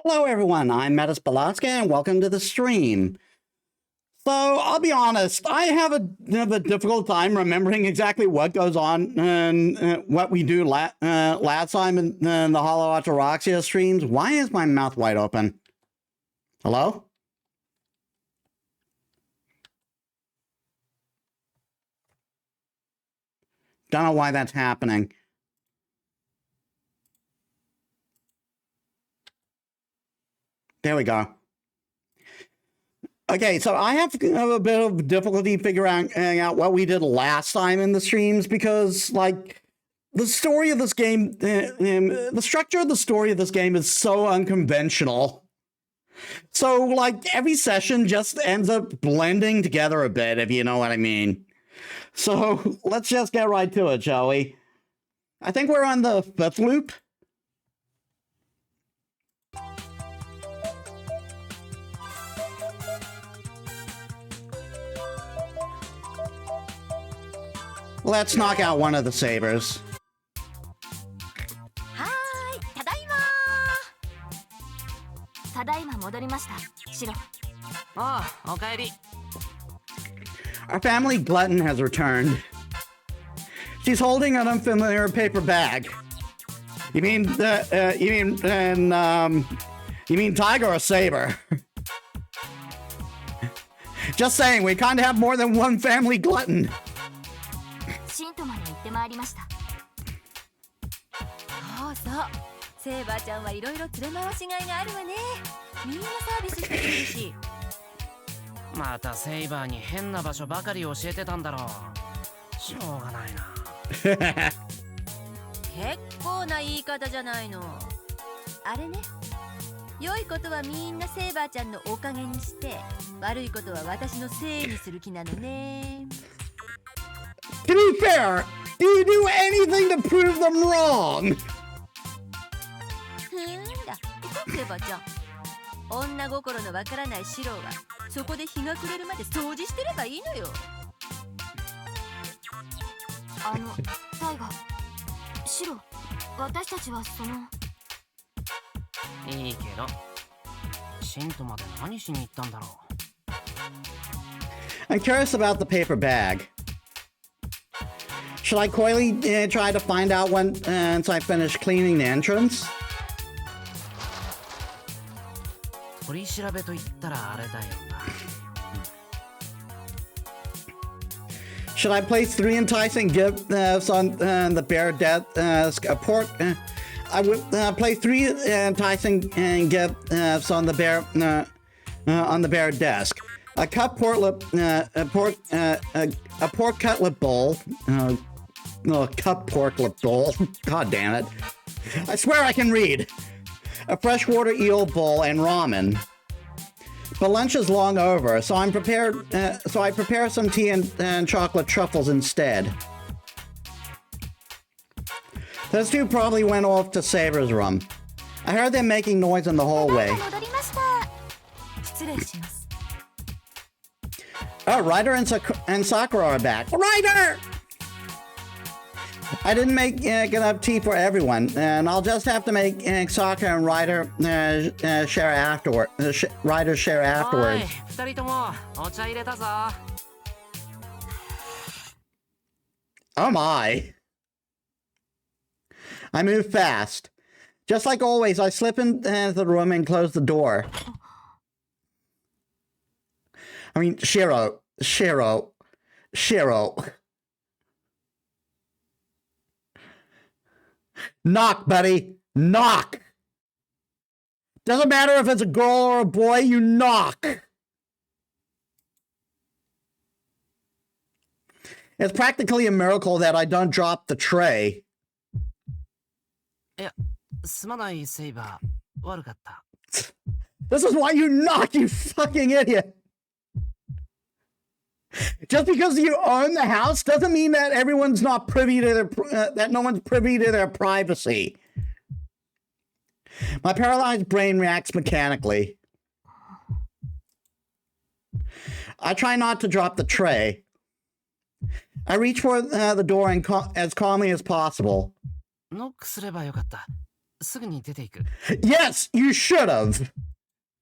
Hello everyone, I'm Metis Balaska and welcome to the stream. So, I'll be honest, I have a difficult time remembering exactly what goes on and what we do last time in the Hollow Ataraxia streams. Why is my mouth wide open? Hello? Don't know why that's happening. There we go. Okay, so I have a bit of difficulty figuring out what we did last time in the streams because, like, the story of this game, the structure of the story of this game is so unconventional. So, like, every session just ends up blending together a bit, if you know what I mean. So, let's just get right to it, shall we? I think we're on the 5th loop. Let's knock out one of the sabers. Hi, tadaima. Tadaima modorimashita, Shiro. Ah, okaeri. Our family glutton has returned. She's holding an unfamiliar paper bag. You mean tiger or saber? Just saying, we kind of have more than one family glutton. シントまで行ってまいりました。そうそう。セーバーちゃんはいろいろ連れ回しがいがあるわね。みんなサービスしてくれるし。またセイバーに変な場所ばかり教えてたんだろう。しょうがないな。結構な言い方じゃないの。あれね。良いことはみんなセーバーちゃんのおかげにして、悪いことは私のせいにする気なのね。To be fair, do you do anything to prove them wrong? だ、セーバーちゃん。女心のわからないシロは、そこで日が暮れるまで掃除してればいいのよ。タイガ、シロ、私たちはその。いいけど、シントまで何しに行ったんだろう。I'm curious about the paper bag. Should I coyly try to find out once I finish cleaning the entrance? 取り調べと言ったらあれだよな。Should I place 3 enticing gifts on the bare desk? I would place 3 enticing gifts on the bare desk. A cup pork cutlet bowl. A cup porklet bowl. God damn it! I swear I can read. A freshwater eel bowl and ramen. But lunch is long over, so I'm prepared. So I prepare some tea and chocolate truffles instead. Those 2 probably went off to Saber's room. I heard them making noise in the hallway. Oh, Ryder and Sakura are back. Ryder! I didn't make enough tea for everyone, and I'll just have to make Sakura and Ryder share afterward. Ryder share afterwards. 2人ともお茶入れたぞ。Oh my. I move fast. Just like always, I slip into the room and close the door. I mean, Shiro. Knock, buddy. Knock. Doesn't matter if it's a girl or a boy, you knock. It's practically a miracle that I don't drop the tray. いや、すまないセイバー。悪かった。This is why you knock, you fucking idiot. Just because you own the house doesn't mean that everyone's not privy to that no one's privy to their privacy. My paralyzed brain reacts mechanically. I try not to drop the tray. I reach for the door as calmly as possible. ノックすればよかった。すぐに出ていく。 Yes, you should have.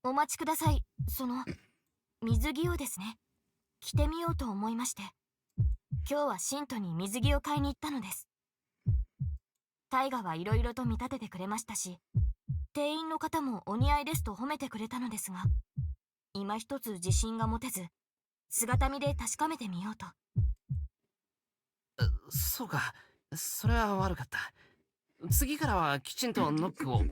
お待ちください。その水着をですね、着てみようと思いまして、今日はシントに水着を買いに行ったのです。タイガはいろいろと見立ててくれましたし、店員の方もお似合いですと褒めてくれたのですが、今一つ自信が持てず、姿見で確かめてみようと。そうか、それは悪かった。次からはきちんとノックを。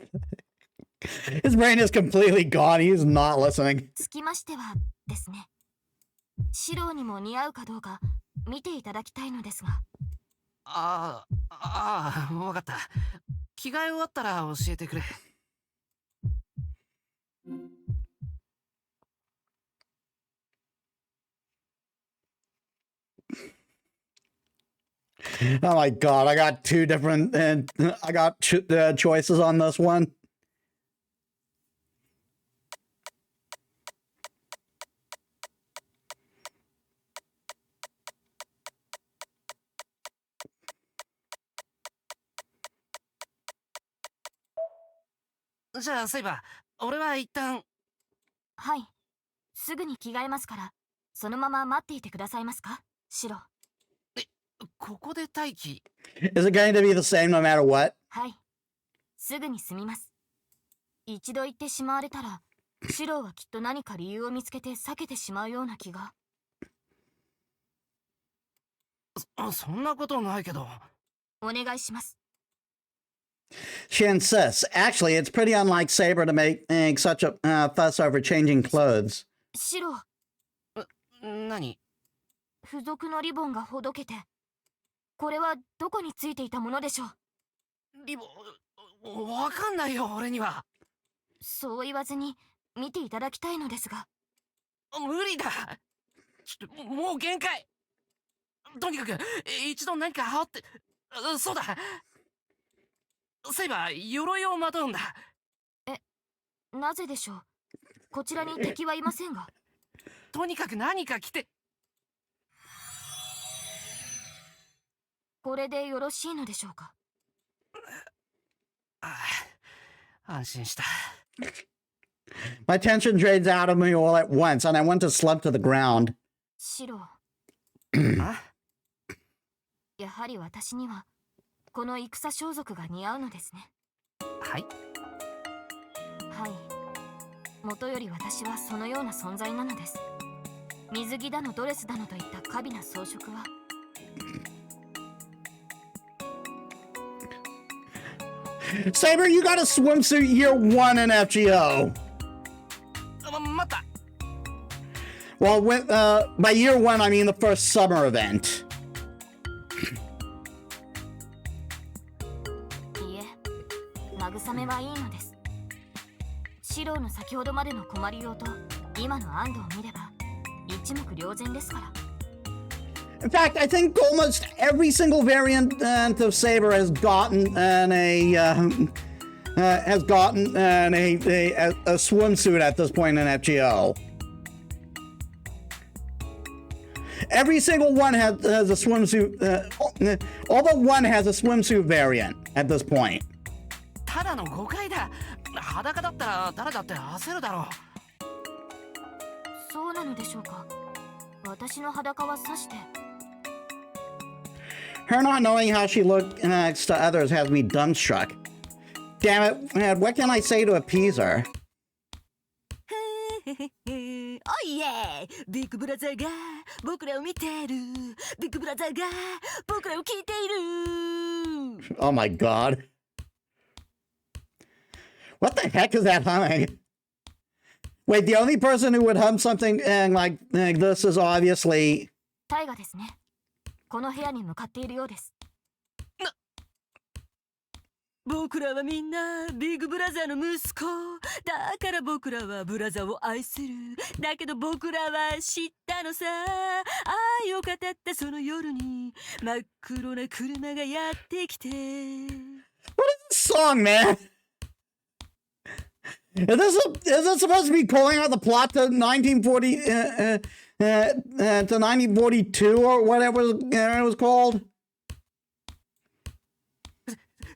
His brain is completely gone. He's not listening. つきましてはですね、白にも似合うかどうか見ていただきたいのですが。わかった。着替え終わったら教えてくれ。Oh my god, I got two different I got choices on this one. .じゃあセイバー、俺は一旦。はい、すぐに着替えますから、そのまま待っていてくださいますか、白。ここで待機。 Is it going to be the same no matter what? はい、すぐに済みます。一度言ってしまわれたら、白はきっと何か理由を見つけて避けてしまうような気が。そんなことないけど。お願いします。She insists. Actually, it's pretty unlike Saber to make such a fuss over changing clothes. 白。何？付属のリボンがほどけて、これはどこについていたものでしょう。リボン、わかんないよ俺には。そう言わずに見ていただきたいのですが。無理だ。ちょっともう限界。とにかく一度何か羽織って。そうだ、そういえば鎧をまとうんだ。なぜでしょう。こちらに敵はいませんが。とにかく何か着て。これでよろしいのでしょうか。安心した。My tension drains out of me all at once, and I want to slump to the ground. 白。やはり私にはこの戦装束が似合うのですね。はい。はい。元より私はそのような存在なのです。水着だのドレスだのといった華美な装飾は。Saber, you got a swimsuit year 1 in FGO. 待った。 Well, by year 1, I mean the first summer event. いえ、慰めはいいのです。シローの先ほどまでの困りようと今の安堵を見れば一目瞭然ですから。In fact, I think almost every single variant of Saber has gotten a swimsuit at this point in FGO. Every single one has a swimsuit. All but one has a swimsuit variant at this point. ただの誤解だ。裸だったら誰だって焦るだろう。そうなのでしょうか。私の裸はさして。Her not knowing how she looks to others has me dumbstruck. Damn it, what can I say to appease her? おいえ、ビッグブラザーが僕らを見ている。ビッグブラザーが僕らを聞いている。 Oh my god. What the heck is that humming? Wait, the only person who would hum something like this is obviously... タイガですね。この部屋に向かっているようです。僕らはみんなビッグブラザーの息子だから僕らはブラザーを愛する。だけど僕らは知ったのさ、愛を語ったその夜に真っ黒な車がやってきて。 What is this song, man? Is this supposed to be pulling out the plot to 1940 to 1942 or whatever it was called?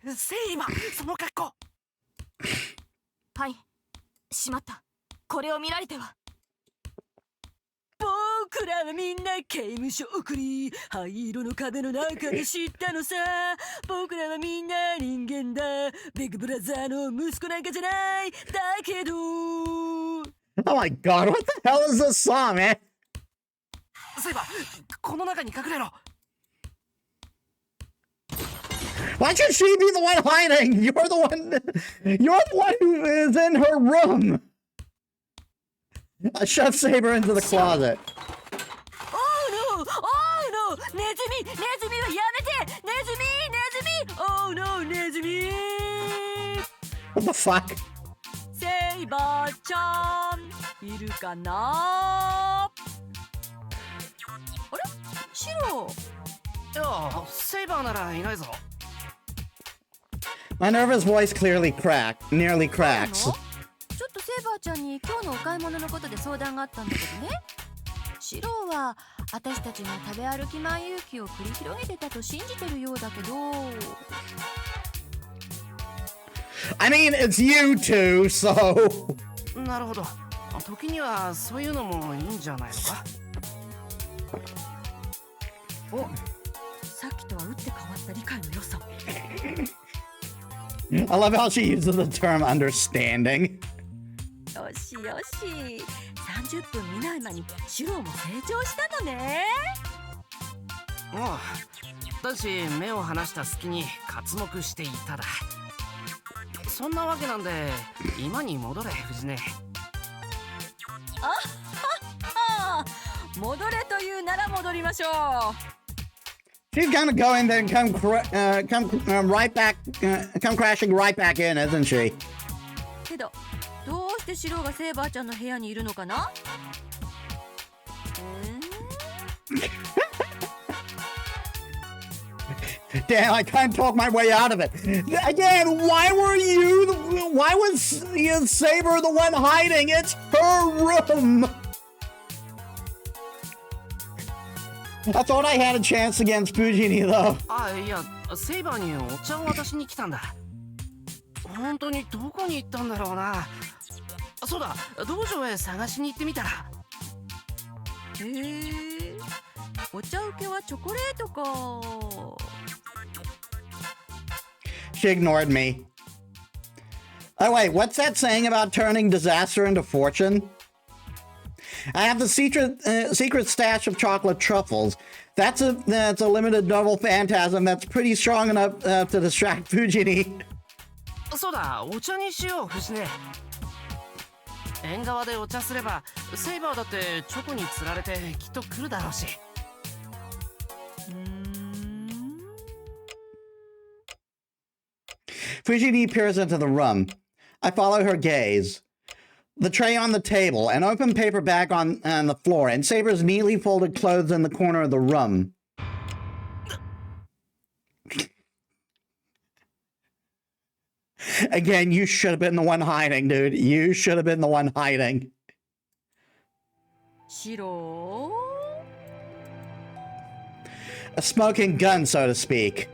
セイバー、その格好。はい。しまった。これを見られては。僕らはみんな刑務所送り、灰色の壁の中で知ったのさ。僕らはみんな人間だ。ビッグブラザーの息子なんかじゃない。だけど Oh my god, what the hell is this song, man? そういえばこの中に隠れろ。 Why should she be the one hiding? You're the one who is in her room. I shoved Saber into the closet. Oh no! Oh no! ネズミはやめて！ネズミ Oh no! ネズミ What the fuck? セイバーちゃんいるかな？あれ？シロいやセイバーならいないぞ。 My nervous voice nearly cracks. ちょっとセイバーちゃんに今日のお買い物のことで相談があったんだけどね。シロは私たちの食べ歩き万有記を繰り広げてたと信じてるようだけど。I mean, it's you two, so. なるほど。時にはそういうのもいいんじゃないのか。お、さっきとは打って変わった理解の良さ。 I love how she uses the term understanding. よしよし、30分見ない間にシロも成長したのね。ああ、だし目を離した隙に刮目していただ。そんなわけなんで今に戻れ藤音。戻れというなら戻りましょう。 She's gonna go and then come right back, come crashing right back in, isn't she? けどどうしてシロがセイバーちゃんの部屋にいるのかな？Damn, I can't talk my way out of it. Again, why was Saber the one hiding? It's her room. I thought I had a chance against Fujini, though. あ、いやセイバーにお茶を渡しに来たんだ。本当にどこに行ったんだろうな。そうだ、道場へ探しに行ってみたら。へえ、お茶受けはチョコレートか。 She ignored me. Oh wait, what's that saying about turning disaster into fortune? I have the secret stash of chocolate truffles. That's a limited double phantasm that's pretty strong enough to distract Fujini. そうだ、お茶にしよう藤音。縁側でお茶すればセイバーだってチョコに釣られてきっと来るだろうし。Fujini peers into the room. I follow her gaze. The tray on the table, an open paper bag on the floor, and Saber's neatly folded clothes in the corner of the room. Again, you should have been the one hiding, dude. You should have been the one hiding. シロ A smoking gun, so to speak.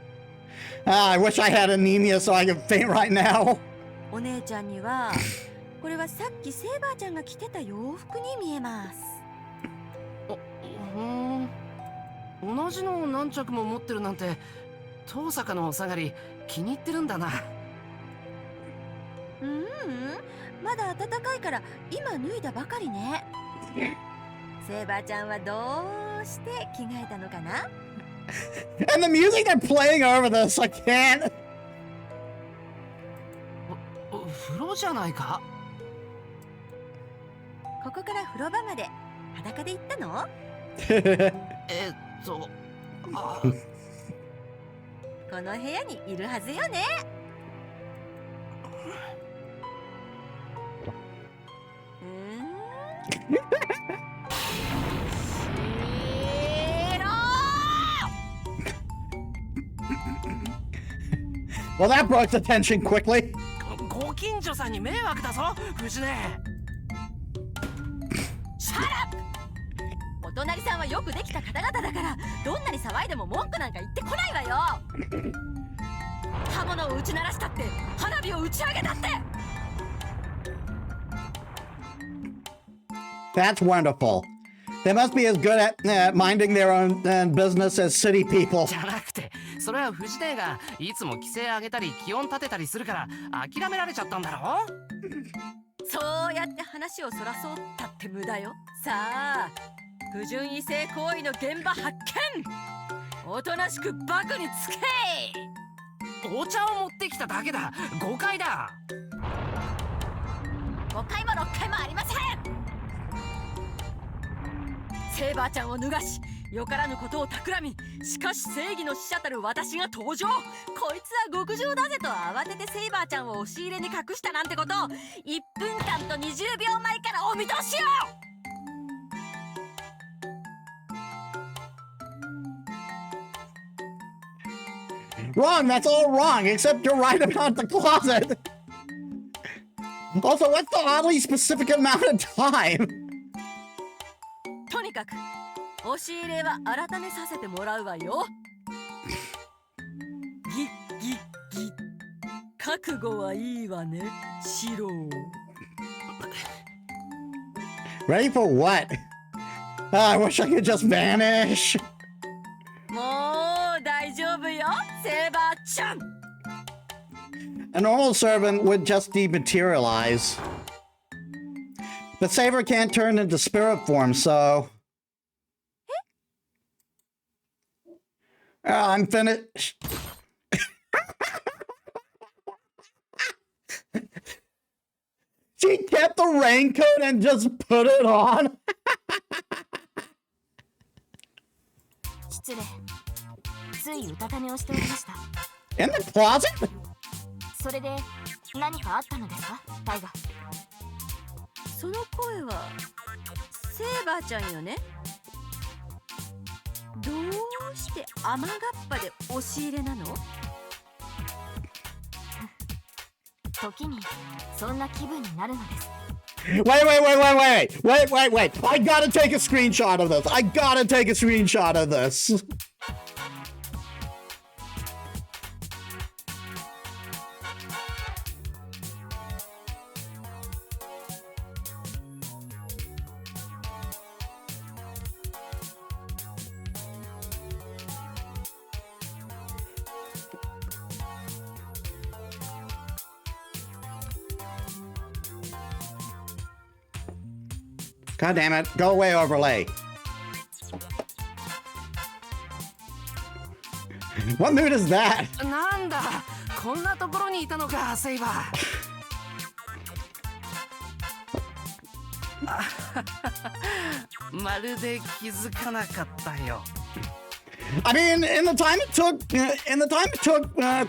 I wish I had anemia so I could faint right now. お姉ちゃんにはこれはさっきセイバーちゃんが着てた洋服に見えます。同じのを何着も持ってるなんて遠坂のお下がり気に入ってるんだな。まだ暖かいから今脱いだばかりね。セイバーちゃんはどうして着替えたのかな？ And the music they're playing over this, I can't. 風呂じゃないか。ここから風呂場まで裸で行ったの？この部屋にいるはずよね。Well, that broke the tension quickly. ご近所さんに迷惑だぞ藤音。シャラップ！お隣さんはよくできた方々だからどんなに騒いでも文句なんか言ってこないわよ。刃物を撃ち鳴らしたって花火を打ち上げたって。 That's wonderful. They must be as good at minding their own business as city people. じゃなくて、それは藤姉がいつも規制上げたり気温立てたりするから諦められちゃったんだろ。そうやって話をそらそうったって無駄よ。さあ、不純異性行為の現場発見。おとなしくバクにつけ。お茶を持ってきただけだ。誤解だ。5回も6回もありません。セイバーちゃんを脱がし、よからぬことを企み、しかし正義の使者たる私が登場。こいつは極上だぜと慌ててセイバーちゃんを押し入れに隠したなんてこと、1分間と20秒前からお見通しよ。Wrong, that's all wrong, except you're right about the closet. Also, what's the oddly specific amount of time? とにかく押し入れは改めさせてもらうわよ。ギッギッギッ、覚悟はいいわね、シロー。 Ready for what? I wish I could just vanish. もう大丈夫よ、セイバーちゃん。 A normal servant would just dematerialize. But Saber can't turn into spirit form, so... I'm finished. She kept the raincoat and just put it on. 失礼。ついうたた寝をしておりました。 In the closet? それで何かあったのですか、タイガ。その声はセイバーちゃんよね。どうして雨がっぱで押し入れなの？時にそんな気分になるのです。 Wait. I gotta take a screenshot of this. I gotta take a screenshot of this. God damn it. Go away, overlay. What mood is that? なんだ、こんなところにいたのか、セイバー。まるで気づかなかったよ。I mean, in the time it took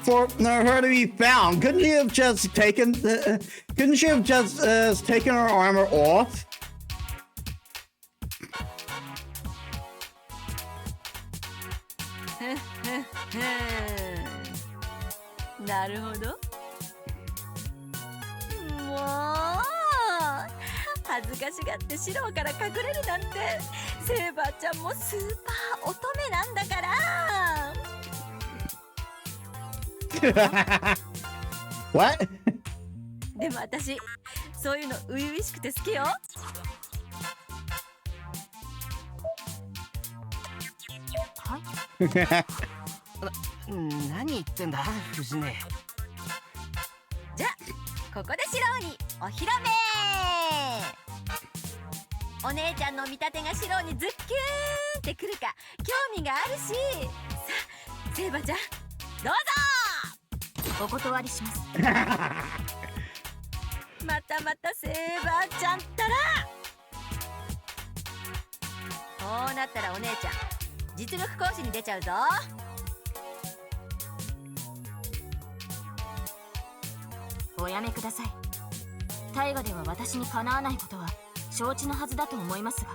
for her to be found, couldn't she have just taken her armor off? なるほど。もう恥ずかしがってシローから隠れるなんて。セイバーちゃんもスーパー乙女なんだから。What? でも私そういうの初々しくて好きよ。はい。何言ってんだ、藤音。じゃあここでシローにお披露目。お姉ちゃんの見立てがシローにズッキューンってくるか興味があるし。さあセイバちゃんどうぞ。お断りします。またセイバちゃんったら。こうなったらお姉ちゃん実力行使に出ちゃうぞ。おやめください。大河では私にかなわないことは承知のはずだと思いますが。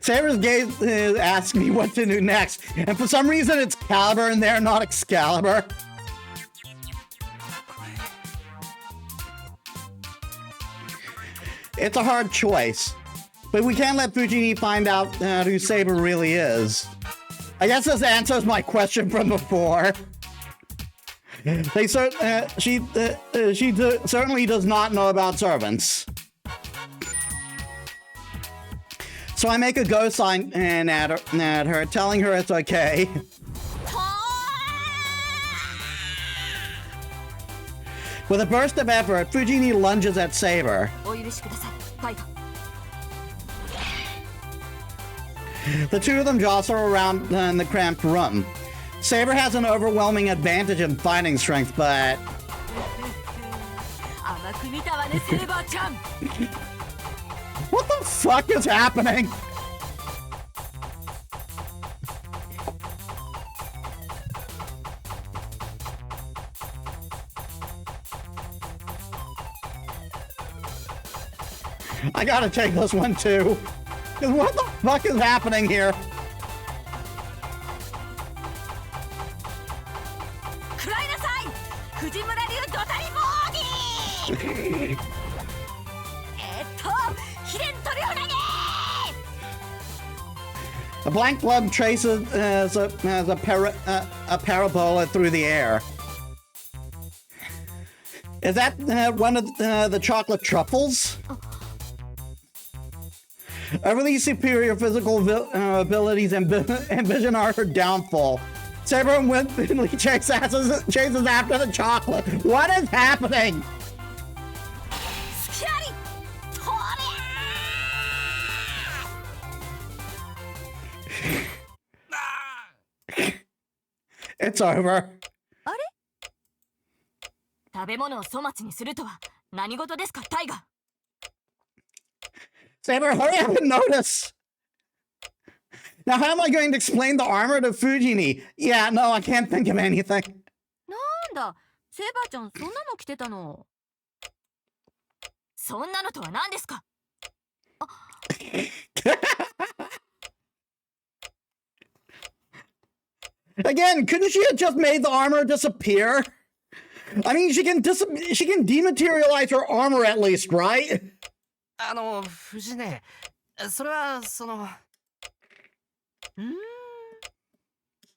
Sarah's gaze asks me what to do next, and for some reason it's Caliber and they're not Excalibur. It's a hard choice, But we can't let Fujini find out who Saber really is. I guess this answers my question from before. She certainly does not know about servants. So I make a go sign at her, telling her it's okay. With a burst of effort, Fujini lunges at Saber. The two of them jostle around in the cramped room. Saber has an overwhelming advantage in fighting strength, but... What the fuck is happening? I gotta take this one too. What the fuck is happening here? A blank blood traces as a parabola through the air. Is that one of the chocolate truffles? Overly superior physical abilities envision her downfall. Saber willingly chases after the chocolate. What is happening? It's over. Saber, hurry up and notice! Now, how am I going to explain the armor to Fujini? Yeah, no, I can't think of anything. Again, couldn't she have just made the armor disappear? I mean, she can dematerialize her armor at least, right? 藤ね、それはその。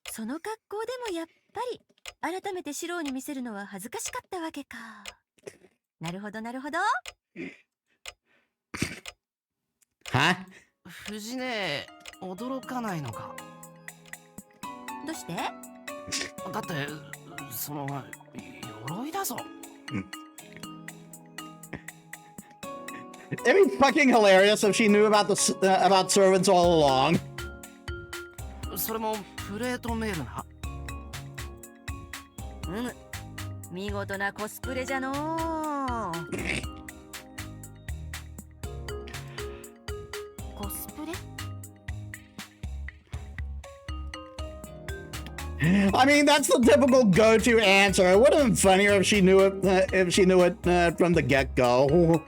その格好でもやっぱり改めてシローに見せるのは恥ずかしかったわけか。なるほどなるほど。は？藤ね、驚かないのか。どうして？だってその鎧だぞ。It'd be fucking hilarious if she knew about about servants all along. それもプレートメールな。見事なコスプレじゃのー。コスプレ？ I mean, that's the typical go-to answer. It would have been funnier if she knew it from the get-go.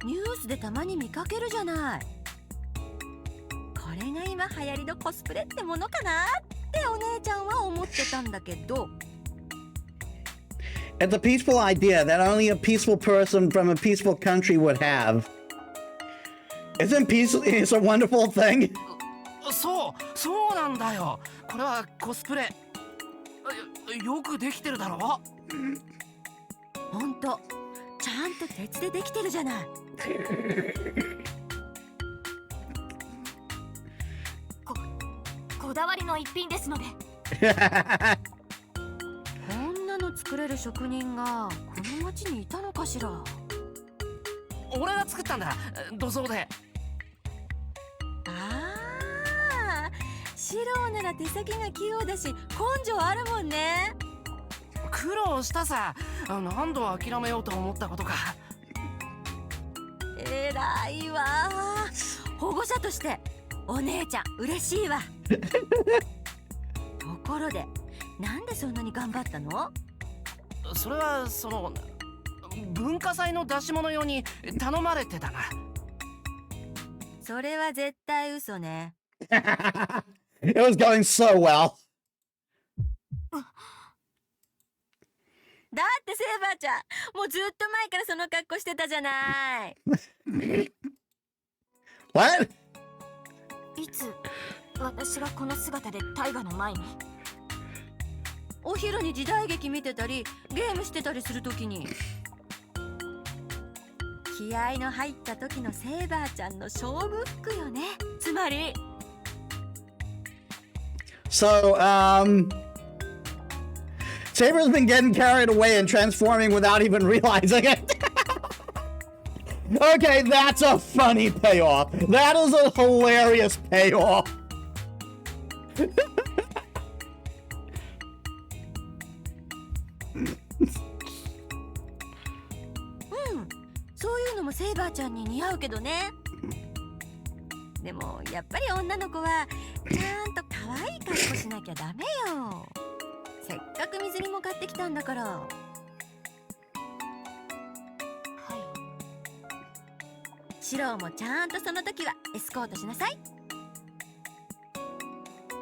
ニュースでたまに見かけるじゃない。これが今流行りのコスプレってものかなってお姉ちゃんは思ってたんだけど。It's a peaceful idea that only a peaceful person from a peaceful country would have. Isn't peace a wonderful thing? そうなんだよ。これはコスプレ。よくできてるだろ。ほんと、ちゃんと鉄でできてるじゃない。こだわりの一品ですので。こんなの作れる職人がこの町にいたのかしら。俺が作ったんだ、土蔵で。シローなら手先が器用だし根性あるもんね。苦労したさ。何度諦めようと思ったことか。えらいわ。保護者としてお姉ちゃん嬉しいわ。ところでなんでそんなに頑張ったの？それはその文化祭の出し物用に頼まれてたな。それは絶対嘘ね。It was going so well. だってセイバーちゃん、もうずっと前からその格好してたじゃない。What? いつ私がこの姿で大河の前に。お昼に時代劇見てたりゲームしてたりするときに。気合の入った時のセイバーちゃんの勝負服よね。つまり。So, Saber's been getting carried away and transforming without even realizing it. Okay, that's a funny payoff. That is a hilarious payoff. そういうのもセイバーちゃんに似合うけどね。でもやっぱり女の子はちゃんと可愛い格好しなきゃダメよ。せっかく水着も買ってきたんだから。はい。シローもちゃんとその時はエスコートしなさい。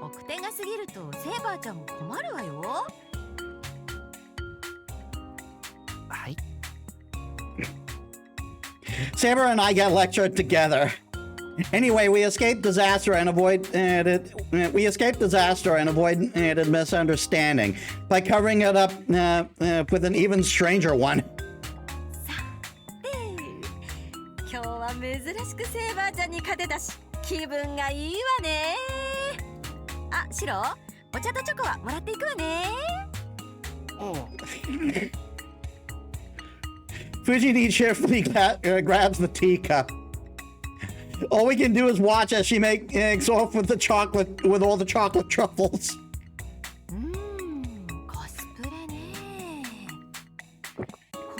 奥手が過ぎるとセイバーちゃんも困るわよ。はい。Saber and I get lectured together. Anyway, we escape disaster and avoid misunderstanding by covering it up with an even stranger one. 今日は珍しくセイバーちゃんに勝てたし気分がいいわね。あ、シロ、お茶とチョコはもらっていくわね。おう。Fujini cheerfully grabs the teacup. All we can do is watch as she makes off with all the chocolate truffles. コスプレね。こ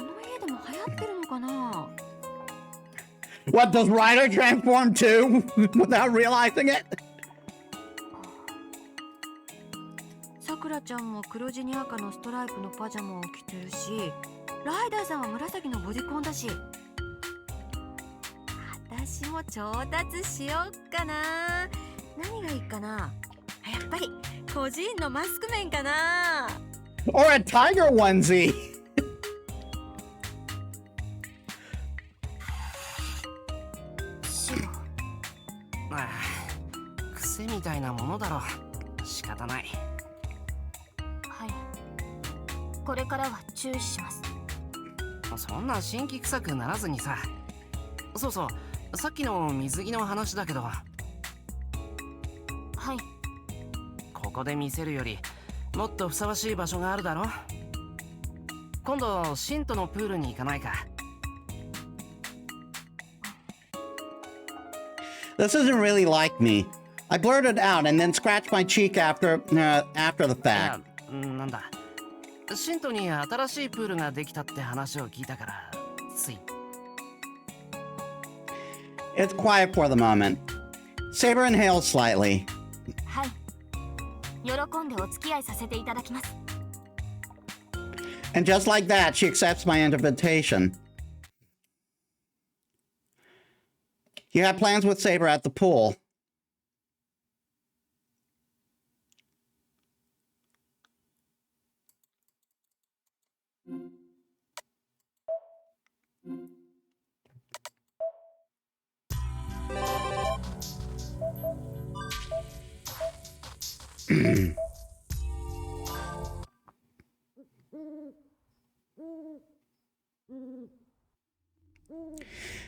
の家でも流行ってるのかな。What, does Ryder transform too without realizing it? さくらちゃんも黒地に赤のストライプのパジャマを着てるし、ライダーさんは紫のボディコンだし。私も調達しよっかな。何がいいかな。やっぱり個人のマスク面かな。Or a tiger onesie. シロ。ああ、癖みたいなものだろ。仕方ない。はい。これからは注意します。そんな新規臭くならずにさ。そうそう、さっきの水着の話だけど。はい。ここで見せるよりもっとふさわしい場所があるだろ。今度シントのプールに行かないか。This isn't really like me. I blurted out and then scratched my cheek after the い fact. や、なんだ。シントに新しいプールができたって話を聞いたから、つい。It's quiet for the moment. Saber inhales slightly. はい。喜んでお付き合いさせていただきます。 And just like that, she accepts my invitation. You had plans with Saber at the pool.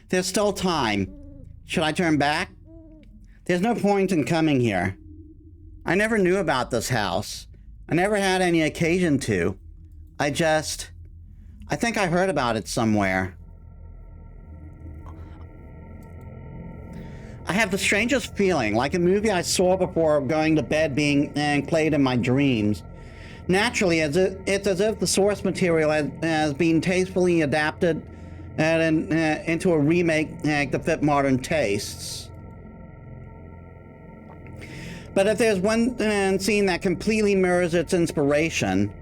There's still time. Should I turn back? There's no point in coming here. I never knew about this house. I never had any occasion to. I think I heard about it somewhere. I have the strangest feeling, like a movie I saw before going to bed being played in my dreams. Naturally, it's as if the source material has been tastefully adapted into a remake to fit modern tastes. But if there's one scene that completely mirrors its inspiration,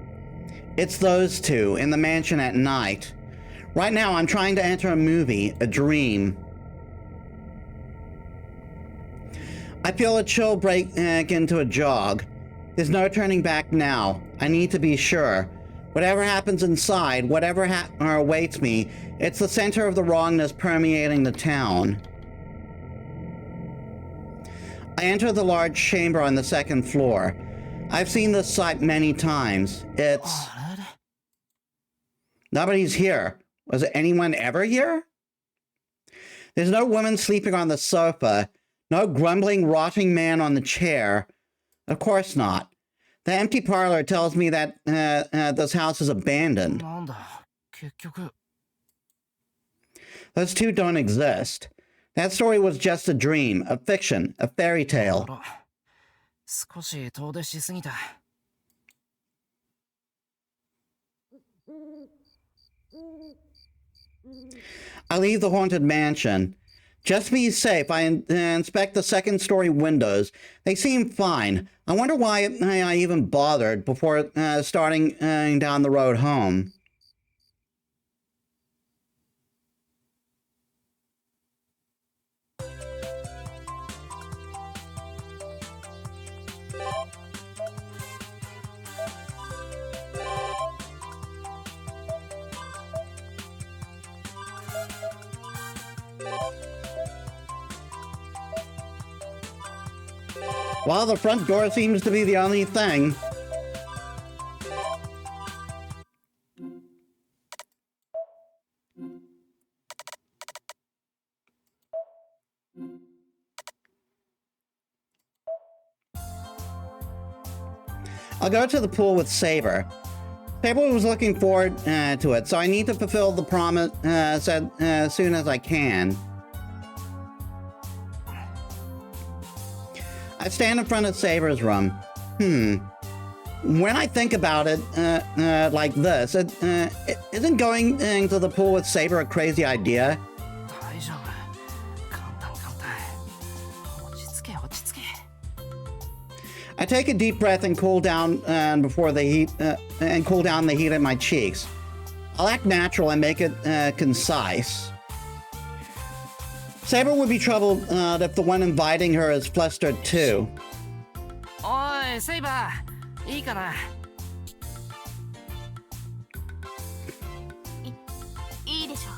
it's those two in the mansion at night. Right now, I'm trying to enter a movie, a dream. I feel a chill break into a jog. There's no turning back now. I need to be sure. Whatever happens inside, whatever awaits me, it's the center of the wrongness permeating the town. I enter the large chamber on the second floor. I've seen this sight many times. It's... Nobody's here. Was anyone ever here? There's no woman sleeping on the sofa. No grumbling, rotting man on the chair. Of course not. The empty parlor tells me that this house is abandoned. Those two don't exist. That story was just a dream, a fiction, a fairy tale. I leave the haunted mansion. Just to be safe, I inspect the second-story windows. They seem fine. I wonder why I even bothered before starting down the road home. Well, the front door seems to be the only thing. I'll go to the pool with Saber. Saber was looking forward to it, so I need to fulfill the promise as soon as I can. I stand in front of Saber's room. When I think about it like this, isn't going to the pool with Saber a crazy idea? I take a deep breath and cool down before the heat and cool down the heat in my cheeks. I'll act natural and make it concise. Saber would be troubled if the one inviting her is flustered too. Oi, Saber! いいかな? いいでしょ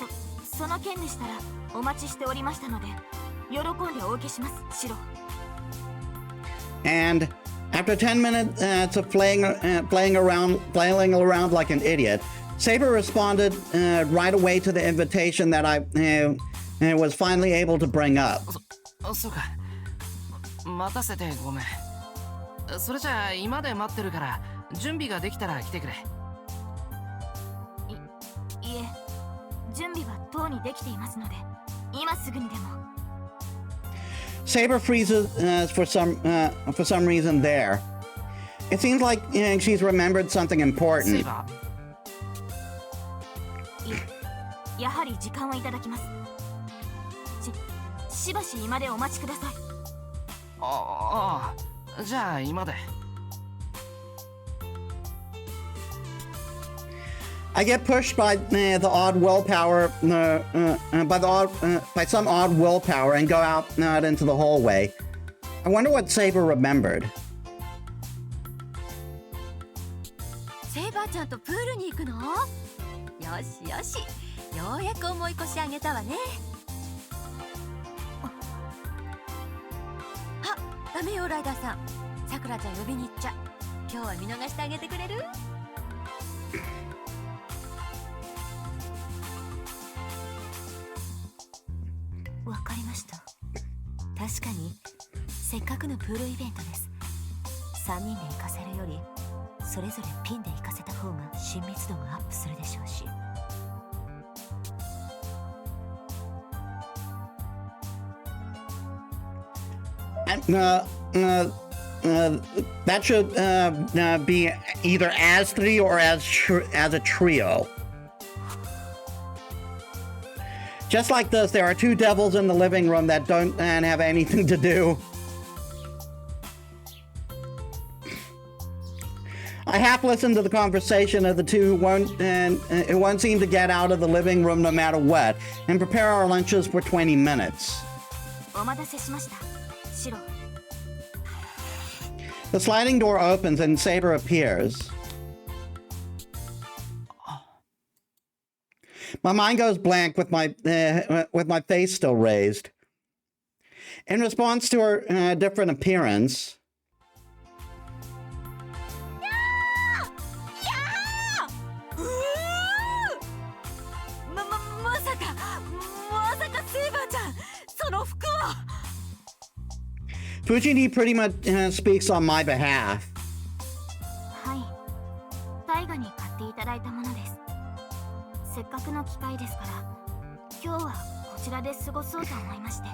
う。その件でしたらお待ちしておりましたので、喜んでお受けします、シロ。And after 10 minutes of flailing around like an idiot, Saber responded right away to the invitation that I was finally able to bring up. そうか。待たせてごめん。それじゃあ今で待ってるから準備ができたら来てくれ。いえ、準備はとうにできていますので、今すぐにでも。Saber freezes for some reason there. It seems like she's remembered something important. やはり時間をいただきます。しばし今でお待ちください。ああ、じゃあ今で。I get pushed by the odd willpower, by some odd willpower, and go out into the hallway. I wonder what Saber remembered. セイバーちゃんとプールに行くの？よしよし、ようやく思い越し上げたわね。あ、ダメよライダーさん。さくらちゃん呼びに行っちゃ。今日は見逃してあげてくれる？わかりました。確かにせっかくのプールイベントです。3人で行かせるよりそれぞれピンで行かせた方が親密度がアップするでしょうし。That should be either as three or as a trio. Just like this, there are two devils in the living room that don't have anything to do. I half listen to the conversation of the two who won't seem to get out of the living room no matter what, and prepare our lunches for 20 minutes. お待たせしました、シロ。The sliding door opens and Saber appears. My mind goes blank with my face still raised. In response to her different appearance, Fujini pretty much speaks on my behalf. はい、大河に買っていただいたものです。せっかくの機会ですから、今日はこちらで過ごそうと思いまして。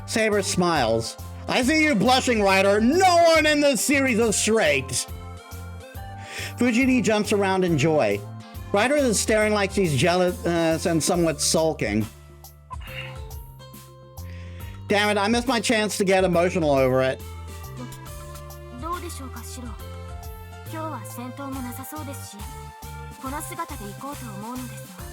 Saber smiles. I see you blushing, Ryder. No one in this series is straight. Fujini jumps around in joy. Ryder is staring like she's jealous and somewhat sulking. Damn it, I missed my chance to get emotional over it. どうでしょうか、シロ。今日は戦闘もなさそうですし、この姿で行こうと思うのですが。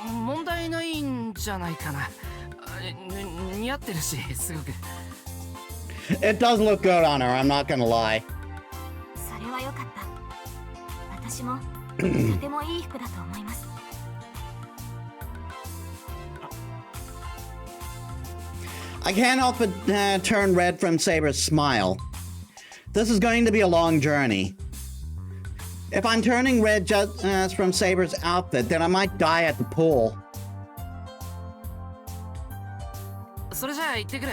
問題ないんじゃないかな。似合ってるし、すごく。It does look good on her, I'm not gonna lie. それは良かった。私もとてもいい服だと思います。I can't help but turn red from Saber's smile. This is going to be a long journey. If I'm turning red just from Saber's outfit, then I might die at the pool. それじゃあ行ってくる。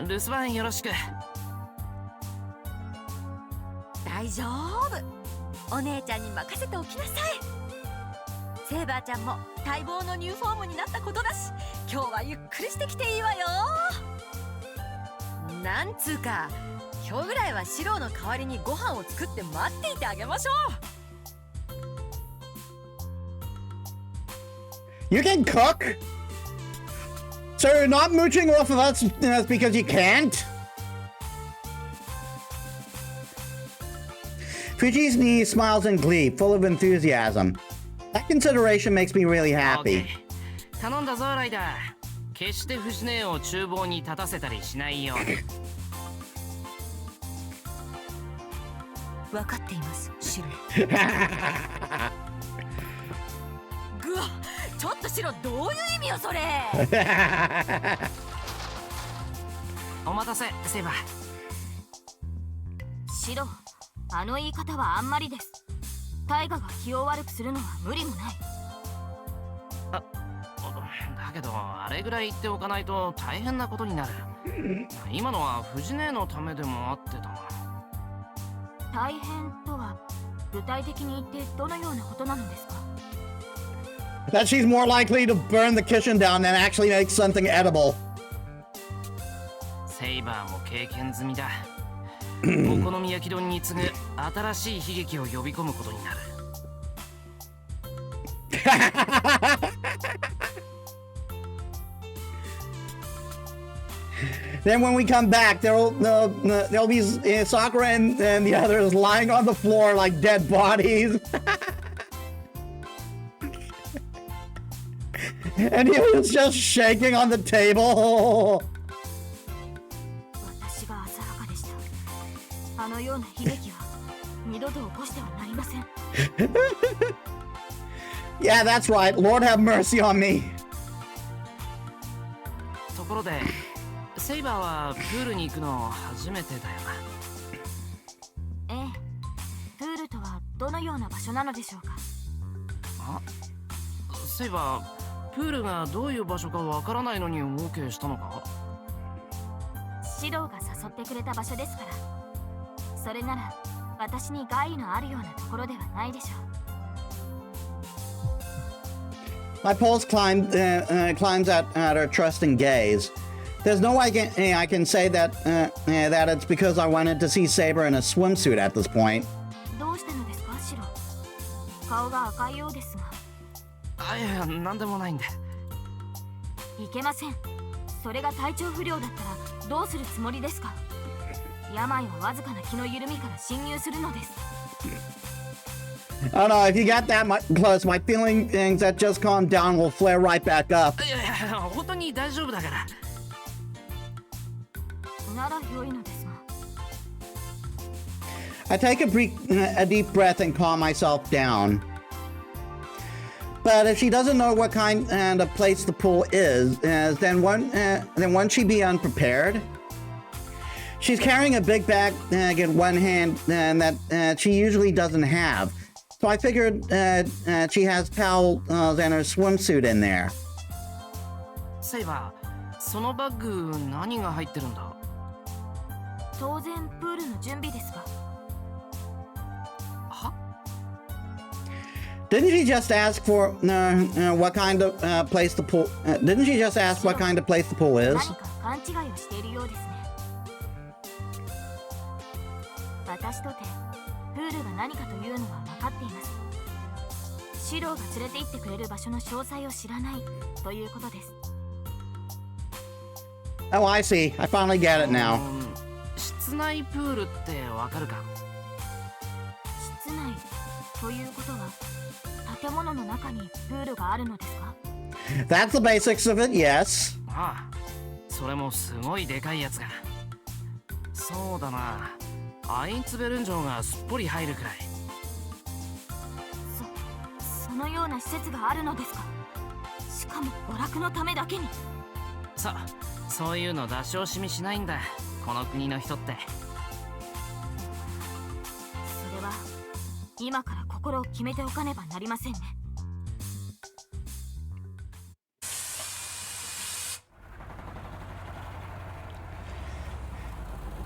留守番よろしく。大丈夫。お姉ちゃんに任せておきなさい。セーバーちゃんも待望のニューフォームになったことだし、今日はゆっくりしてきていいわよ。なんつうか、今日ぐらいはシローの代わりにご飯を作って待っていてあげましょう。You can cook? So you're not mooching off of us because you can't? Fuji's knee smiles in glee, full of enthusiasm. That consideration makes me really happy. 頼んだぞ、ライダー。決して藤姉を厨房に立たせたりしないように。分かっています、シロ。ぐわ、ちょっとシロ、どういう意味よそれ。お待たせ、セイバー。シロ、あの言い方はあんまりです。タイガが気を悪くするのは無理もない。だけどあれぐらい言っておかないと大変なことになる。今のは藤姉のためでもあってたな。大変とは具体的に言ってどのようなことなのですか？ That she's more likely to burn the kitchen down than actually make something edible. セイバーも経験済みだ。お好み焼き丼に次ぐ新しい悲劇を呼び込むことになる。Then when we come back, there'll be Sakura and the others lying on the floor like dead bodies. And he was just shaking on the table. 私が浅はかでした。あのような悲劇は二度と起こしてはなりません。Yeah, that's right. Lord have mercy on me. ところで、セイバーはプールに行くの初めてだよな。ええ、プールとはどのような場所なのでしょうか？あ、セイバー、プールがどういう場所かわからないのに OK したのか？シローが誘ってくれた場所ですから。それなら私に害のあるようなところではないでしょう。My pulse climbs at her trusting gaze. There's no way I can say that it's because I wanted to see Saber in a swimsuit at this point. どうしたのですか、シロ？顔が赤いようですが。いや、なんでもないんで。いけません。それが体調不良だったらどうするつもりですか？病はわずかな気の緩みから侵入するのです。Oh no, if you get that close, my feelings that just calmed down will flare right back up. いやいや本当に大丈夫だから。なら良いのですが。I take a deep breath and calm myself down. But if she doesn't know what kind of place the pool is, then won't she be unprepared? She's carrying a big bag in one hand that she usually doesn't have. So I figured she has towels and her swimsuit in there. セイバー、そのバッグ何が入ってるんだ？当然プールの準備ですが。は？ Didn't she just ask for what kind of place the pool? Didn't she just ask what kind of place the pool is? 何か勘違いをしているようですね。私とてプールが何かというのは分かっています。シローが連れて行ってくれる場所の詳細を知らないということです。Oh, I see. I finally get it now. 室内プールってわかるか？室内ということは建物の中にプールがあるのですか？ That's the basics of it, yes. ああ、それもすごいでかいやつが。そうだな。アインツベルン城がすっぽり入るくらい。そのような施設があるのですか？しかも娯楽のためだけに。そういうの出し惜しみしないんだ、この国の人って。それは今から心を決めておかねばなりませんね。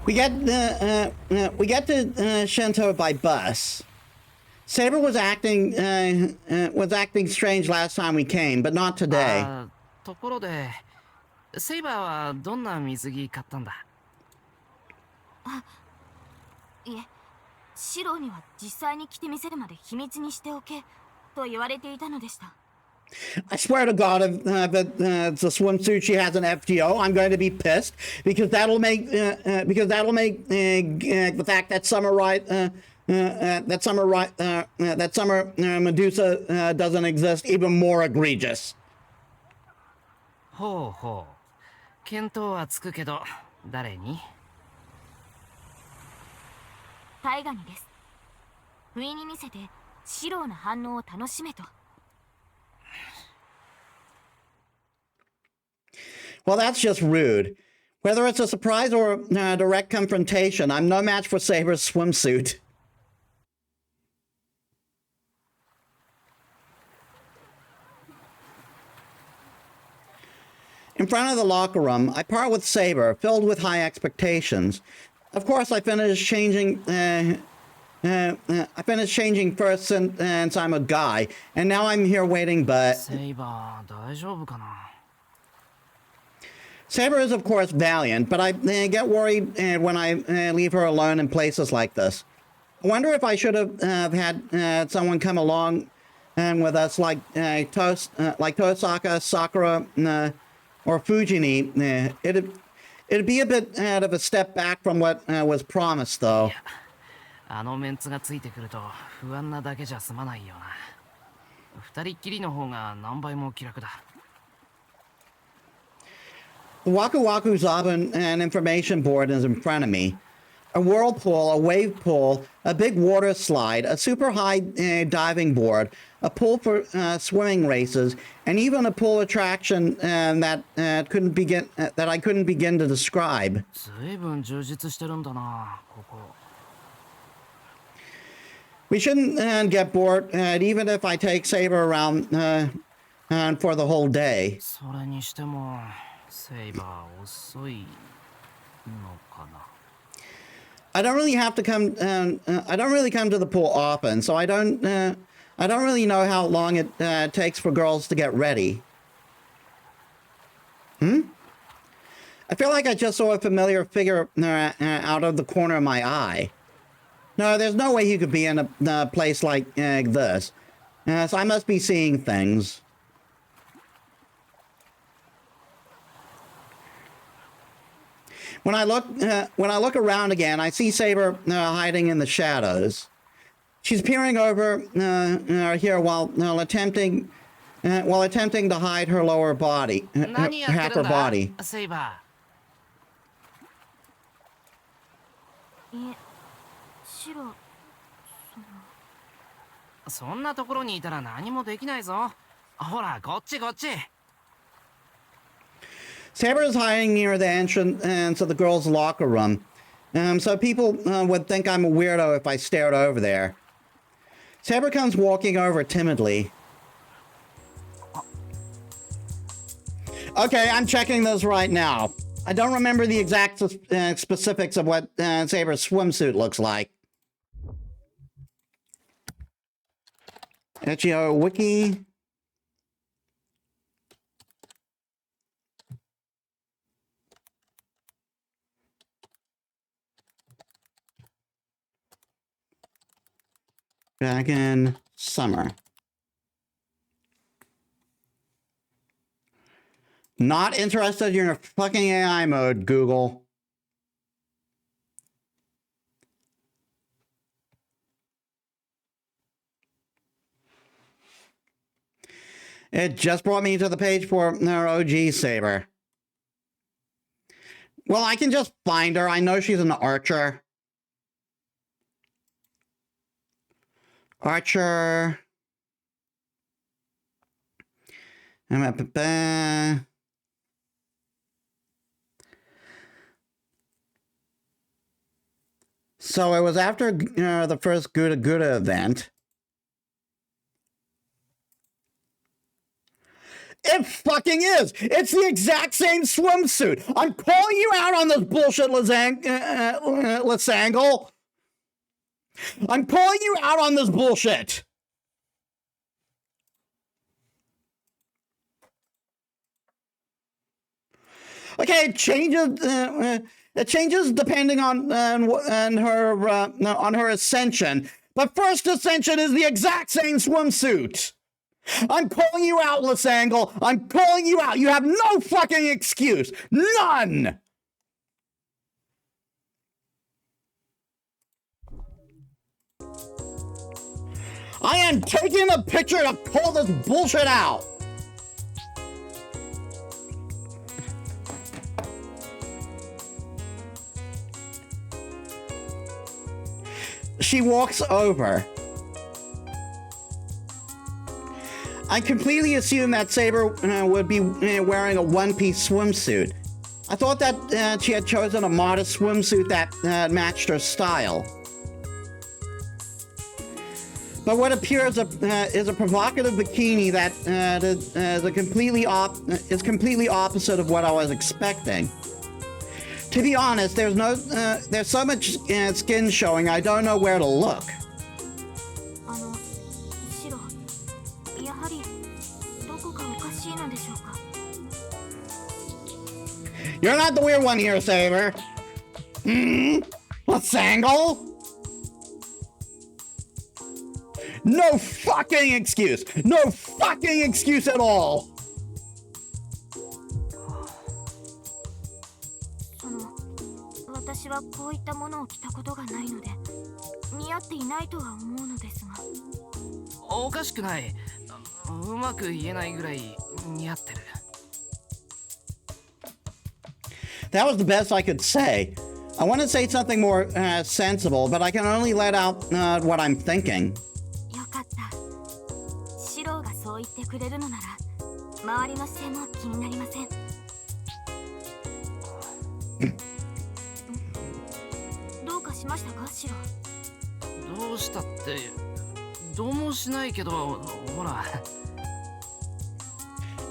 We get to Shinto by bus. Saber was acting strange last time we came, but not today. ところで、セイバーはどんな水着買ったんだ？いえ、シローには実際に着てみせるまで秘密にしておけと言われていたのでした。I swear to God, if it's a swimsuit she has an FGO, I'm going to be pissed because that'll make the fact that summer Medusa doesn't exist even more egregious. ほうほう。見当はつくけど、誰に？大河にです。不意に見せてシローの反応を楽しめと。Well, that's just rude. Whether it's a surprise or a direct confrontation, I'm no match for Saber's swimsuit. In front of the locker room, I part with Saber, filled with high expectations. Of course, I finished changing first since I'm a guy, and now I'm here waiting, but... セイバー、大丈夫かな？ Saber is, of course, valiant, but I get worried when I leave her alone in places like this. I wonder if I should have had someone come along with us, like Tosaka, Sakura, or Fujini. It'd be a bit of a step back from what was promised, though. あのメンツがついてくると不安なだけじゃ済まないよな。二人っきりの方が何倍も気楽だ。The Waku Waku Zabu and information board is in front of me. A whirlpool, a wave pool, a big water slide, a super high diving board, a pool for swimming races, and even a pool attraction that I couldn't begin to describe. 随分充実してるんだな、ここ。We shouldn't get bored, even if I take Saber around for the whole day. それにしても。セイバー遅いのかな。I don't really come to the pool often, so I don't really know how long it takes for girls to get ready. I feel like I just saw a familiar figure out of the corner of my eye. No, there's no way he could be in a place like this. So I must be seeing things. When I look around again, I see Saber hiding in the shadows. She's peering over here while attempting to hide her lower body, 何やっ half てる her んだ body. セイバいえシロー。そんなところにいたら何もできないぞ。ほら、こっちこっち。Saber is hiding near the entrance of the girls' locker room, so people would think I'm a weirdo if I stared over there. Saber comes walking over timidly. Okay, I'm checking this right now. I don't remember the exact specifics of what Saber's swimsuit looks like. Itch.io wiki. Back in summer. Not interested in your fucking AI mode, Google. It just brought me to the page for our OG Saber. Well, I can just find her. I know she's an archer. Archer. So it was after the first Gouda Gouda event. It fucking is! It's the exact same swimsuit! I'm calling you out on this bullshit, Lisangle! I'm calling you out on this bullshit! Okay, it changes depending on her ascension. But first ascension is the exact same swimsuit. I'm calling you out, Lisangle. I'm calling you out. You have no fucking excuse. None. I am taking a picture to call this bullshit out. She walks over. I completely assumed that Saber would be wearing a one-piece swimsuit. I thought that she had chosen a modest swimsuit that matched her style. But what appears is a provocative bikini that is completely opposite of what I was expecting. To be honest, there's so much skin showing, I don't know where to look. You're not the weird one here, Saber. Lisangle? No fucking excuse. No fucking excuse at all. That was the best I could say. I want to say something more sensible, but I can only let out what I'm thinking.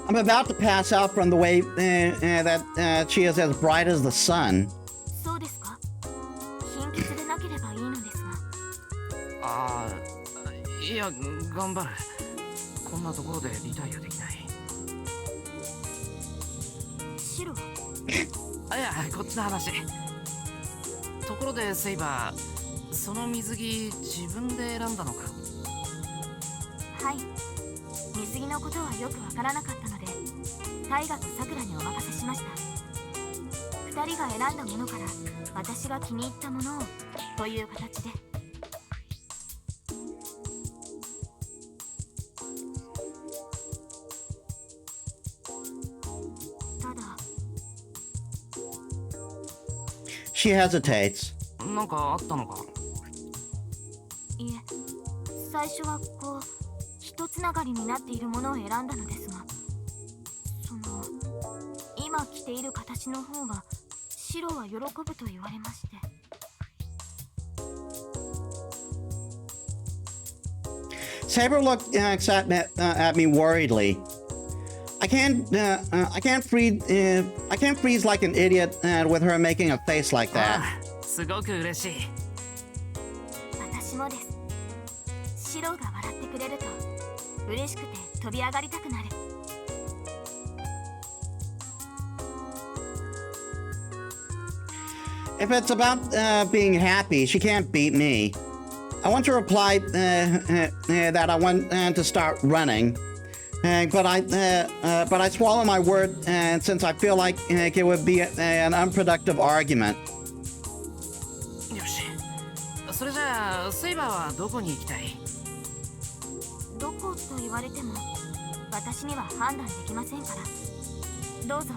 I'm about to pass out from the way that she is as bright as the sun. She hesitates. なんかあったのか？いえ、最初はこう一つながりになっているものを選んだのですが、今着ている形の方が白は喜ぶと言われまして。Saber looks at me worriedly. I can't freeze like an idiot with her making a face like あ that. あ、すごく嬉しい。私もです。白が笑ってくれると嬉しくて飛び上がりたくなる。If it's about being happy, she can't beat me. I want to reply that I want to start running, but I swallow my word since I feel like it would be an unproductive argument. よし。それじゃあ、セイバーはどこに行きたい？どこと言われても私には判断できませんから、どうぞ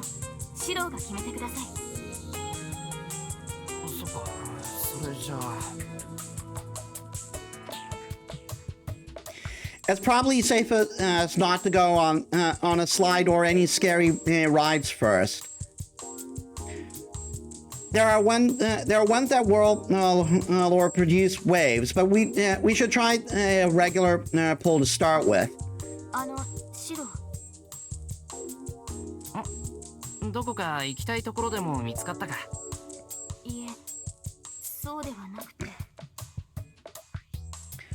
白が決めてください。そっか、それじゃあ。It's probably safer not to go on a slide or any scary rides first. There are ones that will produce waves, but we should try a regular pull to start with. 白、どこか行きたいところでも見つかったか？いえ、そうではなくて。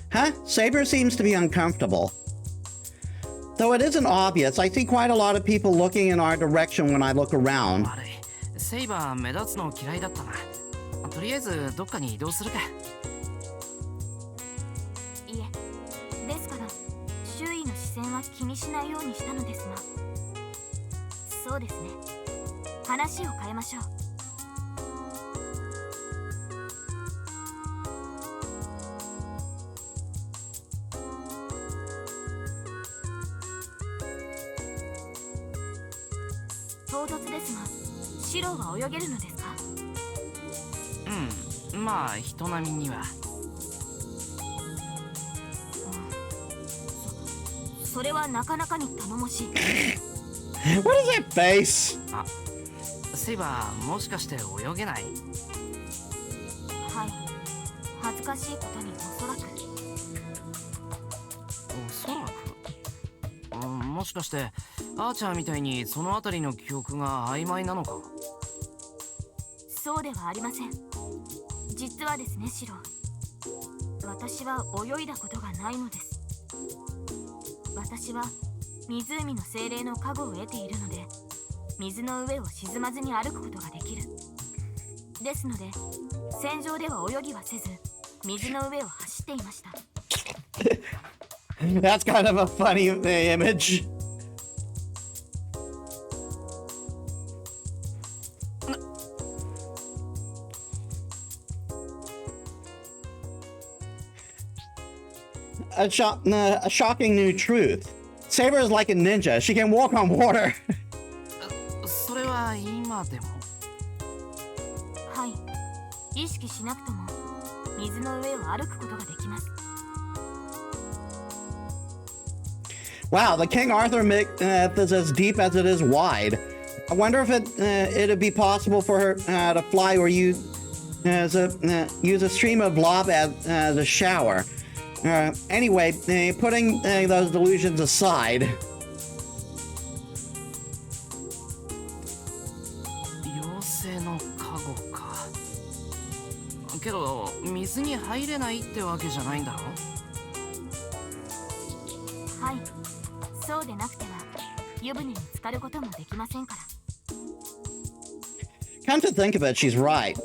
Huh? Saber seems to be uncomfortable. Though it isn't obvious, I see quite a lot of people looking in our direction when I look around. 悪い。セイバー目立つの嫌いだったな。とりあえずどっかに移動するか。いえ、ですから周囲の視線は気にしないようにしたのですが。そうですね。話を変えましょう。唐突ですが、白は泳げるのですか？うん、まあ人並みには。それはなかなかに頼もしい。What is that face? あ、セイバーもしかして泳げない？はい、恥ずかしいことにおそらく。おそらく？もしかしてアーチャーみたいにそのあたりの記憶が曖昧なのか？そうではありません。実はですね、シロ、私は泳いだことがないのです。私は湖の精霊の加護を得ているので、水の上を沈まずに歩くことができる。ですので船上では泳ぎはせず、水の上を走っていました。That's kind of a funny image. A shocking new truth. Saber is like a ninja. She can walk on water. それは今でも？はい、意識しなくとも水の上を歩くことができます。Wow, the King Arthur myth is as deep as it is wide. I wonder if it'd be possible for her to fly or use a stream of lava as a shower. Anyway, putting those delusions aside. 妖精の加護か。けど水に入れないってわけじゃないんだろ？はい、そうでなくては湯船に浸かることもできませんから。Come to think of it, she's right.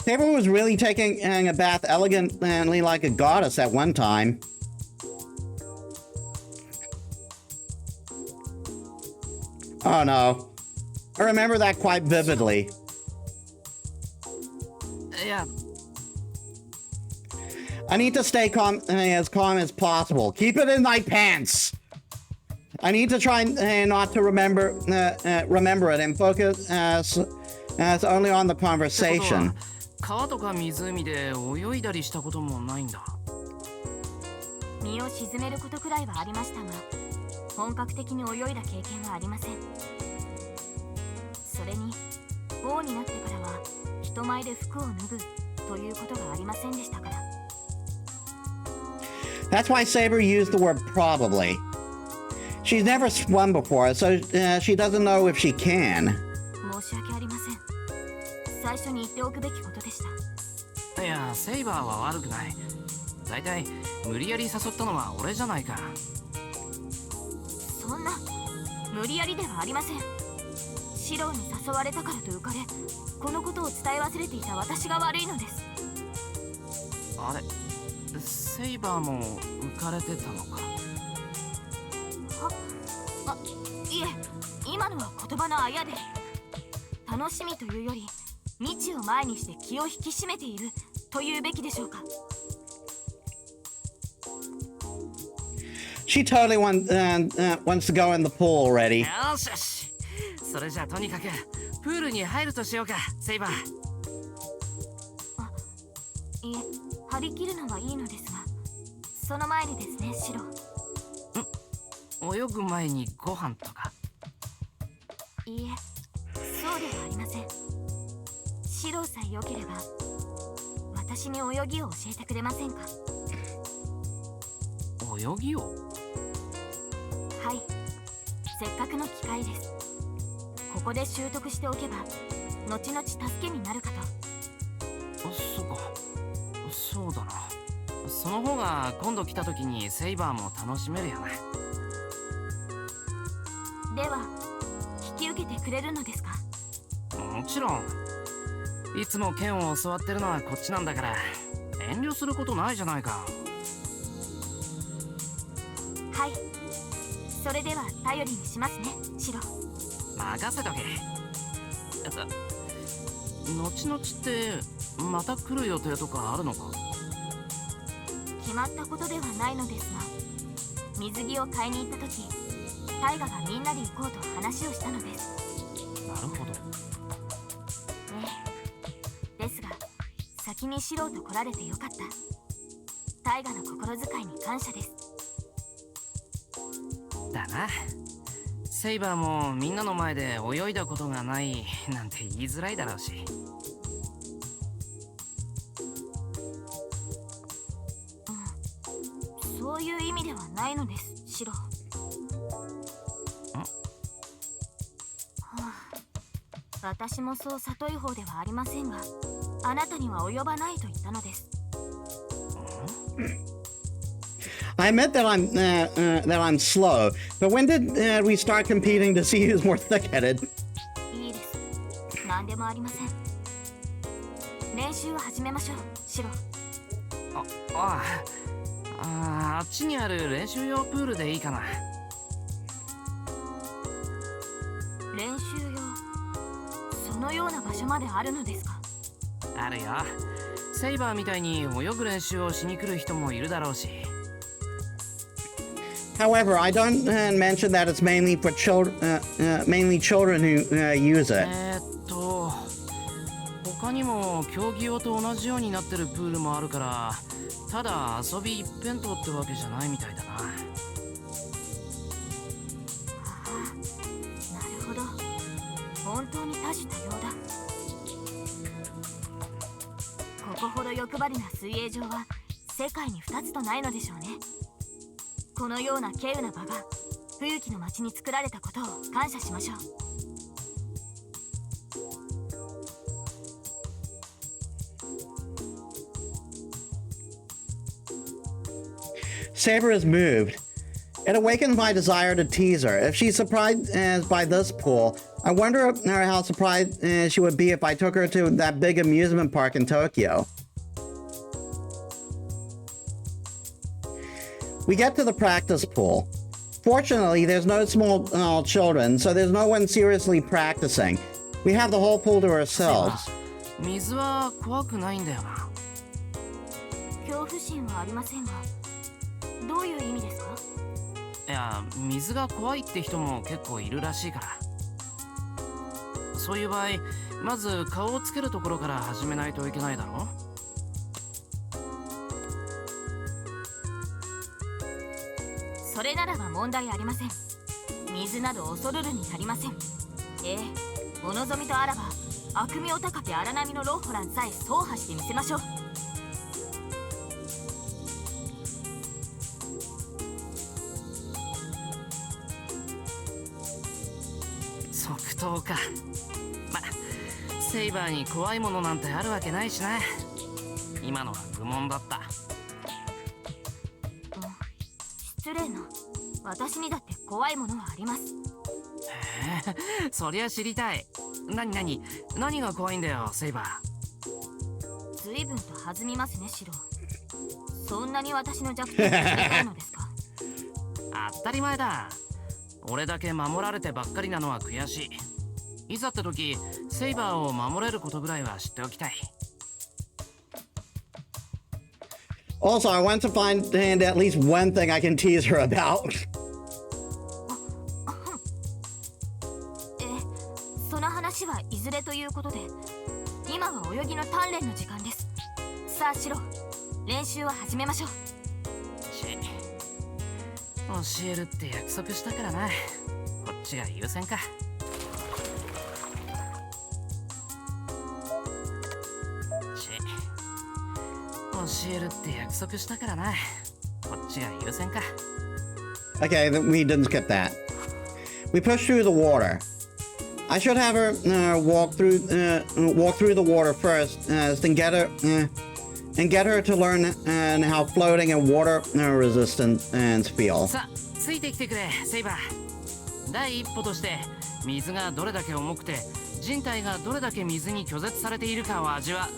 Saber was really taking a bath elegantly like a goddess at one time. Oh no. I remember that quite vividly. いや、I need to stay as calm as possible. Keep it in my pants. I need to try not to remember it and focus as only on the conversation. 川とか湖で泳いだりしたこともないんだ。身を沈めることくらいはありましたが、本格的に泳いだ経験はありません。それに王になってからは人前で服を脱ぐということがありませんでしたから。 That's why Saber used the word probably. She's never swum before, so she doesn't know if she can. 申し訳ありません。最初に言っておくべきことでした。いや、セイバーは悪くない。だいたい無理やり誘ったのは俺じゃないか。そんな無理やりではありません。シローに誘われたからと浮かれ、このことを伝え忘れていた私が悪いのです。あれ、セイバーも浮かれてたのか。いえ、今のは言葉のあやで、楽しみというより未知を前にして気を引き締めているというべきでしょうか。 She totally wants to go in the pool already. よしよし。それじゃあとにかくプールに入るとしようか、セイバー。いえ、張り切るのはいいのですが、その前にですね、シロ。泳ぐ前にご飯とか。いいえ、そうではありません。シロさえ良ければ私に泳ぎを教えてくれませんか。泳ぎを？はい、せっかくの機会です。ここで習得しておけば後々助けになるかと。そうか、そうだな。その方が今度来た時にセイバーも楽しめるよな。では引き受けてくれるのですか。もちろん。いつも剣を教わってるのはこっちなんだから遠慮することないじゃないか。はい、それでは頼りにしますね、シロ。任せとけ。後々ってまた来る予定とかあるのか。決まったことではないのですが、水着を買いに行った時、タイガがみんなで行こうと話をしたのです。なるほど。ですが先にシローと来られてよかった。タイガの心遣いに感謝です。だな。セイバーもみんなの前で泳いだことがないなんて言いづらいだろうし。そういう意味ではないのです、シロ。私もそう聡い方ではありませんが、あなたには及ばないと言ったのです。I admit that I'm slow, but when did we start competing to see who's more thick-headed? いいです。何でもありません。練習を始めましょう、シロ。あっちにある練習用プールでいいかな。練習用、そのような場所まであるのですか。あるよ。セイバーみたいに泳ぐ練習をしに来る人もいるだろうし。However, I don't mention that it's mainly for mainly children who use it. 他にも競技用と同じようになってるプールもあるから、ただ遊び一辺倒ってわけじゃないみたいだな。なるほど。本当に多種多様だ。ここほど欲張りな水泳場は世界に2つとないのでしょうね。このような稀有な場が冬季の町に作られたことを感謝しましょう。Saber is moved. It awakens my desire to tease her. If she's surprised by this pool, I wonder how surprised she would be if I took her to that big amusement park in Tokyo. We get to the practice pool. Fortunately, there's no small children, so there's no one seriously practicing. We have the whole pool to ourselves. 水は怖くないんだよな。恐怖心はありませんが、どういう意味ですか？いや、水が怖いって人も結構いるらしいから。そういう場合、まず顔をつけるところから始めないといけないだろ。それならば問題ありません。水など恐るるになりません。ええ、お望みとあらば悪名高き荒波のロッホランさえ走破してみせましょう。即答か。ま、セイバーに怖いものなんてあるわけないしな。今のは愚問だった。失礼な。私にだって怖いものはあります。へえ、そりゃ知りたい。何が怖いんだよ、セイバー。随分と弾みますね、シロ。そんなに私の弱点を知りたいのですか？当たり前だ。俺だけ守られてばっかりなのは悔しい。いざって時、セイバーを守れることぐらいは知っておきたい。Also, I want to find at least one thing I can tease her about. その話はいずれということで、今は泳ぎの鍛錬の時間です。さあシロ、練習を始めましょう。教えるって約束したからな。こっちが優先か。教えるって約束したからな。こっちが優先か。Okay, we didn't skip that. We push through the water. I should have her walk through the water first, then get her to learn how floating and water resistance feel. さあ、ついてきてくれ、セイバー。第一歩として、水がどれだけ重くて、人体がどれだけ水に拒絶されているかを味わ。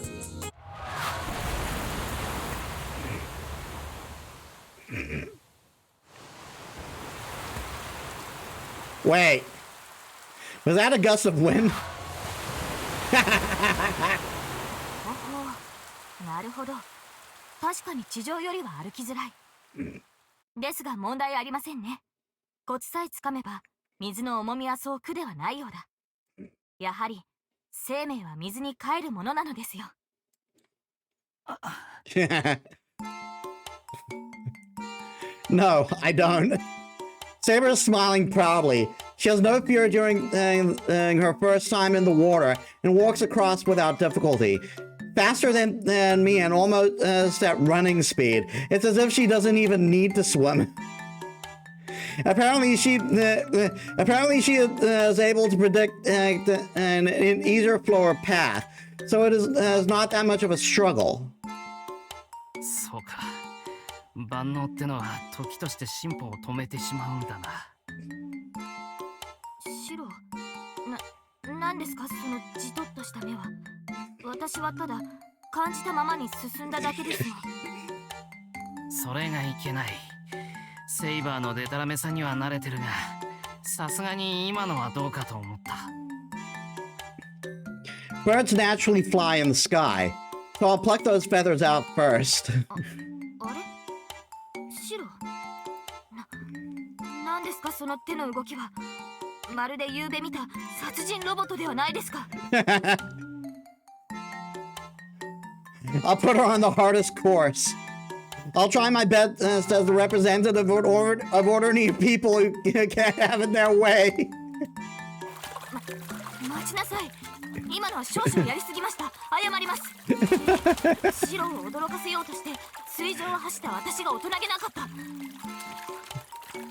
Wait, was that a gust of wind? なるほど。確かに地上よりは歩きづらい。ですが問題ありませんね。コツさえつかめば水の重みはそう苦ではないようだ。やはり生命は水に帰るものなのですよ。No, I don't. Saber is smiling proudly. She has no fear during her first time in the water and walks across without difficulty. Faster than me and almost at running speed. It's as if she doesn't even need to swim. Apparently she is able to predict an easier flow or path, so it is not that much of a struggle. そうか。万能ってのは時として進歩を止めてしまうんだな。シロ、なんですかそのじとっとした目は。私はただ感じたままに進んだだけですよ。それがいけない。セイバーのデタラメさには慣れてるが、さすがに今のはどうかと思った。Birds naturally fly in the sky, so I'll pluck those feathers out first. あれシロ、なんですかその手の動きは。まるで夕べ見た殺人ロボットではないですか。I'll put her on the hardest course. I'll try my best as the representative of ordinary people who can't have it their way. 待ちなさい。今のは少々やりすぎました。謝ります。シロを驚かせようとして水上を走った私が大人げなかった。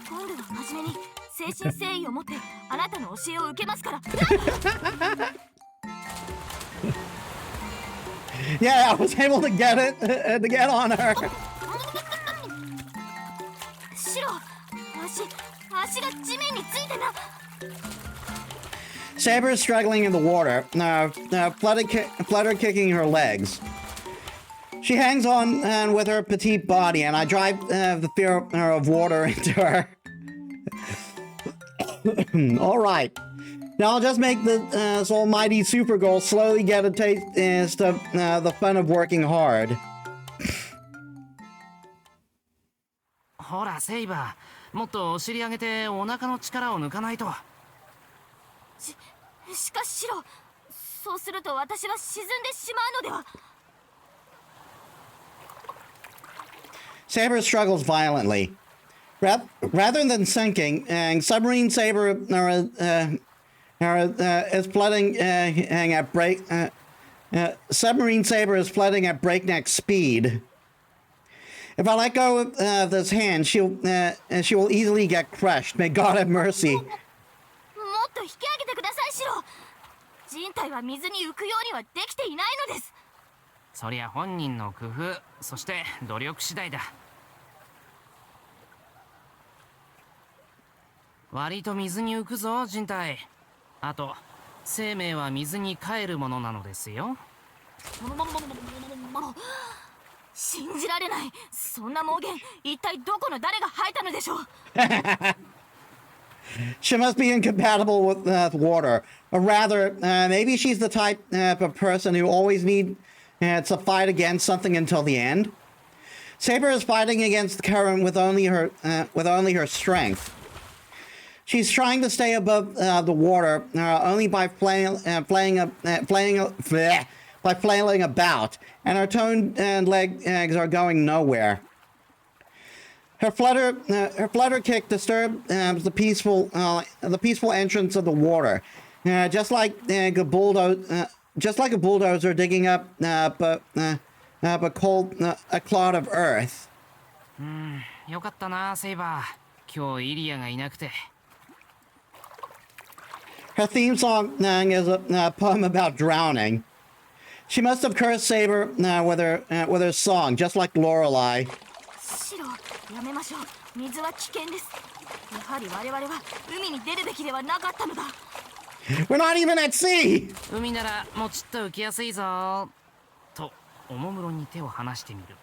今度は真面目に誠心誠意を持ってあなたの教えを受けますから。Yeah, I was able to get on her. シロ、足が地面についてな。Saber is struggling in the water, flutter kicking her legs. She hangs on with her petite body, and I drive the fear of water into her. All right. Now I'll just make this almighty Supergirl slowly get a taste of the fun of working hard. ほら、セイバー。もっとお尻上げてお腹の力を抜かないと。しかしシロ、そうすると私は沈んでしまうのでは。 Saber struggles violently. Rather than sinking, submarine Saber is flooding at submarine Saber is flooding at breakneck speed. If I let go of this hand, she will easily get crushed. May God have mercy. もっと引き上げてください、シロ。人体は水に浮くようにはできていないのです。そりゃ本人の工夫、そして努力次第だ。割と水に浮くぞ、人体。あと、生命は水に帰るものなのですよ。信じられない。そんな妄言、一体どこの誰が吐いたのでしょう。She must be incompatible with water. Or rather, maybe she's the type of person who always needs to fight against something until the end. Saber is fighting against the current with only her strength. She's trying to stay above the water only by flailing about, and her toned legs are going nowhere. Her flutter kick disturbs the peaceful entrance of the water, just like a bulldozer digging up a clod of earth. よかったな、セイバー。今日イリアがいなくて。Her theme song is a poem about drowning. She must have cursed Saber with her song, just like Lorelei. シロ、やめましょう。水は危険です。やはり我々は海に出るべきではなかったのだ。We're not even at sea! 海ならもうちっと浮きやすいぞ。と、おもむろに手を離してみる。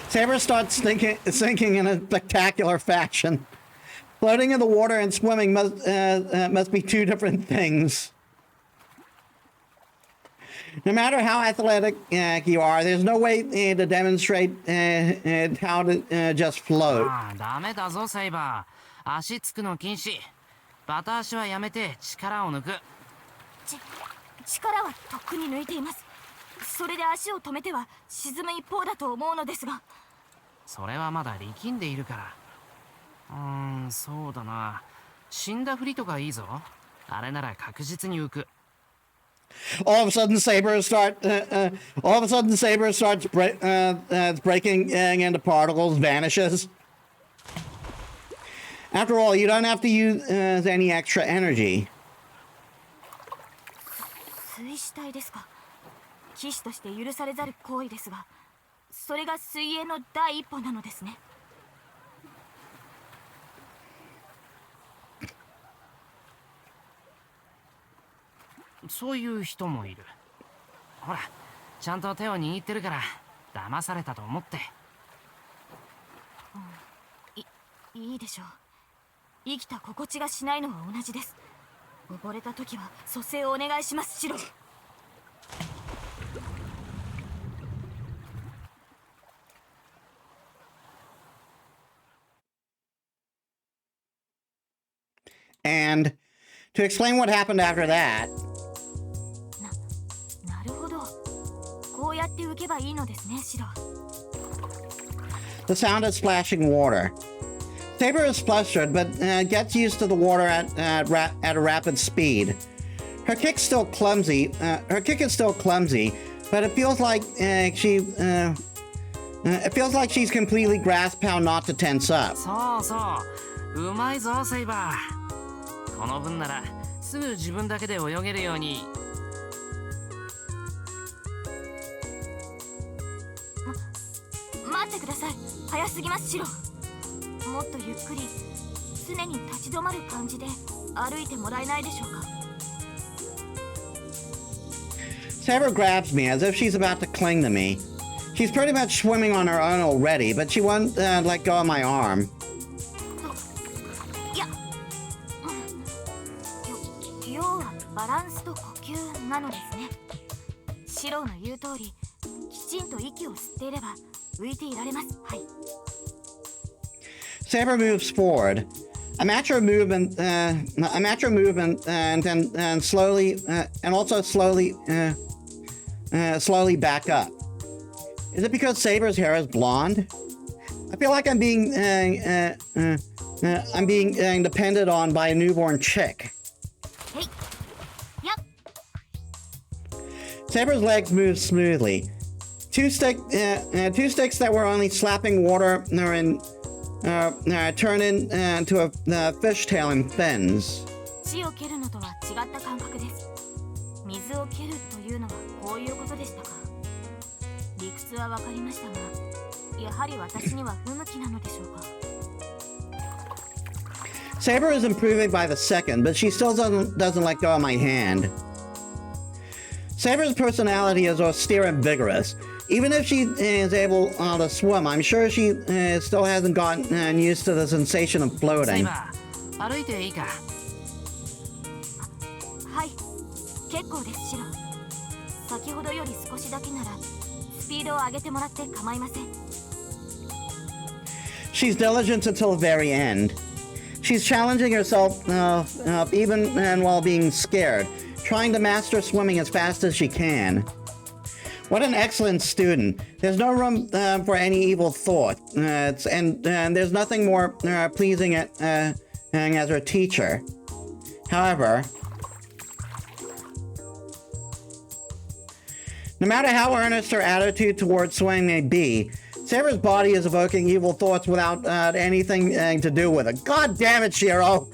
Saber starts sinking in a spectacular fashion. Floating in the water and swimming must be two different things. No matter how athletic you are, there's no way to demonstrate how to just float. ああ、ダメだぞ、セイバー。足つくの禁止。バタ足はやめて力を抜く。力はとっくに抜いています。それで足を止めては沈む一方だと思うのですが。それはまだ力んでいるから。そうだな。死んだふりとかいいぞ。あれなら確実に浮く。All of a sudden, Saber starts breaking into particles, vanishes. After all, you don't have to use any extra energy. 水死体ですか。騎士として許されざる行為ですが、それが水泳の第一歩なのですね。そういう人もいる。ほら、ちゃんと手を握ってるから騙されたと思って。いいでしょう。生きた心地がしないのは同じです。溺れた時は蘇生をお願いします、シロ。And to explain what happened after that, なるほど。こうやって浮けばいいのですね、シロ。 the sound of splashing water. Saber is flustered, but gets used to the water at a rapid speed. Her kick is still clumsy, but it feels like she's completely grasped how not to tense up. そうそう、うまいぞ、セイバー。この分ならすぐ自分だけで泳げるように。待ってください。早すぎます、シロ。もっとゆっくり、常に立ち止まる感じで歩いてもらえないでしょうか。 Saber grabs me as if she's about to cling to me. She's pretty much swimming on her own already, but she won't let go of my arm. いや、要はバランスと呼吸なのですね。シロの言う通り、きちんと息を吸っていれば浮いていられます。はい。Saber moves forward. A mature movement, and slowly, and also slowly, slowly back up. Is it because Saber's hair is blonde? I feel like I'm being depended on by a newborn chick. Hey. Yep. Saber's legs move smoothly. Two sticks that were only slapping water turn into a fishtail and fins. 血を蹴るのとは違った感覚です。水を蹴るというのはこういうことでしたか。理屈はわかりましたが、やはり私には不向きなのでしょうか。Saber is improving by the second, but she still doesn't let go of my hand. Saber's personality is austere and vigorous. Even if she is able to swim, I'm sure she still hasn't gotten used to the sensation of floating. 歩いていいか。はい、結構です、シロ。先ほどより少しだけならスピードを上げてもらって構いません。She's diligent until the very end. She's challenging herself even while being scared, trying to master swimming as fast as she can. What an excellent student. There's no room for any evil thought, and there's nothing more pleasing as her teacher. However, no matter how earnest her attitude towards swimming may be, Saber's body is evoking evil thoughts without anything to do with it. God damn it, Shiro!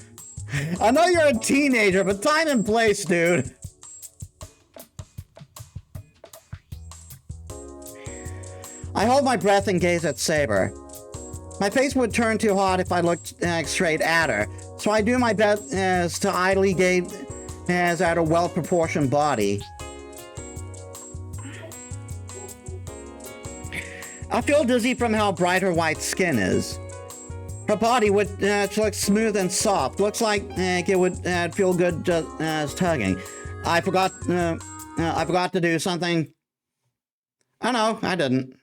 I know you're a teenager, but time and place, dude. I hold my breath and gaze at Saber. My face would turn too hot if I looked straight at her, so I do my best to idly gaze at her well-proportioned body. I feel dizzy from how bright her white skin is. Her body, which looks smooth and soft, looks like it would feel good just tugging. I forgot to do something. Oh no, I didn't.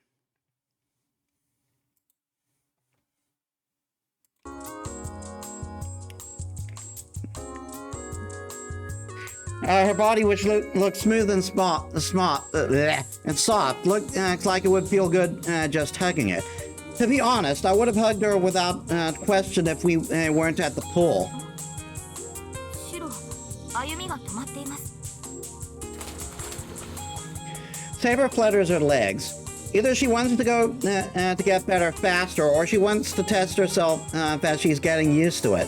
Her body, which looks smooth and soft, looks like it would feel good just hugging it. To be honest, I would have hugged her without question if we weren't at the pool. シロ、歩みが止まっています。 Saber flutters her legs. Either she wants to go to get better faster, or she wants to test herself as she's getting used to it.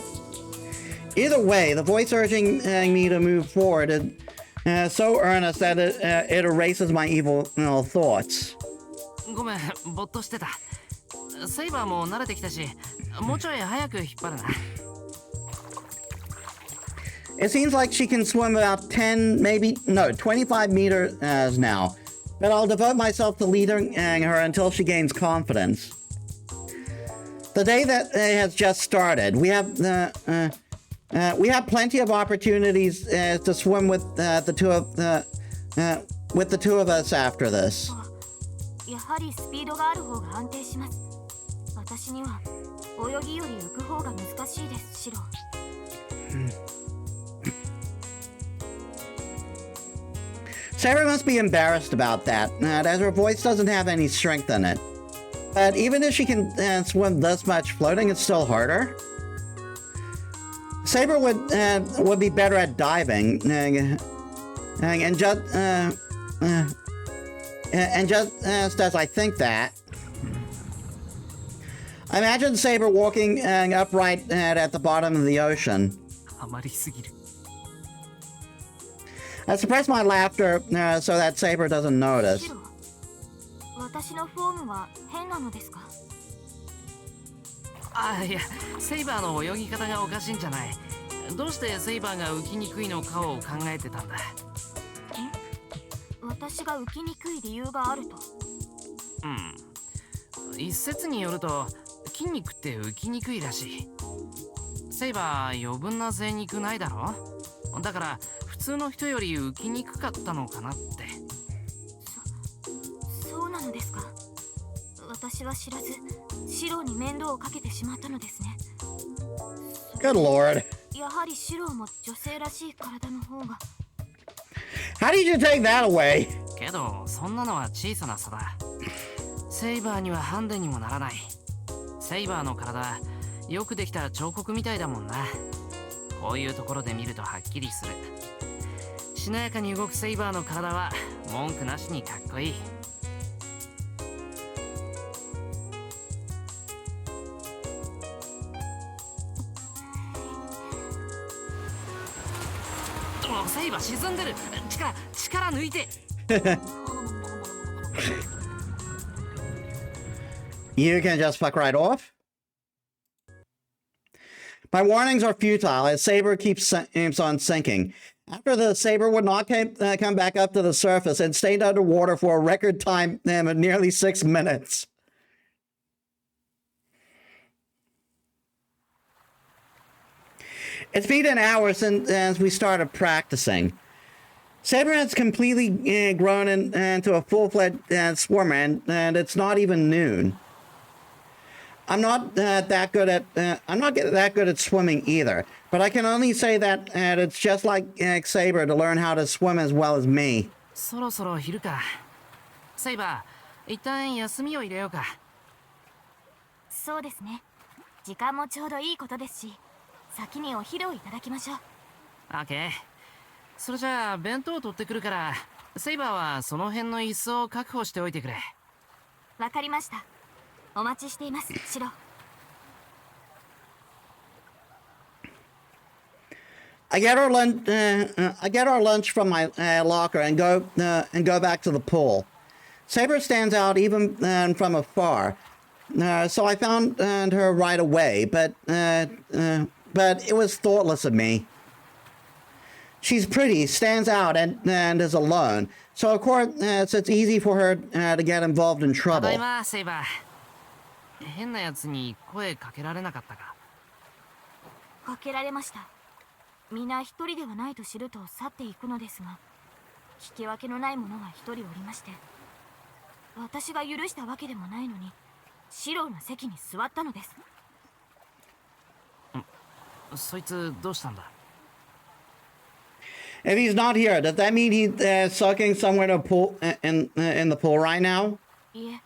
Either way, the voice urging me to move forward is so earnest that it erases my evil thoughts. ごめん、ぼっとしてた。セイバーも慣れてきたし、もうちょい早く引っ張るな。It seems like she can swim about 10, maybe, no, 25 meters now. But I'll devote myself to leading her until she gains confidence. The day that has just started. We have plenty of opportunities to swim with the two of us after this. やはりスピードがある方が安定します。私には泳ぎより浮く方が難しいです、シロ。Sarah must be embarrassed about that, as her voice doesn't have any strength in it. But even if she can swim this much, floating is still harder. Saber would be better at diving, and just as I think that, I imagine Saber walking upright at the bottom of the ocean. ハマりすぎる。I suppress my laughter so that Saber doesn't notice. シロ、私のフォームは変なのですか？あ、いや、セイバーの泳ぎ方がおかしいんじゃない。どうしてセイバーが浮きにくいのかを考えてたんだ。私が浮きにくい理由があると。一説によると筋肉って浮きにくいらしい。セイバー余分な贅肉ないだろ。だから普通の人より浮きにくかったのかなって。そうなのですか。私は知らずシローに面倒をかけてしまったのですね。 Good lord. やはりシローも女性らしい体の方が。 How did you take that away? けどそんなのは小さな差だ。セイバーにはハンデにもならない。セイバーの体よくできた彫刻みたいだもんな。こういうところで見るとはっきりする。しなやかに動くセイバーの体は文句なしにかっこいい。セイバー沈んでる。力抜いて。You can just fuck right off? My warnings are futile as Saber keeps on sinking. After the Saber would not come back up to the surface and stayed underwater for a record time of nearly 6 minutes. It's been an hour since we started practicing. Saber has completely grown into a full-fledged swimmer, and it's not even noon. I'm not that good at swimming either, but I can only say that it's just like Saber to learn how to swim as well as me. そろそろ昼か。セイバー、一旦休みを入れようか。そうですね。時間もちょうどいいことですし、先にお昼をいただきましょう。オッケー。それじゃあ弁当を取ってくるから、セイバーはその辺の椅子を確保しておいてくれ。わかりました。お待ちしています、シロ。I get our lunch from my locker and go back to the pool. Saber stands out even from afar, so I found her right away. But it was thoughtless of me. She's pretty, stands out, and is alone. So of course, it's easy for her to get involved in た trouble. だいま、セイバー。変なやつに声かけられなかったか。かけられました。皆一人ではないと知ると去っていくのですが、引き分けのない者が一人おりまして、私が許したわけでもないのに、シローの席に座ったのです。そいつどうしたんだ？ If he's not here, does that mean he's sucking somewhere in the pool in the pool right now? いえ、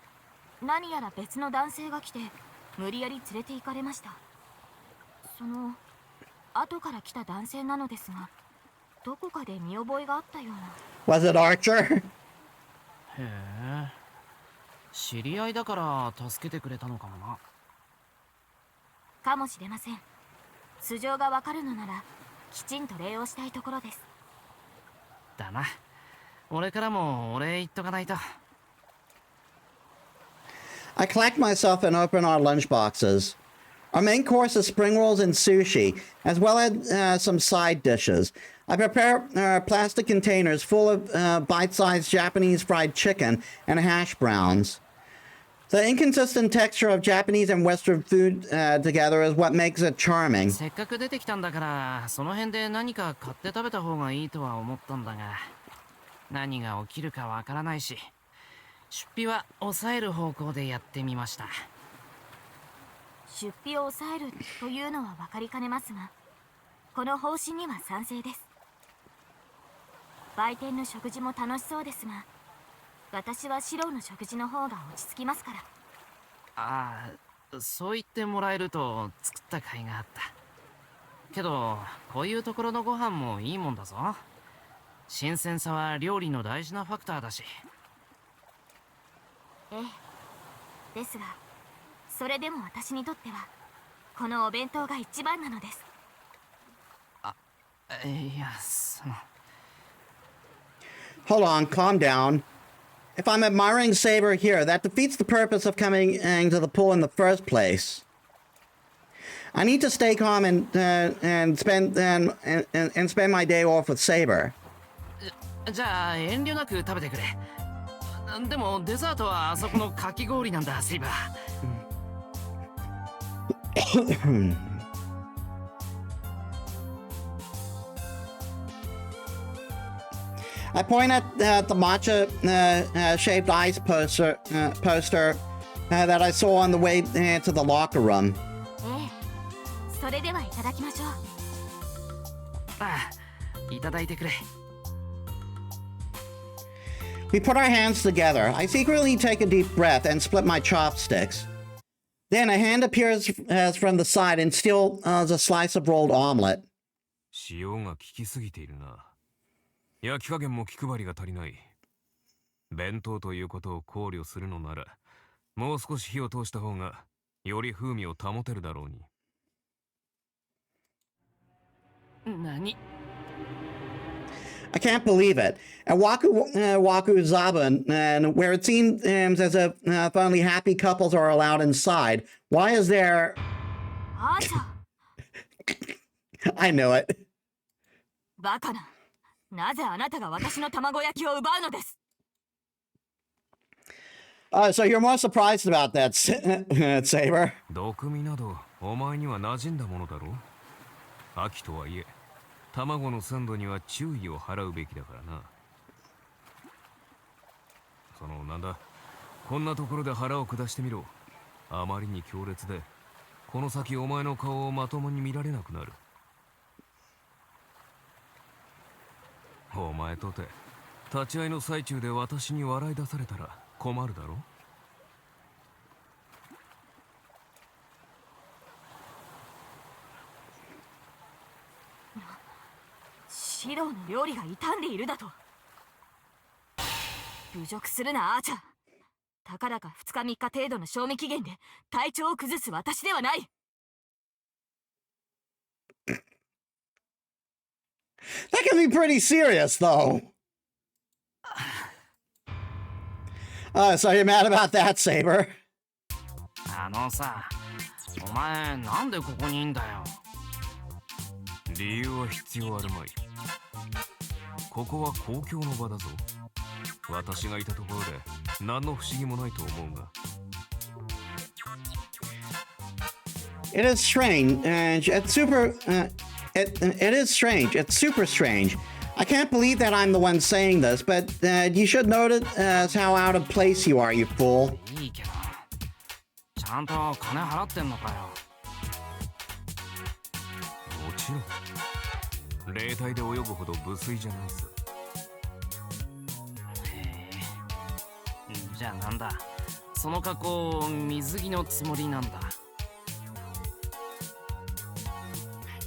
何やら別の男性が来て無理やり連れて行かれました。その後から来た男性なのですが、どこかで見覚えがあったような。 Was it Archer? へえ。知り合いだから助けてくれたのかもな。かもしれません。素性がわかるのならきちんと礼をしたいところです。だな。俺からもお礼言っとかないと。I collect myself and open our lunch boxes. Our main course is spring rolls and sushi, as well as some side dishes. I prepare plastic containers full of bite-sized Japanese fried chicken and hash browns. The inconsistent texture of Japanese and Western food together is what makes it charming. せっかく出てきたんだから、その辺で何か買って食べた方がいいとは思ったんだが、何が起きるかわからないし、出費は抑える方向でやってみました。出費を抑えるというのは分かりかねますが、この方針には賛成です。売店の食事も楽しそうですが、私はシローの食事の方が落ち着きますから。ああ、そう言ってもらえると作った甲斐があった。けど、こういうところのご飯もいいもんだぞ。新鮮さは料理の大事なファクターだし。ええ。ですが、それでも私にとってはこのお弁当が一番なのです。いや、その。Hold on, calm down. If I'm admiring Saber here, that defeats the purpose of coming to the pool in the first place. I need to stay calm and spend my day off with Saber. じゃあ遠慮なく食べてくれ。でもデザートはあそこのかき氷なんだ、セイバー。I point at the matcha shaped ice poster that I saw on the way to the locker room. ええ、それではいただきましょう。ああ、いただいてくれ。We put our hands together. I secretly take a deep breath and split my chopsticks. Then a hand appears from the side and steals a slice of rolled omelet. 塩が効きすぎているな。焼き加減も気配りが足りない。弁当ということを考慮するのなら、もう少し火を通した方がより風味を保てるだろうに。何？ I can't believe it. At Waku Zaba, and where it seems as if only happy couples are allowed inside, why is there... あーちゃん、 I knew it. バカな。なぜあなたが私の卵焼きを奪うのです？ So you're more surprised about that, Saber. 毒味などお前には馴染んだものだろう。秋とはいえ、卵の鮮度には注意を払うべきだからな。そのなんだ、こんなところで腹を下してみろ。あまりに強烈で、この先お前の顔をまともに見られなくなる。お前とて立ち会いの最中で私に笑い出されたら困るだろ。シロの料理が傷んでいるだと。侮辱するな、アーチャー。たかだか2日3日程度の賞味期限で体調を崩す私ではない。That can be pretty serious, though. So you're mad about that, Saber? あのさ、お前なんでここにいんだよ。理由は必要あるまい。ここは公共の場だぞ。私がいたところで何の不思議もないと思うが。It is strange, and it's super. It is strange. It's super strange. I can't believe that I'm the one saying this, but you should notice how out of place you are, you fool. いいけど、ちゃんと金払ってんのかよ。もちろん。霊体で泳ぐほど無粋じゃないさ。へえ。じゃあなんだ。その格好水着のつもりなんだ。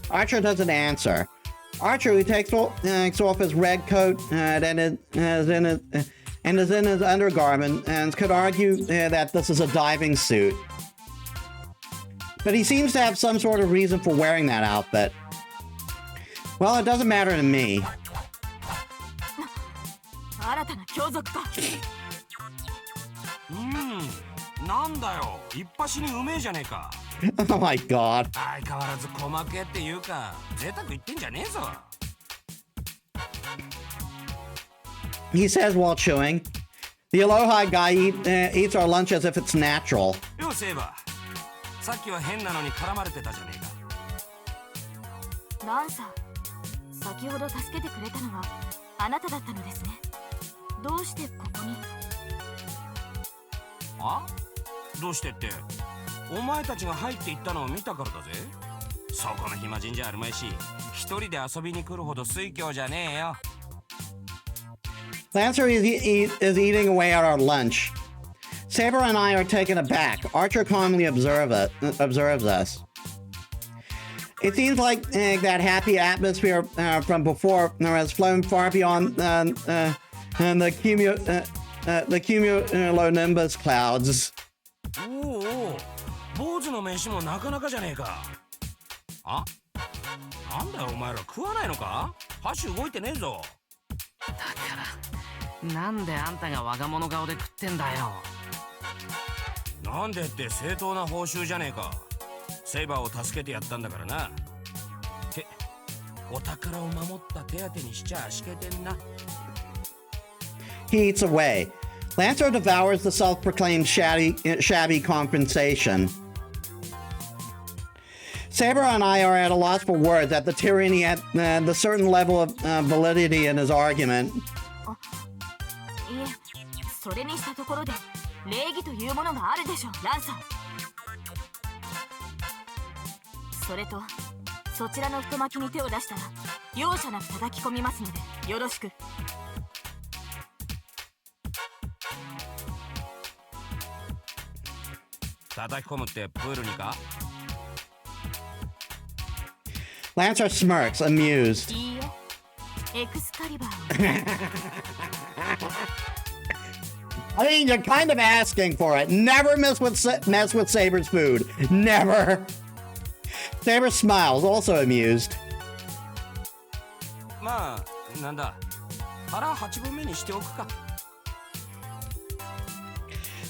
Archer doesn't answer. Archer, who takes off his red coat and is in his undergarment, and could argue that this is a diving suit. But he seems to have some sort of reason for wearing that outfit. Well, it doesn't matter to me. 新たな強族か。なんだよ、一発にうめえじゃねえか。Oh my god. 相変わらず細けっていうか、贅沢言ってんじゃねえぞ。He says while chewing. The Aloha guy eats our lunch as if it's natural. よセイバー、さっきは変なのに絡まれてたじゃねえか。ランサー、先ほど助けてくれたのはあなただったのですね。どうしてここに？あ？どうしてって、お前たちが入っていったのを見たからだぜ。そこの暇人じゃあるまいし、一人で遊びに来るほど水郷じゃねえよ。Lancer is eating away at our lunch. Saber and I are taken aback. Archer calmly observes us. It seems like that happy atmosphere from before has flown far beyond the cumulonimbus clouds. おお、坊主の飯もなかなかじゃねえか。あ？なんだよお前ら、食わないのか？箸動いてねえぞ。だからなんであんたが我が物顔で食ってんだよ。なんでって正当な報酬じゃねえか。セイバーを助けてやったんだからな。ってお宝を守った手当てにしちゃあしけてんな。 He eats away. Lancer devours the self-proclaimed shabby compensation. Saber and I are at a loss for words at the tyranny at the certain level of validity in his argument. いえ、それにしたところで礼儀というものがあるでしょ、ランサー。それとそちらの太巻きに手を出したら容赦なく叩き込みますのでよろしく。叩き込むってプールにか？ Lancer smirks, amused. いいよ、エクスカリバーを。I mean, you're kind of asking for it. Never mess with Saber's food. Never. Saber smiles, also amused. まあなんだ、腹8分目にしておくか。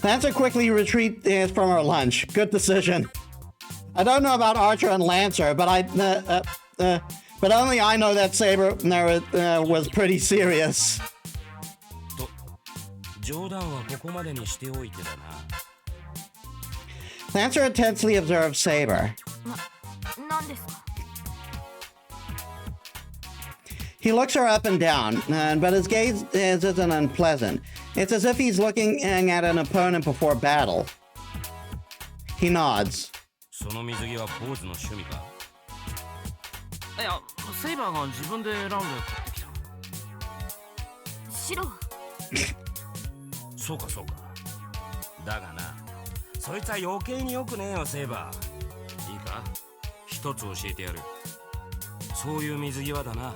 Lancer quickly retreats from her lunch. Good decision. I don't know about Archer and Lancer, but but only I know that Saber was pretty serious. と冗談はここまでにしておいてだな。 Lancer intensely observes Saber. なんですか？ He looks her up and down, but his gaze isn't unpleasant. It's as if he's looking at an opponent before battle. He nods. その水着は坊主の趣味か？いや、セイバーが自分で選んで買ってきた。白。そうかそうか。だがな、そいつは余計によくねえよ、セイバー。いいか、一つ教えてやる。そういう水着はだな、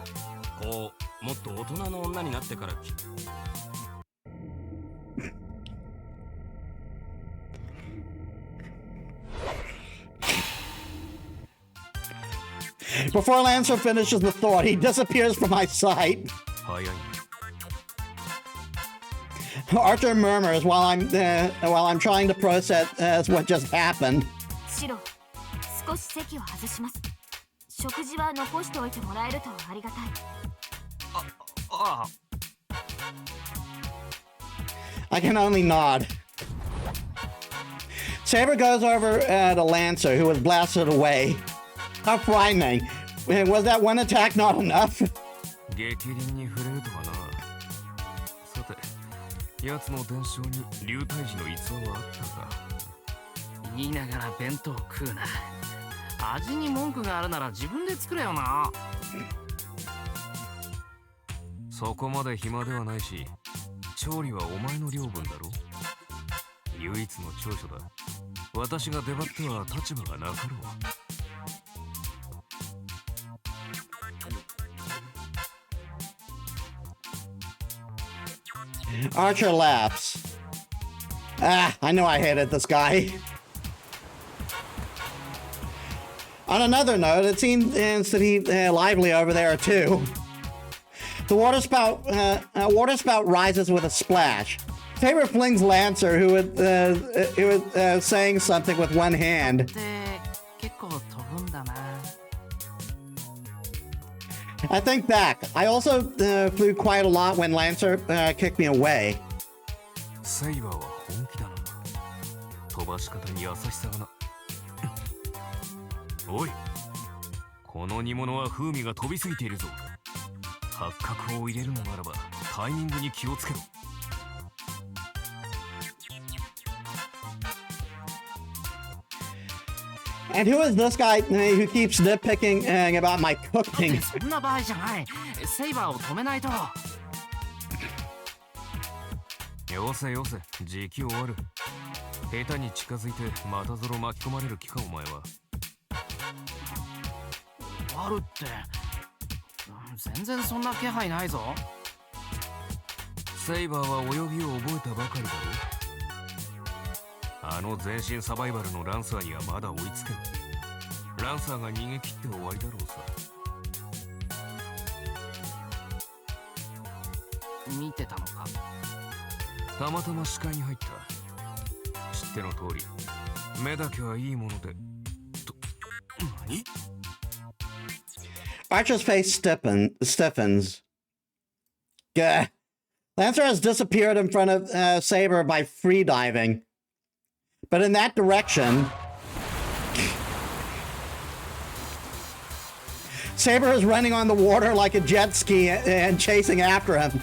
こうもっと大人の女になってからBefore Lancer finishes the thought, he disappears from my sight. 早いね。 Archer murmurs while I'm trying to process what just happened. 白、少し席を外します。食事は残しておいてもらえるとありがたい。ああ。 I can only nod. Saber goes over to Lancer, who was blasted away. How frightening. Was that one attack not enough? 激鱗に触れるとはな。さて、奴の伝承に流体児の逸話はあったか。言いながら弁当食うな。味に文句があるなら自分で作れよな。そこまで暇ではないし、調理はお前の領分だろ。唯一の長所だ。私が出張っては立場がなかろう。Archer laughs. Ah, I know I hated this guy. On another note, it seems to be lively over there too. The water spout rises with a splash. Saber flings Lancer, who was saying something with one hand. で、結構飛ぶんだな。 I think back. I also flew quite a lot when Lancer kicked me away. セイバーは本気だな。飛ばし方に優しさがな。おい、この煮物は風味が飛びすぎているぞ。八角を入れるのならばタイミングに気をつけろ。And who is this guy who keeps nitpicking about my cooking? そんな場合じゃない。セイバーを止めないと。よせよせ、時期終わる。下手に近づいてまたぞろ巻き込まれる気かお前は。終わるって。全然そんな気配ないぞ。セイバーは泳ぎを覚えたばかりだろ。あの全身サバイバルのランサーにはまだ追いつけん。ランサーが逃げ切って終わりだろうさ。見てたのか？たまたま視界に入った。知っての通り、目だけはいいもので。と、何？ Archer's face stiffens. Gah. Lancer has disappeared in front of Saber by freediving. But in that direction, Saber is running on the water like a jet ski and chasing after him.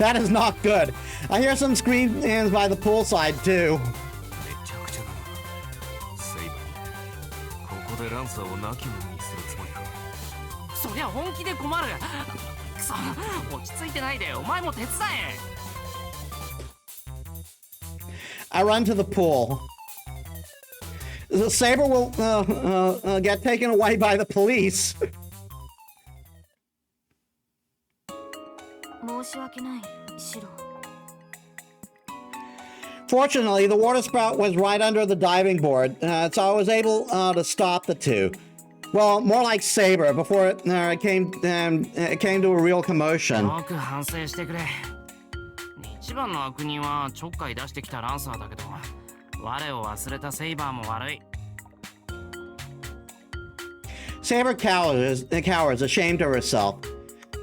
That is not good. I hear some screams by the poolside too. めちゃくちゃだな。セイバー、ここでランサーを亡き者にするつもりか。そりゃ本気で困る。くそ、落ち着いてないでお前も手伝え。I run to the pool. The Saber will get taken away by the police. 申し訳ない、シロ。Fortunately, the water spout was right under the diving board, so I was able to stop the two. Well, more like Saber before it came to a real commotion. よく反省してくれ。一番の悪人はちょっかい出してきたランサーだけど、我を忘れたセイバーも悪い。Saber cowers, ashamed of herself.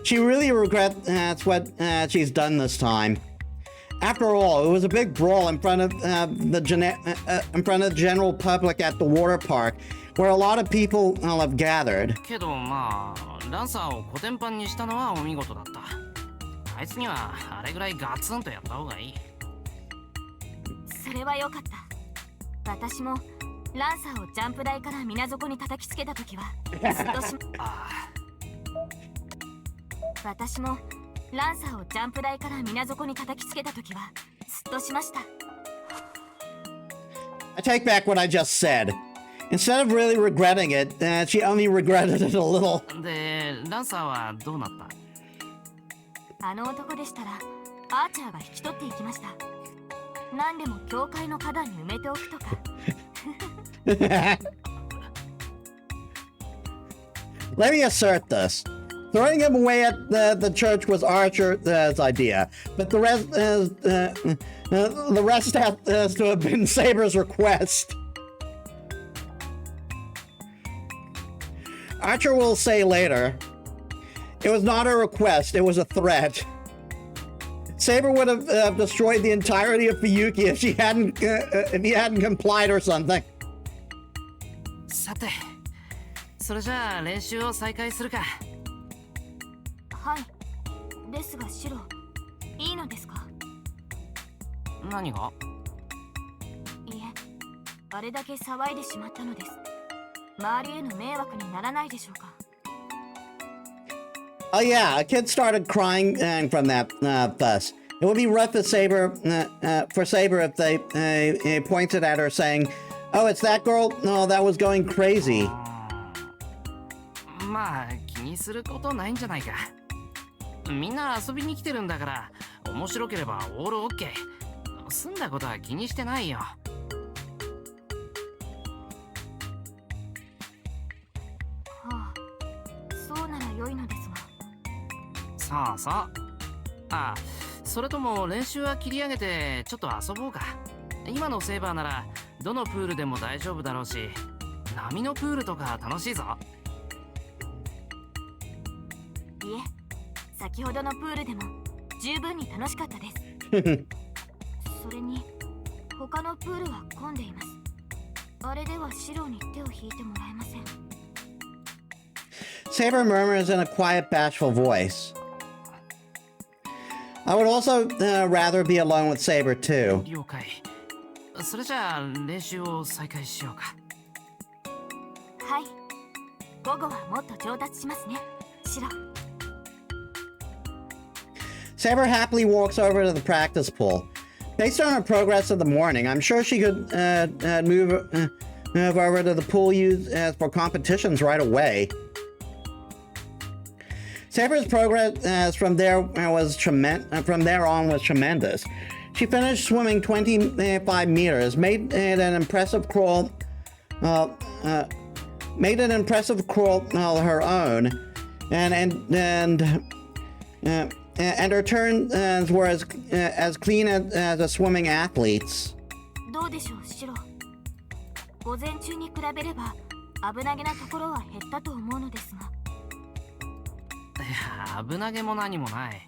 She really regrets what she's done this time. After all, it was a big brawl in front of the general public at the water park, where a lot of people have gathered. けどまあ、ランサーをコテンパンにしたのはお見事だった。あいつにはあれぐらいガツンとやった方がいい。それは良かった。私もランサーをジャンプ台から水底に叩きつけた時はすっとし私もランサーをジャンプ台から水底に叩きつけた時はすっとしました。I take back what I just said. Instead of really regretting it, she only regretted it a little. で、ランサーはどうなった？あの男でしたらアーチャーが引き取っていきました。何でも教会の花壇に埋めておくとか。Let me assert this. Throwing him away at the church was Archer's idea, but the rest has to have been Saber's request. Archer will say later, it was not a request, it was a threat. Saber would have destroyed the entirety of Fuyuki if he hadn't complied or something. さて、それじゃあ練習を再開するか。はい。ですがシロ、いいのですか？何が？いえ、あれだけ騒いでしまったのです。周りへの迷惑にならないでしょうか？Oh yeah, a kid started crying from that fuss. It would be rough for Saber if they pointed at her saying, "Oh, it's that girl? No, that was going crazy." まあ気にすることないんじゃないか。みんな遊びに来てるんだから、面白ければオールオッケー。済んだことは気にしてないよ。はあ、そうなら良いのですが。そうそう。あ、それとも練習は切り上げてちょっと遊ぼうか。今のセーバーならどのプールでも大丈夫だろうし、波のプールとか楽しいぞ。いえ、先ほどのプールでも十分に楽しかったです。それに他のプールは混んでいます。あれではシロに手を引いてもらえません。Saber murmurs in a quiet, bashful voice. I would also rather be alone with Saber too. 了解。それじゃあ練習を再開しようか。はい。午後はもっと上達しますね、シロ。Saber happily walks over to the practice pool. Based on her progress of the morning, I'm sure she could move over to the pool used for competitions right away. Saber's progress from there on was tremendous. She finished swimming 25 meters, made an impressive crawl of her own, and her turns were as clean as a swimming athlete's. どうでしょう、シロ。午前中に比べれば危なげなところは減ったと思うのですが。いや、危なげも何もない。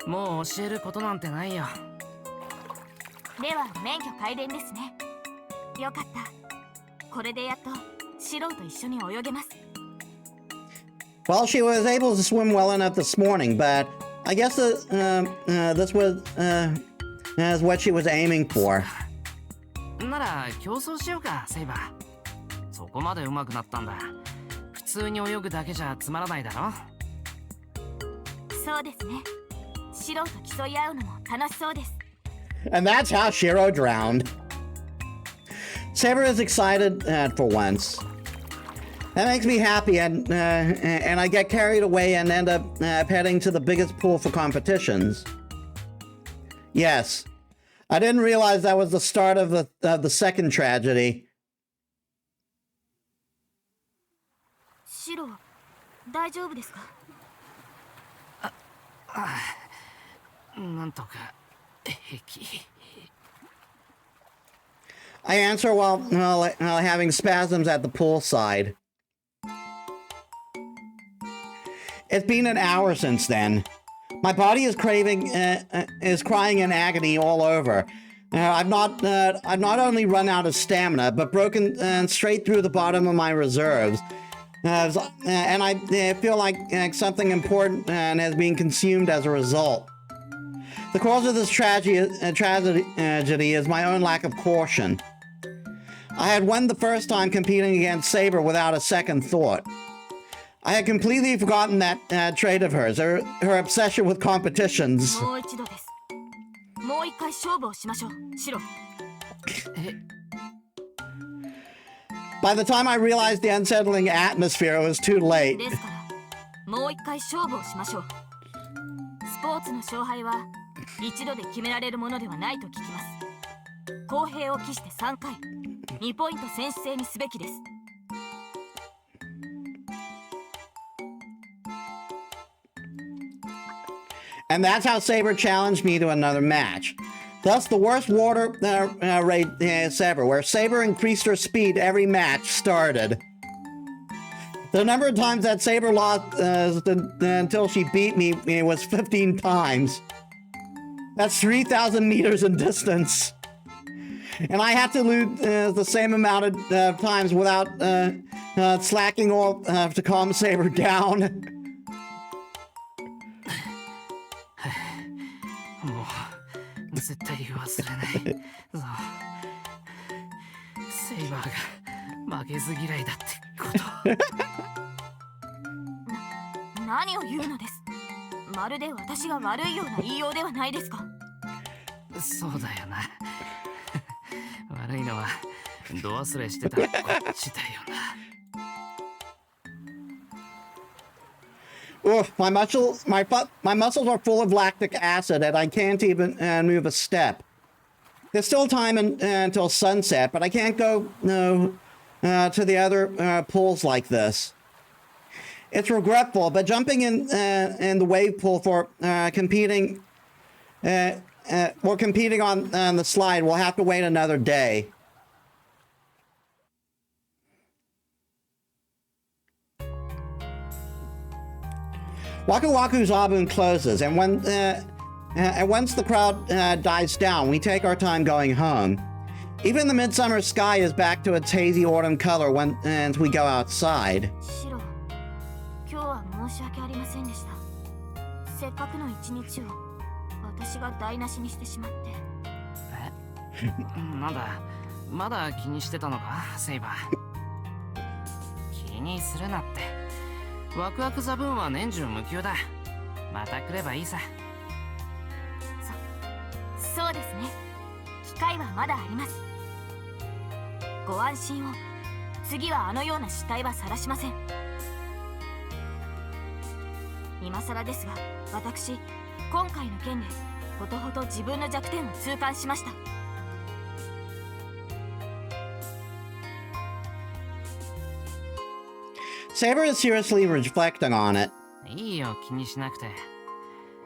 もう教えることなんてないよ。では免許改伝ですね。よかった。これでやっとシロと一緒に泳げます。 Well, she was able to swim well enough this morning, but I guess this was is what she was aiming for. なら競争しようか、セイバー。そこまで上手くなったんだ。普通に泳ぐだけじゃつまらないだろ。そうですね。シロと競い合うのも楽しそうです。And that's how Shiro drowned. Saber is excited for once. That makes me happy, and I get carried away and end up heading to the biggest pool for competitions. Yes, I didn't realize that was the start of the second tragedy. シロ、大丈夫ですか？なんとか平気。I answer while having spasms at the poolside. It's been an hour since then. My body is crying in agony all over. I've not only run out of stamina, but broken straight through the bottom of my reserves. And I feel like something important has been consumed as a result. The cause of this tragedy is my own lack of caution. I had won the first time competing against Saber without a second thought. I had completely forgotten that trait of hers, her obsession with competitions. もう一度です。もう一回勝負をしましょう、シロ。By the time I realized the unsettling atmosphere, it was too late. ですから、もう一回勝負をしましょう。スポーツの勝敗は一度で決められるものではないと聞きます。公平を期して3回、2ポイント先取制にすべきです。And that's how Saber challenged me to another match. Thus, the worst water race ever, where Saber increased her speed every match started. The number of times that Saber lost until she beat me was 15 times. That's 3,000 meters in distance. And I had to lose the same amount of times without slacking off to calm Saber down. もう絶対忘れない。そう。セイバーが負けず嫌いだってこと。何を言うのです。まるで私が悪いような言いようではないですか。そうだよな。悪いのは度忘れしてたこっちだよな。Oof, my muscles are full of lactic acid, and I can't even move a step. There's still time until sunset, but I can't go to the other pools like this. It's regretful, but jumping in the wave pool for competing on the slide, we'll have to wait another day. Waku Waku Zabun closes, and once the crowd dies down, we take our time going home. Even the midsummer sky is back to its hazy autumn color once we go outside. シロ、今日は申し訳ありませんでした。せっかくの一日を私が台無しにしてしまって。なんだ、まだ気にしてたのか、セイバー。気にするなって。ワクワクザブーンは年中無休だ。また来ればいいさ。そうですね。機会はまだあります。ご安心を。次はあのような失態は晒しません。今更ですが、私今回の件でほとほと自分の弱点を痛感しました。Saber is seriously reflecting on it. いいよ、気にしなくて。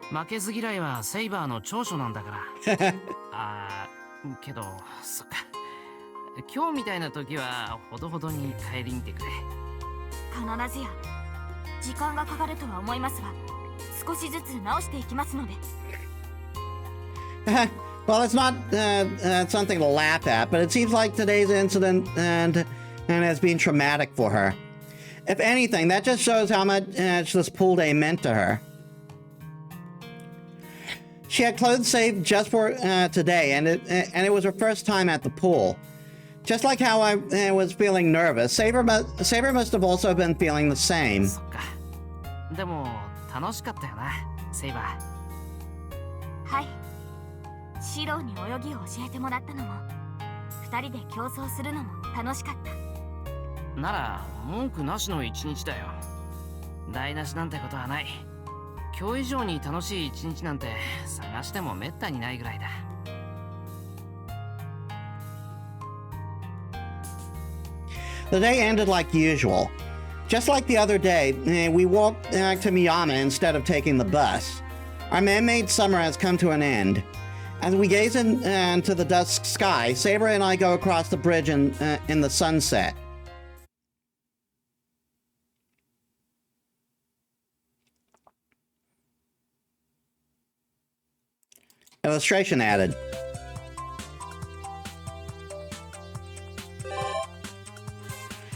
負けず嫌いはセイバーの長所なんだから。けど、そっか。今日みたいな時はほどほどに帰りにてくれ。必ずや。時間がかかるとは思いますが、少しずつ直していきますので。Well, it's not something to laugh at, but it seems like today's incident and has been traumatic for her. If anything, that just shows how much this pool day meant to her. She had clothes saved just for today, and it was her first time at the pool. Just like how I was feeling nervous, Saber must have also been feeling the same. そっか。でも楽しかったよな、セイバー。はい。シローに泳ぎを教えてもらったのも、二人で競争するのも楽しかった。なら文句なしの一日だよ。台無しなんてことはない。今日以上に楽しい一日なんて探してもめったにないぐらいだ。The day ended like usual. Just like the other day, we walked to Miyama instead of taking the bus. Our man-made summer has come to an end. As we gaze into the dusk sky, Saber and I go across the bridge in the sunset. Illustration added.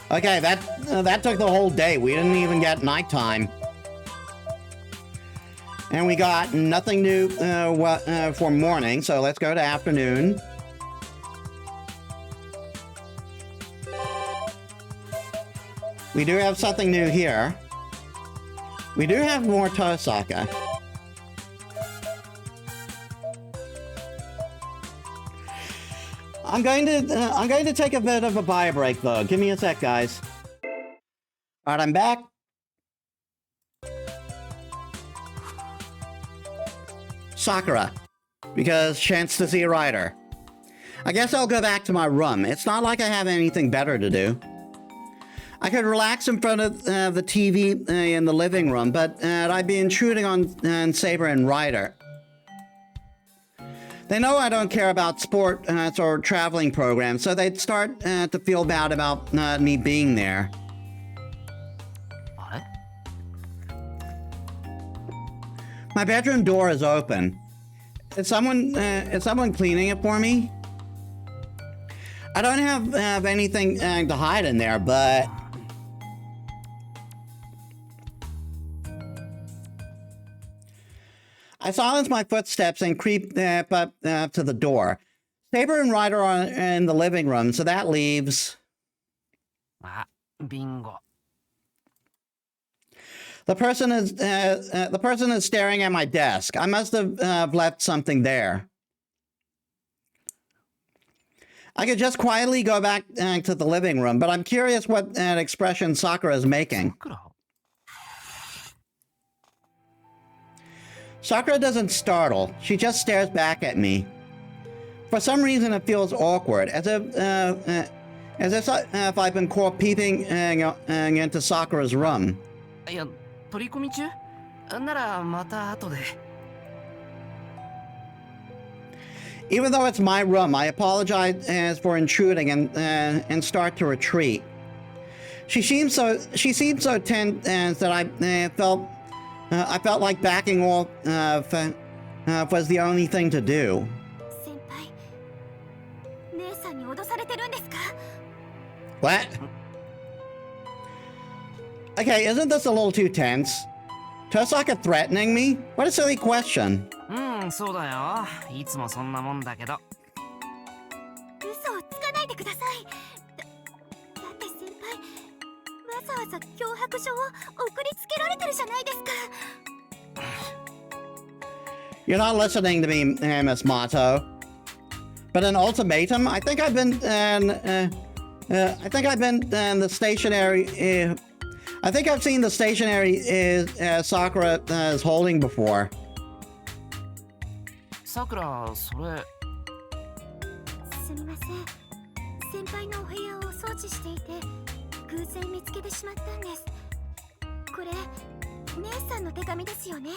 Okay, that took the whole day. We didn't even get nighttime. And we got nothing new for morning, so let's go to afternoon. We do have something new here. We do have more Tosaka. I'm going to take a bit of a bio break though. Give me a sec, guys. All right, I'm back. Sakura, because chance to see a rider. I guess I'll go back to my room. It's not like I have anything better to do. I could relax in front of the TV in the living room, but I'd be intruding on Saber and Ryder. They know I don't care about sports or traveling programs, so they'd start to feel bad about me being there. あれ？ My bedroom door is open. Is someone cleaning it for me? I don't have anything to hide in there, but I silence my footsteps and creep up to the door. Saber and Ryder are in the living room, so that leaves... あ、ビンゴ。The person is staring at my desk. I must have left something there. I could just quietly go back to the living room, but I'm curious what expression Sakura is making. さくら？ Sakura doesn't startle. She just stares back at me. For some reason, it feels awkward, as if I've been caught peeping into Sakura's room. いや、取り込み中？ならまた後で。 Even though it's my room, I apologize for intruding and start to retreat. She seemed so tense that I felt like backing off was the only thing to do. 先輩、姉さんに脅されてるんですか？ What? Okay, isn't this a little too tense? Tosaka threatening me? What a silly question. うん、そうだよ。いつもそんなもんだけど。嘘をつかないでください。だって先輩、わざわざ脅迫状を送りつけられてるじゃないですか。 You're not listening to me, Miss Mato. But an ultimatum? I think I've been the stationary. I think I've seen the stationary Sakura is holding before. さくら、それ。すみません。先輩のお部屋を掃除していて、偶然見つけてしまったんです。これ、姉さんの手紙ですよね。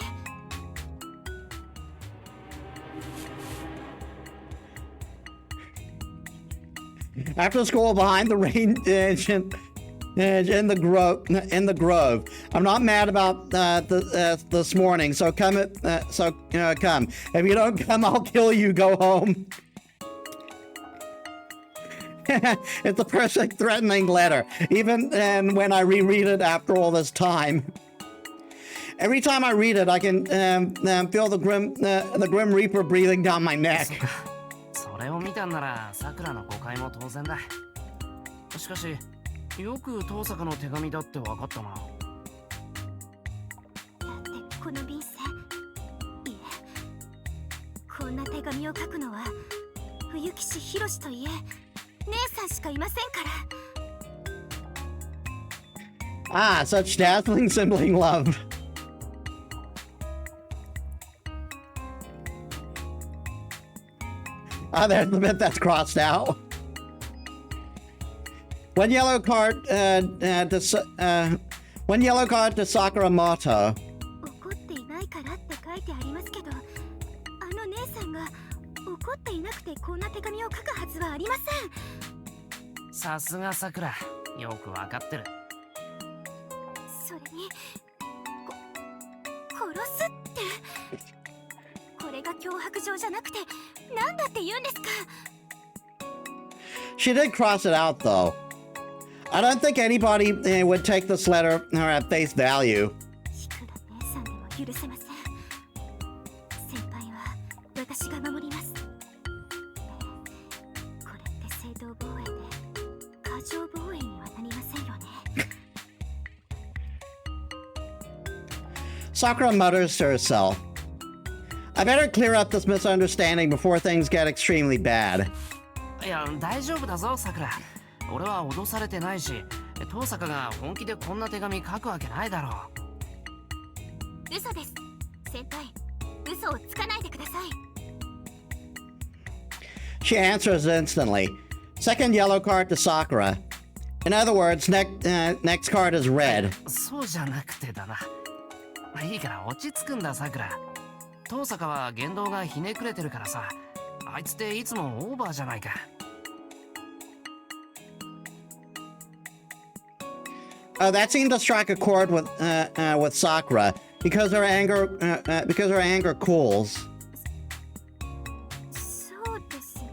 After school, behind the range in the grove. I'm not mad about this morning, so come. Come. If you don't come, I'll kill you. Go home. It's the perfect threatening letter, even when I reread it after all this time. Every time I read it, I can feel the Grim Reaper breathing down my neck. それを見たんならさくらの誤解も当然だ。しかしよく遠坂の手紙だって分かったな。だってこの便箋、いえ、こんな手紙を書くのは冬木氏博といえ姉さんしかいませんから。Ah, such dazzling sibling love. Ah, there's the bit that's crossed out. One yellow card to Sakura Moto. 怒っていないからって書いてありますけど、あの姉さんが怒っていなくてこんな手紙を書くはずはありません。さすがさくら、よく分かってる。それに殺すって、これが脅迫状じゃなくて何だって言うんですか。 She did cross it out, though. I don't think anybody would take this letter at face value. いくら姉さんでも許せません。先輩は私が守ります。これって正当防衛で過剰防衛にはなりませんよね。Sakura mutters to herself. I better clear up this misunderstanding before things get extremely bad. いや、大丈夫だぞさくら。俺は脅されてないし、遠坂が本気でこんな手紙書くわけないだろう。嘘です。先輩、嘘をつかないでください。 She answers instantly. Second yellow card to Sakura. In other words, next card is red. そうじゃなくてだな。いいから落ち着くんださくら。遠坂は言動がひねくれてるからさ。あいつっていつもオーバーじゃないか。That seemed to strike a chord with Sakura because her anger cools. そうですね。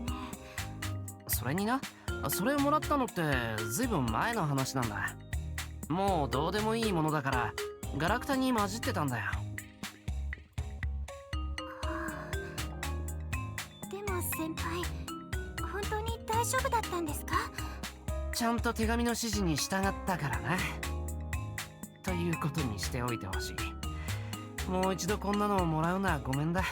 それにな、それをもらったのってずいぶん前の話なんだ。もうどうでもいいものだからガラクタに混じってたんだよ。でも先輩、本当に大丈夫だったんですか？ちゃんと手紙の指示に従ったからな。ということにしておいてほしい。もう一度こんなのをもらうのはごめんだ。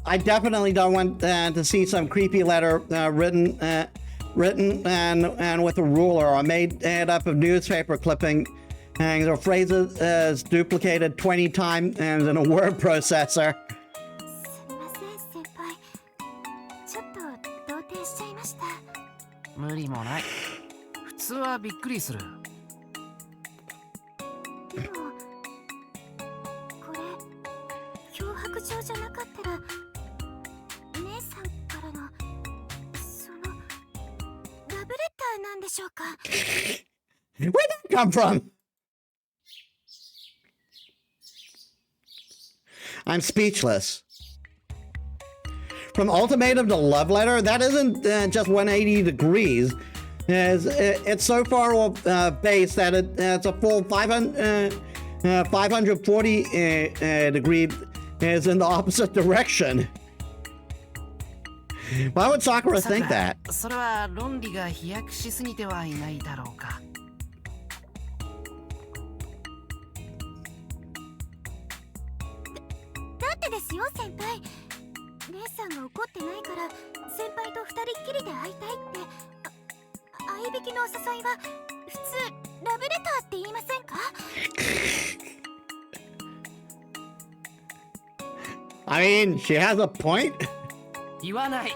I definitely don't want to see some creepy letter written and with a ruler or made up of newspaper clippings or phrases duplicated 20 times in a word processor. すみません先輩、ちょっと動転しちゃいました。無理もない。普通はびっくりする。でもこれ脅迫状じゃなかったら姉さんからのそのラブレターなんでしょうか？ Where'd that come from? I'm speechless. From ultimatum to love letter, that isn't just 180 degrees. It's so far off base that it's a full 540 degree is in the opposite direction. Why would Sakura think that? それは論理が飛躍しすぎてはいないだろうか。だってですよ先輩、姉さんが怒ってないから先輩と二人っきりで会いたいって。合いびきのお誘いは普通ラブレターって言いませんか？ I mean, she has a point. 言わない。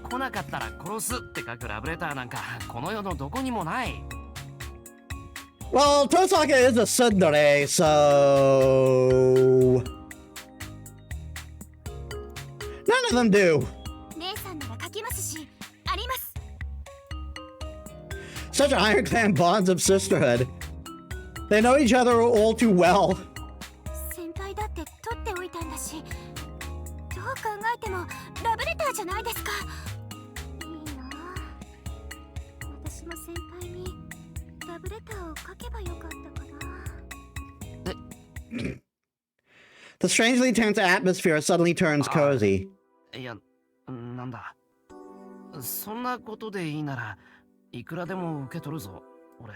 来なかったら殺すって書くラブレターなんかこの世のどこにもない。Well, Tosaka is a tsundere, so none of them do. 姉さんなら書きますし、あります。 Such ironclad bonds of sisterhood. They know each other all too well. 先輩だって取っておいたんだし、どう考えてもラブレターじゃないですか。いいなあ、私も先輩にララブレターを書けばよかったかな。 The strangely tense atmosphere suddenly turns cozy. いや、なんだ。そんなことでいいならいくらでも受け取るぞ、俺。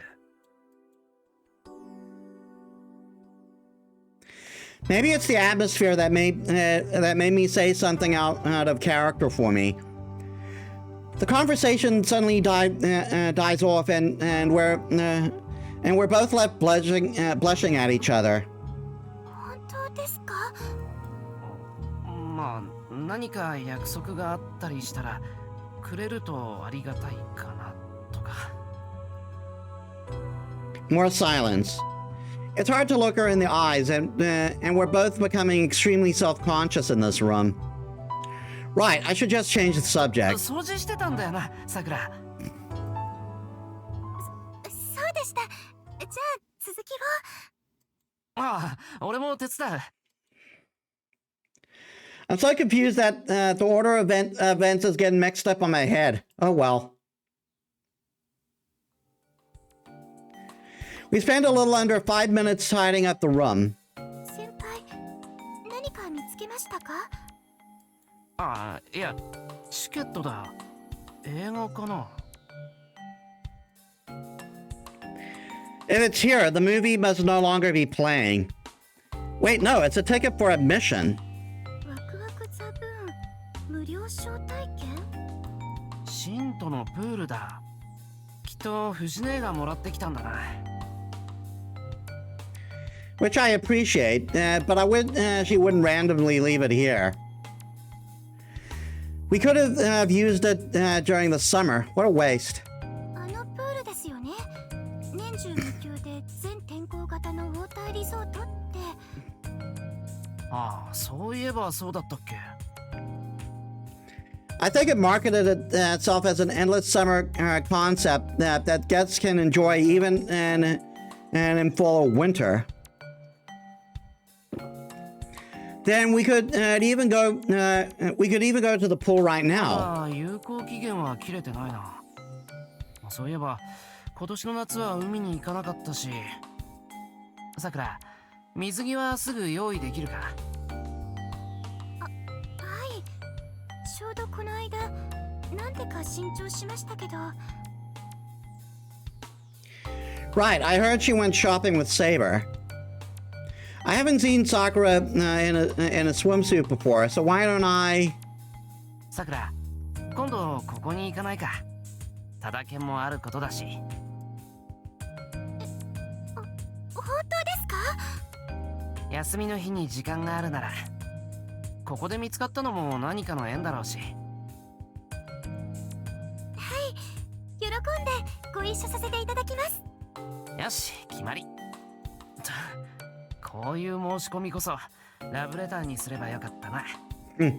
Maybe it's the atmosphere that made me say something out of character for me. The conversation suddenly dies off, and we're both left blushing at each other. 本当ですか？まあ、何か約束があったりしたらくれるとありがたいかなとか。More silence. It's hard to look her in the eyes, and we're both becoming extremely self-conscious in this room. Right, I should just change the subject. 掃除してたんだよな、さくら。そうでした。じゃあ続きを。ああ、俺も手伝う。I'm so confused that the order of events is getting mixed up on my head. Oh well. We spent a little under 5 minutes tidying up the room. 先輩、何か見つけましたか？ああ、いや、チケットだ。映画かな。If it's here, the movie must no longer be playing. Wait, no, it's a ticket for admission. ワクワクザブーン無料招待券？シントのプールだ。きっと藤姉がもらってきたんだな。Which I appreciate, but I would she wouldn't randomly leave it here. We could have used it during the summer. What a waste. あのプールですよね。年中無休で全天候型のウォーターリゾートって。ああ、そういえばそうだったっけ。I think it marketed itself as an endless summer concept that guests can enjoy even in full winter. Then we could even go to the pool right now. ああ、有効期限は切れてないな。そういえば今年の夏は海に行かなかったし。さくら、水着はすぐ用意できるか？はい。ちょうどこの間なんでか新調しましたけど。 Right, I heard she went shopping with Saber. I haven't seen Sakura in a swimsuit before, so why don't I... さくら、今度ここに行かないか。ただ券もあることだし。本当ですか？休みの日に時間があるなら。ここで見つかったのも何かの縁だろうし。はい、喜んでご一緒させていただきます。よし、決まり。こういう申し込みこそラブレターにすればよかったな。Hmm.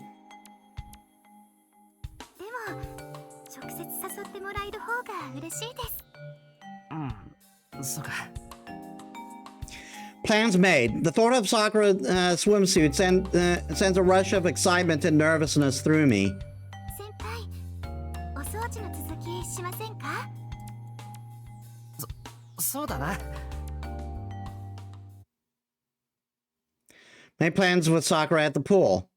でも直接誘ってもらえる方が嬉しいです。うん、そうか。Plans made. The thought of Sakura swimsuit sends a rush of excitement and nervousness through me. 先輩、お掃除の続きしませんか？そうだな。Made plans with Sakura at the pool.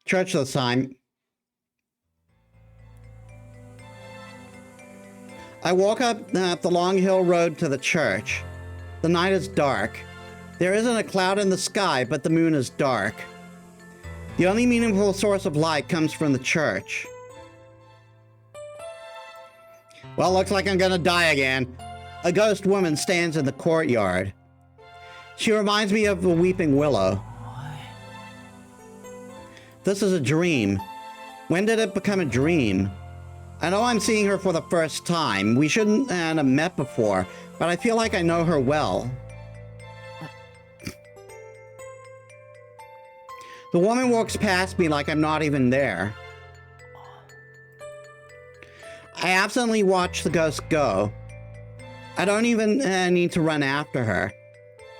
Church this time. I walk up the long hill road to the church. The night is dark. There isn't a cloud in the sky, but the moon is dark. The only meaningful source of light comes from the church. Well, looks like I'm gonna die again. A ghost woman stands in the courtyard. She reminds me of a weeping willow. This is a dream. When did it become a dream? I know I'm seeing her for the first time. We shouldn't have met before, but I feel like I know her well. The woman walks past me like I'm not even there. I absently watch the ghost go. I don't even need to run after her.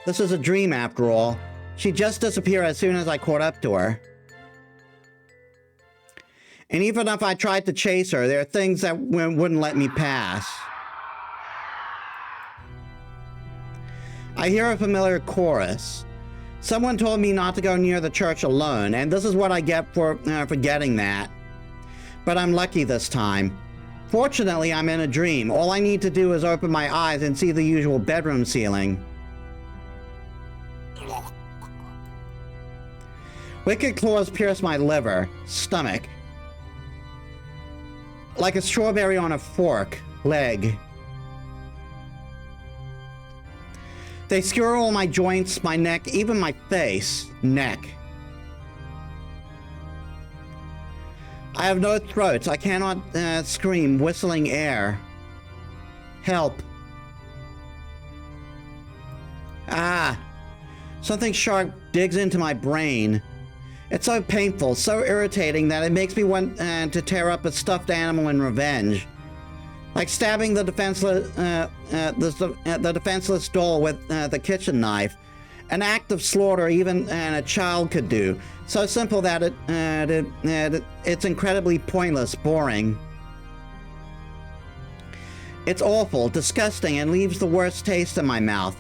This is a dream after all. She just disappeared as soon as I caught up to her. And even if I tried to chase her, there are things that wouldn't let me pass. I hear a familiar chorus. Someone told me not to go near the church alone, and this is what I get for forgetting that. But I'm lucky this time. Fortunately, I'm in a dream. All I need to do is open my eyes and see the usual bedroom ceiling. Wicked claws pierce my liver, stomach. Like a strawberry on a fork, leg. They skewer all my joints, my neck, even my face, neck. I have no throat. I cannot scream, whistling air. Help. Ah. Something sharp digs into my brain. It's so painful, so irritating that it makes me want to tear up a stuffed animal in revenge. Like stabbing the defenseless doll with the kitchen knife. An act of slaughter even a child could do. So simple that it's incredibly pointless, boring. It's awful, disgusting, and leaves the worst taste in my mouth.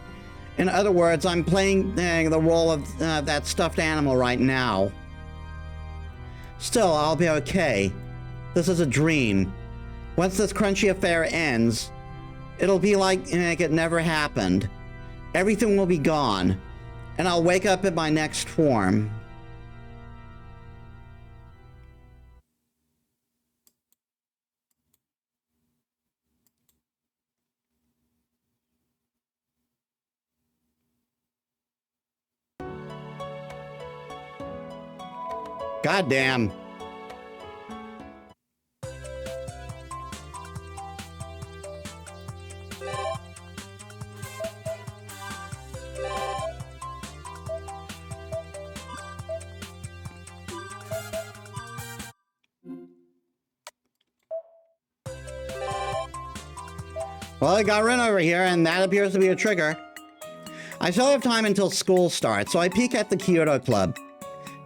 In other words, I'm playing the role of that stuffed animal right now. Still, I'll be okay. This is a dream. Once this crunchy affair ends, it'll be like it never happened. Everything will be gone, and I'll wake up in my next form. Goddamn. Well, I got Rin over here, and that appears to be a trigger. I still have time until school starts, so I peek at the Kyoto Club.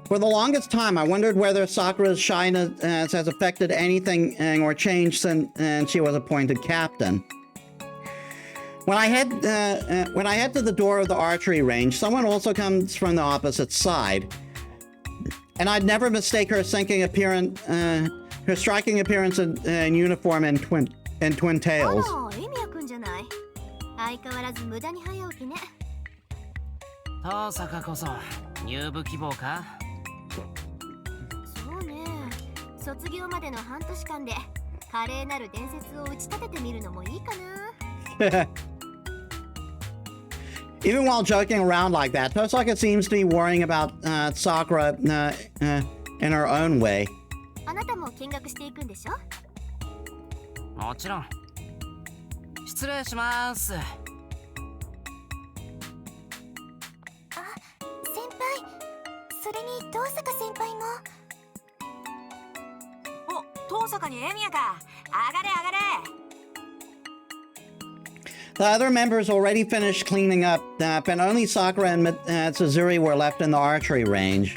For the longest time, I wondered whether Sakura's shyness has affected anything or changed since she was appointed captain. When I head to the door of the archery range, someone also comes from the opposite side, and I'd never mistake her striking appearance in uniform and twin tails. 相変わらず無駄に早起きね。遠坂こそ入部希望か？そうね。卒業までの半年間で華麗なる伝説を打ち立ててみるのもいいかな。Even while joking around like that, Tosaka seems to be worrying about Sakura in her own way. あなたも見学していくんでしょ？もちろん。失礼します。あ、先輩。それに遠坂先輩も。お、遠坂にエミヤか。上がれ上がれ。The other members already finished cleaning up, and only Sakura and Tsuzuri were left in the archery range.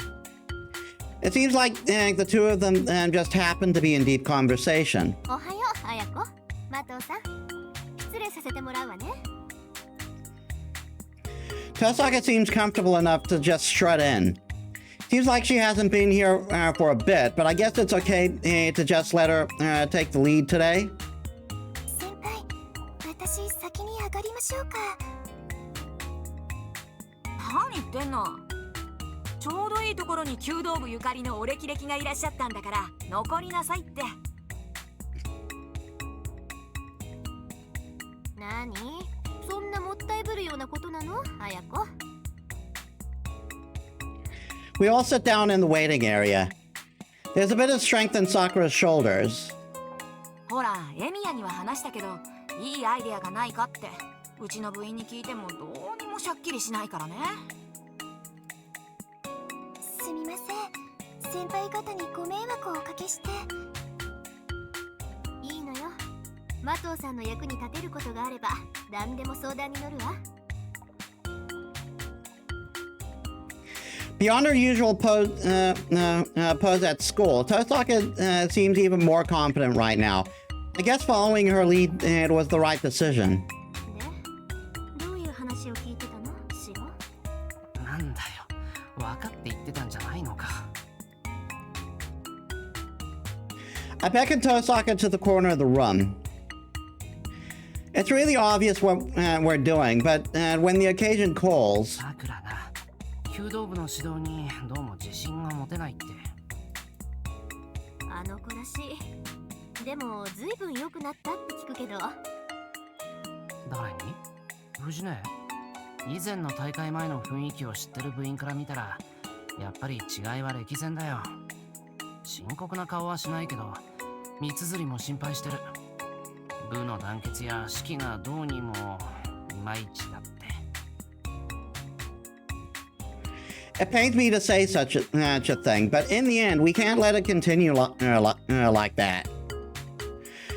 It seems like the two of them just happened to be in deep conversation. おはよう、綾子。麻藤さん。失礼させてもらうわね。Tosaka seems comfortable enough to just strut in. Seems like she hasn't been here for a bit, but I guess it's okay to just let her take the lead today. 先輩、私先に上がりましょうか。何言ってんの？ちょうどいいところに弓道部ゆかりのお歴々がいらっしゃったんだから残りなさいって。何？そんなもったいぶるようなことなの？綾子。We all sit down in the waiting area. There's a bit of strength in Sakura's shoulders. ほら、エミヤには話したけど、いいアイデアがないかって。うちの部員に聞いてもどうにもしゃっきりしないからね。すみません。先輩方にご迷惑をおかけして。いいのよ。マトウさんの役に立てることがあれば何でも相談に乗るわ。 Beyond her usual pose at school, Tosaka seems even more confident right now. I guess following her lead was the right decision. で、どういう話を聞いてたの、シロ？なんだよ、分かって言ってたんじゃないのか。 I beckoned Tosaka to the corner of the room. It's really obvious what we're doing, but when the occasion calls... さくらな、弓道部の指導にどうも自信が持てないって。あの子らしい。でもずいぶん良くなったって聞くけど。誰に？藤根？以前の大会前の雰囲気を知ってる部員から見たら、やっぱり違いは歴然だよ。深刻な顔はしないけど、三綴りも心配してる。部の団結や士気がどうにもいまいちだって。It pains me to say such a thing, but in the end, we can't let it continue like that.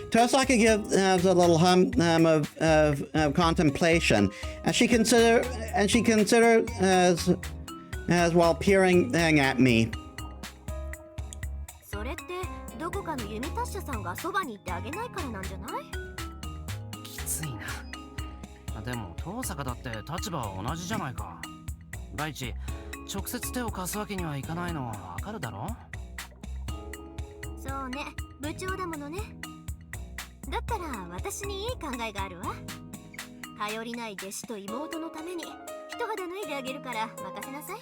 Tosaka gives a little hum of contemplation, as she considered as while peering at me. それってどこかの弓達者さんがそばにいてあげないからなんじゃない？きついな。でも遠坂だって立場は同じじゃないか。第一、直接手を貸すわけにはいかないのはわかるだろ？そうね、部長だものね。だったら私にいい考えがあるわ。頼りない弟子と妹のために一肌脱いであげるから任せなさい。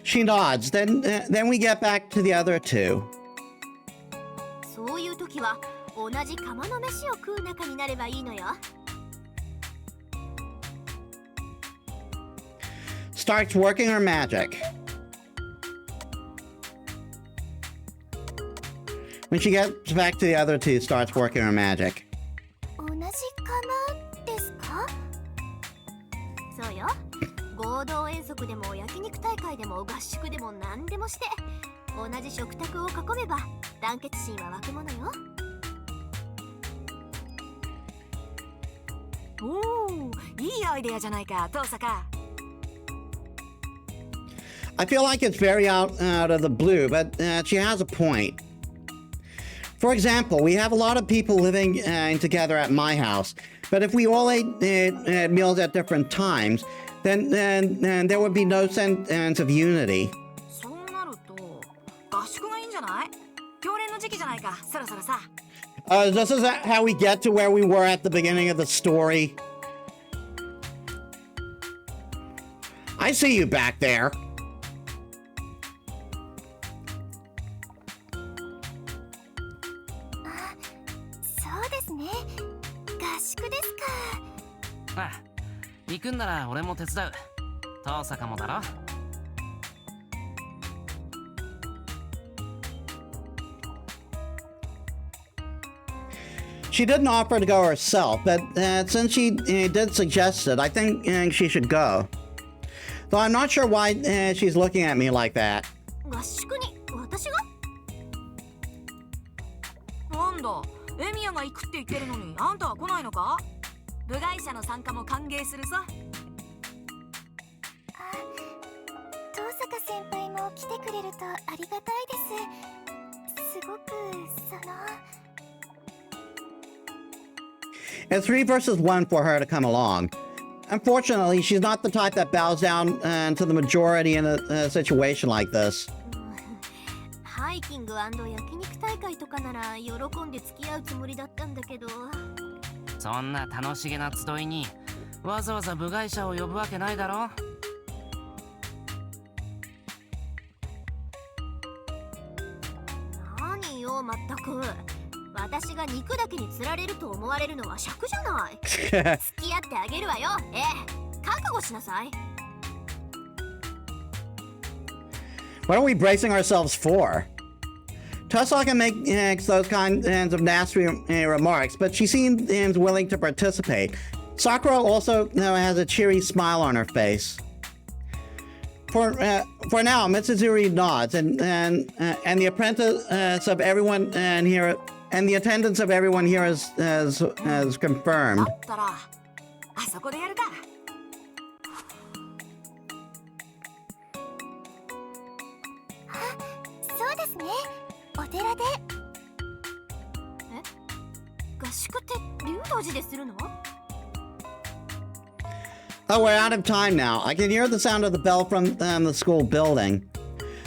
She nods. Then we get back to the other two. そういう時は同じ釜の飯を食う仲になればいいのよ。Starts working her magic. When she gets back to the other two, starts working her magic. 同じ釜ですか？そうよ。合同遠足でも焼肉大会でも合宿でも何でもして同じ食卓を囲めば団結心は湧くものよ。おお、いいアイデアじゃないか、遠坂。I feel like it's very out of the blue, but she has a point. For example, we have a lot of people living together at my house, but if we all ate meals at different times, then there would be no sense of unity. そうなると合宿がいいんじゃない？教練の時期じゃないか、そろそろさ。This is how we get to where we were at the beginning of the story. I see you back there. そうですね。合宿ですか。ああ、行くんなら俺も手伝う。遠坂もだろ。She didn't offer to go herself, but since she did suggest it, I think she should go. Though I'm not sure why she's looking at me like that. 合宿に私が？なんだ、エミヤが行くって言ってるのにあんたは来ないのか？部外者の参加も歓迎するさ。遠坂先輩も来てくれるとありがたいです。すごくIt's 3 versus 1 for her to come along. Unfortunately, she's not the type that bows down to the majority in a situation like this. ハイキング&焼肉大会とかなら喜んで付き合うつもりだったんだけど。そんな楽しげな集いにわざわざ部外者を呼ぶわけないだろ。何よ、まったく。私が肉だけに釣られると思われるのは尺じゃない。付き合ってあげるわよ。覚悟しなさい。What are we bracing ourselves for? Tosaka makes those kinds of nasty remarks, but she seems willing to participate. Sakura also has a cheery smile on her face. For now, Mitsuzuri nods, and the apprentice of everyone and here and the attendance of everyone here has confirmed. だったらあそこでやるか。そうですね。お寺で。合宿って龍道寺でするの？ Oh, we're out of time now. I can hear the sound of the bell from the school building.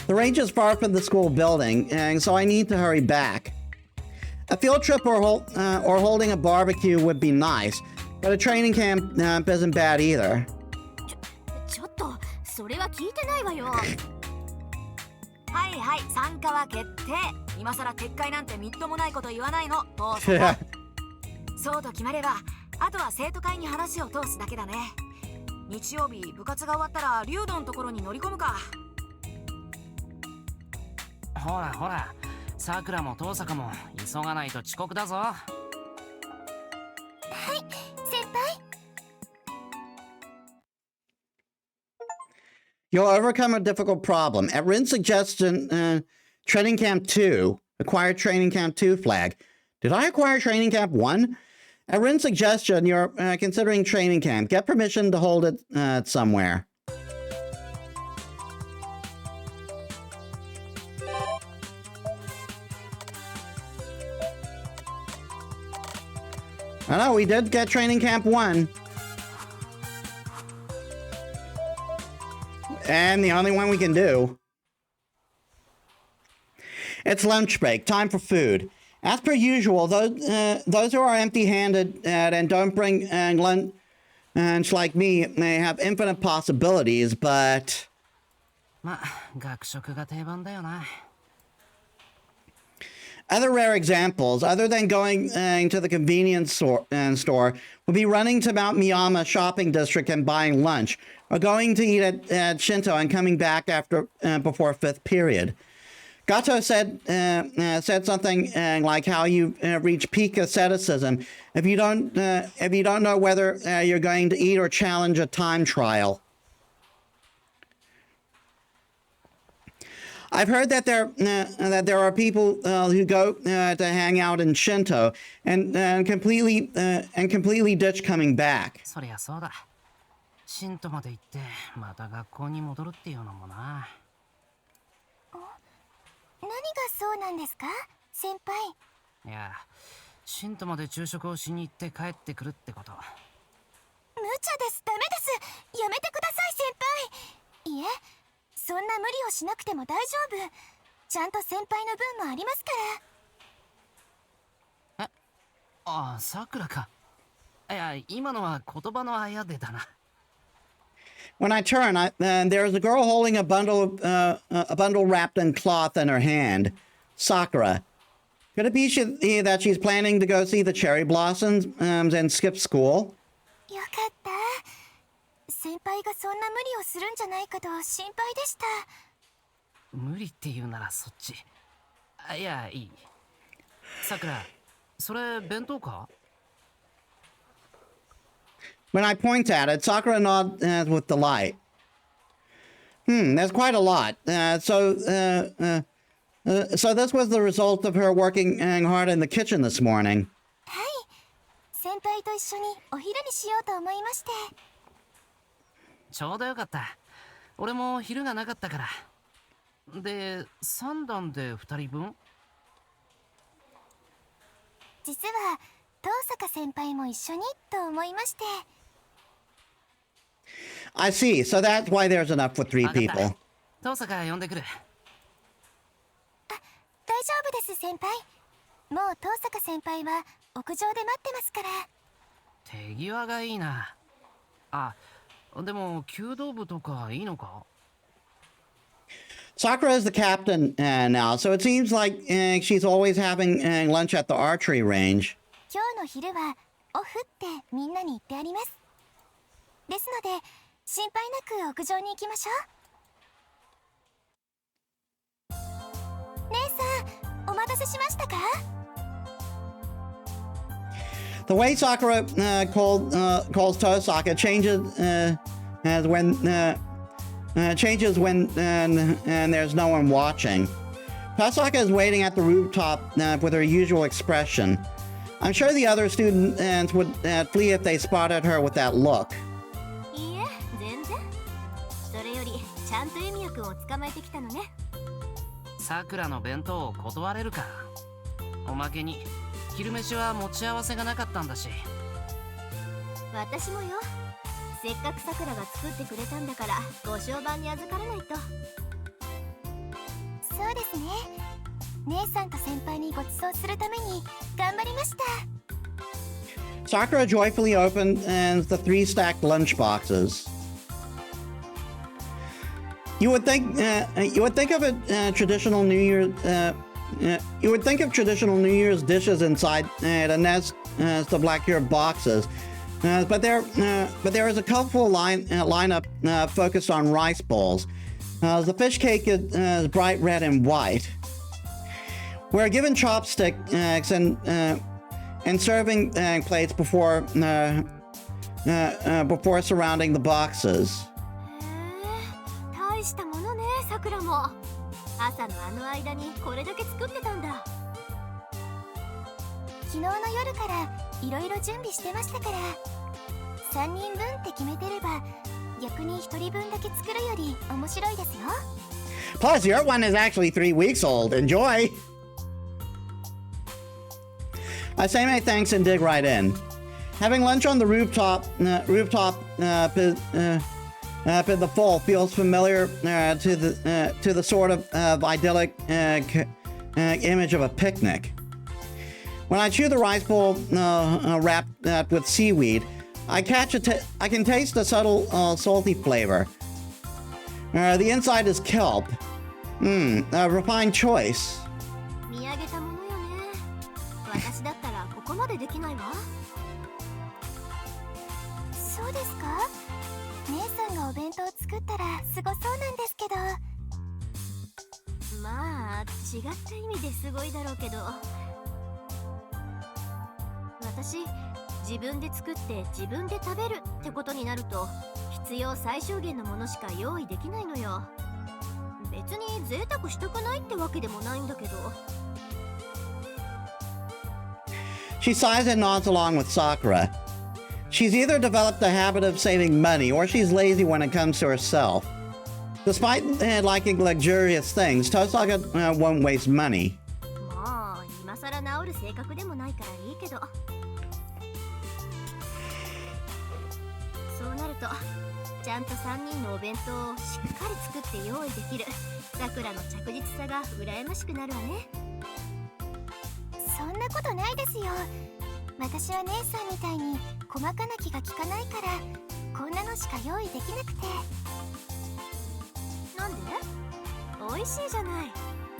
The range is far from the school building, and so I need to hurry back. A field trip or holding a barbecue would be nice, but a training camp isn't bad either. ちょっとそれは聞いてないわよ。はいはい、参加は決定。今さら撤回なんてみっともないこと言わないの。どうぞ。そうと決まれば、あとは生徒会に話を通すだけだね。日曜日部活が終わったら竜道のところに乗り込むか。ほらほら、さくらも遠坂も急がないと遅刻だぞ。はい、先輩。You'll overcome a difficult problem. At Rin's suggestion, Training Camp 2, acquire Training Camp 2 flag. Did I acquire Training Camp 1? At Rin's suggestion, you're considering Training Camp. Get permission to hold it somewhere. I know, we did get Training Camp 1. And the only one we can do. It's lunch break. Time for food. As per usual, those who are empty-handed and don't bring lunch like me may have infinite possibilities, but... ま、学食が定番だよな。Other rare examples, other than going to the convenience store, would be running to Mount Miyama shopping district and buying lunch, or going to eat at Shinto and coming back before fifth period. Gato said something like how you reach peak asceticism if you don't know whether you're going to eat or challenge a time trial. I've heard that there are people who go to hang out in Shinto and completely ditch coming back. そりゃそうだ。シントまで行ってまた学校に戻るっていうのもな。何がそうなんですか、先輩。いや、シントまで昼食をしに行って帰ってくるってこと。無茶です、ダメです。やめてください、先輩。いえ、そんな無理をしなくても大丈夫。ちゃんと先輩の分もありますから。え、ああ、さくらか。いや、今のは言葉のあやでだな。When I turn, there's a girl holding a bundle wrapped in cloth in her hand. Sakura. Could it be that she's planning to go see the cherry blossoms and skip school? よかった。先輩がそんな無理をするんじゃないかと心配でした。無理って言うならそっち。いや、いい。さくら、それ弁当かWhen I point at it, Sakura nods with delight. That's quite a lot. So this was the result of her working hard in the kitchen this morning. はい。先輩と一緒にお昼にしようと思いまして。ちょうどよかった。俺も昼がなかったから。で、3段で2人分？実は、東坂先輩も一緒にと思いまして。I see. So that's why there's enough for 3 people. 東坂呼んでくる。大丈夫です、先輩。もう東坂先輩は屋上で待ってますから。手際がいいな。あ、でも弓道部とかいいのかSakura is the captain now, so it seems like she's always having lunch at the archery range. 今日の昼はオフってみんなに言ってあります。ですので、心配なく屋上に行きましょう。姉さん、お待たせしましたか？ The way Sakura calls Tosaka changes as changes when and there's no one watching. Tosaka is waiting at the rooftop with her usual expression. I'm sure the other students would flee if they spotted her with that look. いいえ、全然。それよりちゃんとエミヤ君を捕まえてきたのね。さくらの弁当を断れるか。おまけに昼飯は持ち合わせがなかったんだし。私もよ。せっかくさくらが作ってくれたんだからご商売に預からないと。そうですね。姉さんと先輩にご馳走するために頑張りました。Sakura joyfully opened the 3 stacked lunchboxes. You would think of a traditional New Year. You would think of traditional New Year's dishes inside a nest of black-cured boxes, but there is a colorful lineup focused on rice bowls. The fish cake is bright red and white. We're given chopsticks and serving plates before surrounding the boxes. 大したものね、さくらも。朝のあの間にこれだけ作ってたんだ。昨日の夜からいろいろ準備してましたから、3人分って決めてれば逆に1人分だけ作るより面白いですよ。Plus, your one is actually 3 weeks old. Enjoy! I say my thanks and dig right in. Having lunch on the rooftop in the fall feels familiar to the sort of idyllic image of a picnic. When I chew the rice bowl wrapped with seaweed, I can taste a subtle salty flavor. The inside is kelp. A refined choice. 見上げたものよね。私だったらここまでできないわ。そうですか？姉さんがお弁当作ったらすごそうなんですけど。まあ違った意味ですごいだろうけど、私自分で作って自分で食べるってことになると必要最小限のものしか用意できないのよ。別に贅沢したくないってわけでもないんだけど。She sighs and nods along with Sakura. She's either developed a habit of saving money or she's lazy when it comes to herself. Despite liking luxurious things, Tosaka won't waste money. もう今更治る性格でもないからいいけど。そうなるとちゃんと3人のお弁当をしっかり作って用意できるさくらの着実さが羨ましくなるわね。そんなことないですよ。私は姉さんみたいに細かな気が利かないからこんなのしか用意できなくて。なんで？美味しいじゃない。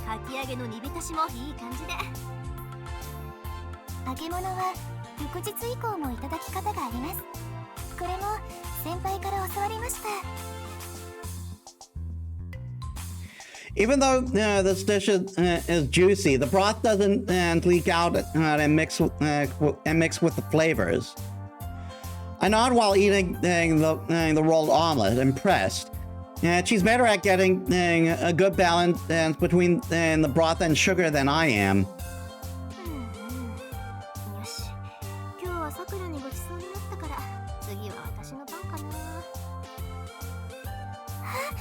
かき揚げの煮浸しもいい感じで。揚げ物は翌日以降もいただき方があります。これも先輩から教わりました。Even though this dish is juicy, the broth doesn't leak out and mix with the flavors. I nod while eating the rolled omelet, impressed. She's better at getting a good balance between the broth and sugar than I am. よし、今日はさくらにごちそうになったから次は私の番かな。あ、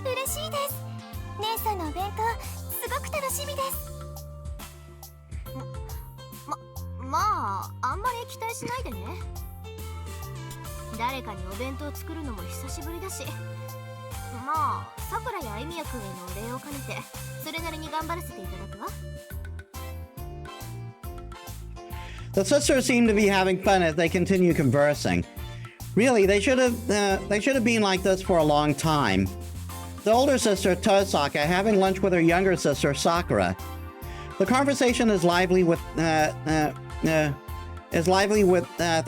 嬉しいです。姉さんのお弁当すごく楽しみです。まああんまり期待しないでね。誰かにお弁当作るのも久しぶりだし、まあさくらやえみやくんへのお礼を兼ねてそれなりに頑張らせていただくわ。The sisters seem to be having fun as they continue conversing. Really, they should have been like this for a long time. The older sister, Tosaka, having lunch with her younger sister, Sakura. The conversation is lively with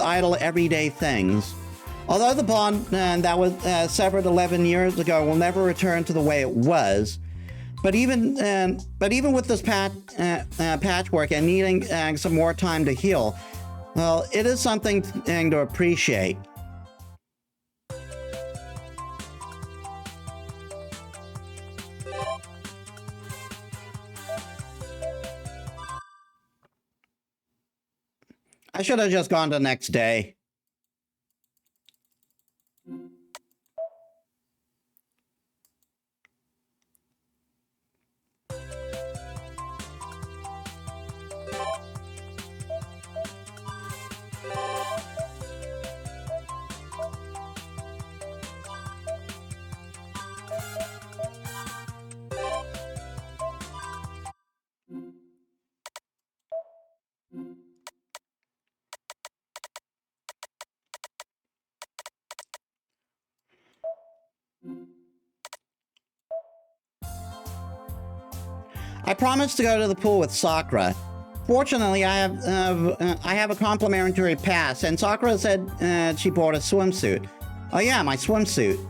idle everyday things. Although the bond that was severed 11 years ago will never return to the way it was, but even with this patchwork and needing some more time to heal, well, it is something to appreciate. I should have just gone the next day. I promised to go to the pool with Sakura. Fortunately, I have a complimentary pass, and Sakura said she bought a swimsuit. Oh yeah, my swimsuit.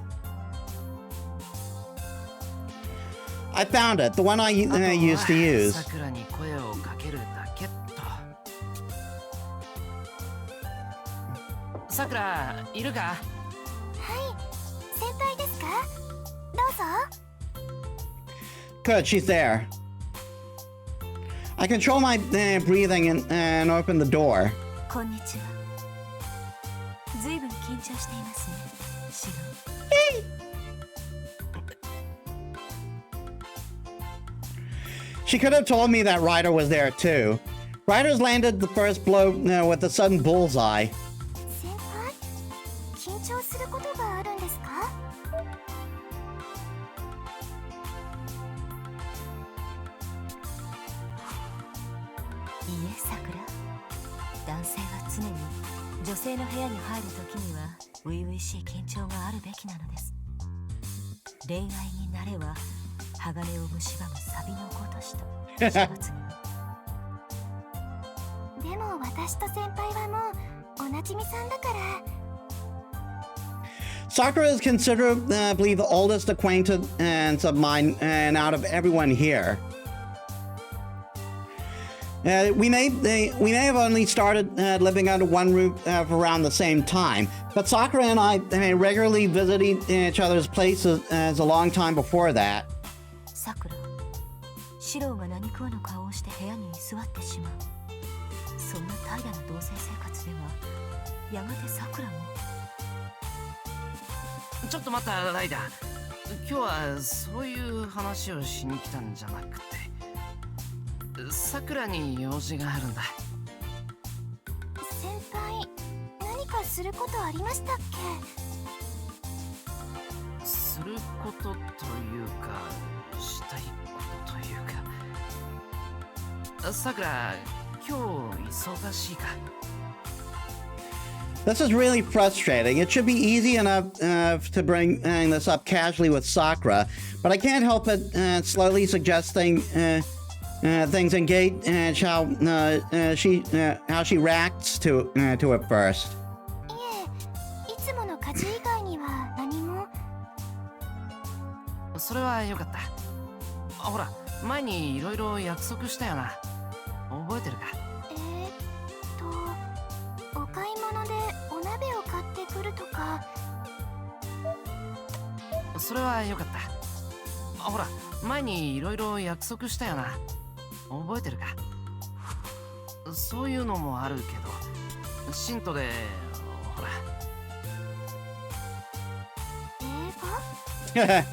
I found it, the one I used to use. さくらに声をかけるだけっと。さくら、いるか？はい、先輩ですか？どうぞ。 Good, she's there. I control my breathing and open the door. こんにちは。ずいぶん緊張していますね、シロ。She could have told me that Ryder was there too. Ryder's landed the first blow with a sudden bullseye. 先輩、緊張することがあるんですか？いいえ、さくら。男性は常に女性の部屋に入るときには初々しい緊張があるべきなのです。恋愛になれば鋼を蝕むサビのごとしと書物にも。でも私と先輩はもうおなじみさんだから。 Sakura is considerably the oldest acquaintance of mine and out of everyone here. We may have only started living under one roof around the same time, but Sakura and I regularly visited each other's places as a long time before that. さくら、シローが何食わぬ顔をして部屋に居座ってしまう。そんな怠惰な同棲生活では、やがてさくらも。ちょっと待った、ライダー。今日はそういう話をしに来たんじゃなくて、さくらに用事があるんだ。先輩、何かすることありましたっけ？することというか、したいことというか。さくら、今日忙しいか？ This is really frustrating. It should be easy enough to bring this up casually with Sakura, but I can't help but slowly suggesting things and gauge how she reacts to it first. いえ、いつもの家事以外には何も。それはよかった。ほら、前にいろいろ約束したよな。覚えてるか？お買い物でお鍋を買ってくるとか。それはよかった。ほら、前にいろいろ約束したよな。覚えてるか？そういうのもあるけど、信徒で、ほら。映画？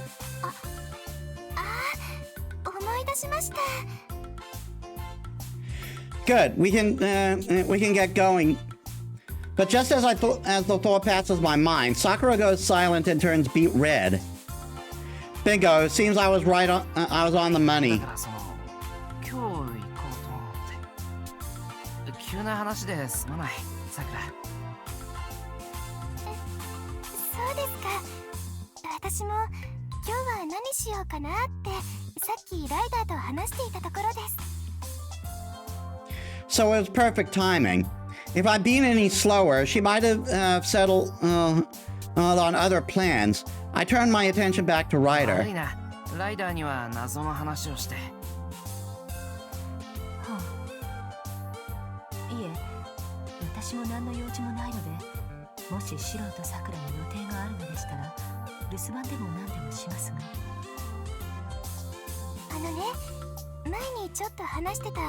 思い出しました。 Good. We can get going. But just as the thought passes my mind, Sakura goes silent and turns beet red. Bingo. Seems I was right on. I was on the money. だからその、今日行こうと思って。急な話ですまない、さくら。そうですか。私も今日は何しようかなってさっきライダーと話していたところです。 So it was perfect timing. If I'd been any slower, she might have settled on other plans. I turned my attention back to 悪 Ryder. いな、ライダーには謎の話をして。はあ、いえ、私も何の用事もないので、もしシローとサクラに予定があるのでしたら、留守番でも何でもしますが。前にちょっと話してた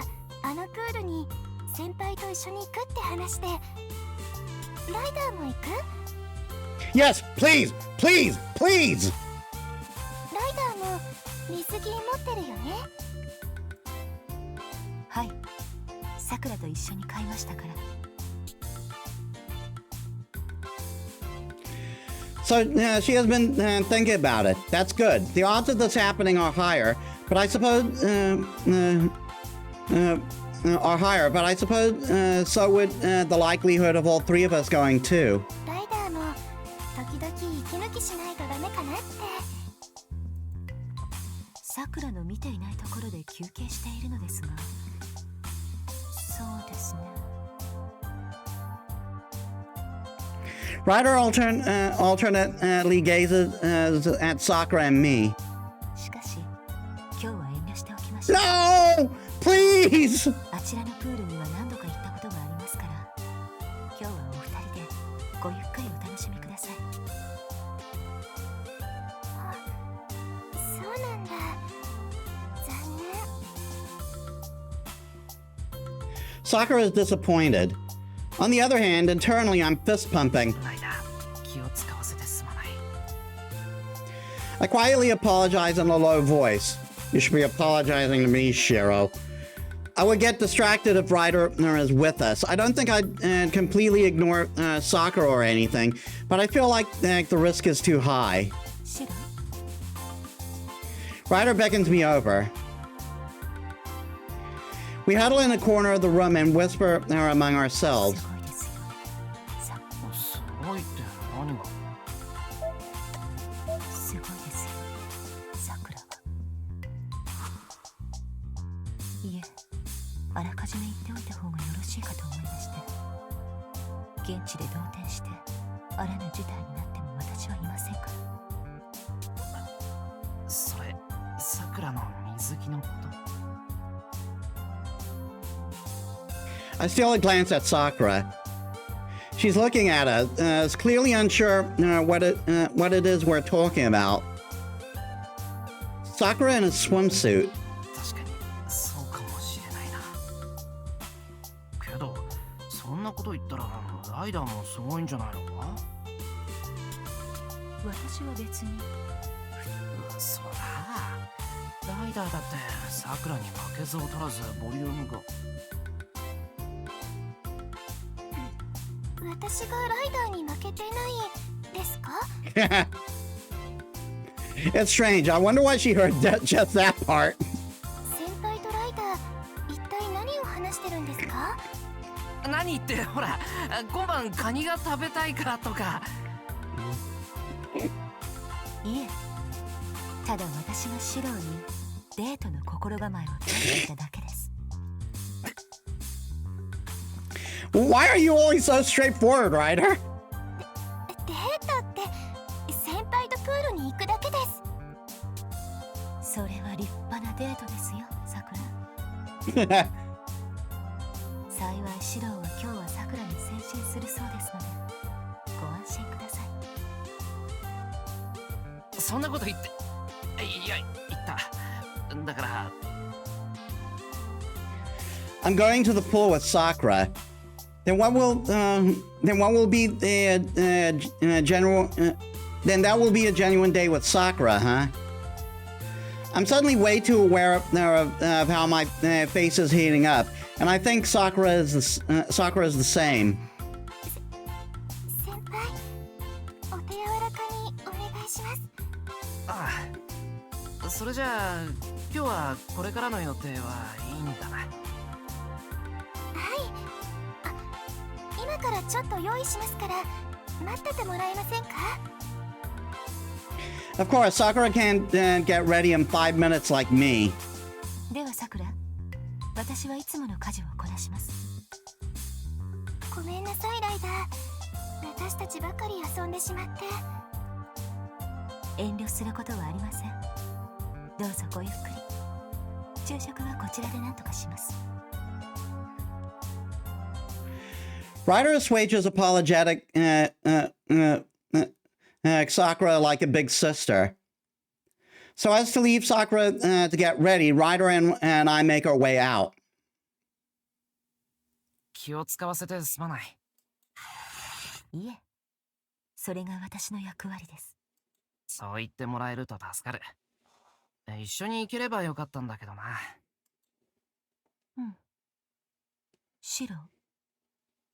あのプールに先輩と一緒に行くって話で、ライダーも行く？ Yes, please, please, please. ライダーも水着持ってるよね。はい、さくらと一緒に買いましたから。So she has been thinking about it. That's good. The odds of this happening are higher, but I suppose so would the likelihood of all three of us going too. ライダーも時々息抜きしないとダメかなって。さくらの見ていないところで休憩しているのですが、そうですね。Ryder alternately gazes at Sakura and me. しかし、今日は遠慮しておきましょう。 No! Please! あちらのプールには何度か行ったことがありますから、今日はお二人でごゆっくりお楽しみください。あ、そうなんだ。残念。Sakura is disappointed. On the other hand, internally I'm fist pumping. ライダー、気を使わせてすまない。 I quietly apologize in a low voice. You should be apologizing to me, Shiro. I would get distracted if Ryder is with us. I don't think I'd completely ignore Sakura or anything, but I feel like the risk is too high. シロ、 Ryder beckons me over. We huddle in a corner of the room and whisper among ourselves. すごいですよ。さ、すごいって何が？すごいですよ。さくらは。いえ、あらかじめ言っておいた方がよろしいかと思いまして。現地で動転してあらぬ事態になっても私はいませんから。それ、さくらの水着のこと？ I steal a glance at Sakura. She's looking at us, clearly unsure what it is we're talking about. Sakura in a swimsuit. 確かにそうかもしれないな。けどそんなこと言ったらライダーもすごいんじゃないのか？私は別に。そうだ、ライダーだってさくらに負けず劣らずボリュームが。私がライダーに負けてないですか？ It's strange. I wonder why she heard just that part. 先輩とライダー、一体何を話してるんですか？何ってほら、今晩カニが食べたいからとか。いえ、ただ私がシローにデートの心構えを伝えていただけです。 Why are you always so straightforward, Ryder? デートって先輩とプールに行くだけです。それは立派なデートですよ、さくら。幸いシローは今日はさくらに青春するそうですので、ご安心ください。そんなこと言って、いや言った。だから。 I'm going to the pool with Sakura. Then what will be the general? Then that will be a genuine day with Sakura, huh? I'm suddenly way too aware of how my face is heating up, and I think Sakura is the same. 先輩、お手柔らかにお願いします。ああ、それじゃあ今日はこれからの予定はいいんだな。今からちょっと用意しますから待っててもらえませんか？ Of course, Sakura can't get ready in 5 minutes like me. ではさくら、私はいつもの家事をこなします。ごめんなさいライダー、私たちばかり遊んでしまって。遠慮することはありません。どうぞごゆっくり。昼食はこちらで何とかします。 Ryder assuages apologetic Sakura like a big sister. So as to leave Sakura to get ready, Ryder and I make our way out. 気を使わせてすまない。いえ、それが私の役割です。そう言ってもらえると助かる。一緒に行ければよかったんだけどな。うん。シロ、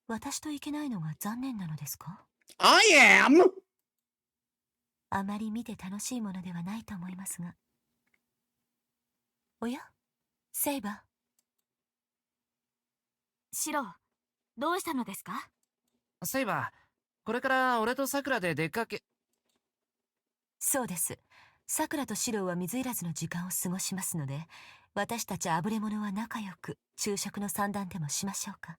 私と行けないのが残念なのですか？ I am! あまり見て楽しいものではないと思いますが。おや、セイバー。シロ、どうしたのですか？セイバー、これから俺とサクラで出かけ。そうです。サクラとシロは水入らずの時間を過ごしますので、私たちあぶれ者は仲良く昼食の三段でもしましょうか。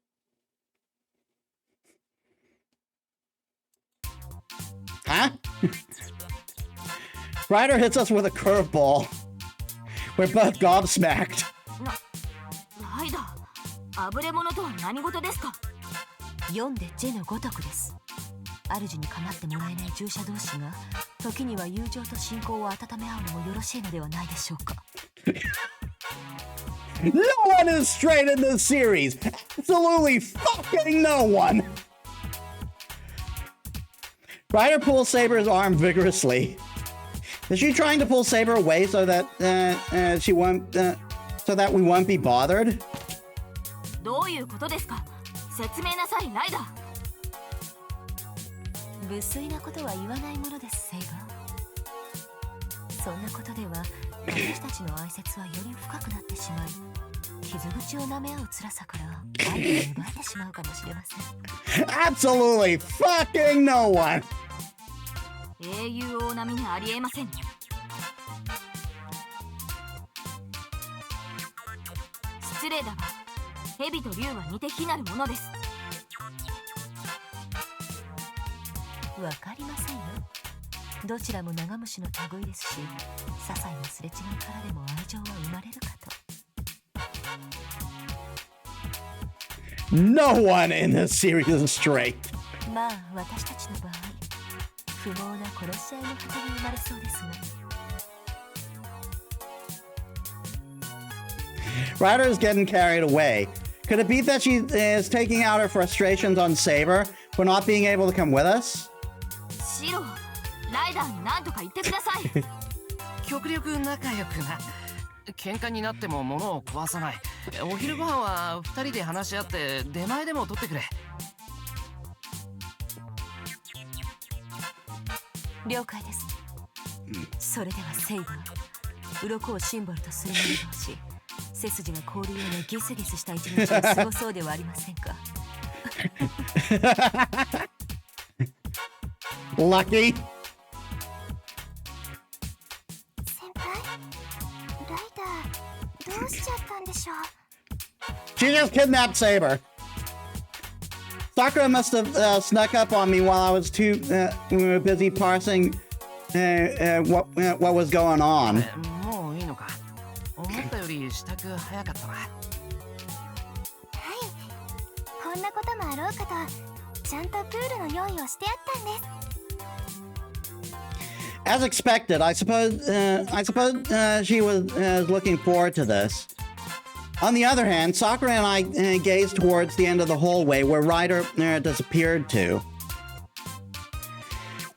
Huh? Ryder hits us with a curveball. We're both gobsmacked. ライダー、あぶれ者とは何事ですか？読んで字のごとくです。主に構ってもらえない従者同士が時には友情と信仰を温め合うのもよろしいのではないでしょうか。No one is straight in this series. Absolutely fucking no one. Ryder pulls Saber's arm vigorously. Is she trying to pull Saber away so that she won't, so that we won't be bothered? どういうことですか？説明なさい、ライダー。無粋なことは言わないものです、セイバー。そんなことでは私たちの愛説はより深くなってしまい、傷口を舐め合う辛さから愛を奪ってしまうかもしれません。Absolutely fucking no one. 英雄王並みにありえません。失礼だが、蛇と竜は似て非なるものです。わかりませんよ。どちらも長虫の類ですし、些細なすれ違いからでも愛情は生まれるかと。No one in this series is straight. まあ私たちの場合、不毛な殺し合いの果てに生まれそうですが。Ryder is getting carried away. Could it be that she is taking out her frustrations on Saber for not being able to come with us? シロ、ライダーに何とか言ってください。極力仲良くな。喧嘩になっても物を壊さない。お昼ご飯は2人で話し合って出前でも取ってくれ。了解です。それではセイバー、鱗をシンボルとする者同士、背筋が凍るようなギスギスした一日を過ごそうではありませんか。Lucky. 先輩、ライダー、どうしちゃったんでしょう。She just kidnapped Saber. Sakura must have snuck up on me while I was too busy parsing what was going on. もういいのか。思ったより支度早かったな。はい、こんなこともあろうかと、ちゃんとプールの用意をしてあったんです。As expected, I suppose she was looking forward to this. On the other hand, Sakura and I gazed towards the end of the hallway where Ryder disappeared to.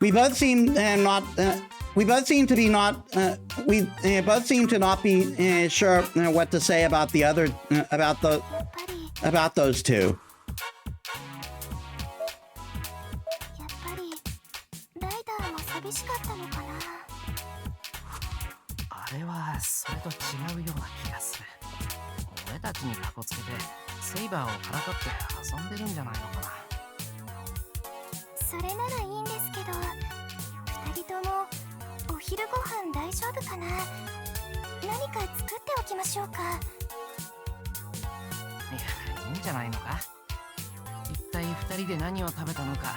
We both seem to not be sure what to say about the other about those two. やっぱりライダーも寂しかったのかな。あれはそれと違うような気がする。俺たちにかこつけてセイバーをからかって遊んでるんじゃないのかな。それならいいんですけど、二人ともお昼ご飯大丈夫かな。何か作っておきましょうか。いや、いいんじゃないのか。一体二人で何を食べたのか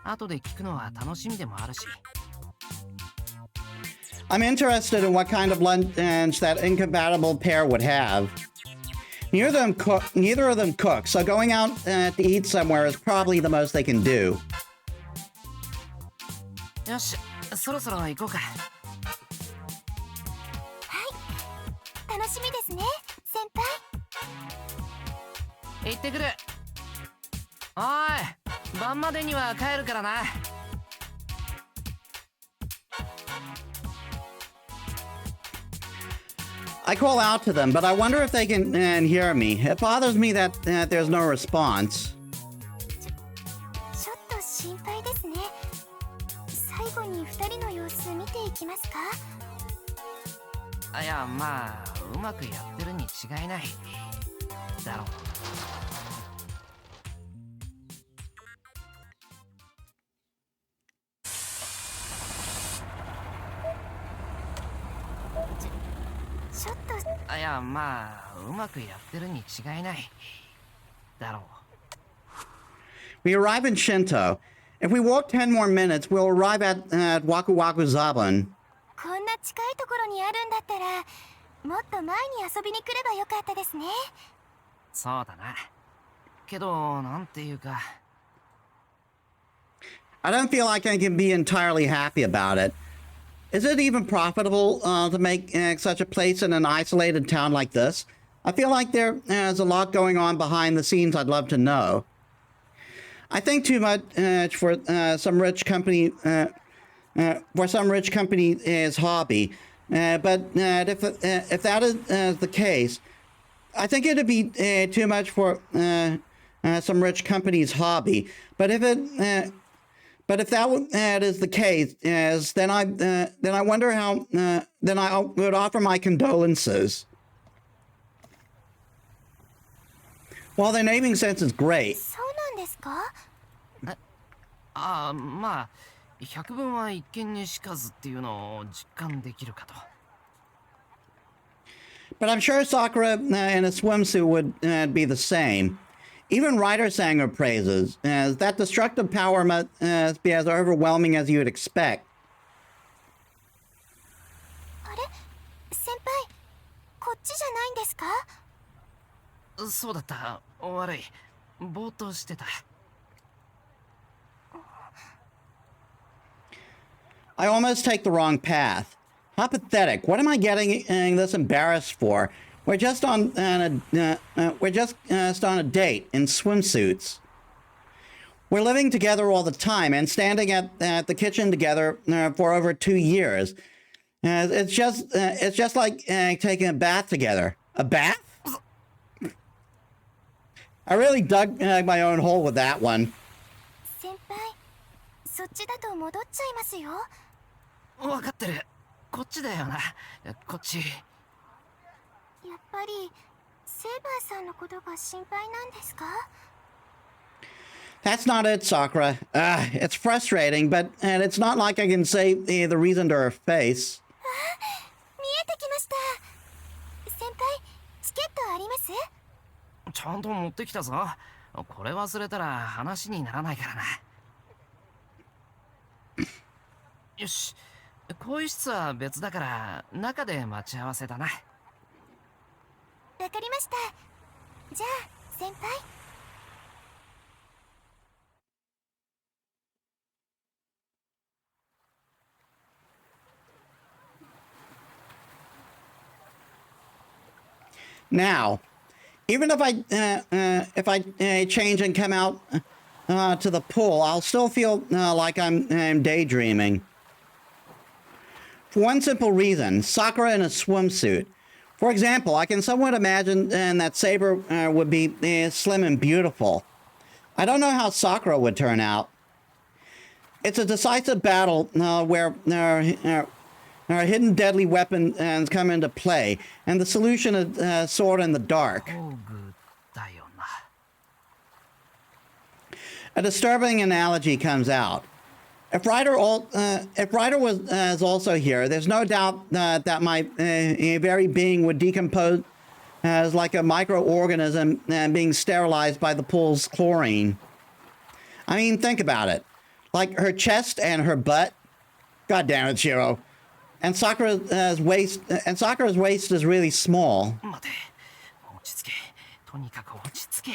後で聞くのは楽しみでもあるし。I'm interested in what kind of lunch that incompatible pair would have. Neither of them cook, so going out to eat somewhere is probably the most they can do. よし、そろそろ行こうか。はい、楽しみですね、先輩。行ってくる。おい、晩までには帰るからな。I call out to them, but I wonder if they can hear me. It bothers me that there's no response. ちょっと心配ですね。最後に2人の様子見ていきますか？いや、まあ、うまくやってるに違いない。だろう。ちょっといや、まあ、うまくやってるに違いない。だろう。We arrive in Shinto. If we walk 10 more minutes, we'll arrive at Waku Waku Zaban. こんな近いところにあるんだったら、もっと前に遊びに来ればよかったですね。そうだな。けど、なんていうか。I don't feel like I can be entirely happy about it. Is it even profitable to make such a place in an isolated town like this? I feel like there's a lot going on behind the scenes I'd love to know. I think too much for some rich company's hobby. But if that is the case, I think it'd be too much for some rich company's hobby. But if that is the case, then I wonder how. Then I would offer my condolences. Well, their naming sense is great. そうなんですか？ああ、まあ、百聞は一見にしかずっていうのを実感できるかと。But I'm sure Sakura in a swimsuit would be the same. Even Ryder sang her praises, as that destructive power must be as overwhelming as you would expect. あれ？先輩、こっちじゃないんですか？そうだった。悪い。ぼーっとしてた。I almost take the wrong path. How pathetic. What am I getting this embarrassed for? We're just on a date in swimsuits. We're living together all the time and standing at the kitchen together for over 2 years. It's just like taking a bath together. A bath? I really dug my own hole with that one. 先輩、そっちだと戻っちゃいますよ。わかってる。こっちだよな。こっち。やっぱりセイバーさんのことが心配なんですか？ That's not it, Sakura. It's frustrating, but it's not like I can say the reason to her face. 見えてきました。先輩、チケットあります？ちゃんと持ってきたぞ。これ忘れたら話にならないからな。よし。更衣室は別だから中で待ち合わせだな。わかりました。じゃあ先輩。Now, even if I change and come out to the pool, I'll still feel like I'm daydreaming. For one simple reason, Sakura in a swimsuit. For example, I can somewhat imagine that Saber would be slim and beautiful. I don't know how Sakura would turn out. It's a decisive battle where our hidden deadly weapons come into play, and the solution is Sword in the Dark. 工具だよな。A disturbing analogy comes out. If Ryder was also here, there's no doubt that my very being would decompose as like a microorganism being sterilized by the pool's chlorine. I mean, think about it. Like her chest and her butt. God damn it, Shiro. And Sakura's waist is really small. 待て。落ち着け。とにかく落ち着け。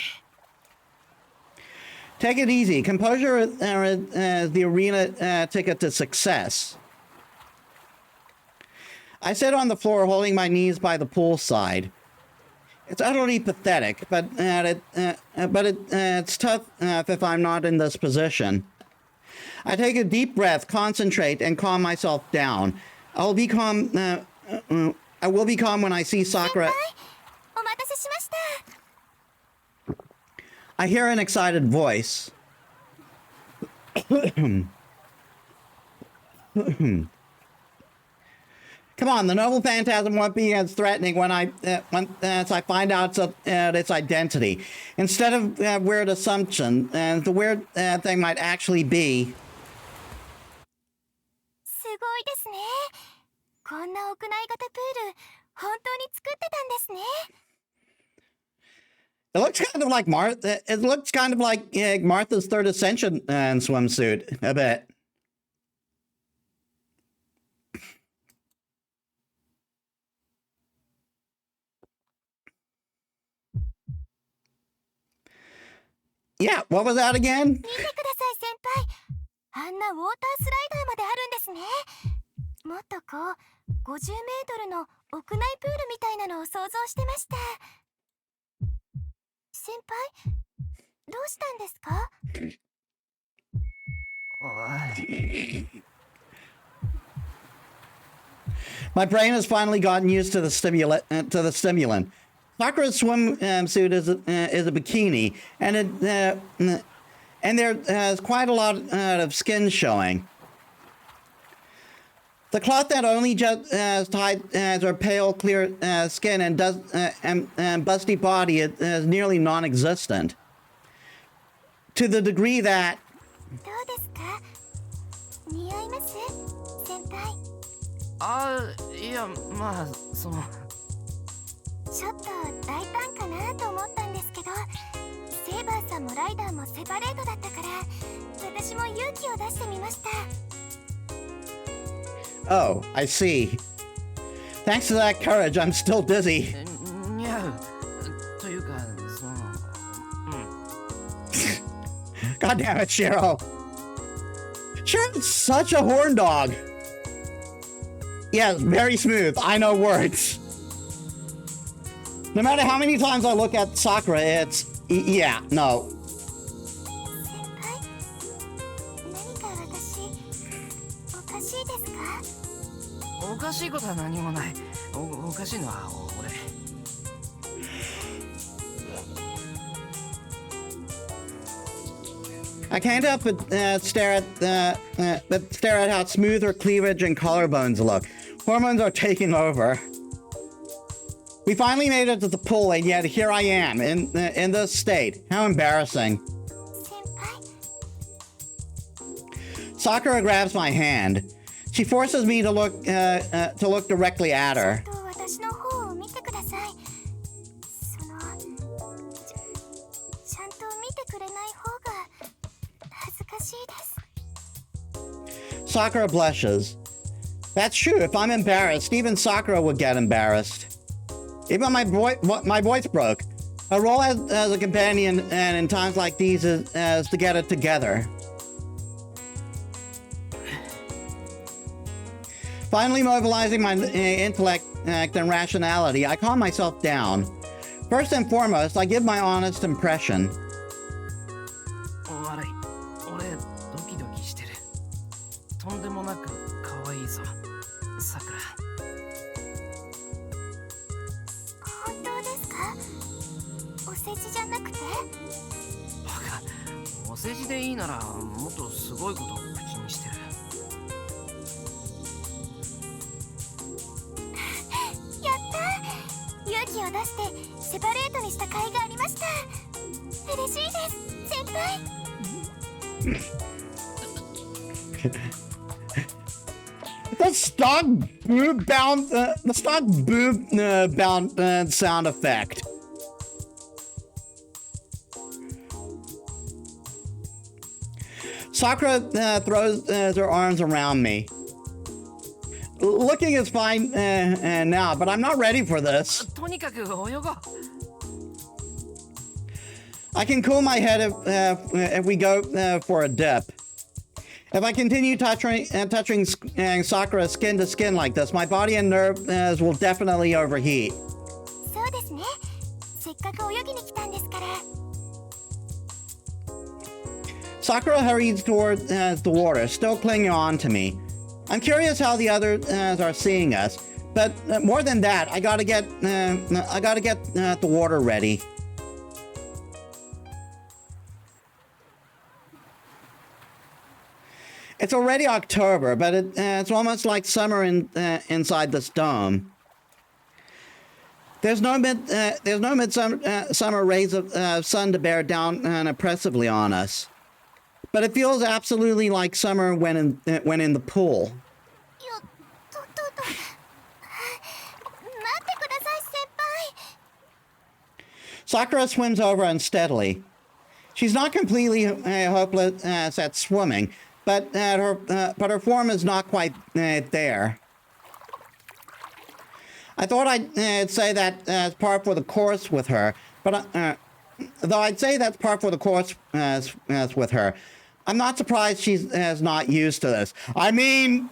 Take it easy. Composure is the arena ticket to success. I sit on the floor holding my knees by the poolside. It's utterly pathetic, but it's tough if I'm not in this position. I take a deep breath, concentrate, and calm myself down. I will be calm when I see Sakura. お待たせしました。 I hear an excited voice. Come on, the noble phantasm won't be as threatening once I find out its identity. Instead of weird assumption, the weird thing might actually be. すごいですね。こんな屋内型プール、本当に作ってたんですね。 It looks kind of like Martha's Third Ascension swimsuit a bit. Yeah, what was that again? 見てください先輩。あんなウォータースライダーまであるんですね。もっとこう50メートルの屋内プールみたいなのを想像してました。先輩、どうしたんですか？ My brain has finally gotten used to the stimulant. Sakura's swimsuit is a bikini, and there's quite a lot of skin showing. The cloth that only just tied her pale, clear skin and busty body is nearly non-existent. To the degree that. どうですか？似合います？先輩。いや、まあ、その。 ちょっと大胆かなと思ったんですけど、セイバーさんもライダーもセパレートだったから、私も勇気を出してみました。 Oh, I see. Thanks to that courage, I'm still dizzy. 似合うというか、その、God damn it, Shiro. Shiro's such a horn dog. Yes, very smooth. I know words. No matter how many times I look at Sakura, it's yeah, no. 先輩、何か私おかしいですか？おかしいことは何もない。おかしいのは俺。I can't help but stare at how smooth her cleavage and collarbones look. Hormones are taking over. We finally made it to the pool, and yet here I am in this state. How embarrassing. 先輩、 Sakura grabs my hand. She forces me to look directly at her. ちょっと私の方を見てください。その、ちゃんと見てくれない方が恥ずかしいです。 Sakura blushes. That's true. If I'm embarrassed, even Sakura would get embarrassed. Even my voice broke. Our role as a companion and in times like these is to get it together. Finally mobilizing my intellect and rationality, I calm myself down. First and foremost, I give my honest impression. 笑い。俺、ドキドキしてる。とんでもなく可愛いぞ、さくら。 本当ですか？お世辞じゃなくて？バカ、お世辞でいいならもっとすごいことを口にしてる。やったー！勇気を出してセパレートにした甲斐がありました。嬉しいです、先輩。 The stock boob bound sound effect. Sakura throws her arms around me. Looking is fine now, but I'm not ready for this. とにかく泳ごう。 I can cool my head if we go for a dip. If I continue touching Sakura skin to skin like this, my body and nerves will definitely overheat. そうですね。せっかく泳ぎに来たんですから。 Sakura hurries toward the water, still clinging on to me. I'm curious how the others are seeing us, but more than that, I gotta get the water ready. It's already October, but it's almost like summer inside this dome. There's no midsummer rays of sun to bear down oppressively on us. But it feels absolutely like summer when in the pool. よっとっとっと。待ってください、先輩。 Sakura swims over unsteadily. She's not completely hopeless at swimming, but her form is not quite there. I thought I'd say that as par for the course with her, but though I'd say that's par for the course as with her, I'm not surprised she's not used to this. I mean,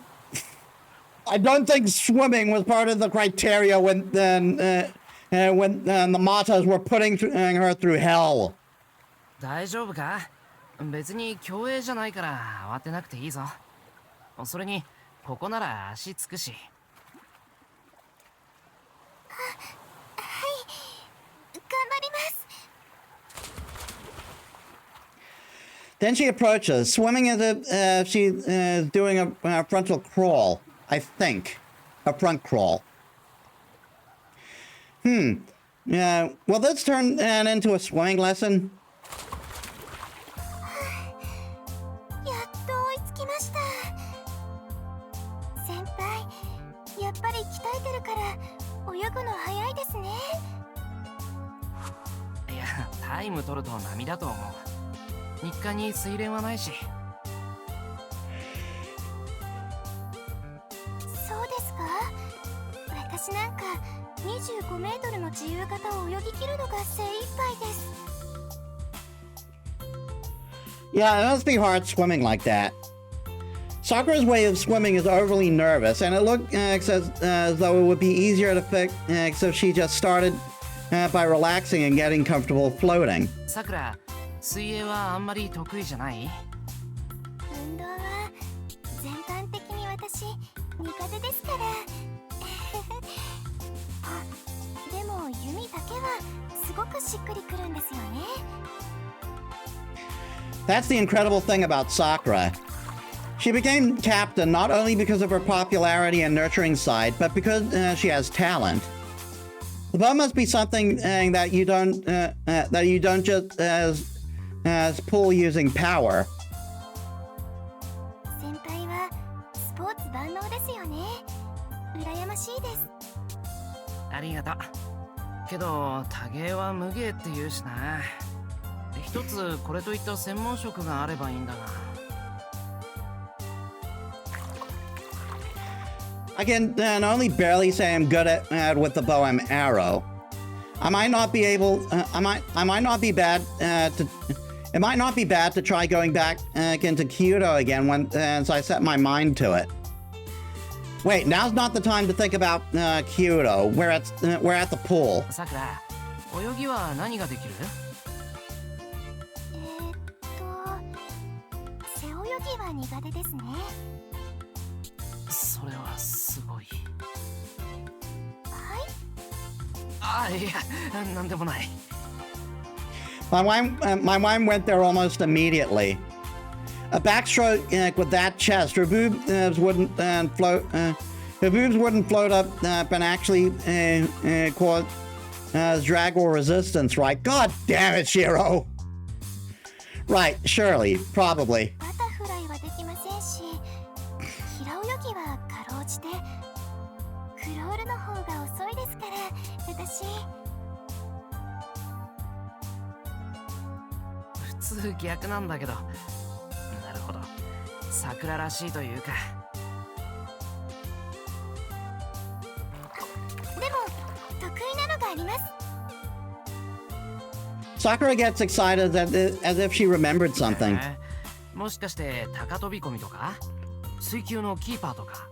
I don't think swimming was part of the criteria when the Matas were putting her through hell. 大丈夫か？別に競泳じゃないから慌てなくていいぞ。それにここなら足つくし。頑張ります。 Then she approaches, swimming as if she's doing a frontal crawl. I think. A front crawl. Will this turn into a swimming lesson? やっと追いつきました。先輩、やっぱり鍛えてるから泳ぐの早いですね。いや、タイム取ると波だと思う。日課に水練はないし。そうですか。私なんか25メートルの自由形を泳ぎ切るのが精一杯です。 Yeah, it must be hard swimming like that. Sakura's way of swimming is overly nervous, and it looks as though it would be easier to fix if she just started by relaxing and getting comfortable floating. さくら、水泳はあんまり得意じゃない？運動は全般的に私苦手ですから。あ、でも弓だけはすごくしっくりくるんですよね。 That's the incredible thing about Sakura. She became captain not only because of her popularity and nurturing side, but because she has talent. The bow must be something that you don't just as pull using power. 先輩はスポーツ万能ですよね。羨ましいです。ありがとう。けど、多芸は無芸って言うしな。一つこれといった専門職があればいいんだが。I can only barely say I'm good at with the bow and arrow. I might not be able. I might not be bad to. It might not be bad to try going back into Kyoto again once I set my mind to it. Wait, now's not the time to think about Kyoto. We're at the pool. さくら、泳ぎは何ができる？背泳ぎは苦手ですね。それはすごい。はい。あ、いや、なんでもない。My mind went there almost immediately. A backstroke with that chest, her boobs wouldn't float. Her boobs wouldn't float up and actually cause drag or resistance, right? God damn it, Shiro! Right, surely, probably. バタフライはできませんし、平泳ぎはかろうじて、クロールの方が遅いですから、私。普通逆なんだけど。なるほど。桜らしいというか。でも得意なのがあります。 Sakura gets excited as if she remembered something. もしかして高飛び込みとか？水球のキーパーとか？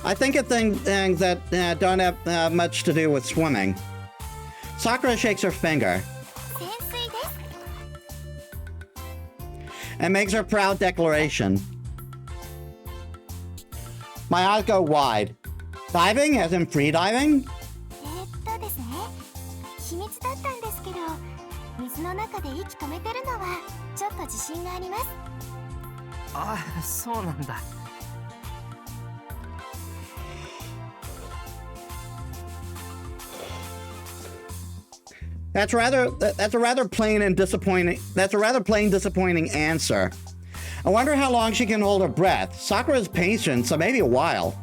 I think of things that don't have much to do with swimming. Sakura shakes her finger 潜水です。 and makes her proud declaration. My eyes go wide. Diving, as in free diving? ですね、秘密だったんですけど、水の中で息止めてるのはちょっと自信があります。あ、そうなんだ。That's a rather plain and disappointing. That's a rather plain, disappointing answer. I wonder how long she can hold her breath. Sakura's patient, so maybe a while.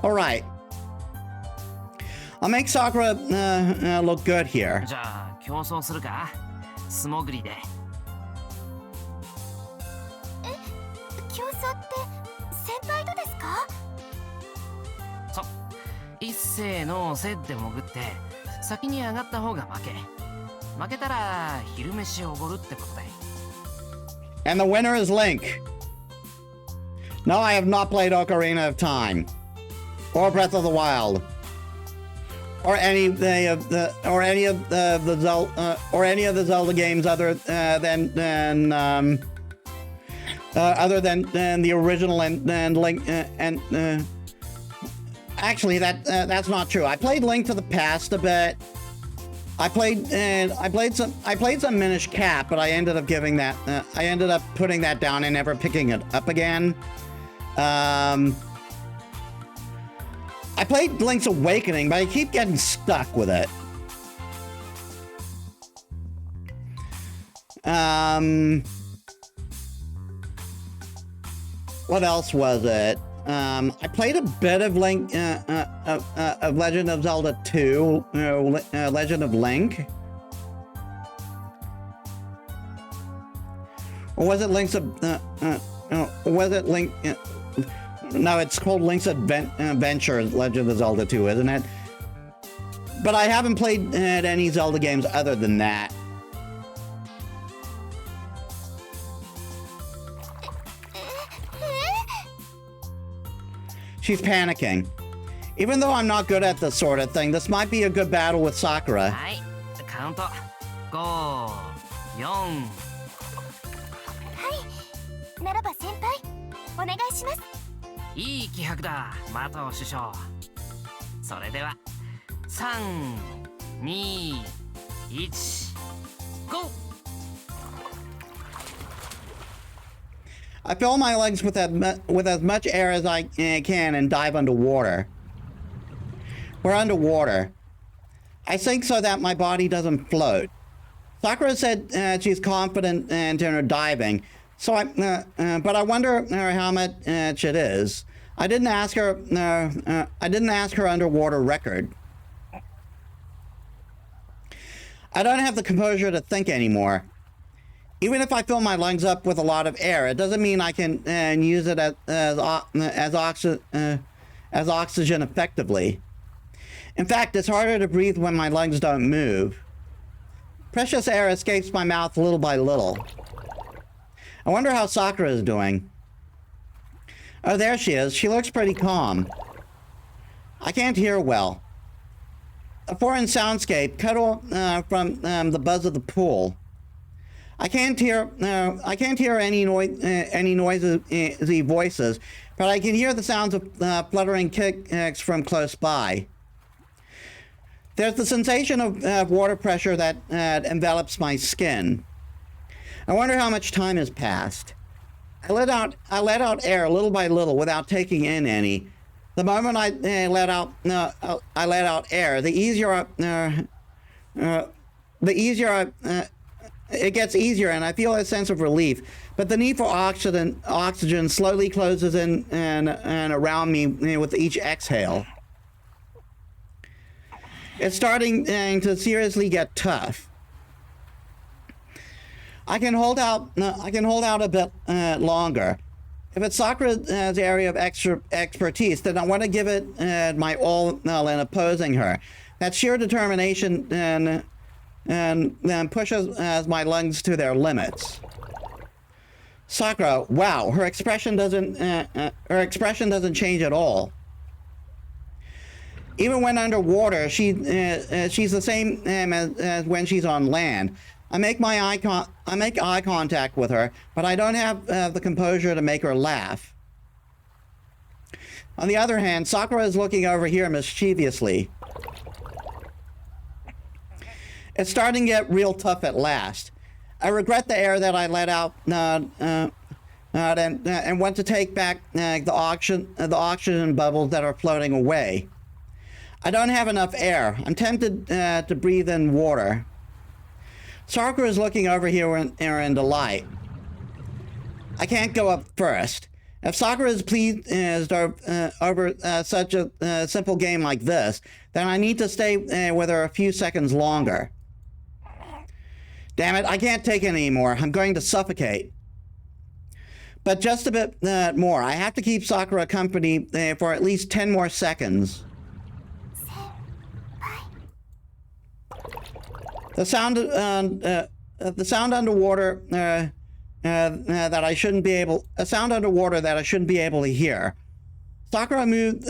All right. I'll make Sakura look good here. じゃあ競争するか。素潜りで。競争って先輩とですか？そう。一斉のせで潜って先に上がった方が負け。負けたら昼飯をおごるってことで。And the winner is Link. No, I have not played Ocarina of Time, or Breath of the Wild, or any of the Zelda games other than the original and Link actually that's not true. I played Link to the Past a bit. I played some Minish Cap, but I ended up putting that down and never picking it up again. I played Link's Awakening, but I keep getting stuck with it. What else was it? I played a bit of Link, of Legend of Zelda 2, Legend of Link. Or was it Link's, was it Link, no, it's called Link's Adventure, Legend of Zelda 2, isn't it? But I haven't played any Zelda games other than that. She's panicking. Even though I'm not good at this sort of thing, this might be a good battle with Sakura. はい、カウント。5、4。はい、ならば先輩、お願いします。いい気迫だ、マト首相。それでは、3、2、1、GO! I fill my legs with as much air as I can and dive underwater. We're underwater. I sink so that my body doesn't float. Sakura said she's confident in her diving, so but I wonder how much it is. I didn't ask her underwater record. I don't have the composure to think anymore. Even if I fill my lungs up with a lot of air, it doesn't mean I can use it as oxygen effectively. In fact, it's harder to breathe when my lungs don't move. Precious air escapes my mouth little by little. I wonder how Sakura is doing. Oh, there she is. She looks pretty calm. I can't hear well. A foreign soundscape cut off from the buzz of the pool. I can't hear any noisy voices, but I can hear the sounds of fluttering kicks from close by. There's the sensation of water pressure that envelops my skin. I wonder how much time has passed. I let out air little by little without taking in any. The moment I let out air, the easier it gets easier, and I feel a sense of relief. But the need for oxygen slowly closes in and around me with each exhale. It's starting to seriously get tough. I can hold out a bit longer. If it's Sakura's area of expertise, then I want to give it my all in opposing her. That sheer determination and then pushes my lungs to their limits. Sakura, wow, her expression doesn't change at all. Even when underwater, she's the same as when she's on land. I make eye contact with her, but I don't have the composure to make her laugh. On the other hand, Sakura is looking over here mischievously. It's starting to get real tough at last. I regret the air that I let out and want to take back the oxygen bubbles that are floating away. I don't have enough air. I'm tempted to breathe in water. Sakura is looking over here in delight. I can't go up first. If Sakura is pleased over such a simple game like this, then I need to stay with her a few seconds longer. Damn it, I can't take it anymore. I'm going to suffocate. But just a bit more. I have to keep Sakura company for at least 10 more seconds. The sound underwater that I shouldn't be able to hear. Sakura moves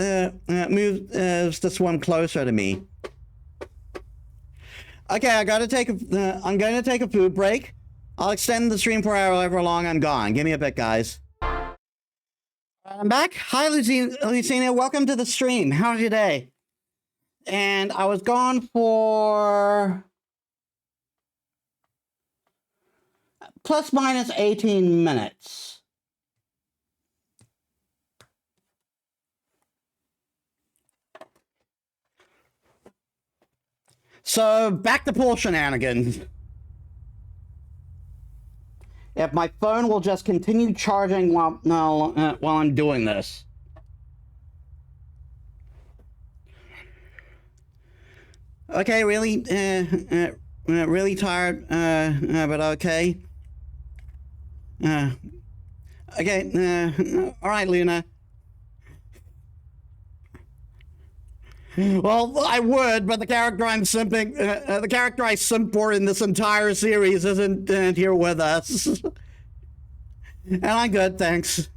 to swim closer to me. Okay, I'm going to take a food break. I'll extend the stream for however long I'm gone. Give me a bit, guys. I'm back. Hi, Lucina. Welcome to the stream. How's your day? And I was gone for plus minus 18 minutes. So, back to pool shenanigans. If my phone will just continue charging while I'm doing this. Okay, really tired, but okay. Okay, all right, Luna. Well, I would, but the character I'm simping, the character I simp for in this entire series isn't here with us. And I'm good, thanks.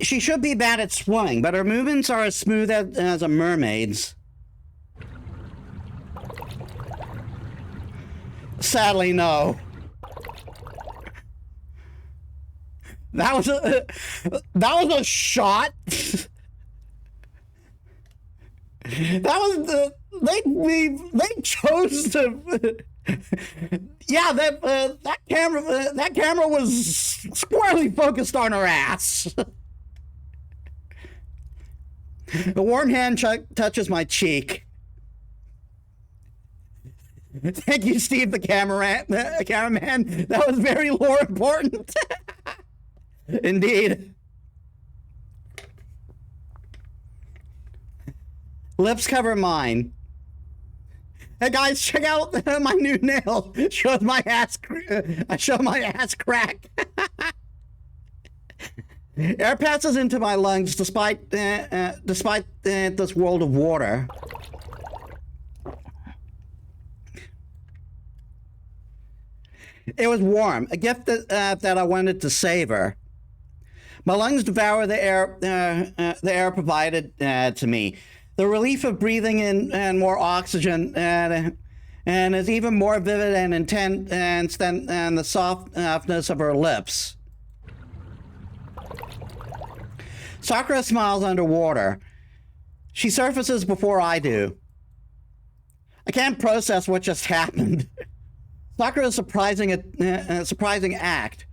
She should be bad at swimming, but her movements are as smooth as a mermaid's. Sadly, no. That was a shot. That was they chose to. Yeah, that camera was squarely focused on her ass. The warm hand touches my cheek. Thank you, Steve, the cameraman. That was very lore important. Indeed. Lips cover mine. Hey guys, check out my new nail. Shows my ass. I show my ass crack. Air passes into my lungs despite this world of water. It was warm, a gift that I wanted to savor. My lungs devour the air provided to me. The relief of breathing in more oxygen and is even more vivid and intense than the softness of her lips. Sakura smiles underwater. She surfaces before I do. I can't process what just happened. Sakura's surprising act.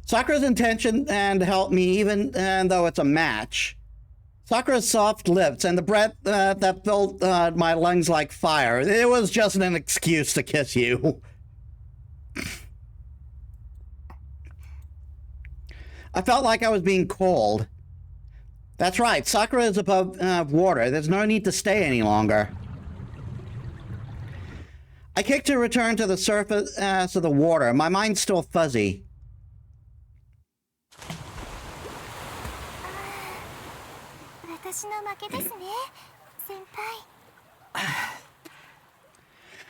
Sakura's intention and to help me even though it's a match. Sakura's soft lips and the breath that filled my lungs like fire. It was just an excuse to kiss you. I felt like I was being cold. That's right, Sakura is above water. There's no need to stay any longer. I kicked to return to the surface of the water. My mind's still fuzzy.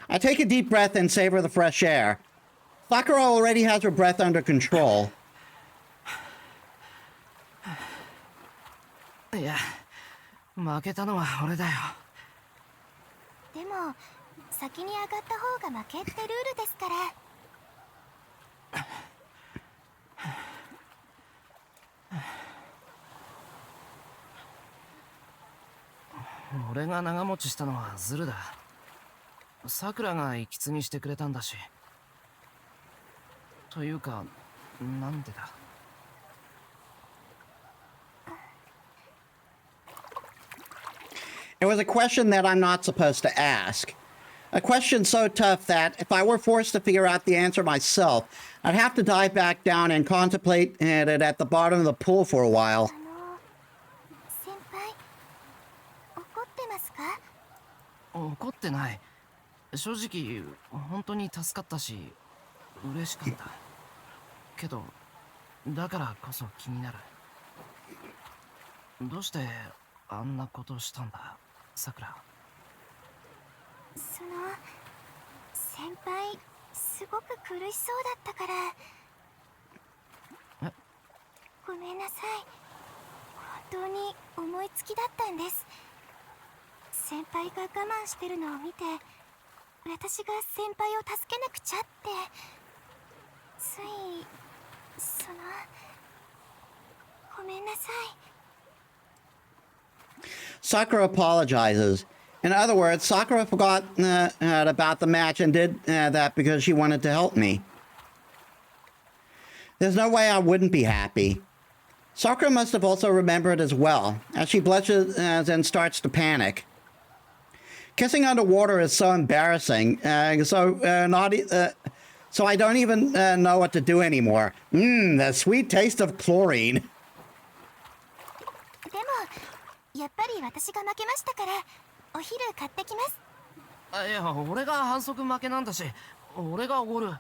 I take a deep breath and savor the fresh air. Sakura already has her breath under control. 負けたのは俺だよ。でも先に上がった方が負けってルールですから。俺が長持ちしたのはズルだ。さくらが息継ぎしてくれたんだし。というか、なんでだ。It was a question that I'm not supposed to ask. A question so tough that if I were forced to figure out the answer myself, I'd have to dive back down and contemplate it at the bottom of the pool for a while. 先輩、怒ってますか？怒ってない。正直、本当に助かったし、嬉しかった。けど、だからこそ気になる。どうしてあんなことしたんだ、さくら。先輩、すごく苦しそうだったから。ごめんなさい。本当に思いつきだったんです。先輩が我慢してるのを見て、私が先輩を助けなくちゃって、つい、ごめんなさい。Sakura apologizes. In other words, Sakura forgot about the match and did that because she wanted to help me. There's no way I wouldn't be happy. Sakura must have also remembered as well, as she blushes and starts to panic. Kissing underwater is so embarrassing, so I don't even know what to do anymore. The sweet taste of chlorine. でも、やっぱり私が負けましたから、お昼買ってきます。いや、俺が反則負けなんだし、俺がおごる。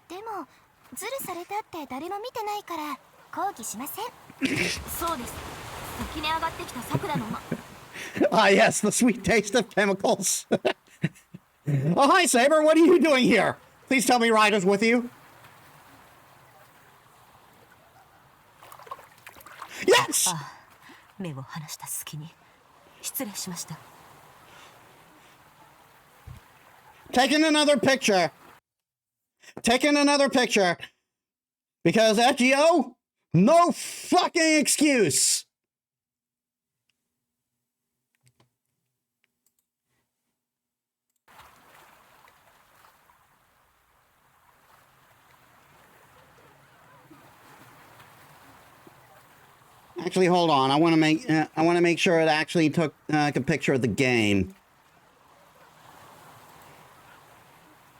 でも、ズルされたって誰も見てないから、抗議しません。そうです。先に上がってきた桜のAh, yes, the sweet taste of chemicals. Oh, hi, Saber. What are you doing here? Please tell me Ryder's with you. Yes! 目を離した隙に失礼しました。Taking another picture. Taking another picture. Because FGO, no fucking excuse. Actually, hold on. I want to make sure it actually took a picture of the game,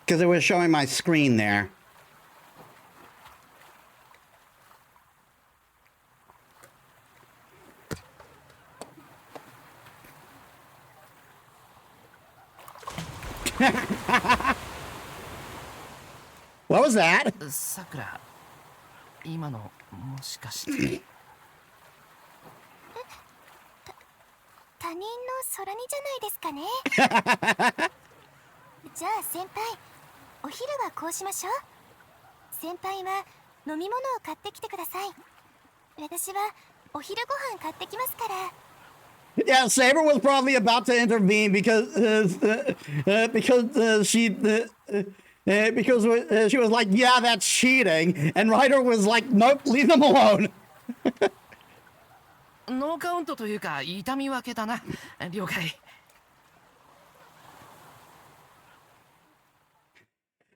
because it was showing my screen there. What was that? さくら、今のもしかして。他人の空似じゃないですかね。じゃあ先輩、お昼はこうしましょう。先輩は飲み物を買ってきてください。私はお昼ご飯買ってきますから。Yeah, Saber was probably about to intervene because she was like, yeah, that's cheating, and Ryder was like, nope, leave them alone. ノーカウントというか痛み分けだな。了解。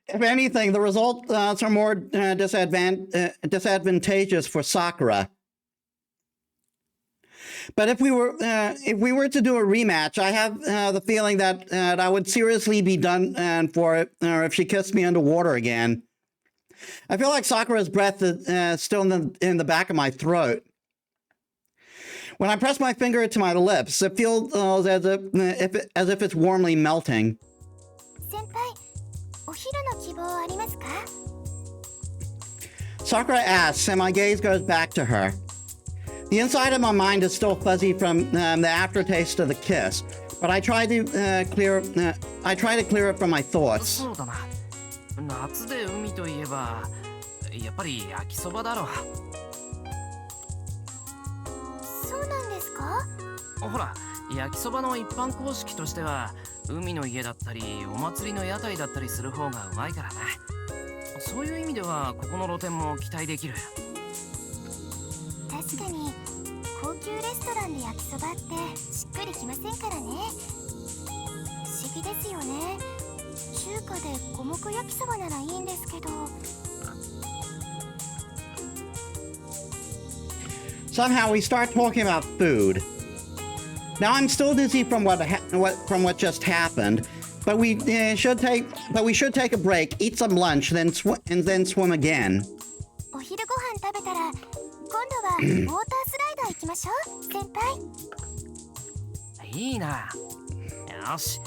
If anything, the results are more disadvantageous for Sakura. But if we were to do a rematch, I have the feeling that I would seriously be done for it if she kissed me underwater again. I feel like Sakura's breath is still in the back of my throat. When I press my finger to my lips, it feels as if it's warmly melting. 先輩、お昼の希望ありますか? Sakura asks, and my gaze goes back to her. The inside of my mind is still fuzzy from the aftertaste of the kiss, but I try to clear it from my thoughts. そうだな。夏で海といえば、やっぱり焼きそばだろう。そうなんですか?ほら、焼きそばの一般公式としては海の家だったりお祭りの屋台だったりする方がうまいからね。そういう意味ではここの露店も期待できる。確かに高級レストランで焼きそばってしっくりきませんからね。不思議ですよね。中華で五目焼きそばならいいんですけど。Somehow we start talking about food. Now I'm still dizzy from what just happened, but we should take a break, eat some lunch, and then swim again. お昼ご飯食べたら今度はウォータースライダー行きましょう、先輩。いいな。よし、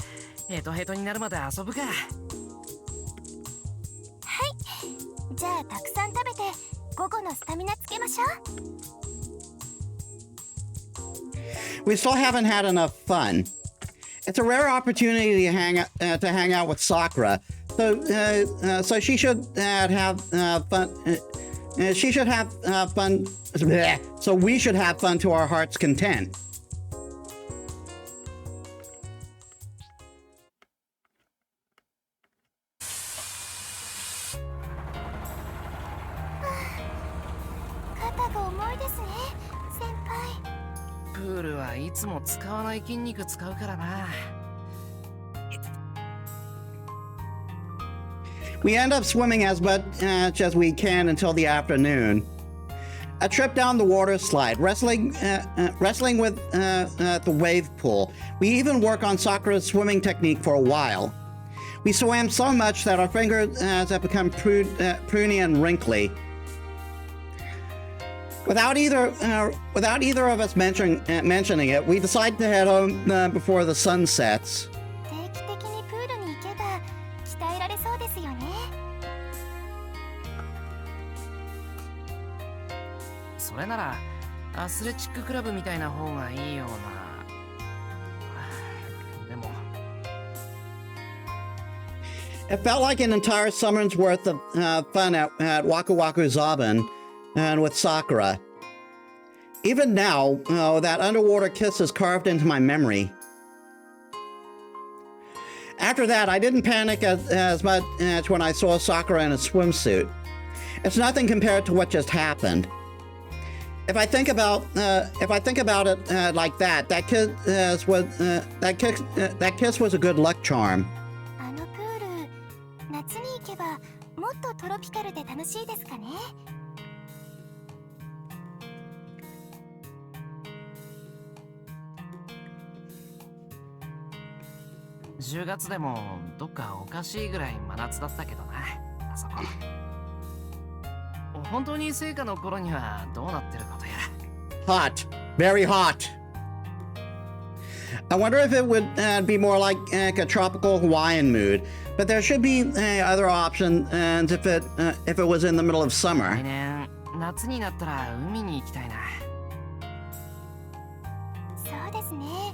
ヘトヘトになるまで遊ぶか。はい、じゃあたくさん食べて午後のスタミナつけましょう。We still haven't had enough fun. It's a rare opportunity to hang out with Sakura, so she should have fun. She should have fun. So we should have fun to our heart's content. Senpai. プールはいつも使わない筋肉使うからな。We end up swimming as much as we can until the afternoon. A trip down the water slide, wrestling with the wave pool. We even work on Sakura's swimming technique for a while. We swam so much that our fingers have become pruny and wrinkly. Without either of us mentioning it, we decide to head home before the sun sets. 定期的にプールに行けば鍛えられそうですよね。それならアスレチッククラブみたいな方がいいような。でも It felt like an entire summer's worth of fun at Waku Waku Zaban and with Sakura. Even now, that underwater kiss is carved into my memory. After that, I didn't panic as much as when I saw Sakura in a swimsuit. It's nothing compared to what just happened. If I think about it like that, that kiss was a good luck charm. あのプール、夏に行けばもっとトロピカルで楽しいですかね。10月でもどっかおかしいぐらい真夏だったけどな、あそこ。本当に聖火の頃にはどうなってることやら。 Hot. Very hot. I wonder if it would be more like a tropical Hawaiian mood, but there should be other options if it was in the middle of 来 summer. 年夏になったら海に行きたいな。そうですね。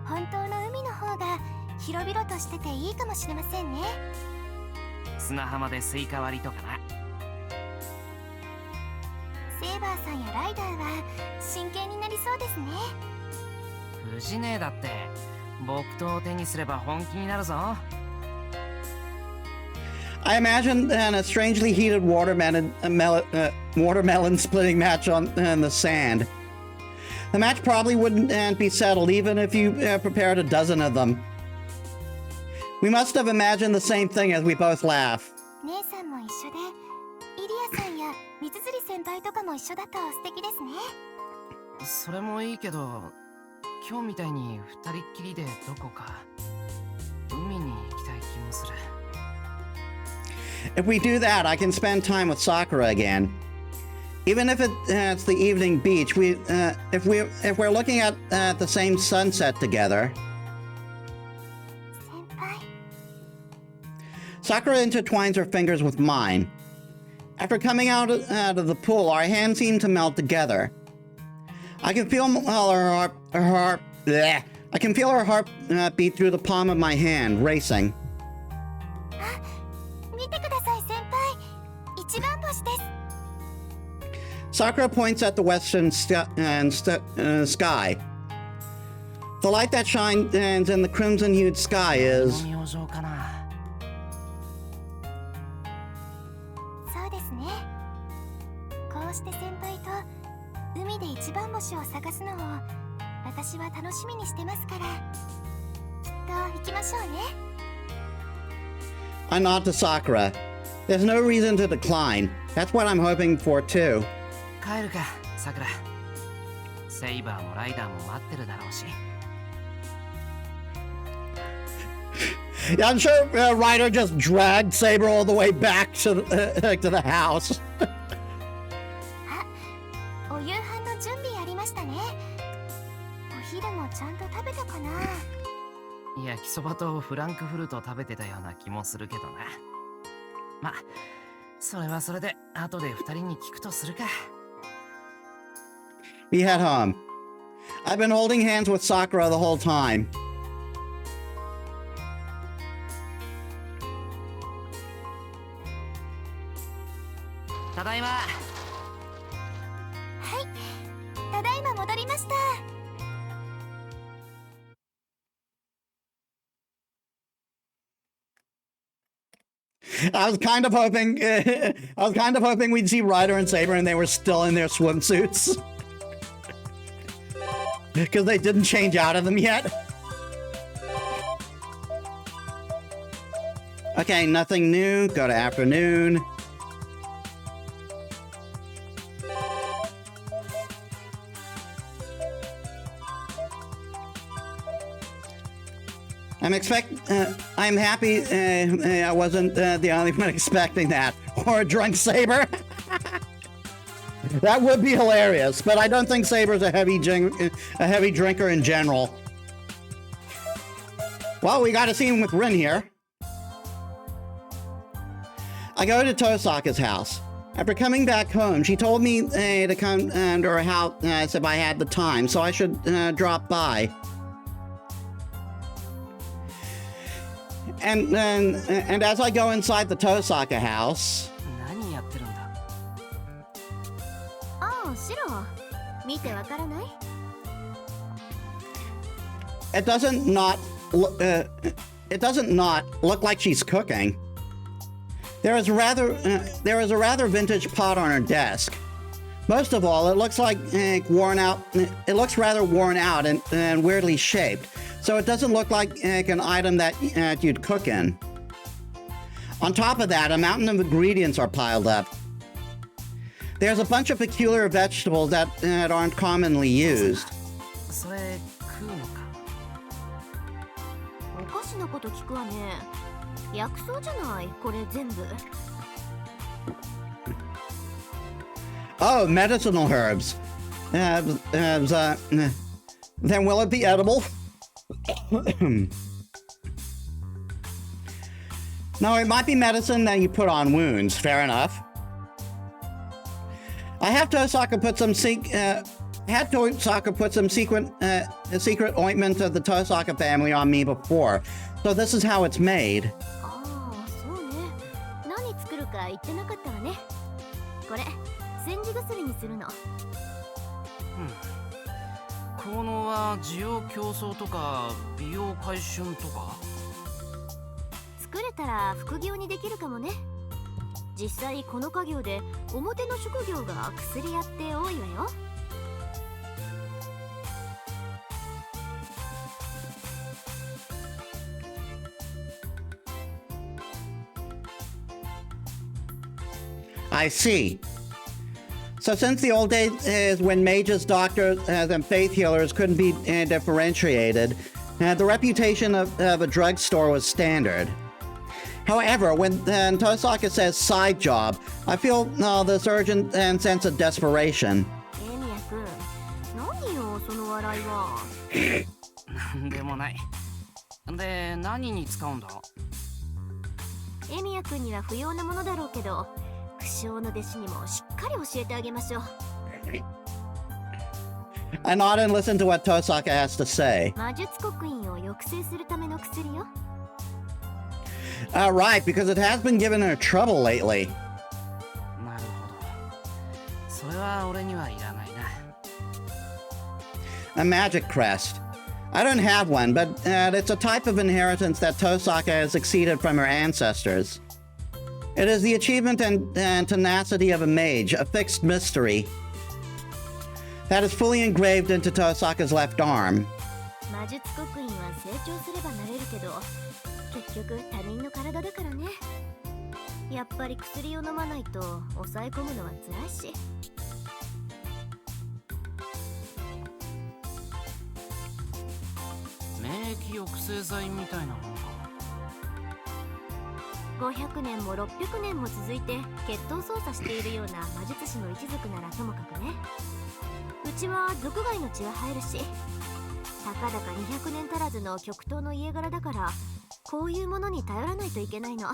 本当の海の方が広々としてていいかもしれませんね。砂浜でスイカ割りとかな。セーバーさんやライダーは真剣になりそうですね。藤姉だって木刀を手にすれば本気になるぞ。I imagine a strangely heated watermelon splitting match in the sand. The match probably wouldn't be settled even if you prepared a dozen of them. We must have imagined the same thing as we both laugh. 姉さんも一緒で、イリアさんや水釣り先輩とかも一緒だと素敵ですね。それもいいけど、今日みたいに二人っきりでどこか海に行きたい気もする。If we do that, I can spend time with Sakura again. Even if it's the evening beach, if we're looking at the same sunset together. 先輩。Sakura intertwines her fingers with mine. After coming out of the pool, our hands seem to melt together. I can feel her heart beat through the palm of my hand, racing. 見てください先輩。一番星です。Sakura points at the western sky. The light that shines in the crimson-hued sky is... 明星かな。そうですね。こうして先輩と海で一番星を探すのを私は楽しみにしてますから、きっと行きましょうね。I nod to Sakura. There's no reason to decline. That's what I'm hoping for too. 帰るか、さくら。セイバーもライダーも待ってるだろうし。Yeah, I'm sure Ryder just dragged Saber all the way back to the house. あ、お夕飯の準備ありましたね。お昼もちゃんと食べたかな。焼きそばとフランクフルト食べてたような気もするけどな。ま、それはそれで後で二人に聞くとするか。We head home. I've been holding hands with Sakura the whole time. ただいま。はい、ただいま戻りました。I was kind of hoping we'd see Ryder and Saber and they were still in their swimsuits. Because they didn't change out of them yet. Okay, nothing new. Go to afternoon. I'm happy I wasn't the only one expecting that. Or a drunk Saber. That would be hilarious, but I don't think Saber's a heavy drinker in general. Well, we got to see him with Rin here. I go to Tosaka's house. After coming back home, she told me to come to her house if I had the time, so I should drop by. And as I go inside the Tosaka house... 何やってるんだ。ああ、シロ、見てわからない？ It doesn't not look like she's cooking. There is a rather vintage pot on her desk. Most of all, it looks like worn out. It looks rather worn out and weirdly shaped. So it doesn't look like an item that you'd cook in. On top of that, a mountain of ingredients are piled up. There's a bunch of peculiar vegetables that aren't commonly used. それ食うのか。おかしなこと聞くわね。薬草じゃない、これ全部。Oh, medicinal herbs. Then will it be edible? No, it might be medicine that you put on wounds. Fair enough. I have Tosaka put some secret ointment of the Tosaka family on me before, so this is how it's made. ああ、そうね。何作るか言ってなかったわね。これ、煎じ薬にするの。効能は需要競争とか美容回春とか。作れたら副業にできるかもね。実際この家業で表の職業が薬屋って多いわよ。I see. So since the old days is when mages, doctors, and faith healers couldn't be differentiated, the reputation of a drugstore was standard. However, when Tosaka says side job, I feel this urgent sense of desperation. エミヤ君、何よその笑いは。なんでもない。で、何に使うんだ？エミヤ君には不要なものだろうけど、不肖の弟子にもしっかり教えてあげましょう。I nod and listen to what Tosaka has to say. 魔術刻印を抑制するための薬よ。Right, because it has been giving her trouble lately. なるほど。それは俺にはいらないな。A magic crest. I don't have one, but it's a type of inheritance that Tosaka has succeeded from her ancestors. It is the achievement and tenacity of a mage, a fixed mystery, that is fully engraved into Tosaka's left arm. 魔術刻印は成長すればなれるけど、結局他人の体だからね。やっぱり薬を飲まないと抑え込むのは辛いし。免疫抑制剤みたいなもんか。500年も600年も続いて血統操作しているような魔術師の一族ならともかくね。うちは族外の血が入るしたかだか200年足らずの極東の家柄だから、こういうものに頼らないといけないの。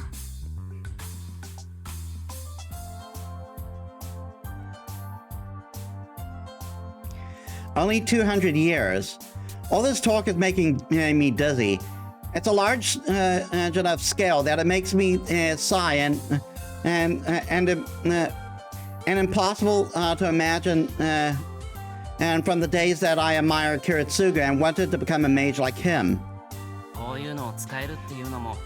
Only 200 years. All this talk is making me dizzy. It's a large enough scale that it makes me sigh and impossible to imagine. And from the days that I admired Kiritsuga and wanted to become a mage like him. こういうのを使えるっていうのも、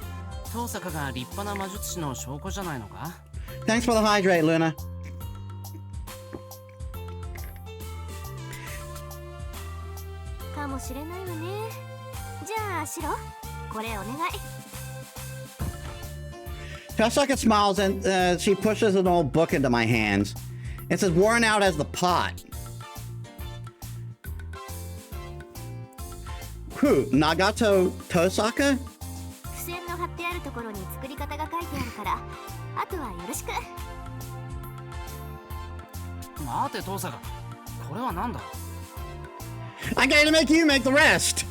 遠坂が立派な魔術師の証拠じゃないのか？ Thanks for the hydrate, Luna. かもしれないわね。じゃあシロ、これお願い。Tosaka smiles and she pushes an old book into my hands. It's as worn out as the pot. Who? Nagato Tosaka? 付箋の貼ってあるところに作り方が書いてあるから、あとはよろしく。待て遠坂、これはなんだ？ I'm going to make you make the rest.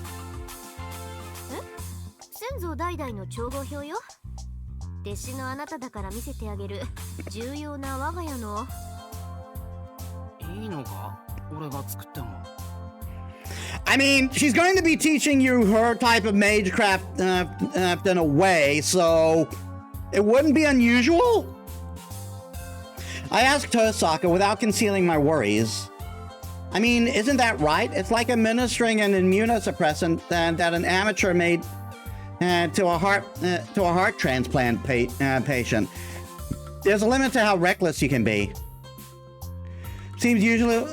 先祖代々の調合表よ。弟子のあなただから見せてあげる重要な我が家の。いいのか？俺が作っても。I mean, she's going to be teaching you her type of magecraft in a way, so it wouldn't be unusual. I asked Tosaka without concealing my worries. I mean, isn't that right? It's like administering an immunosuppressant that an amateur made to a heart transplant patient. There's a limit to how reckless you can be. Seems usually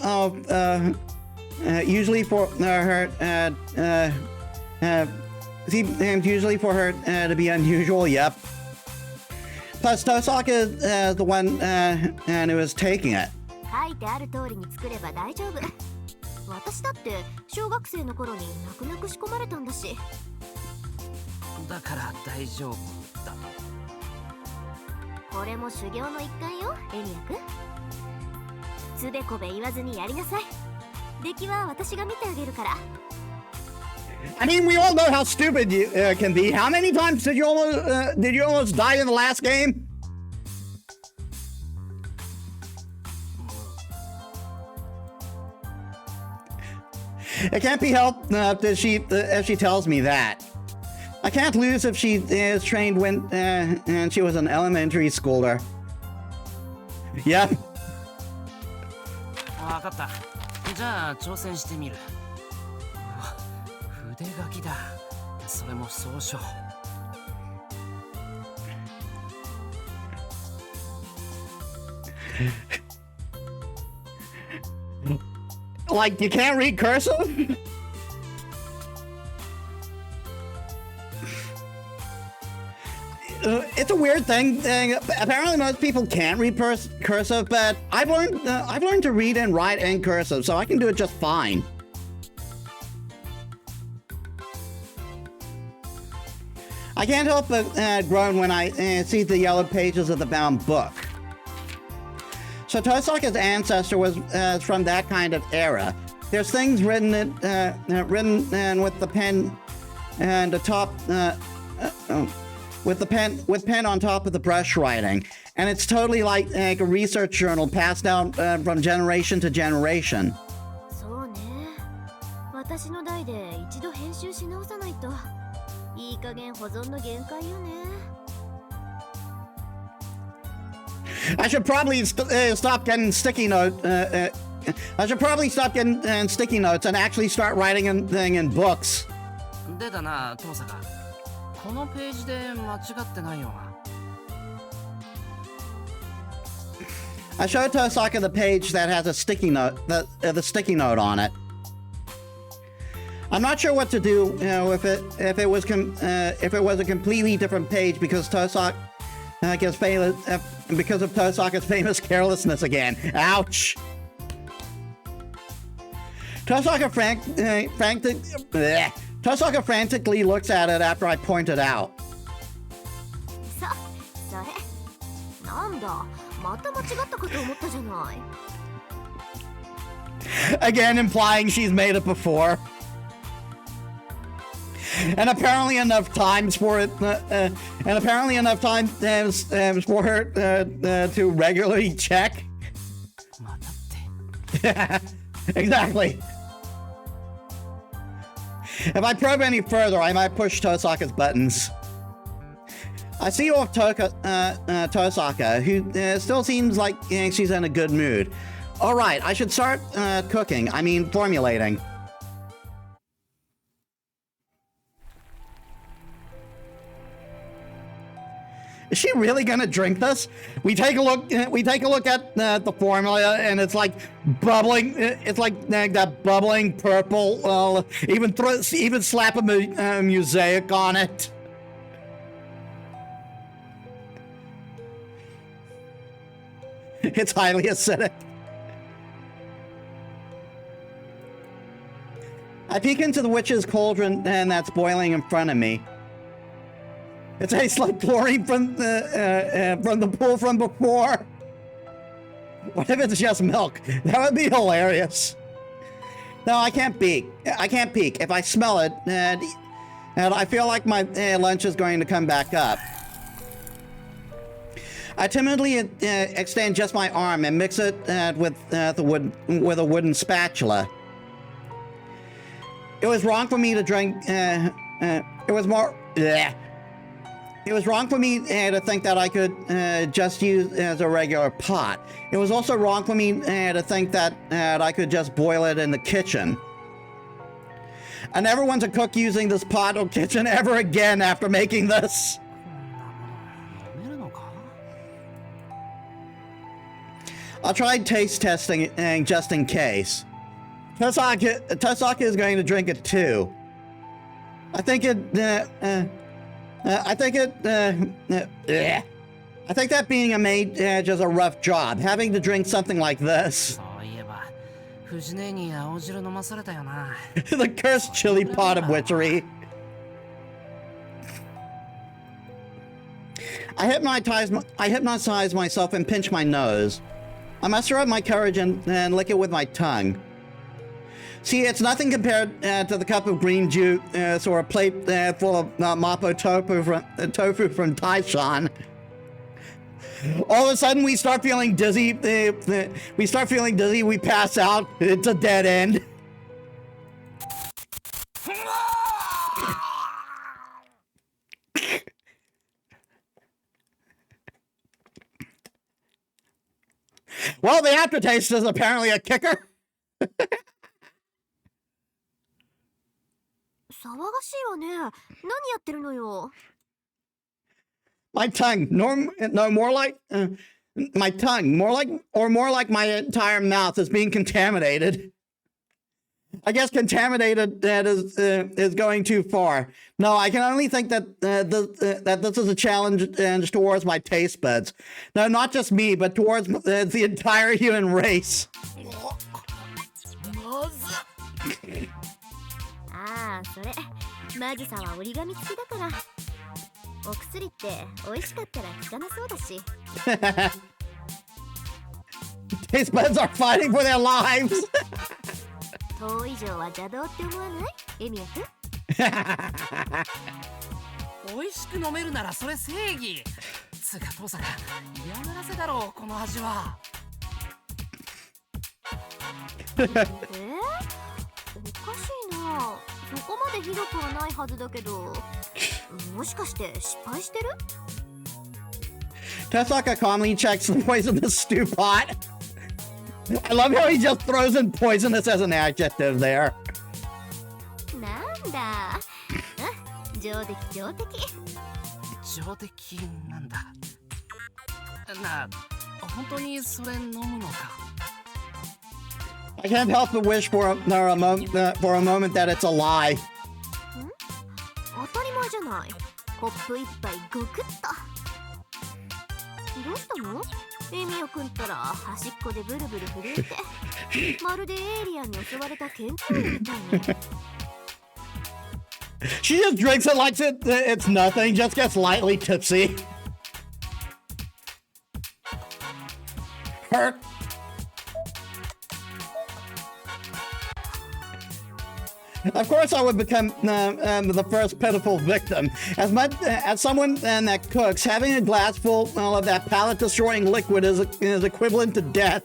for her to be unusual. Yep. Plus, Tosaka is the one who is taking it. 書いてある通りに作れば大丈夫。私だって小学生の頃に泣く泣く仕込まれたんだし。だから大丈夫だと。これも修行の一環よ、エリア君。つべこべ言わずにやりなさい。出来は私が見てあげるから。I mean, we all know how stupid you can be. How many times did you almost die in the last game? It can't be helped if she tells me that. I can't lose if she is trained when and she was an elementary schooler. Yep. わかった。じゃあ挑戦してみる。うわ、筆書きだ。それも草書。Like, you can't read cursive? It's a weird thing. Apparently, most people can't read cursive, but I've learned to read and write in cursive, so I can do it just fine. I can't help but groan when I see the yellow pages of the bound book. So Tosaka's ancestor was from that kind of era. There's things written with the pen and the top with pen on top of the brush writing, and it's totally like a research journal passed down from generation to generation. そうね。私の代で一度編集し直さないと。いい加減保存の限界よね。I should probably stop getting sticky note. I should probably stop getting sticky notes and actually start writing in books. でだな、トサカ。このページで間違ってないよな。I showed Tosaka the page that has a sticky note, the sticky note on it. I'm not sure what to do, if it was a completely different page because Tosaka gets famous because of Tosaka's famous carelessness again. Ouch. Tosaka frantically looks at it after I point it out. それなんだまた間違ったかと思ったじゃない Again, implying she's made it before. And apparently enough times for it, for her to regularly check. またって。 Exactly. If I probe any further, I might push Tosaka's buttons. I see off Tosaka, who still seems like she's in a good mood. All right, I should start cooking. I mean, formulating. Is she really gonna drink this? We take a look. We take a look at the formula, and it's like bubbling. It's like that bubbling purple. Even slap a mosaic on it. It's highly acidic. I peek into the witch's cauldron, and that's boiling in front of me. It tastes like chlorine from the pool from before. What if it's just milk? That would be hilarious. No, I can't peek. I can't peek. If I smell it, and I feel like my lunch is going to come back up. I timidly extend just my arm and mix it with a wooden spatula. It was wrong for me to drink. It was wrong for me to think that I could just use as a regular pot. It was also wrong for me to think that I could just boil it in the kitchen. I never want to cook using this pot or kitchen ever again after making this. I'll try taste testing just in case. Tosaka is going to drink it too. I think that being a maid is a rough job. Having to drink something like this. そういえば、藤根に青汁飲まされたよな。The cursed chili pot of witchery. I hypnotize myself and pinch my nose. I muster up my courage and lick it with my tongue. See, it's nothing compared to the cup of green juice or a plate full of mapo tofu from Taishan. All of a sudden, we start feeling dizzy. We pass out. It's a dead end. Well, the aftertaste is apparently a kicker. 騒がしいわね。何やってるのよ。My tongue, more like my entire mouth is being contaminated. I guess contaminated is going too far. No, I can only think that this is a challenge towards my taste buds. No, not just me, but towards the entire human race. ああ、それマジさは折り紙付きだから。お薬って美味しかったら効かなそうだし。Taste buds are fighting for their lives. 糖以上は邪道って思わない？エミヤ君。美味しく飲めるならそれ正義。つうか父さん、嫌がらせだろうこの味は。おかしいな。そこまでひどくはないはずだけど。もしかして失敗してる？ Tosaka calmly checks the poisonous stew pot. I love how he just throws in poisonous as an adjective there. なんだ上出来上出来上出来なんだ。なあ、本当にそれ飲むのか。I can't help but wish for a moment that it's a lie. 当たり前じゃない。コップ一杯ゴクッと。どうしたの？エミオくんったら端っこでブルブル震えてまるでエイリアンに襲われた研究員みたいに。She just drinks it like it's nothing, just gets lightly tipsy. Her. Of course, I would become the first pitiful victim. As much as someone that cooks, having a glass full of that palate-destroying liquid is equivalent to death.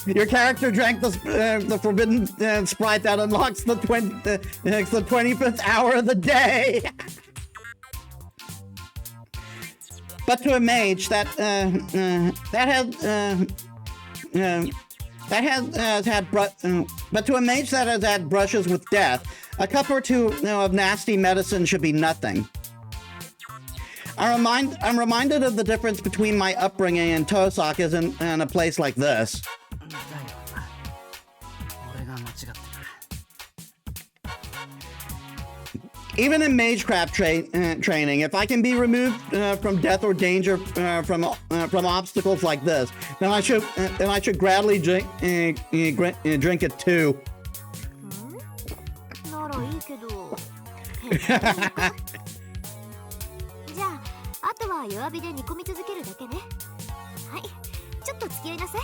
Your character drank the forbidden Sprite that unlocks the 25th hour of the day. But to a mage that has had brushes with death, a cup or two of nasty medicine should be nothing. I'm reminded of the difference between my upbringing and Tosaki's in a place like this. だよな。俺が間違ってた。Even in magecraft training, if I can be removed from death or danger from obstacles like this, then I should gladly drink it too. ならいいけど。じゃあ、あとは弱火で煮込み続けるだけね。はい、ちょっと付き合いなさい。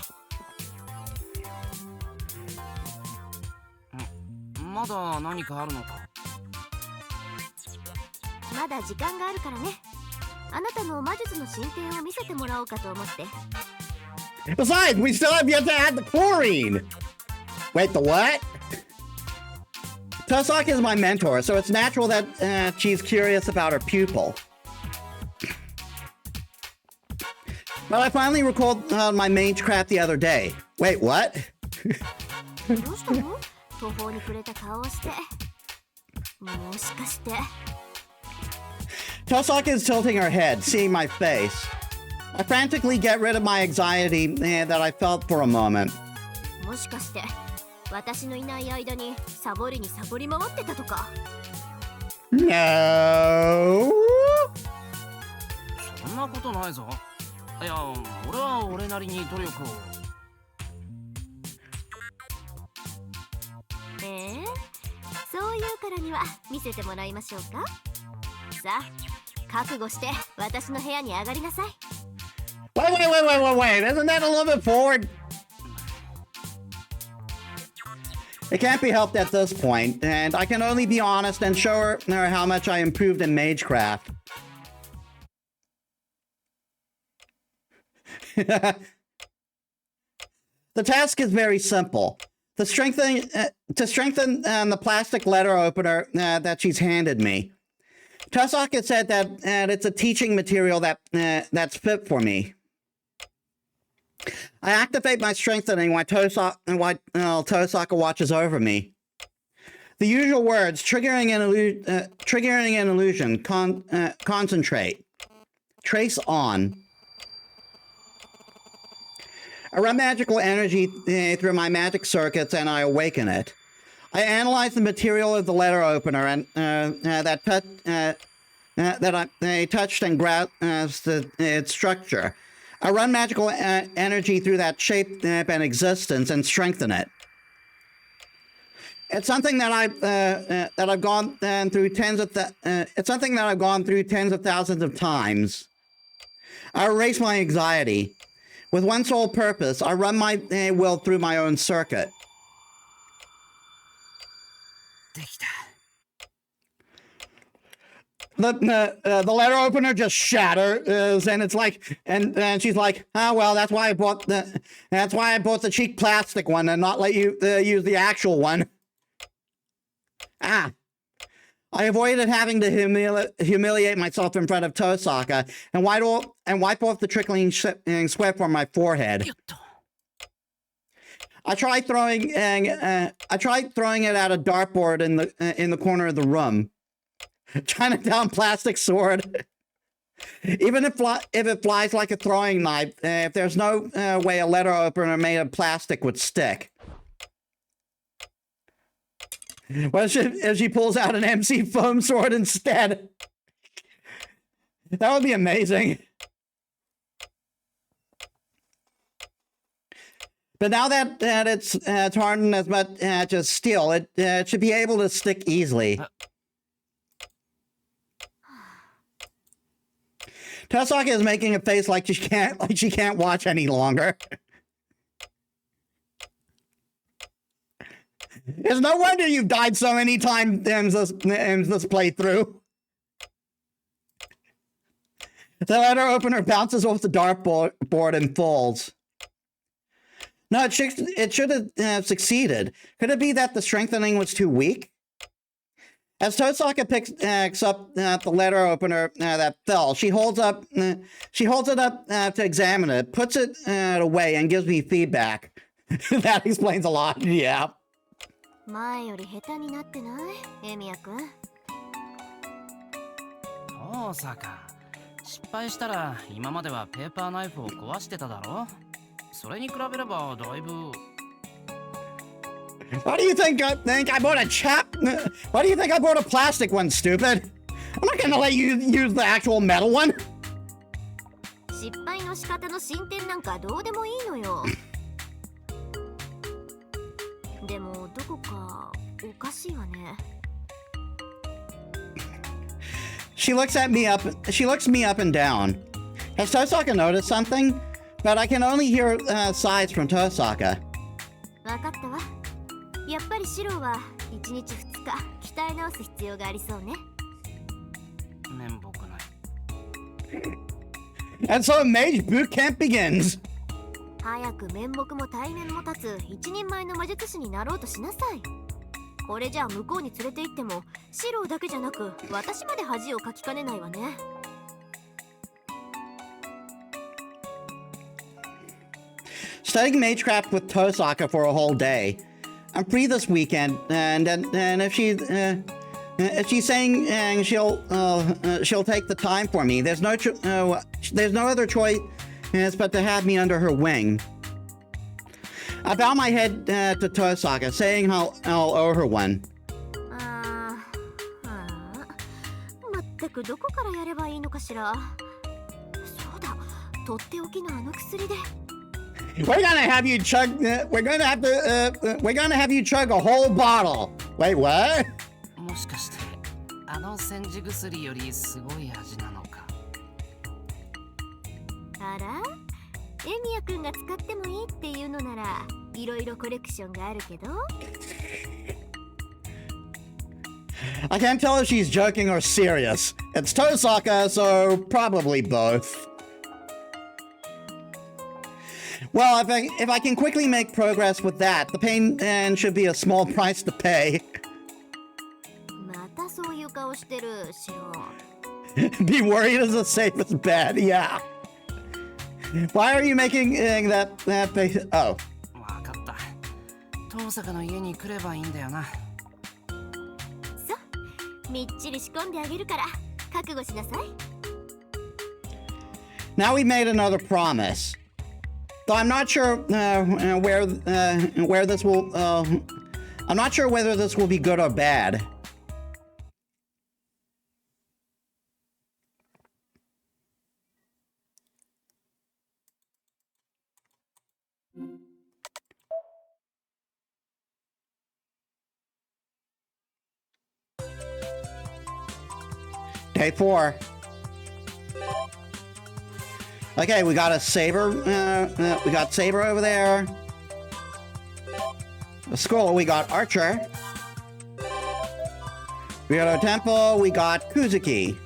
まだ何かあるのか。まだ時間があるからね。あなたの魔術の進展を見せてもらおうかと思って。Besides, we still have yet to add the chlorine. Wait, the what? Tosaka is my mentor, so it's natural that she's curious about her pupil. But I finally recalled my magecraft the other day. Wait, what? どうしたの？途方に暮れた顔をして。もしかして。Tosaka is tilting her head, seeing my face. I frantically get rid of my anxiety that I felt for a moment. もしかして私のいない間にサボりにサボり回ってたとか。No. そんなことないぞ。いや、俺は俺なりに努力を。そういうからには見せてもらいましょうか。さあ、覚悟して私の部屋に上がりなさい。Wait, isn't that a little bit forward? It can't be helped at this point, and I can only be honest and show her how much I improved in magecraft. The task is very simple. To strengthen the plastic letter opener that she's handed me. Tosaka said that it's a teaching material that's fit for me. I activate my strengthening while Tosaka watches over me. The usual words, triggering an illusion, concentrate, trace on. I run magical energy through my magic circuits and I awaken it. I analyze the material of the letter opener and that I touched and grasped its structure. I run magical energy through that shape and existence and strengthen it. It's something that I've gone through tens of thousands of times. I erase my anxiety. With one sole purpose, I run my will through my own circuit. できた。The letter opener just shatters, and it's like, and she's like, "Oh well, that's why I bought the cheap plastic one and not let you use the actual one." Ah, I avoided having to humiliate myself in front of Tosaka and wipe off the trickling sweat from my forehead. I tried throwing it at a dartboard in the corner of the room. Chinatown plastic sword. Even if it flies like a throwing knife, if there's no way a letter opener made of plastic would stick. Well, if she pulls out an MC foam sword instead, that would be amazing. But now that it's hardened as much as steel, it should be able to stick easily. Tosaka is making a face like she can't watch any longer. It's no wonder you've died so many times this playthrough. The letter opener bounces off the dartboard and falls. No, it should have succeeded. Could it be that the strengthening was too weak? As Tosaka picks up the letter opener that fell, she holds it up to examine it, puts it away, and gives me feedback. That explains a lot. Yeah. 前より下手になってないエミヤくん。大阪、失敗したら今まではペーパーナイフを壊してただろ。それに比べればだいぶ。Why do you think I bought a Why do you think I bought a plastic one, stupid? I'm not gonna let you use the actual metal one. 失敗の仕方の進展なんかどうでもいいのよ。でもどこかおかしいわね。She looks me up and down. Has Tosaka noticed something? But I can only hear sighs from Tosaka. わかったわ。やっぱりシロは1日2日鍛え直す必要がありそうね。面目ない。 And so Mage Boot Camp begins. 早く面目も対面も立つ一人前の魔術師になろうとしなさい。これじゃあ向こうに連れて行ってもシロだけじゃなく私まで恥をかきかねないわね。Studying Magecraft with Tosaka for a whole day. I'm free this weekend, and if she's saying she'll take the time for me, there's no other choice but to have me under her wing. I bow my head to Tosaka, saying I'll owe her one. まったくどこからやればいいのかしら。そうだ、とっておきのあの薬で。We're gonna have you chug. We're gonna have you chug a whole bottle. Wait, what? もしかしてあの煎じ薬よりすごい味なのか。あら、エミヤくんが使ってもいいっていうのならいろいろコレクションがあるけど。I can't tell if she's joking or serious. It's Tosaka, so probably both. Well, if I can quickly make progress with that, the pain should be a small price to pay. またそういう顔してる、シロ。Be worried is the safest bet, yeah. Why are you making that face? Oh. わかった。遠坂の家に来ればいいんだよな。そう、みっちり仕込んであげるから覚悟しなさい。Now we made another promise. Though I'm not sure where this will. I'm not sure whether this will be good or bad. Day 4. Okay, we got a saber. We got saber over there. The skull. We got archer. We got a temple. We got Kuzuki.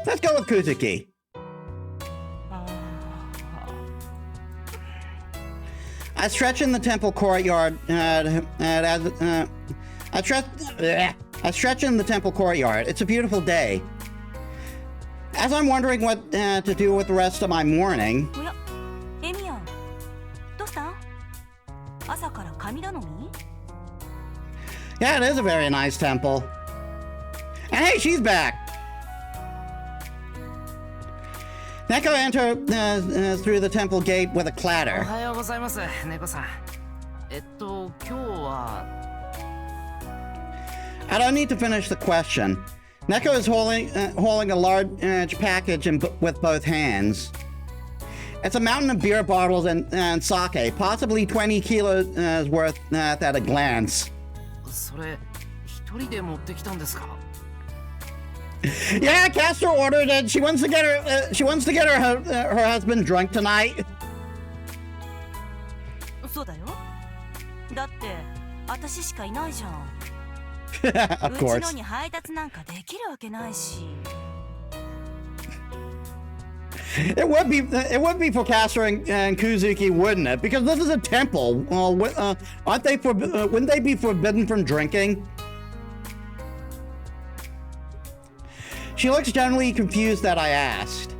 Let's go with Kuzuki. I stretch in the temple courtyard. I stretch in the temple courtyard. It's a beautiful day. As I'm wondering what to do with the rest of my morning. おや、エミヤン、どうしたん？朝から神頼み？ Yeah, it is a very nice temple. And hey, she's back. Neko entered through the temple gate with a お clatter. はようございます、猫さん。今日は I don't need to finish the question. Neko is holding a large package with both hands. It's a mountain of beer bottles and sake, possibly 20 kilos worth at a glance. それ一人で持ってきたんですか？ Yeah, Castor ordered it. She wants to get her husband drunk tonight. そうだよ。だって私しかいないじゃん。 Of うち course. のに配達なんかできるわけないし。It would be for Castor and Kuzuki, wouldn't it? Because this is a temple. Wouldn't they be forbidden from drinking? She looks generally confused that I asked.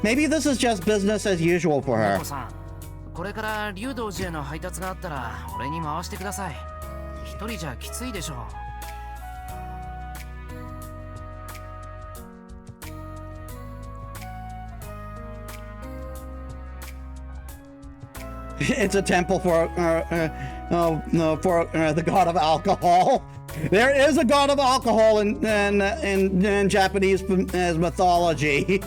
Maybe this is just business as usual for her. 猫さん、これから竜道寺への配達があったら俺に回してください。一人じゃきついでしょう。 It's a temple for the god of alcohol. There is a god of alcohol in Japanese mythology.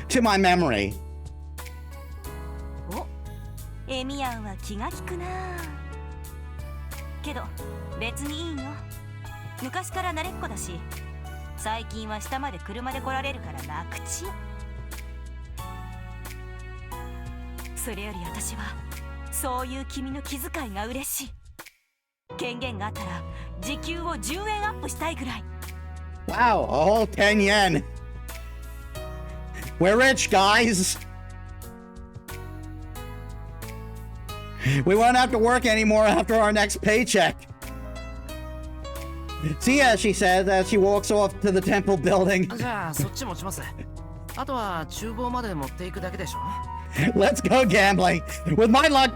To my memory. お、エミヤンは気が利くな。けど別にいいよ。昔から慣れっこだし、最近は下まで車で来られるから楽ちん。 それより私はそういう君の気遣いが嬉しい。権限があったら時給を10円アップしたいぐらい。 Wow, a whole 10 yen. We're rich, guys. We won't have to work anymore after our next paycheck. See ya, she says as she walks off to the temple building. じゃあそっち持ちます。あとは厨房まで持っていくだけでしょ。 Let's go gambling. With my luck,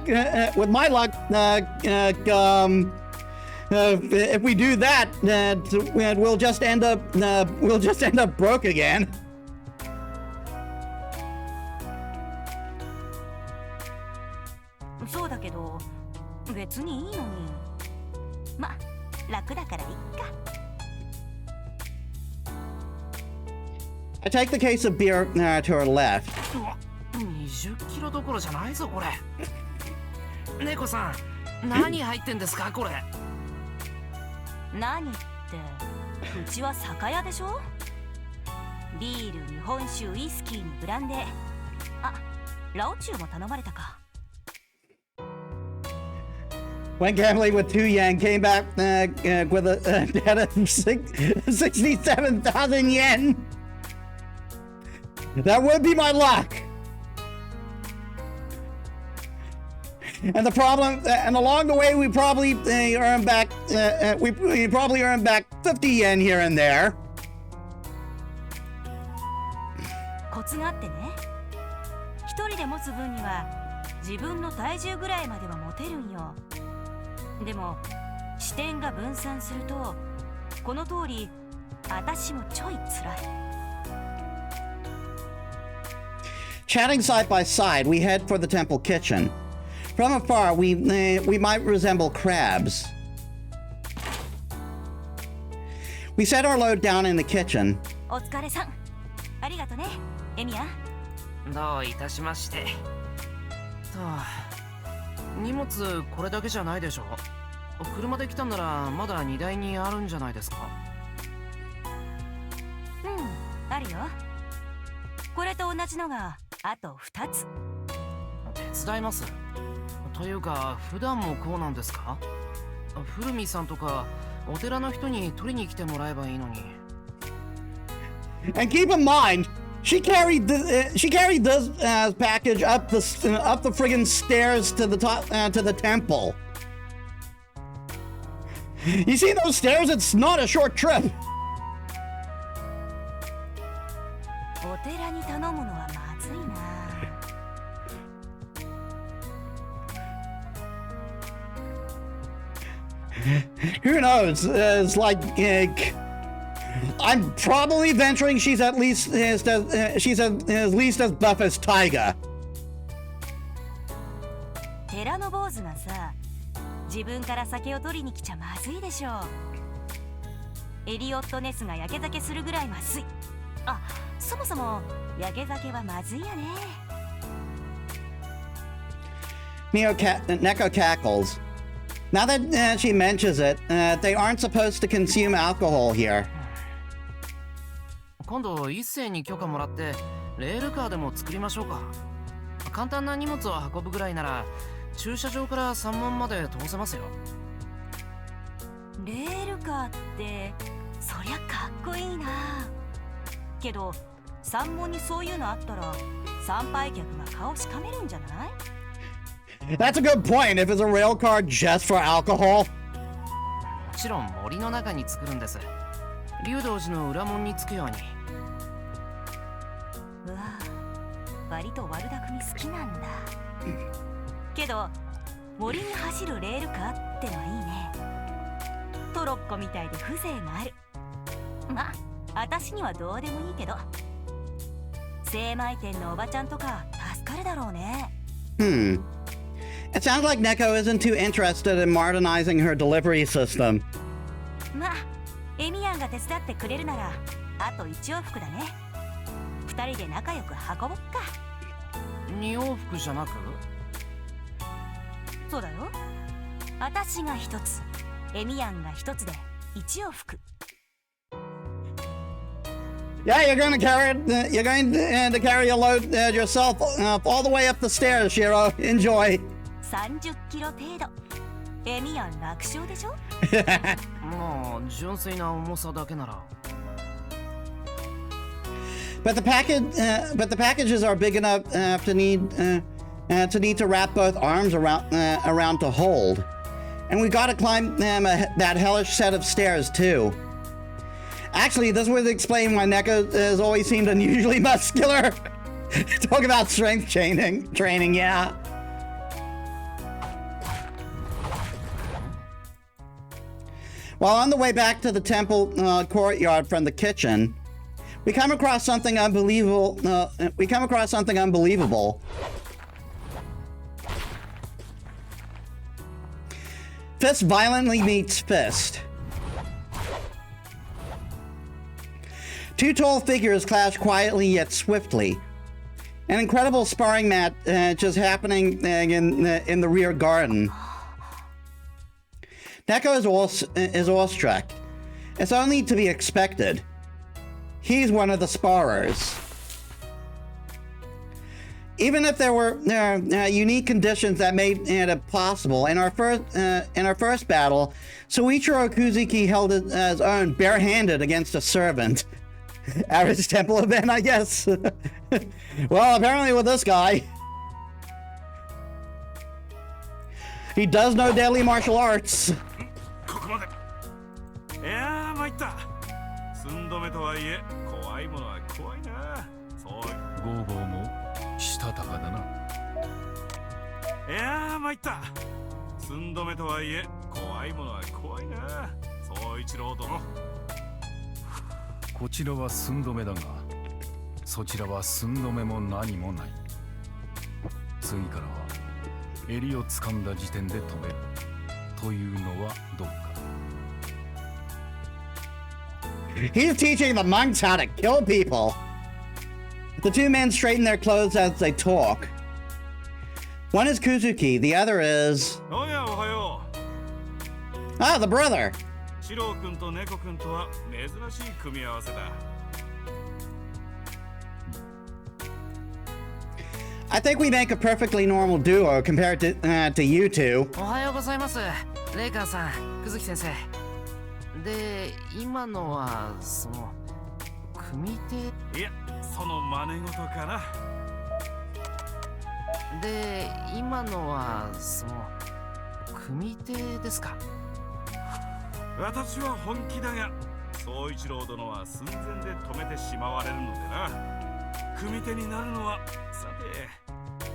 if we do that, we'll just end up broke again. そうだけど別にいいのに。ま、楽だからいっか。 I take the case of beer to her left. 20キロどころじゃないぞこれ。猫さん、何入ってんですかこれ。何って、うちは酒屋でしょ。ビール、日本酒、ウイスキーにブランデー。あ、ラオチュウも頼まれたか。 Went gambling with 2 yen, came back with a debt of 67,000 yen. That would be my luck. And the problem, and along the way, we probably earn back, we probably earn back 50 yen here and there. コツがあってね。一人で持つ分には自分の体重ぐらいまでは持てるんよ。でも視点が分散するとこの通り私もちょい辛い。 Chatting side by side, we head for the temple kitchen. From afar, we might resemble crabs. We set our load down in the kitchen. お疲れさん。ありがとね、エミヤ。どういたしまして。と、荷物これだけじゃないでしょ。車で来たんならまだ荷台にあるんじゃないですか。うん、あるよ。これと同じのがあと2つ。手伝います。というか普段もこうなんですか。古見さんとかお寺の人に取りに来てもらえばいいのに。And keep in mind, she carried this package up the friggin' stairs to the top to the temple. You see those stairs? It's not a short trip. お寺に頼むのはまずいな。Who knows? It's like I'm probably venturing she's at least as buff as Taiga. 寺の坊主がさ、自分から酒を取りに来ちゃまずいでしょ。エリオットネスがやけ酒するぐらいまずい。あ、そもそもやけ酒はまずいよね。Neko cackles. Now that she mentions it, they aren't supposed to consume alcohol here. 今度一斉に許可もらってレールカーでも作りましょうか。簡単な荷物を運ぶぐらいなら駐車場から山門まで通せますよ。レールカーってそりゃかっこいいな。けど山門にそういうのあったら参拝客が顔しかめるんじゃない？ That's a good point. If it's a rail car just for alcohol. もちろん森の中に作るんです。竜道寺の裏門につくように。うわ、割と悪巧み好きなんだ。けど森に走るレールカーってのはいいね。トロッコみたいで風情がある。まあ私にはどうでもいいけど、精米店のおばちゃんとか助かるだろうね。It sounds like Neko isn't too interested in modernizing her delivery system. まあエミヤンが手伝ってくれるならあと1往復だね。2人で仲良く運ぼっか。2往復じゃなく？そうだよ。私が1つ、エミヤンが1つで1往復。Yeah, you're going to carry a load yourself all the way up the stairs, Shiro. Enjoy. 30キロ程度。エミヤン楽勝でしょ？まあ純粋な重さだけなら。But the packages are big enough to need to wrap both arms around to hold, and we got to climb that hellish set of stairs too. Actually, this would explain why Neko has always seemed unusually muscular. Talk about strength training, yeah. While on the way back to the temple courtyard from the kitchen, we come across something unbelievable. Fist violently meets fist. Two tall figures clash quietly yet swiftly. An incredible sparring match just happening in the rear garden. Neko is awestruck. It's only to be expected. He's one of the sparrers. Even if there were unique conditions that made it possible, in our first battle, Soichiro Kuzuki held his own barehanded against a servant. Average temple event, I guess. Well, apparently with this guy, he does know deadly martial arts. ここまで。いやー参った。寸止めとはいえ怖いものは怖いな。そう。ゴーゴーもしたたかだな。いやー参った。寸止めとはいえ怖いものは怖いな。総一郎殿。こちらは寸止めだが、そちらは寸止めも何もない。次からは襟を掴んだ時点で止めるというのはどうか。He's teaching the monks how to kill people. The two men straighten their clothes as they talk. One is Kuzuki, the other is... おやおはよう。Ah, the brother. シロウ君とネコ君とは珍しい組み合わせだ。I think we make a perfectly normal duo compared to you two. おはようございます。レイカーさん、くずき先生。で、今のはその組手いや、その真似事かな。で、今のはその組手ですか？私は本気だが、宗一郎殿は寸前で止めてしまわれるのでな。組手になるのはさて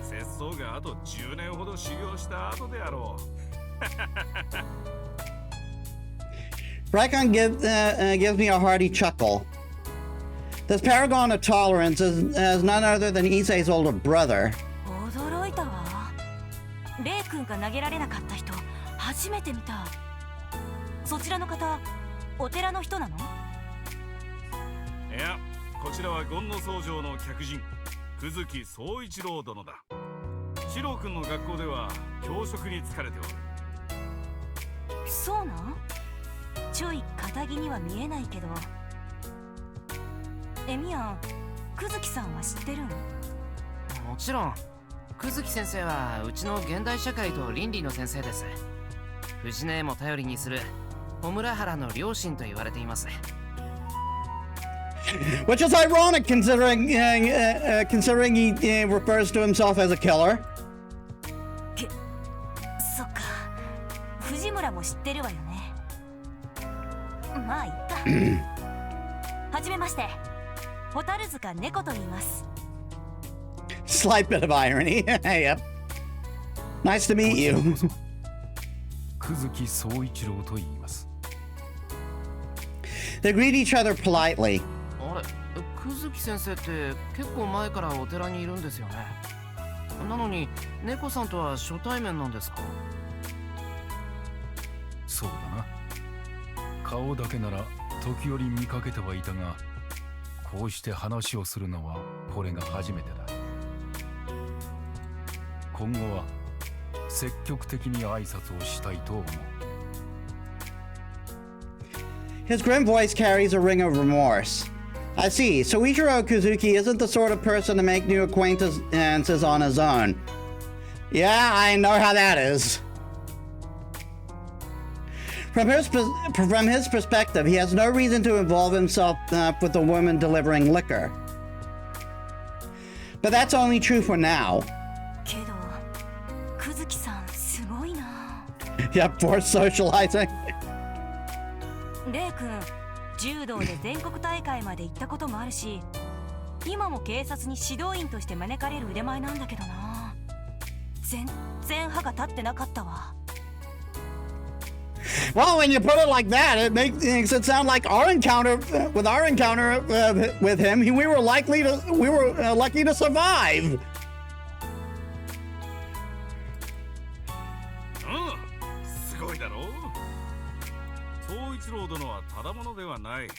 節操があと10年ほど修行した後であろう。Gives me a hearty chuckle. This paragon of tolerance is none other than Issei's older brother. 驚いたわ。レイ君が投げられなかった人初めて見た。そちらの方、お寺の人なの？いや、こちらは権野僧正の客人、久月宗一郎殿だ。四郎君の学校では教職に就かれておる。そうなん？ちょい堅気には見えないけど。エミヤン、久月さんは知ってるん？もちろん。久月先生はうちの現代社会と倫理の先生です。藤姉も頼りにする小村原の両親と言われています。Which is ironic considering he refers to himself as a killer. そっか、藤村も知ってるわよね。まあいっか。はじめまして、蛍塚猫と言います。Slight bit of irony. Yep. Nice to meet you. 久月宗一郎と言います。 They greet each other politely. あれ、久月先生って結構前からお寺にいるんですよね。なのに猫さんとは初対面なんですか？そうだな。顔だけなら時折見かけてはいたが、こうして話をするのはこれが初めてだ。今後は積極的に挨拶をしたいと思う。 His grim voice carries a ring of remorse. I see. Soichiro Kuzuki isn't the sort of person to make new acquaintances on his own. Yeah, I know how that is. From his perspective, he has no reason to involve himself with a woman delivering liquor. But that's only true for now. けど、久月さんすごいな。Yep, for socializing. レイ君、柔道で全国大会まで行ったこともあるし、今も警察に指導員として招かれる腕前なんだけどな。全然歯が立ってなかったわ。Well, when you put it like that, it makes it sound like our encounter with with him, we were lucky to survive. すごいだろう。宗一郎殿はただものではない。こ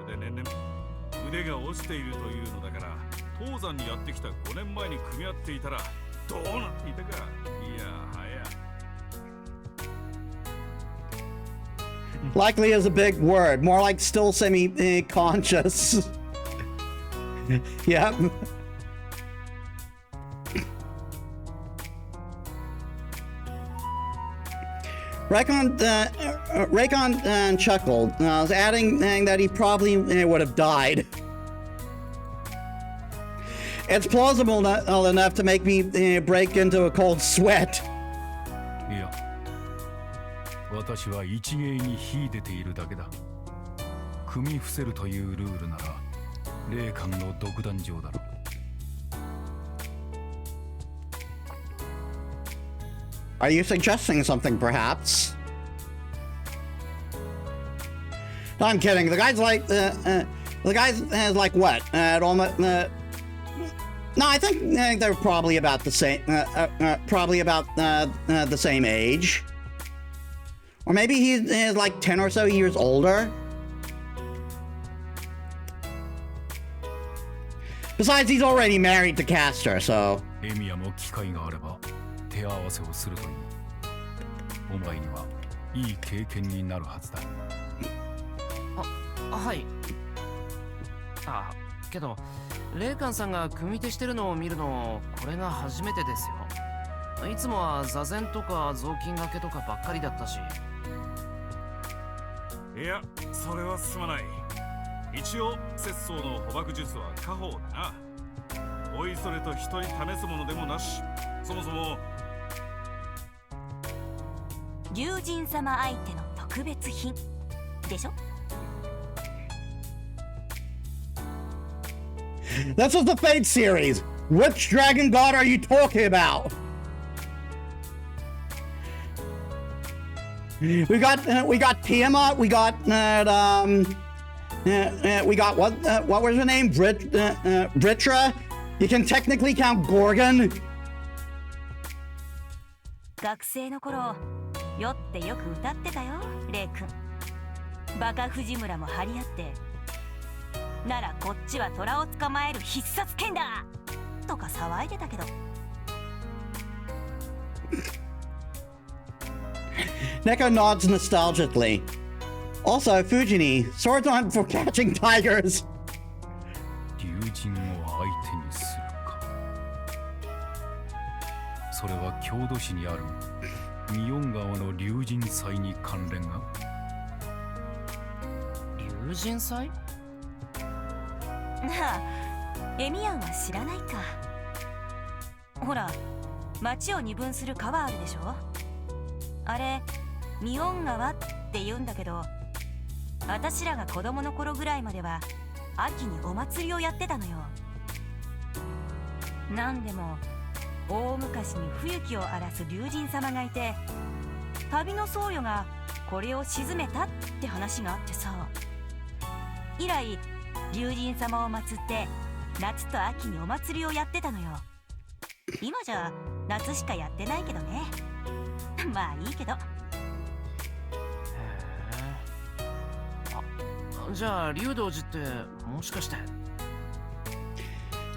れで年々腕が落ちているというのだから、東山にやってきた5年前に組み合っていたらどうなっていたか。いやはや。Likely is a big word, more like still semi-conscious. Yep. Raycon chuckled, adding that he probably would have died. It's plausible enough to make me break into a cold sweat. いや、私は一芸に秀でているだけだ。組み伏せるというルールなら霊感の独壇場だろう。Are you suggesting something, perhaps? No, I'm kidding. The guy's like, the guy's like what? Almost. No, I think they're probably about the same. Probably about the same age, or maybe he's like 10 or so years older. Besides, he's already married to Castor, so. エミヤも機会があれば手合わせをするといい。お前にはいい経験になるはずだ。はい。けど霊感さんが組手してるのを見るのこれが初めてですよ。いつもは座禅とか雑巾がけとかばっかりだったし。いや、それはすまない。一応節操の捕獲術は家宝だな。おいそれと人に試すものでもなし。そもそも龍神様相手の特別品でしょ。 This is the Fate series. Which dragon god are you talking about? We got Tiamat. We got what was her name? Britra. You can technically count Gorgon. 学生の頃酔ってよく歌ってたよレイ君。バカ藤村も張り合ってならこっちは虎を捕まえる必殺剣だとか騒いでたけど。Neko nods nostalgically. Also, Fujini, swords aren't for catching tigers. 龍神を相手にするか。それは郷土市にあるミヨン川の龍神祭に関連が。龍神祭？なあ、エミヤンは知らないか。ほら、町を二分する川あるでしょ。あれミヨン川って言うんだけど、私らが子供の頃ぐらいまでは秋にお祭りをやってたのよ。なんでも大昔に冬季を荒らす龍神様がいて、旅の僧侶がこれを鎮めたって話があってさ、以来龍神様を祀って夏と秋にお祭りをやってたのよ。今じゃ夏しかやってないけどね。まあいいけど。へえ。あ、じゃあ竜道寺ってもしかして。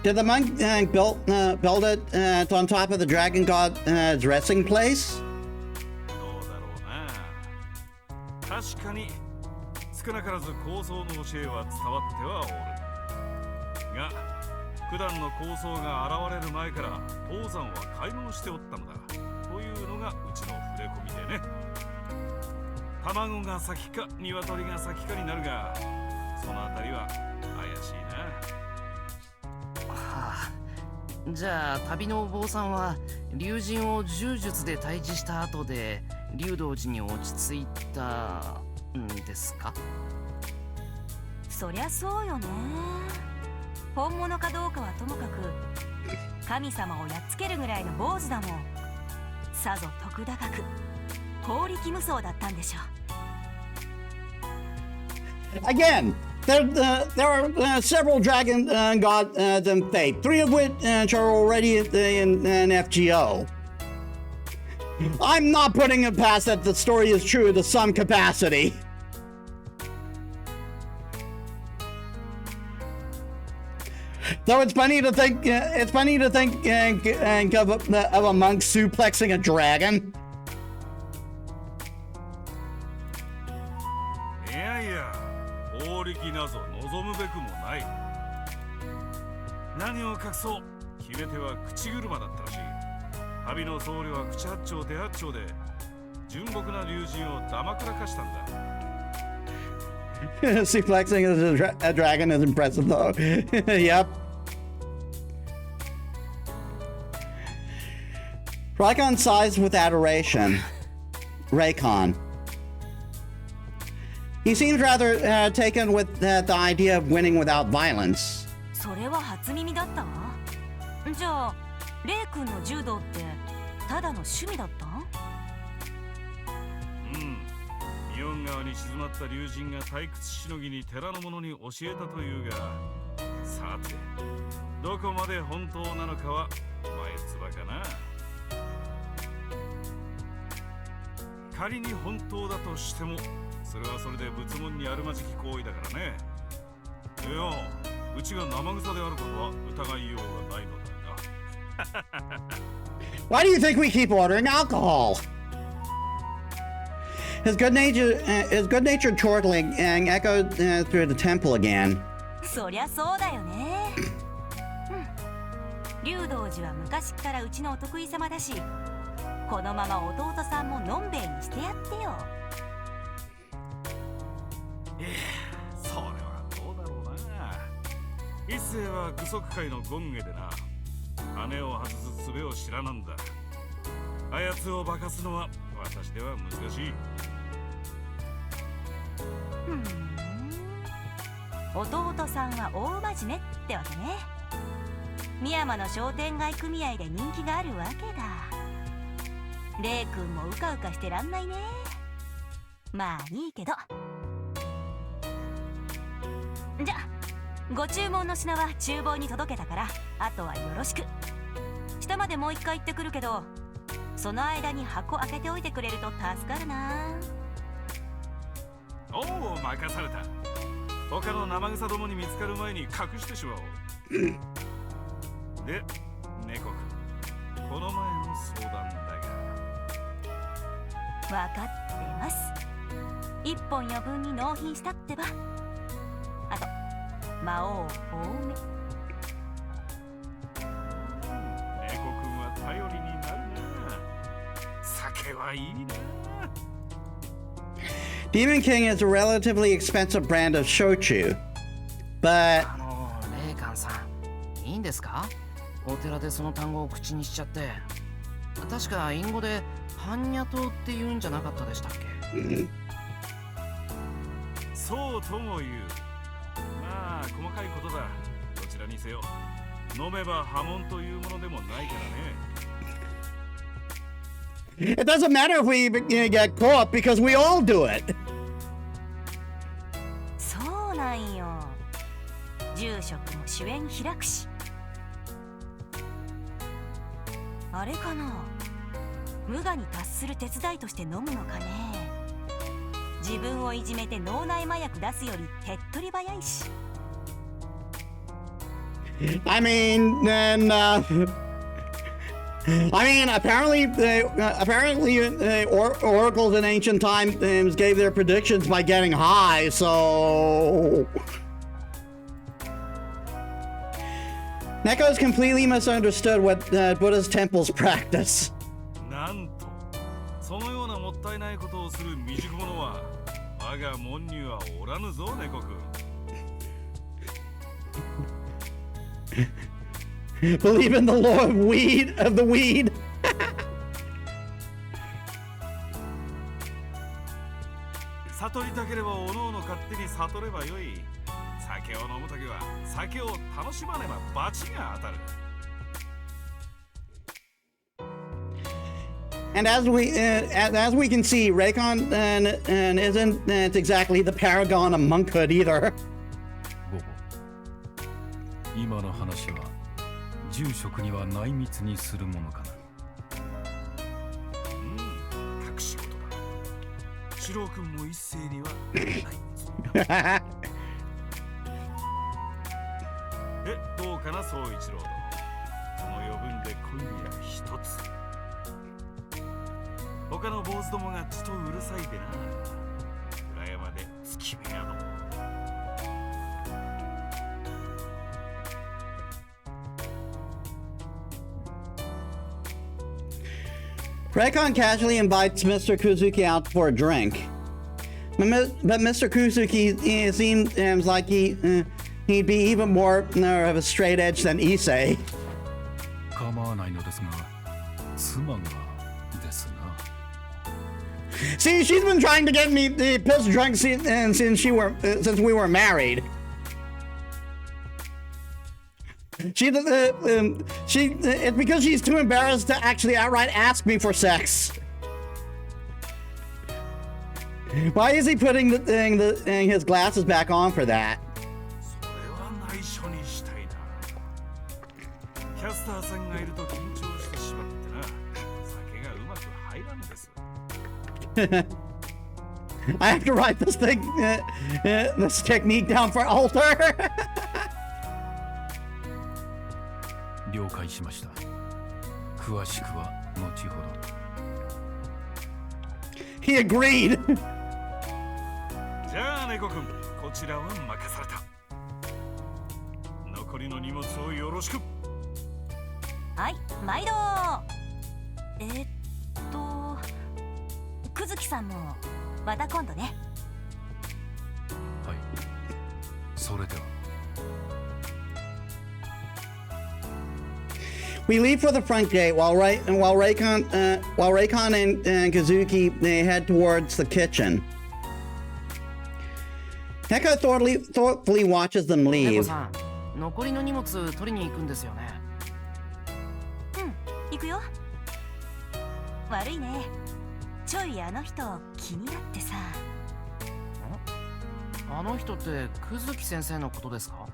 Did the monk build it on top of the dragon god's resting place? どうだろうな。確かに少なからず構想の教えは伝わってはおるが、九段の構想が現れる前から鉱山は買い物しておったのだというのがうちの触れ込みでね。卵が先か鶏が先かになるが、そのあたりは怪しいな。はあ、じゃあ旅のお坊さんは龍神を柔術で退治した後で竜道寺に落ち着いたんですか？そりゃそうよね。本物かどうかはともかく神様をやっつけるぐらいの坊主だもん。さぞ徳高く法力無双だったんでしょ。 Again, there are several dragon gods in Fate, 3 of which are already in FGO. I'm not putting it past that the story is true to some capacity. Though it's funny to think of a monk suplexing a dragon. いやいや、法力なぞ望むべくもない。何を隠そう、決め手は口車だったらしい。旅の僧侶は口八丁手八丁で純朴な龍神をだまくらかしたんだ。Suplexing a dragon is impressive, though. Yep. Raycon sighs with adoration. Raycon. He seems rather taken with the idea of winning without violence. それは初耳だったわ。じゃあレイ君の柔道ってただの趣味だったん？うん。イオン川に静まった龍神が退屈しのぎに寺の者に教えたというが、さてどこまで本当なのかは前つばかな。仮に本当だとしても、それはそれで仏門にあるまじき行為だからね。いや、うちが生臭であることは疑いようがないのだが。Why do you think we keep ordering alcohol? His good-natured chortling echoed through the temple again. そりゃそうだよね。竜道寺は昔からうちのお得意様だし、このまま弟さんものんべえにしてやってよ。いや、それはどうだろ一世は具足界の権下でな、羽を外す術を知らなんだ。あやつを化かすのは私では難しい。弟さんは大真面目ってわけね。深山の商店街組合で人気があるわけだ。レイ君もうかうかしてらんないね。まあいいけど。じゃご注文の品は厨房に届けたから、あとはよろしく。下までもう一回行ってくるけど、その間に箱開けておいてくれると助かるな。おお、任された。他の生臭どもに見つかる前に隠してしまおう。で、猫くん、この前の相談だ分かってます。一本余分に納品したってば。あと魔王多め。猫くんは頼りになるな。酒はいいな。Demon King is a relatively expensive brand of shochu, but レイカンさん、いいんですか？お寺でその単語を口にしちゃって。確か隠語で般若島って言うんじゃなかったでしたっけ？そうとも言う。まあ細かいことだ。どちらにせよ飲めば波紋というものでもないからね。it doesn't matter if we get caught because we all do it. そうなんよ。住職も主演開くし。あれかな、無我に達する手伝いとして飲むのかね。自分をいじめて脳内麻薬出すより手っ取り早いし。I mean, then, apparently, oracles in ancient times gave their predictions by getting high. So, Neko's completely misunderstood what Buddha's temples practice. なんと、そのようなもったいないことをする未熟者は我が門にはおらぬぞ、猫くん。Believe in the law of the weed. 悟りたければおのおの勝手に悟ればよい。酒を飲むときは酒を楽しまねば罰が当たる。And as we can see, Raycon isn't exactly the paragon of monkhood either. 午後、今の話は住職には内密にするものかな。隠し事だ。四郎君も一斉にはどうかな、宗一郎殿。その余分で今夜一つ。他の坊主どもがちとうるさいでな。裏山で月見宿。Raycon casually invites Mr. Kuzuki out for a drink. But Mr. Kuzuki seems like he'd be even more of a straight edge than Issei. 構わないのですが、妻がですな。See, she's been trying to get me pissed drunk since we were married. It's because she's too embarrassed to actually outright ask me for sex. Why is he putting his glasses back on for that? それは内緒にしたいな。キャスターさんがいると緊張してしまってな。酒がうまく入らんです。I have to write this technique down for altar. 了解しました。詳しくは後ほど。He agreed. じゃあ猫くん、こちらは任された。残りの荷物をよろしく。はい、毎度。くずきさんもまた今度ね。はい。それでは。We leave for the front gate while Raycon and Kazuki they head towards the kitchen. Neko thoughtfully watches them 猫 leave. さん、残りの荷物取りに行くんですよね。行くよ。悪いね。ちょいあの人気になってさ。あの人って久月先生のことですか？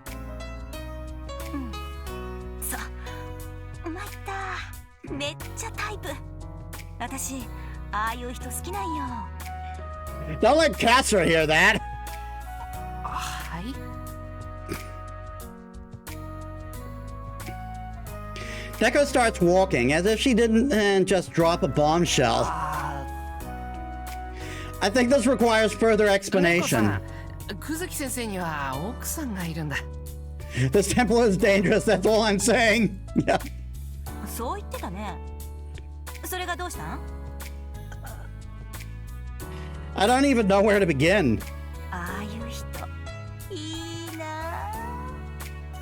参った。めっちゃタイプ。私、ああいう人好きなんよ。Don't let Casper hear that. はい。Neko starts walking as if she didn't just drop a bombshell. I think this requires further 猫 explanation. さん、久月先生には奥さんがいるんだ。This temple is dangerous, that's all I'm saying. Yeah. そう言ってたね。それがどうしたん？ I don't even know where to begin. ああいう人いいな。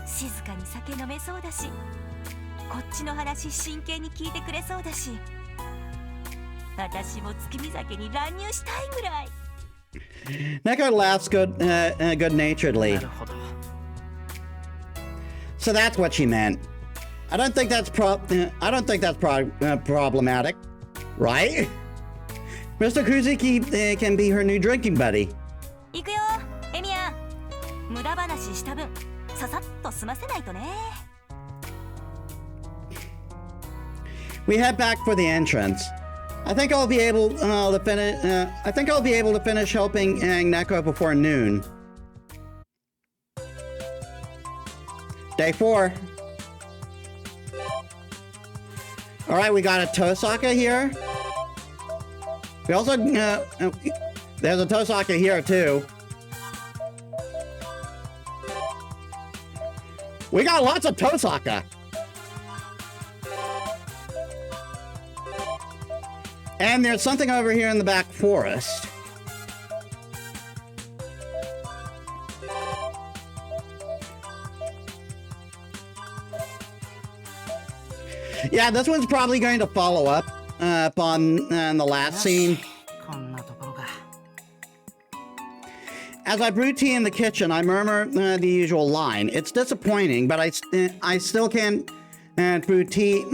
静かに酒飲めそうだし、こっちの話真剣に聞いてくれそうだし、私も月見酒に乱入したいぐらい。Neko laughs good-naturedly. なるほど。So that's what she meant. I don't think that's problematic, right? Mr. Kuzuki can be her new drinking buddy. 行くよ、エミヤン。無駄話した分、ささっと済ませないとね。We head back for the entrance. I think I'll be able to finish helping Neko before noon. Day 4. All right, we got a Tosaka here. We also there's a Tosaka here too. We got lots of Tosaka. And there's something over here in the back forest. Yeah, this one's probably going to follow up on the last scene. こんなところか。 As I brew tea in the kitchen, I murmur the usual line. It's disappointing, but I still can't brew tea.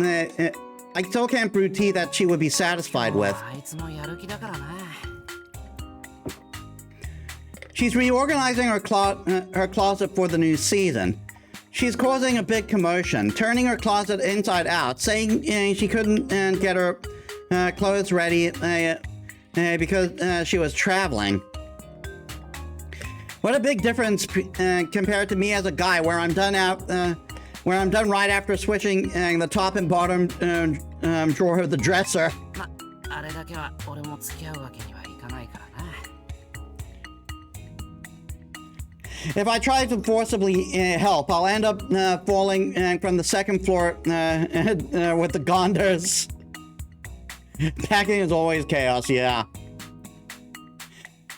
I still can't brew tea that she would be satisfied with. あいつもやる気だからな。 She's reorganizing her closet for the new season. She's causing a big commotion, turning her closet inside out, saying she couldn't get her clothes ready because she was traveling. What a big difference compared to me as a guy, where I'm done right after switching the top and bottom drawer of the dresser. ま、あれだけは俺も付き合うわけにはいかないからな。 If I try to forcibly help, I'll end up falling from the second floor with the gonders. Packing is always chaos, yeah.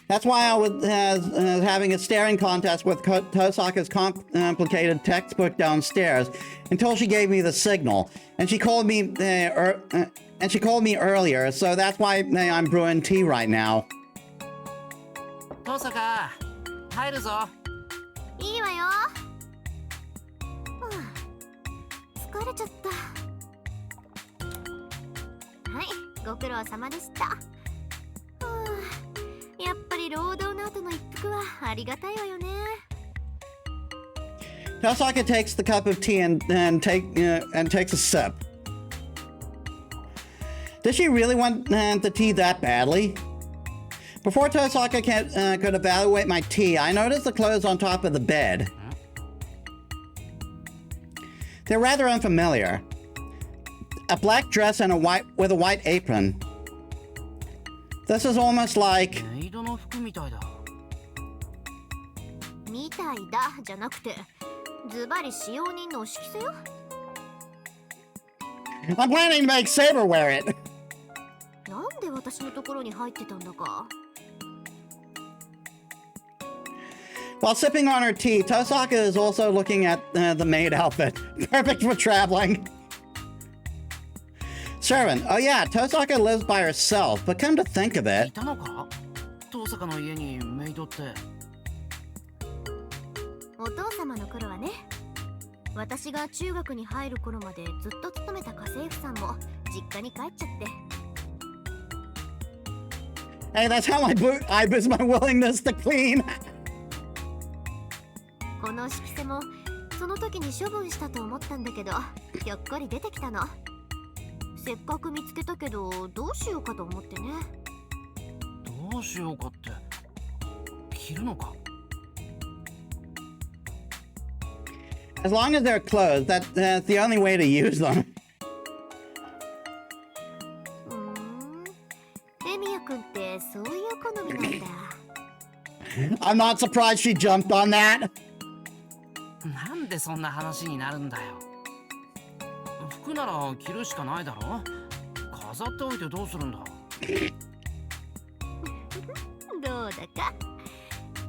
That's why I was having a staring contest with Tosaka's complicated textbook downstairs until she gave me the signal, and she called me earlier, so that's why I'm brewing tea right now. 登坂、入るぞ。 いいわよ。疲れちゃった。はい、ご苦労様でした。やっぱり労働の後の一服はありがたいわよね。Tosaka takes the cup of tea and takes a sip. Did she really want the tea that badly? Before Tosaka could evaluate my tea, I noticed the clothes on top of the bed. They're rather unfamiliar. A black dress and with a white apron. This is almost like... メイドの服みたいだ。みたいだじゃなくて、ズバリ使用人のお仕着せよ。I'm planning to make Saber wear it. なんで私のところに入ってたんだか。 While sipping on her tea, Tosaka is also looking at the maid outfit. Perfect for traveling. Servant. Oh yeah, Tosaka lives by herself, but come to think of い it, たのか遠坂の家にメイドって。お父様の頃はね、私が中学に入る頃までずっと勤めた家政婦さんも実家に帰っちゃって。 hey, that's how I boost my willingness to clean. この色瀬もその時に処分したと思ったんだけど、ひょっこり出てきたの。せっかく見つけたけど、どうしようかと思ってね。どうしようかって。着るのか。 As long as they're clothes, that's the only way to use them. レミヤ君ってそういう好みなんだ。 I'm not surprised she jumped on that. なんでそんな話になるんだよ。服なら着るしかないだろ。飾っておいてどうするんだ。どうだか。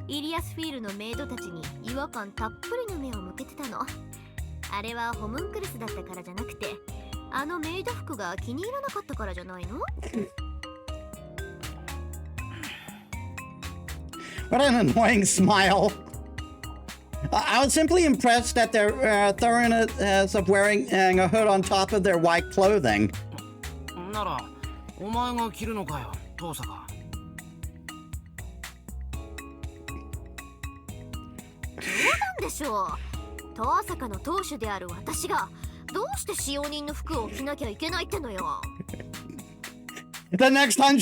イリアスフィールのメイドたちに違和感たっぷりの目を向けてたの。あれはホムンクルスだったからじゃなくて、あのメイド服が気に入らなかったからじゃないの？ What an annoying smile. I was simply impressed at their thoroughness of wearing a hood on top of their white clothing. なら、お前が着るのかよ、遠坂。でしょう。遠坂の当主である私がどうして使用人の服を着なきゃいけないってのよ。 The next time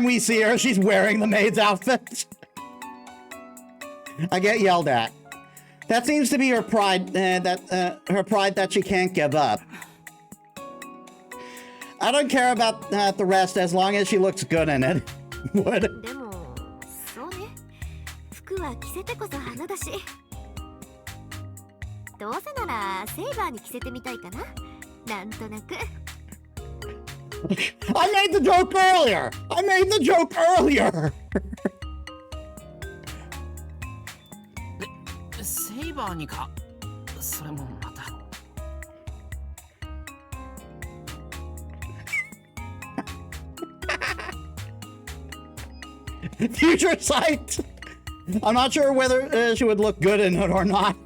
we see her, she's wearing the maid's outfit. I get yelled at. That seems to be her pride. Her pride that she can't give up. I don't care about the rest as long as she looks good in it. What? でもそうね。服は着せてこそ花だし。どうせならセイバーに着せてみたいかな。なんとなく。 I made the joke earlier. セイバーにか。それもまた。Future sight. I'm not sure whether she would look good in it or not.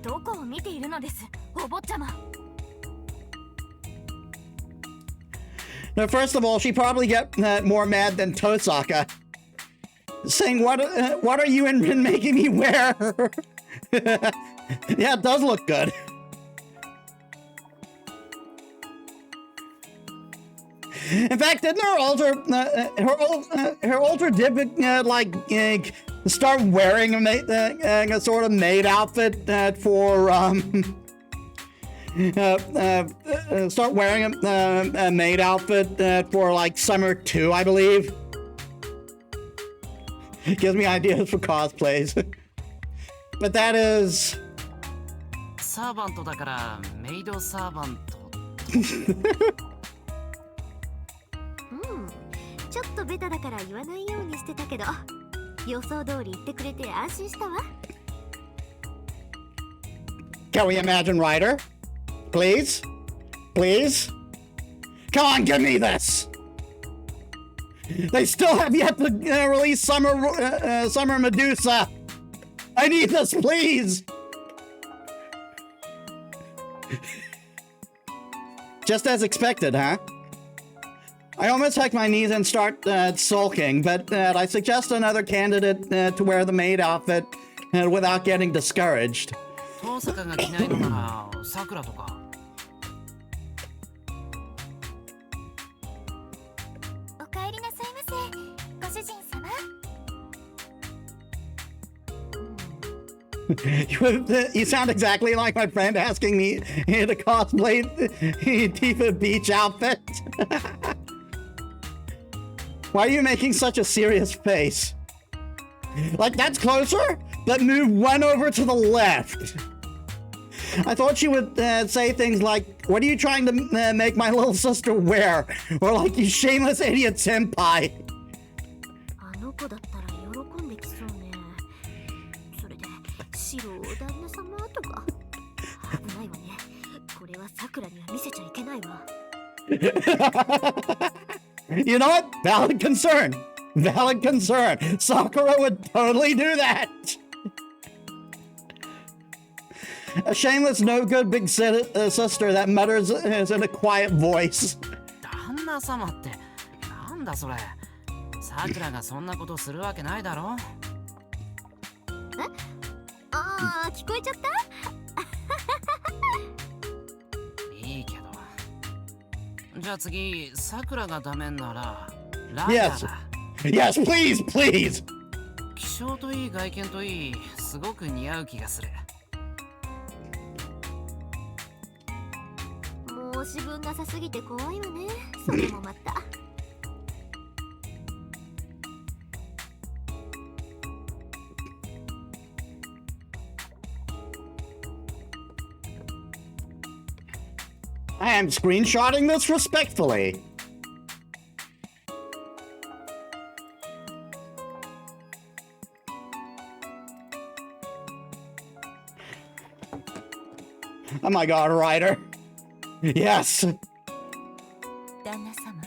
どこを見ているのです、お坊ちゃま。 Now, first of all, she probably get more mad than Tosaka, saying, "What are you in making me wear?" Yeah, it does look good. In fact, didn't her altar did start wearing a sort of maid outfit for start wearing a maid outfit for like summer 2, I believe. It gives me ideas for cosplays. But that is サーバントだからメイドサーバント。ちょっとベタだから言わないようにしてたけど、予想通り言ってくれて安心したわ。 Can we imagine Ryder? Please? Please? Come on, give me this! They still have yet to release Summer Medusa! I need this, please! Just as expected, huh? I almost hike my knees and start sulking, but I suggest another candidate to wear the maid outfit without getting discouraged. 遠坂が着ないのならさくらとか。おかえりなさいませ、ご主人様。You sound exactly like my friend asking me to cosplay Tifa Beach outfit. Why are you making such a serious face? Like, that's closer, but move one over to the left. I thought she would say things like, "What are you trying to make my little sister wear?" Or like, "You shameless idiot senpai." あの子だったら喜んできそうね。それで白旦那様とか危ないわね。これははさくらには見せちゃいけないわ。You know what? Valid concern. Valid concern. Sakura would totally do that. A shameless, no good big sister that mutters in a quiet voice. 旦那様ってなんだそれ。さくらがそんなことするわけないだろ。ああ、聞こえちゃった？いいけど。じゃあ次、さくらがダメならライダ Yes. ーだ。 Yes, please, please. 気性といい外見といい、すごく似合う気がする。申し分なさすぎて怖いわね。それもまた。I am screenshotting this respectfully. Oh my god, Ryder. Yes. 旦那様、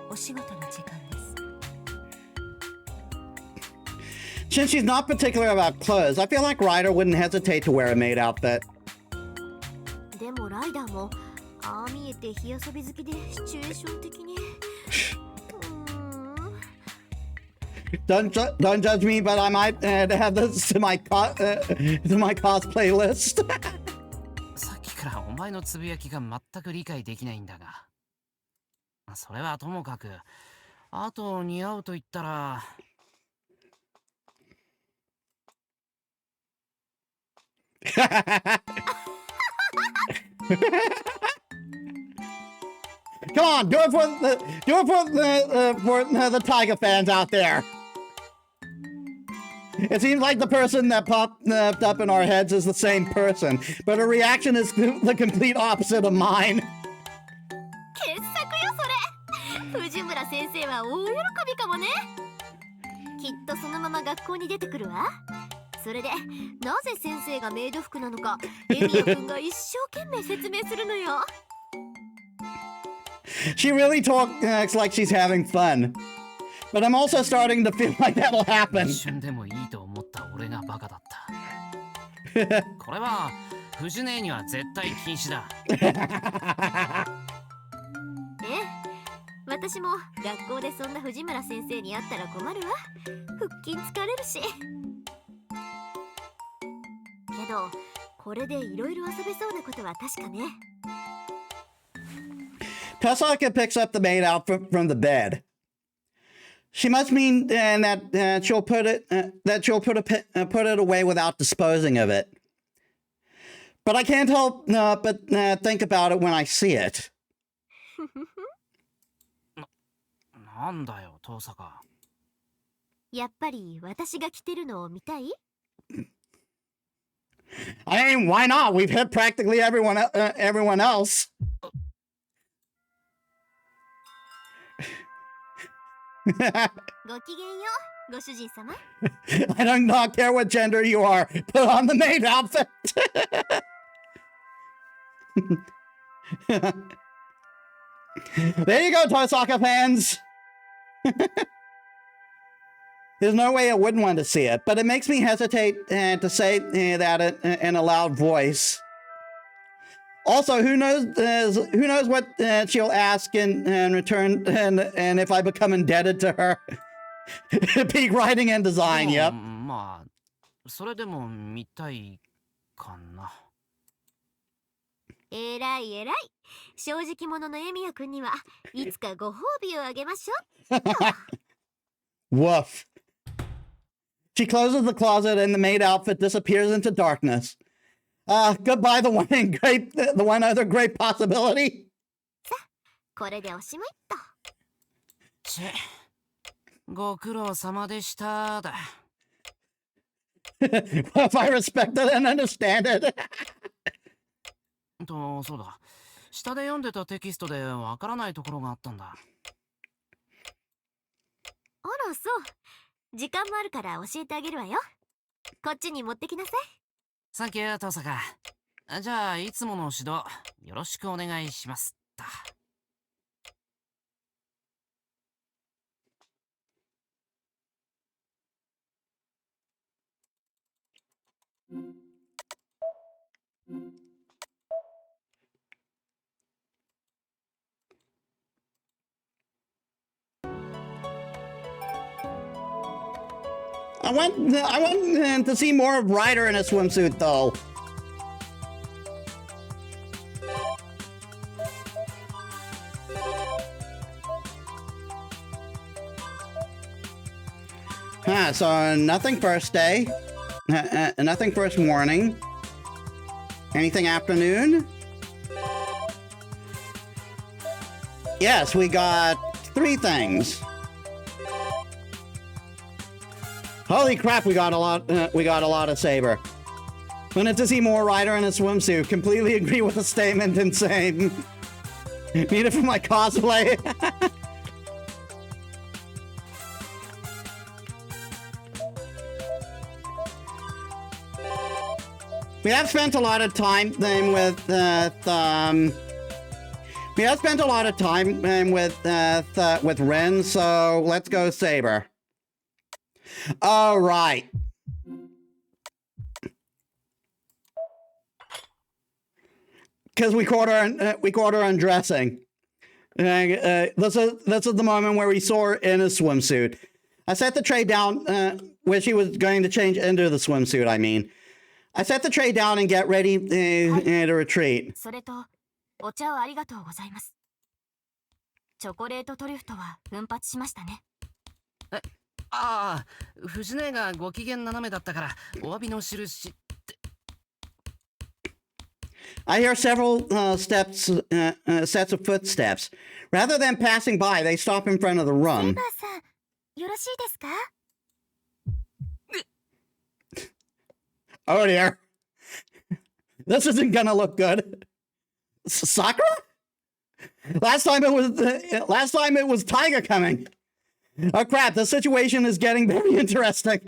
お仕事の時間です。 Since she's not particular about clothes, I feel like Ryder wouldn't hesitate to wear a maid outfit. でもライダーもああ見えて火遊び好きでシチュエーション的にDon't judge me, but I might have this to my cosplay list. さっきからお前のつぶやきが全く理解できないんだが。それはともかく、あと似合うと言ったら。Come on, do it for the Tiger fans out there. It seems like the person that popped up in our heads is the same person, but her reaction is the complete opposite of mine. 傑作よそれ。藤村先生は大喜びかもね。きっとそのまま学校に出てくるわ。それでなぜ先生がメイド服なのかエミヤ君が一生懸命説明するのよ。She really talks like she's having fun, but I'm also starting to feel like that'll happen. 一瞬でもいいと思った俺がバカだった。これは藤姉には絶対禁止だ。私も学校でそんな藤村先生に会ったら困るわ。腹筋疲れるし。けどこれでいろいろ遊べそうなことは確かね。Tasaka picks up the maid outfit from the bed. She must mean that she'll put it away without disposing of it. But I can't help but think about it when I see it. なんだよ、遠坂。やっぱり私が着てるのを見たい？ I mean, why not? We've hit practically everyone else. ごきげんよう、ご主人様。I do not care what gender you are. Put on the maid outfit. There you go, Tosaka fans. There's no way I wouldn't want to see it, but it makes me hesitate to say that in a loud voice. Also, who knows what she'll ask in return, and if I become indebted to her. Peak writing and design, yep. まあ、それでも見たいかな。えらいえらい。正直者のエミヤ君にはいつかご褒美をあげましょう。Woof. She closes the closet and the maid outfit disappears into darkness. Goodbye, the one other great possibility. さあ、これでおしまいっと。ご苦労様でしただ。Well, if I respect it and understand it. そうだ。下で読んでたテキストでわからないところがあったんだ。あら、そう。時間もあるから教えてあげるわよ。こっちに持ってきなさい。サンキュー、遠坂。じゃあいつもの指導よろしくお願いします。I want to see more of Ryder in a swimsuit, though. So nothing first day, nothing first morning, anything afternoon? Yes, we got 3 things. Holy crap, we got a lot of Saber. Wanted to see more Ryder in a swimsuit. Completely agree with the statement. Insane. Need it for my cosplay. We have spent a lot of time then with with Ren, so let's go Saber. All right. Because we caught her undressing. This is the moment where we saw her in a swimsuit. I set the tray down where she was going to change into the swimsuit. I mean, I set the tray down and get ready to retreat. それとお茶をありがとうございます。チョコレートトリュフとは奮発しましたね。ああ、藤姉がご機嫌斜めだったからお詫びの印って。I hear several sets of footsteps. Rather than passing by, they stop in front of the room. セイバーさん、よろしいですか? Oh dear. This isn't gonna look good. Sakura? Last time it was Tiger coming. Oh crap, the situation is getting very interesting.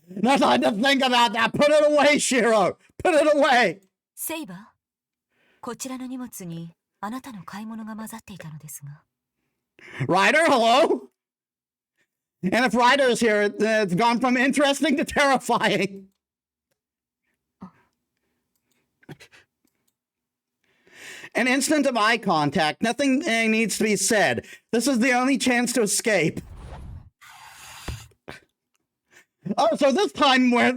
No time to think about that. Put it away, Shiro. Put it away. セイバー、こちらの荷物にあなたの買い物が混ざっていたのですが。Ryder, hello? And if Ryder is here, it's gone from interesting to terrifying. An instant of eye contact. Nothing needs to be said. This is the only chance to escape. Oh, so this time we're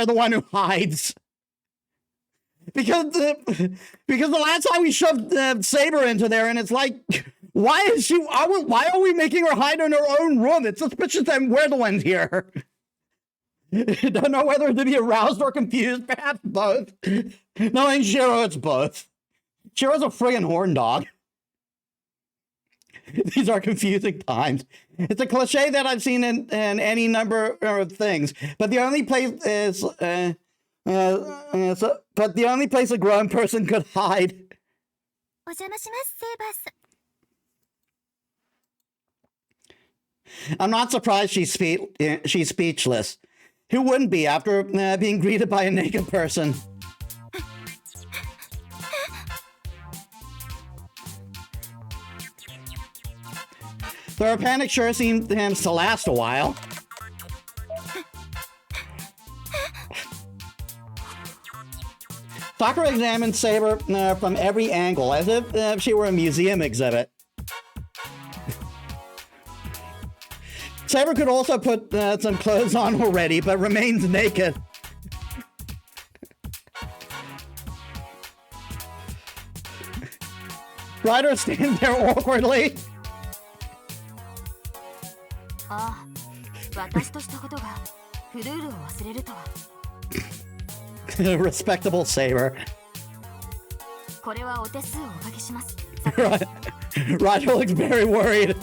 the one who hides. Because the last time we shoved Saber into there, and it's like, why are we making her hide in her own room? It's suspicious that we're the ones here. Don't know whether to be aroused or confused. Perhaps both. Knowing Shiro, it's both. Shiro's a friggin' horn dog. These are confusing times. It's a cliche that I've seen in any number of things, but the only place is but the only place a grown person could hide. お邪魔します、セイバーさん。 I'm not surprised she's speechless. Who wouldn't be after being greeted by a naked person? Her panic sure seems to last a while. Sakura examines Saber from every angle, as if she were a museum exhibit. Saber could also put some clothes on already, but remains naked. Ryder stands there awkwardly. ああ、私としたことがフルールを忘れるとは。Respectable Saber. これはお手数をおかけします。Roger looks very worried.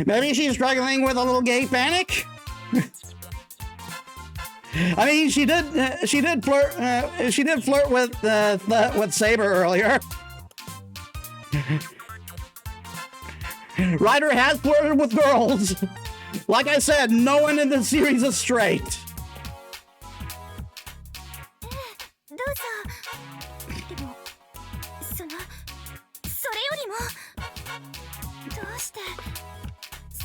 Maybe she's struggling with a little gay panic. I mean, she did flirt with Saber earlier. Ryder has flirted with girls. Like I said, no one in this series is straight. して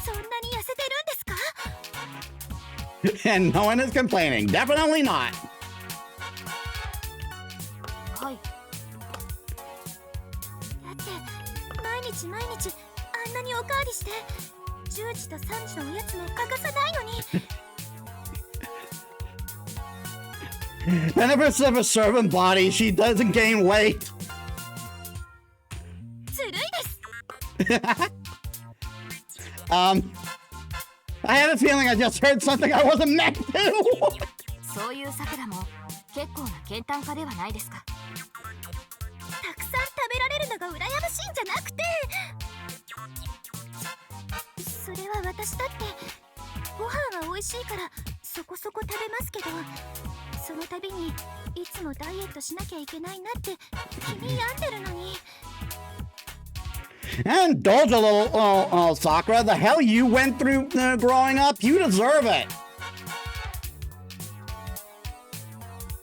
そんなに痩せてるんですか？ And no one is complaining. Definitely not. はい。だって毎日毎日あんなにおかわりして10時と3時のおやつも欠かさないのに。Benefits of a servant body, she doesn't gain weight. ずるいです。I have a feeling I just heard something I wasn't meant to. そういうさくらも結構な健胆家ではないですか。たくさん食べられるのが羨ましいんじゃなくて、それは私だってご飯は美味しいからそこそこ食べますけど、その度にいつもダイエットしなきゃいけないなって気に病んでるのに。And indulge a little, Sakura. The hell you went through growing up, you deserve it.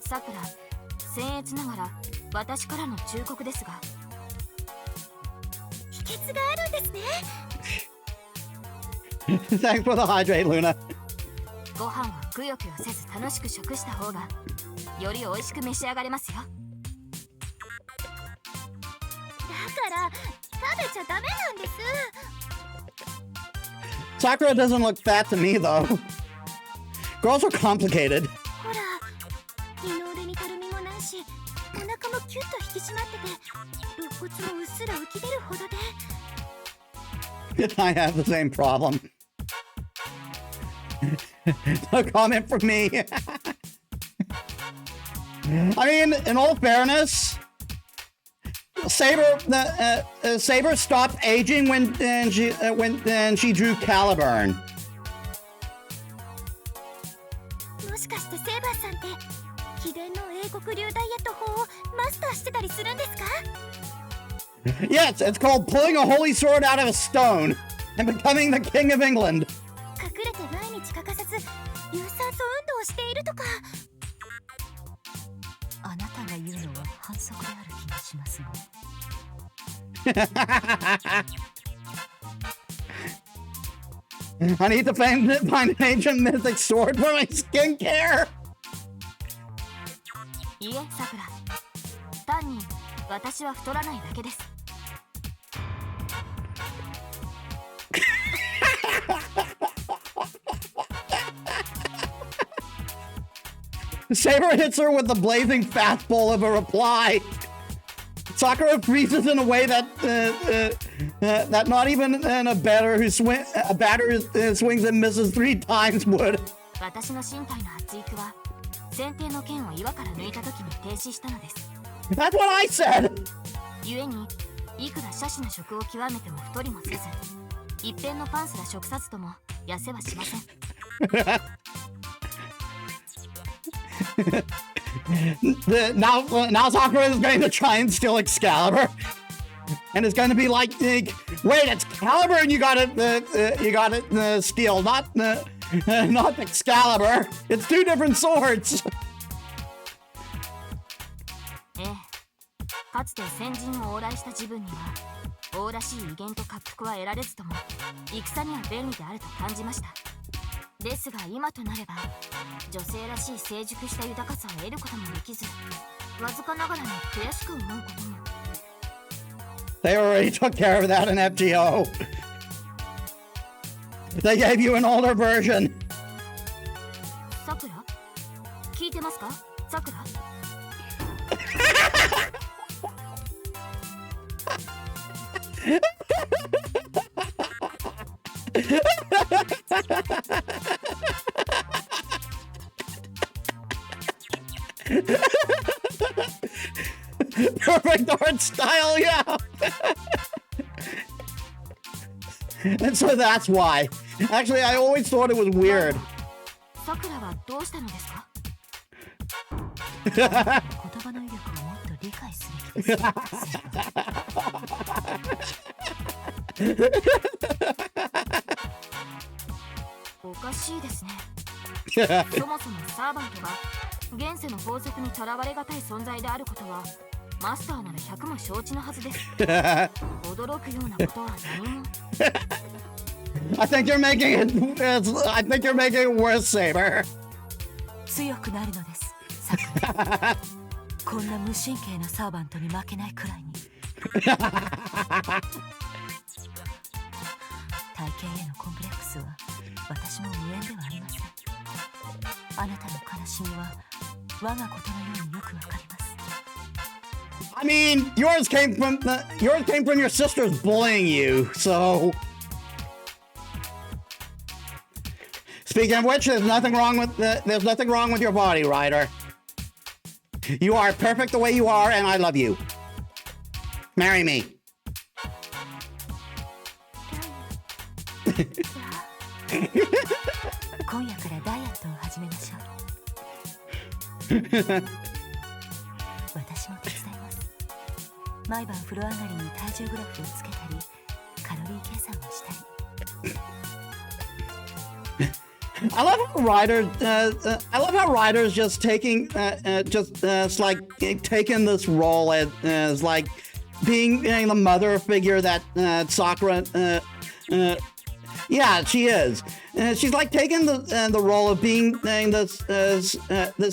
さくら、僭越ながら私からの忠告ですが、秘訣があるんですね。Thanks for the hydrate, Luna. ご飯はくよくよせず楽しく食した方がより美味しく召し上がれますよ。だから食べちゃダメなんです。 Sakura doesn't look fat to me, though. Girls are complicated. ほら、二の腕にたるみもないし、お腹もキュッと引き締まってて、肋骨もうっすら浮き出るほどで。I have the same problem. No comment from me. I mean, in all fairness, Saber stopped aging when she drew Caliburn. もしかしてセイバーさんって秘伝の英国流ダイエット法をマスターしてたりするんですか？ Yes, it's called pulling a holy sword out of a stone and becoming the king of England. 隠れて毎日欠かさず有酸素運動をしているとか。あなたが言うのは反則である気がしますが。I need to find an ancient mythic sword for my skincare. いえ、さくら。単に私は太らないだけです。Saber hits her with the blazing fastball of a reply. Sakura freezes in a way that that not even a batter who swings and misses 3 times would. 私の身体の発育は剪定の剣を岩から抜いた時に停止したのです。 That's what I said. 故にいくら奢侈な食を極めても太りもせず、一辺のパンすら食さずとも痩せはしません。now Sakura is going to try and steal Excalibur, and it's going to be like, wait, it's Excalibur, and you got it steal, not Excalibur. It's 2 different swords. ええ、かつて先人を往来した自分には王らしい威厳と滑腹は得られずとも戦には便利であると感じました。ですが今となれば女性らしい成熟した豊かさを得ることもできず、わずかながらに悔しく思うことも。 They already took care of that in FGO. They gave you an older version. さくら、聞いてますか？さくら。Perfect art style, yeah. And so that's why. Actually, I always thought it was weird. さくらはどうしたのですか？言葉の威力をもっと理解すべきです。おかしいですね。そもそもサーバントが現世の法則にとらわれがたい存在であることはマスターなら100も承知のはずです。驚くようなことは何も。I think you're making it. I think you're making it worse, Saber. 強くなるのです、さくら。こんな無神経なサーバントに負けないくらいに。体型へのコンプレックスは私も無縁ではありません。あなたの悲しみは我がことのようによくわかります。I mean, yours came from your sisters bullying you, so. Speaking of which, there's nothing wrong with your body, Ryder. You are perfect the way you are, and I love you. Marry me. 今夜からダイエットを始めましょう。私も手伝います。毎晩風呂上がりに体重グラフをつけたり、カロリー計算をしたり。I love how Ryder's just taking, like taking this role as like being the mother figure that Sakura. Yeah, she is. She's like taking the role of being this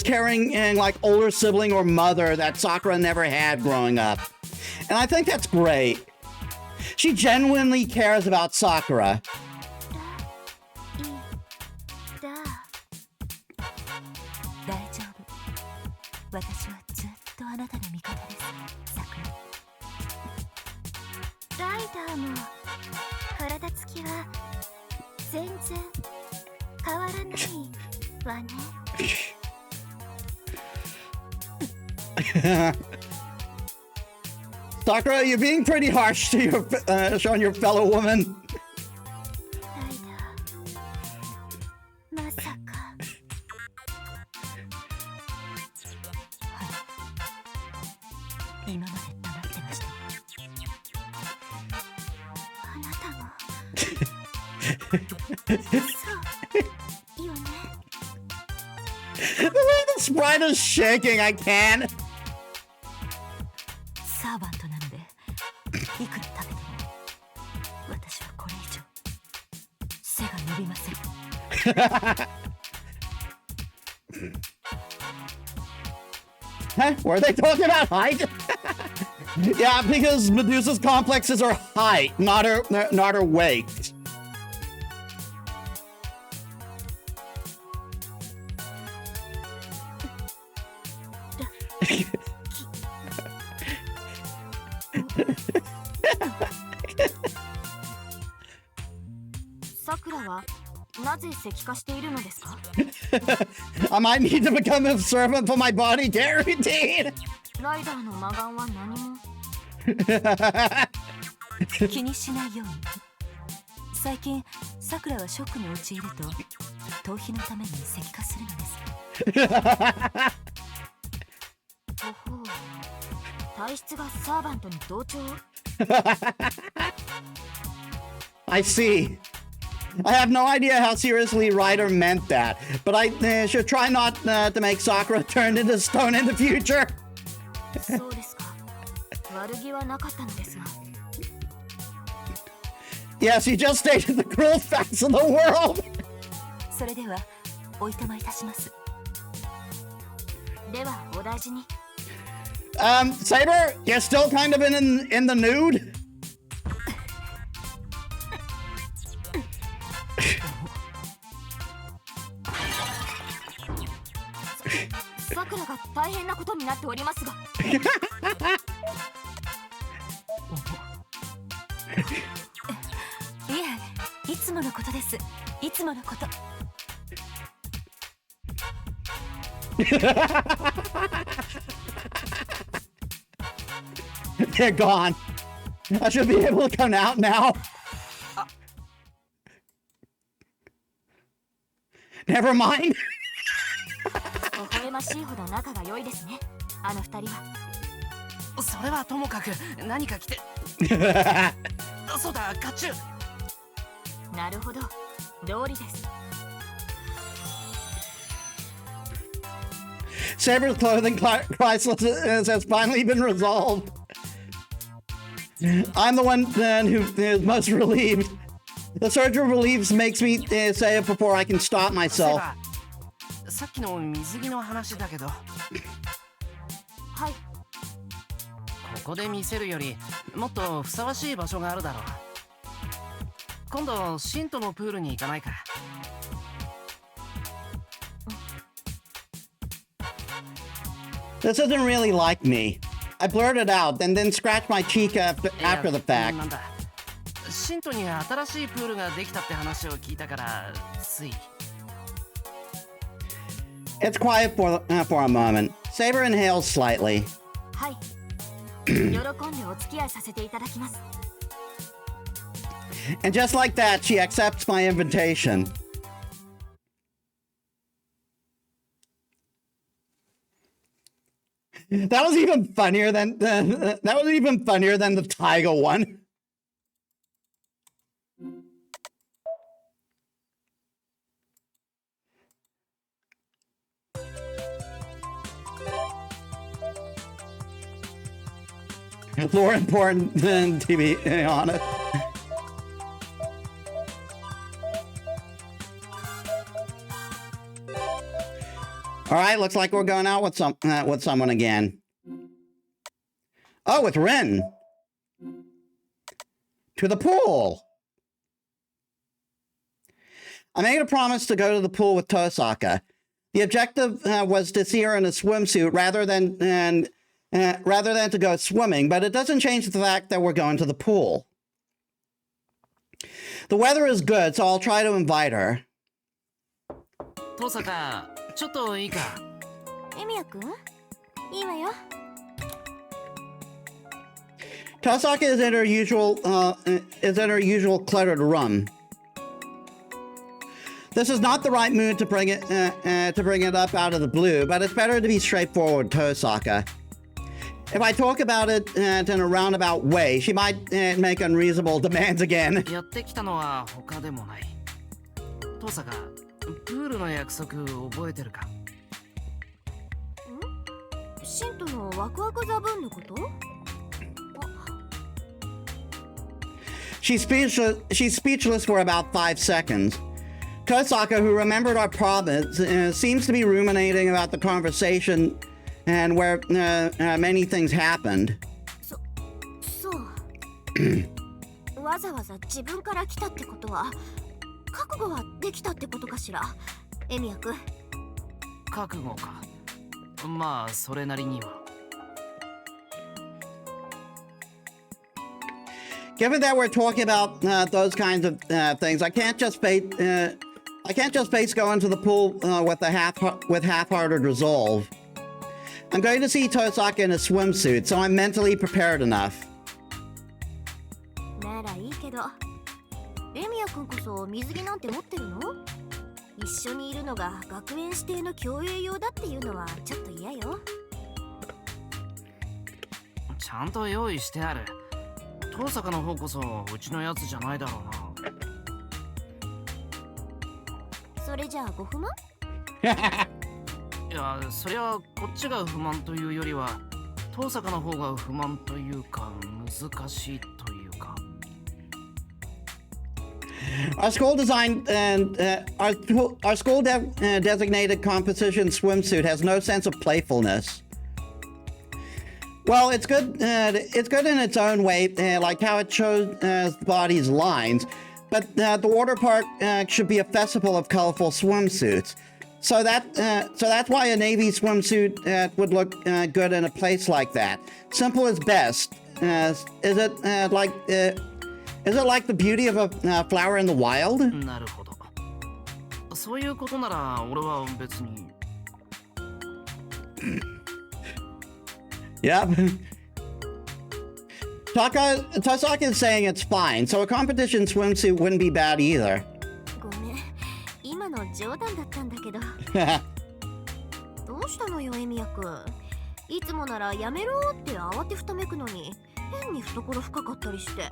caring and like older sibling or mother that Sakura never had growing up, and I think that's great. She genuinely cares about Sakura. 大丈夫。私はずっとあなたの味方です、さくら。ライダーも体つきは全然変わらないわね。Sakura, you're being pretty harsh to on your fellow woman. ライダー、まさか。今まで黙ってました。あなたもそうよね。The way the sprite is shaking, I can't. サーバントなのでいくら食べても私はこれ以上背が伸びません。Huh? Were they talking about height? Yeah, because Medusa's complexes are height, not her weight. Sakura はなぜ石化しているのですか？ I might need to become a servant for my body care routine. ライダーの魔眼は何も。気にしないように。最近さくらはショックに陥ると逃避のために石化するのです。ほほう、体質がサーバントに同調。I see. I have no idea how seriously Ryder meant that, but I should try not to make Sakura turn into stone in the future. そうですか。悪気はなかったのですが。Yes, you just stated the cruel facts of the world. それではおいとまいたします。ではお大事に。Saber, you're still kind of in the nude? さくらが大変なことになっておりますが。いえ、いつものことです。いつものこと。They're gone. I should be able to come out now. Never mind. 微笑ましいほど仲が良いですね、あの二人は。それはともかく何か来てそうだ、甲冑。なるほど、道理です。Saber's clothing crisis has finally been resolved. I'm the one then who is most relieved. The surge of relief makes me say it before I can stop myself. さっきの水着の話だけど、はい。ここで見せるよりもっとふさわしい場所があるだろう。今度シントのプールに行かないか。This isn't really like me. I blurted out and then scratched my cheek after the fact. なんだ。シントに新しいプールができたって話を聞いたからつい。It's quiet for a moment. Saber inhales slightly. はい。喜んでお付き合いさせていただきます。And just like that, she accepts my invitation. That was even funnier than the Tiger one. More important than TV, honest. All right, looks like we're going out with someone again. Oh, with Rin. To the pool. I made a promise to go to the pool with Tosaka. The objective was to see her in a swimsuit rather than to go swimming, but it doesn't change the fact that we're going to the pool. The weather is good, so I'll try to invite her. トサカ、ちょっといいか。エミヤくん、いいわよ。Tosaka is in her usual cluttered room. This is not the right mood to bring it up out of the blue, but it's better to be straightforward, Tosaka. If I talk about it in a roundabout way, she might make unreasonable demands again. やってきたのは他でもない。トサカ、プールの約束覚えてるか？シントのワクワクザブンのこと？ She's speechless for about 5 seconds. Tosaka, who remembered our promise, seems to be ruminating about the conversation and where many things happened. そう。わざわざ自分から来たってことは、覚悟はできたってことかしら、エミヤくん。覚悟か。まあそれなりには。Given that we're talking about those kinds of things, I can't just face go into the pool with half-hearted resolve. I'm going to see Tosaka in a swimsuit, so I'm mentally prepared enough. ならいいけど、エミヤくんこそ水着なんて持ってるの？一緒にいるのが学園指定の競泳用だっていうのはちょっと嫌よ。ちゃんと用意してある。遠坂の方こそうちのやつじゃないだろうな。それじゃあご不満？いや、そりゃこっちが不満というよりは遠坂の方が不満というか難しいというか。Our school designed and our school designated composition swimsuit has no sense of playfulness. Well, it's good. It's good in its own way, like how it shows the body's lines. But the water park should be a festival of colorful swimsuits. So that's why a navy swimsuit would look good in a place like that. Simple is best. Is it like the beauty of a flower in the wild? なるほど。そういうことなら俺は別に。Yep. Tosaka is saying it's fine, so a competition swimsuit wouldn't be bad either. ごめん、今の冗談だったんだけど。どうしたのよ、エミヤくん。いつもならやめろって慌てふためくのに、変に懐深かったりして。っ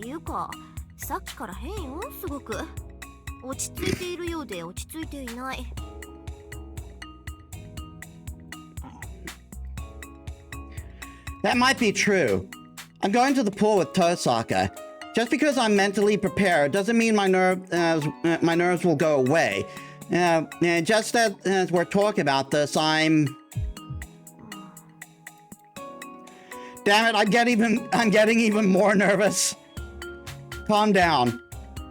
ていうか、さっきから変よ、すごく。落ち着いているようで落ち着いていない。That might be true. I'm going to the pool with Tosaka. Just because I'm mentally prepared doesn't mean my nerves will go away. And just as we're talking about this, I'm... Damn it, I'm getting even more nervous. Calm down.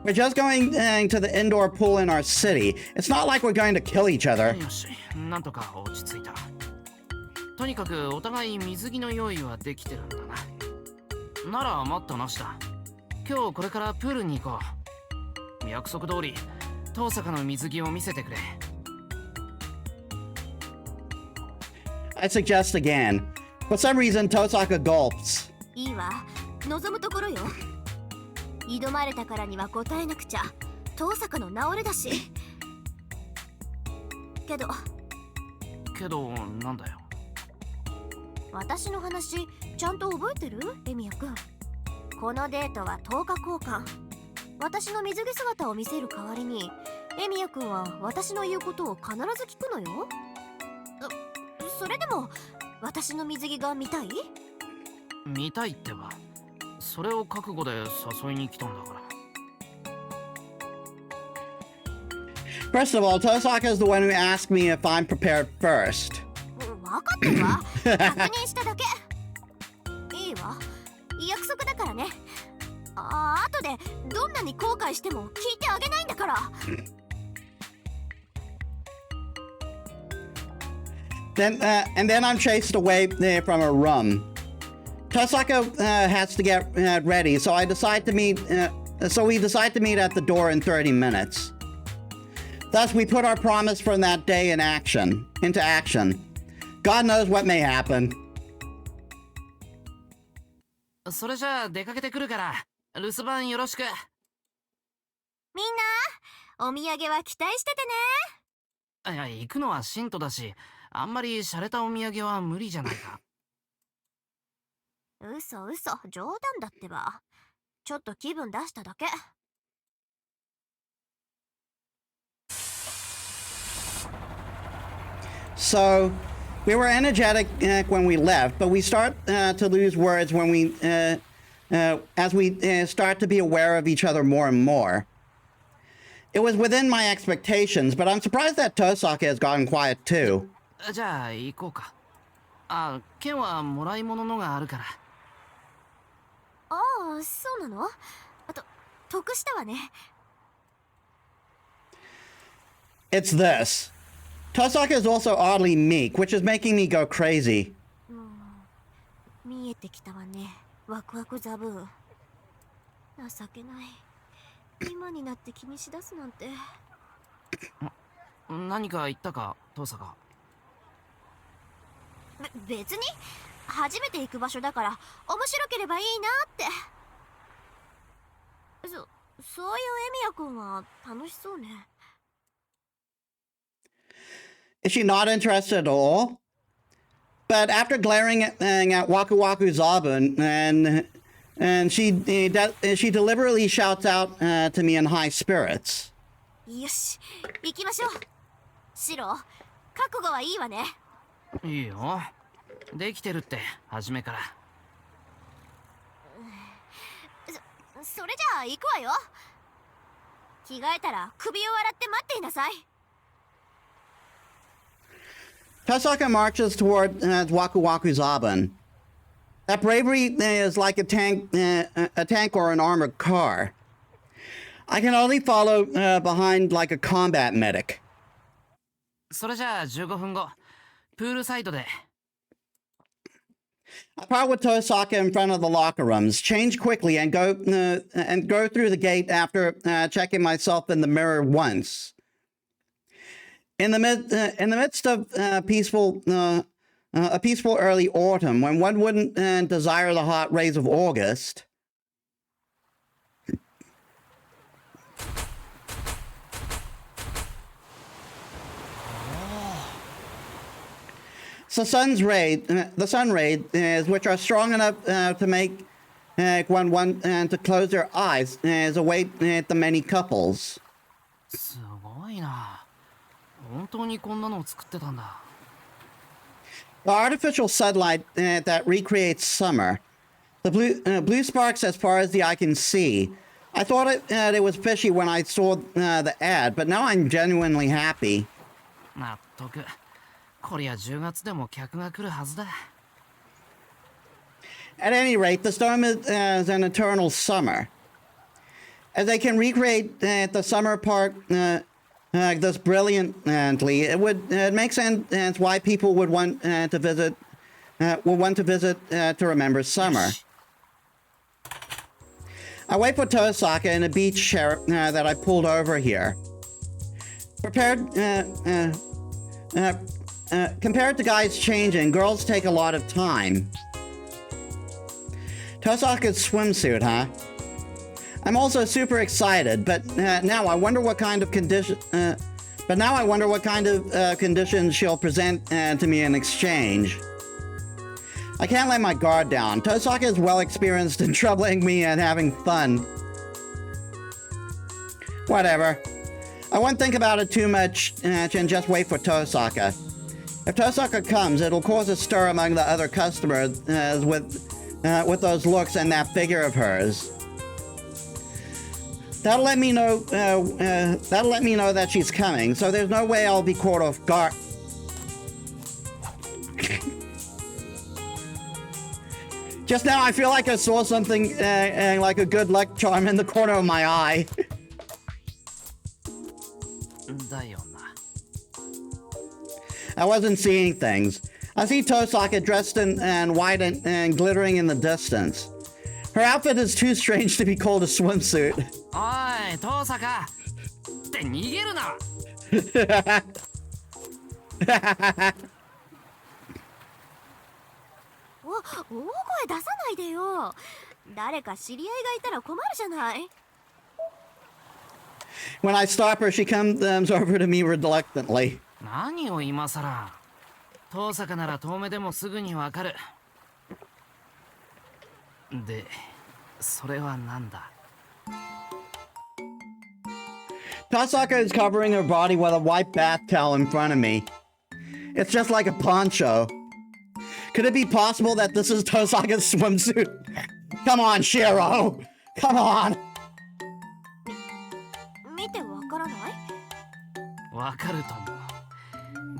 We're just going to the indoor pool in our city. It's not like we're going to kill each other. よし、なんとか落ち着いた。とにかくお互い水着の用意はできてるんだな。なら待ったなしだ。今日これからプールに行こう。約束通り、遠坂の水着を見せてくれ。I suggest again. For some reason, Tosaka gulps. いいわ、望むところよ。挑まれたからには答えなくちゃ。遠坂の治れだし。けどなんだよ。私の話ちゃんと覚えてる？エミヤくん。このデートは10日交換。私の水着姿を見せる代わりにエミヤくんは私の言うことを必ず聞くのよ。それでも私の水着が見たい？見たいってば。それを覚悟で誘いに来たんだから。First of all, Tosaka is the one who asked me if I'm prepared first. 分かってるわ。確認しただけ。いいわ。約束だからね。後でどんなに後悔しても聞いてあげないんだから。And then I'm chased away from a room. Tosaka has to get ready, so we decide to meet at the door in 30 minutes. Thus, we put our promise from that day into action. God knows what may happen. それじゃあ出かけてくるから、留守番よろしく。みんな、お土産は期待しててね。いや、行くのは信徒だし、あんまり洒落たお土産は無理じゃないか。嘘、冗談だってば。ちょっと気分出しただけ。So, we were energetic when we left, but we start to lose words when as we start to be aware of each other more and more. It was within my expectations, but I'm surprised that Tosaka has gotten quiet too. じゃあ行こうか。剣はもらい物のがあるから。そうなの？得したわね。It's this. Tosaka is also oddly meek, which is making me go crazy. 見えてきたわね。ワクワクザブー。情けない。今になって気にしだすなんて。何か言ったか、遠坂。別に初めて行く場所だから面白ければいいなって。そういうエミヤくんは楽しそうね。Is she not interested at all? But after glaring at Waku Waku Zabun, and she deliberately shouts out to me in high spirits. よし、行きましょう。シロ、覚悟はいいわね。いいよ。できてるって、初めから。それじゃあ行くわよ。着替えたら首を洗って待っていなさい。Tosaka marches toward Waku Waku Zaban. That bravery is like a tank or an armored car. I can only follow behind like a combat medic. それじゃあ15分後、プールサイドで。I part with Tosaka in front of the locker rooms, change quickly, and go through the gate after checking myself in the mirror once. In the midst of a peaceful early autumn, when one wouldn't desire the hot rays of August, the sun rays, which are strong enough to make one to close their eyes, await the many couples. すごいな。本当にこんなのを作ってたんだ。The artificial sunlight that recreates summer. The blue sparks as far as the eye can see. I thought it was fishy when I saw the ad, but now I'm genuinely happy. 納得。こりゃ10月でも客が来るはずだ。At any rate, the storm is an eternal summer. As they can recreate the summer part this brilliantly, it makes sense why people would want to visit to remember summer. I wait for Tosaka in a beach chair that I pulled over here. Compared to guys changing, girls take a lot of time. Tosaka's swimsuit, huh? I'm also super excited, but now I wonder what kind of conditions she'll present to me in exchange. I can't let my guard down. Tosaka is well experienced in troubling me and having fun. Whatever. I won't think about it too much and just wait for Tosaka. If Tosaka comes, it'll cause a stir among the other customers with those looks and that figure of hers. That'll let me know that she's coming, so there's no way I'll be caught off guard. Just now, I feel like I saw something like a good luck charm in the corner of my eye. だよな。I wasn't seeing things. I see Tosaka dressed in white and glittering in the distance. Her outfit is too strange to be called a swimsuit. おい、遠坂って逃げるな。大声出さないでよ。誰か知り合いがいたら困るじゃない。When I stop her, she comes over to me reluctantly. 何を今さら。遠坂なら遠目でもすぐにわかる。で、それはなんだ。Tosaka is covering her body with a white bath towel in front of me. It's just like a poncho. Could it be possible that this is Tosaka's swimsuit? Come on, Shiro! Come on! 見てわからない？わかると思う。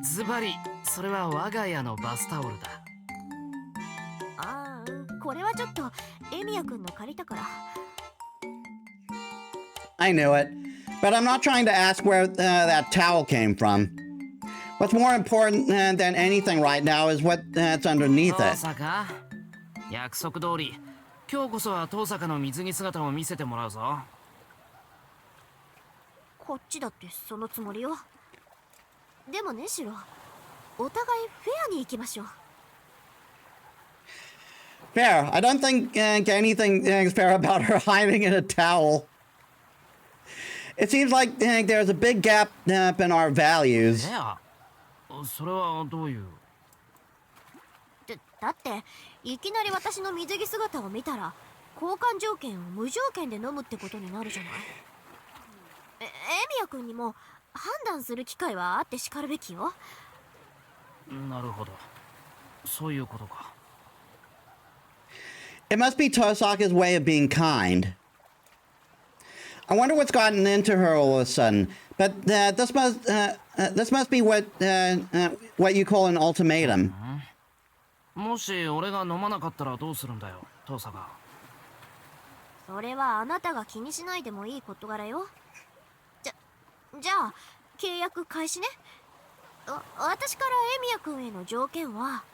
ズバリ、それは我が家のバスタオルだ。ああ、これはちょっとエミヤくんの借りたから。I knew it, but I'm not trying to ask where that towel came from. What's more important than anything right now is what's underneath 遠 it. 坂、約束通り、今日こそは遠坂の水着姿を見せてもらうぞ。こっちだってそのつもりよ。でもね、シロ、お互いフェアに行きましょう。Fair. I don't think anything is fair about her hiding in a towel. It seems like there's a big gap in our values. いや、それはどういう。だっていきなり私の水着姿を見たら交換条件を無条件で飲むってことになるじゃない。エミヤ君にも判断する機会はあってしかるべきよ。なるほど。そういうことか。It must be Tosaka's way of being kind. I wonder what's gotten into her all of a sudden. But this must be what you call an ultimatum. もし俺が飲まなかったらどうするんだよ、遠坂。それはあなたが気にしないでもいい事柄よ。じゃあ契約開始ね。私からエミヤ君への条件は。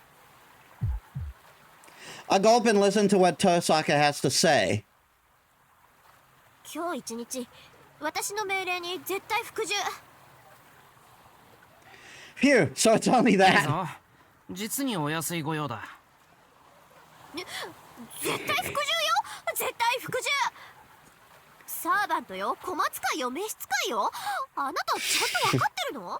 I'll gulp and listen to what Tosaka has to say. 今日一日私の命令に絶対服従。 Phew, so it's only いい that. ぞ。実にお安いご用だ。絶対服従よ。絶対服従。サーバントよ、小松会よ、召使いよ。あなたちゃんと分かってるの？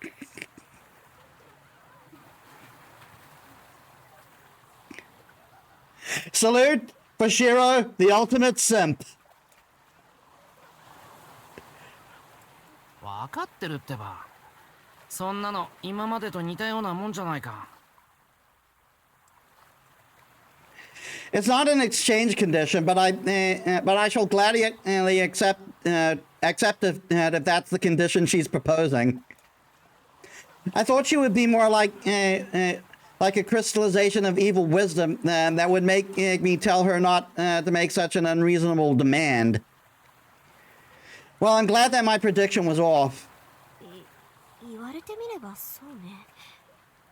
Salute for Shiro, the ultimate simp. 分かってるってば。そんなの今までと似たようなもんじゃないか。It's not an exchange condition, but I shall gladly accept if that's the condition she's proposing. I thought she would be more like a crystallization of evil wisdom that would make me tell her not to make such an unreasonable demand. Well, I'm glad that my prediction was off. 言われてみればそうね。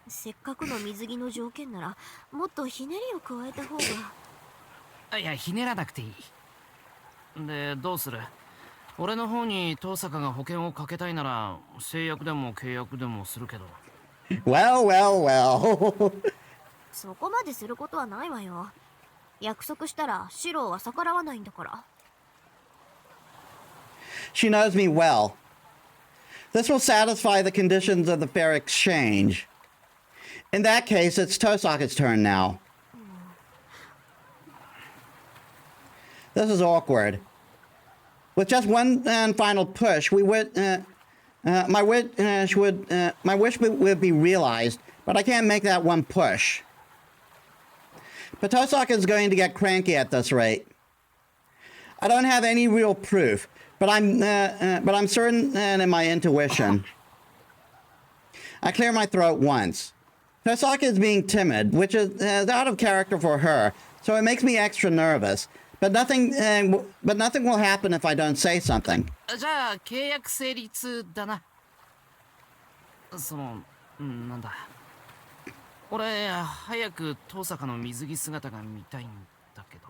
せっかくの水着の条件ならもっとひねりを加えた方が。いや、ひねらなくていい。で、どうする？俺の方に遠坂が保険をかけたいなら誓約でも契約でもするけど。Well, well, well. そこまですることはないわよ。約束したらシローは逆らわないんだから。She knows me well. This will satisfy the conditions of the fair exchange. In that case, it's Tosaka's turn now. This is awkward. With just one final push, we would my wish would be realized, but I can't make that one push. But Tosaka is going to get cranky at this rate. I don't have any real proof, but I'm certain in my intuition. I clear my throat once. Tosaka is being timid, which is out of character for her, so it makes me extra nervous. But nothing will happen if I don't say something. じゃあ契約成立だな。なんだ。俺早く遠坂の水着姿が見たいんだけど。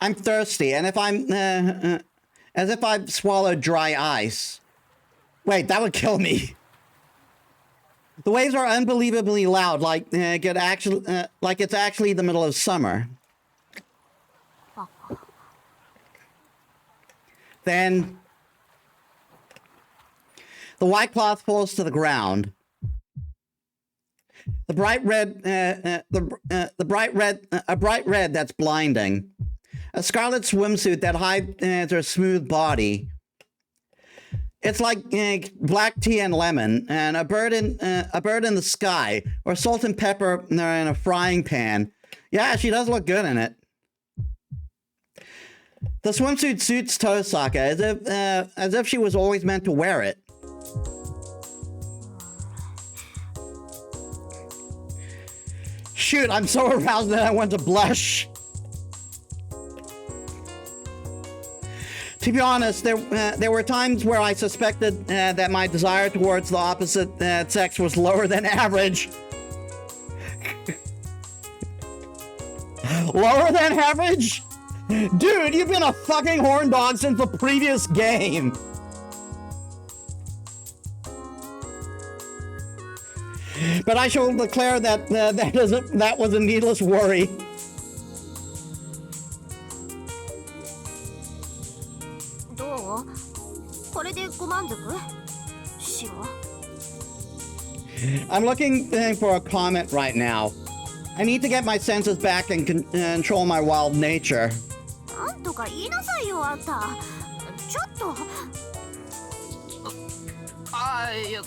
I'm thirsty, and as if I've swallowed dry ice. Wait, that would kill me. The waves are unbelievably loud, like it's actually the middle of summer. Then the white cloth falls to the ground. A bright red that's blinding. A scarlet swimsuit that hides her smooth body. It's like black tea and lemon, and a bird in the sky, or salt and pepper in a frying pan. Yeah, she does look good in it. The swimsuit suits Tosaka as if she was always meant to wear it. Shoot, I'm so aroused that I want to blush. To be honest, there were times where I suspected that my desire towards the opposite sex was lower than average. Lower than average? Dude, you've been a fucking horn dog since the previous game. But I shall declare that that was a needless worry. I'm looking for a comment right now. I need to get my senses back and control my wild nature. なんとか言いなさいよ、あんた。ちょっと。いや、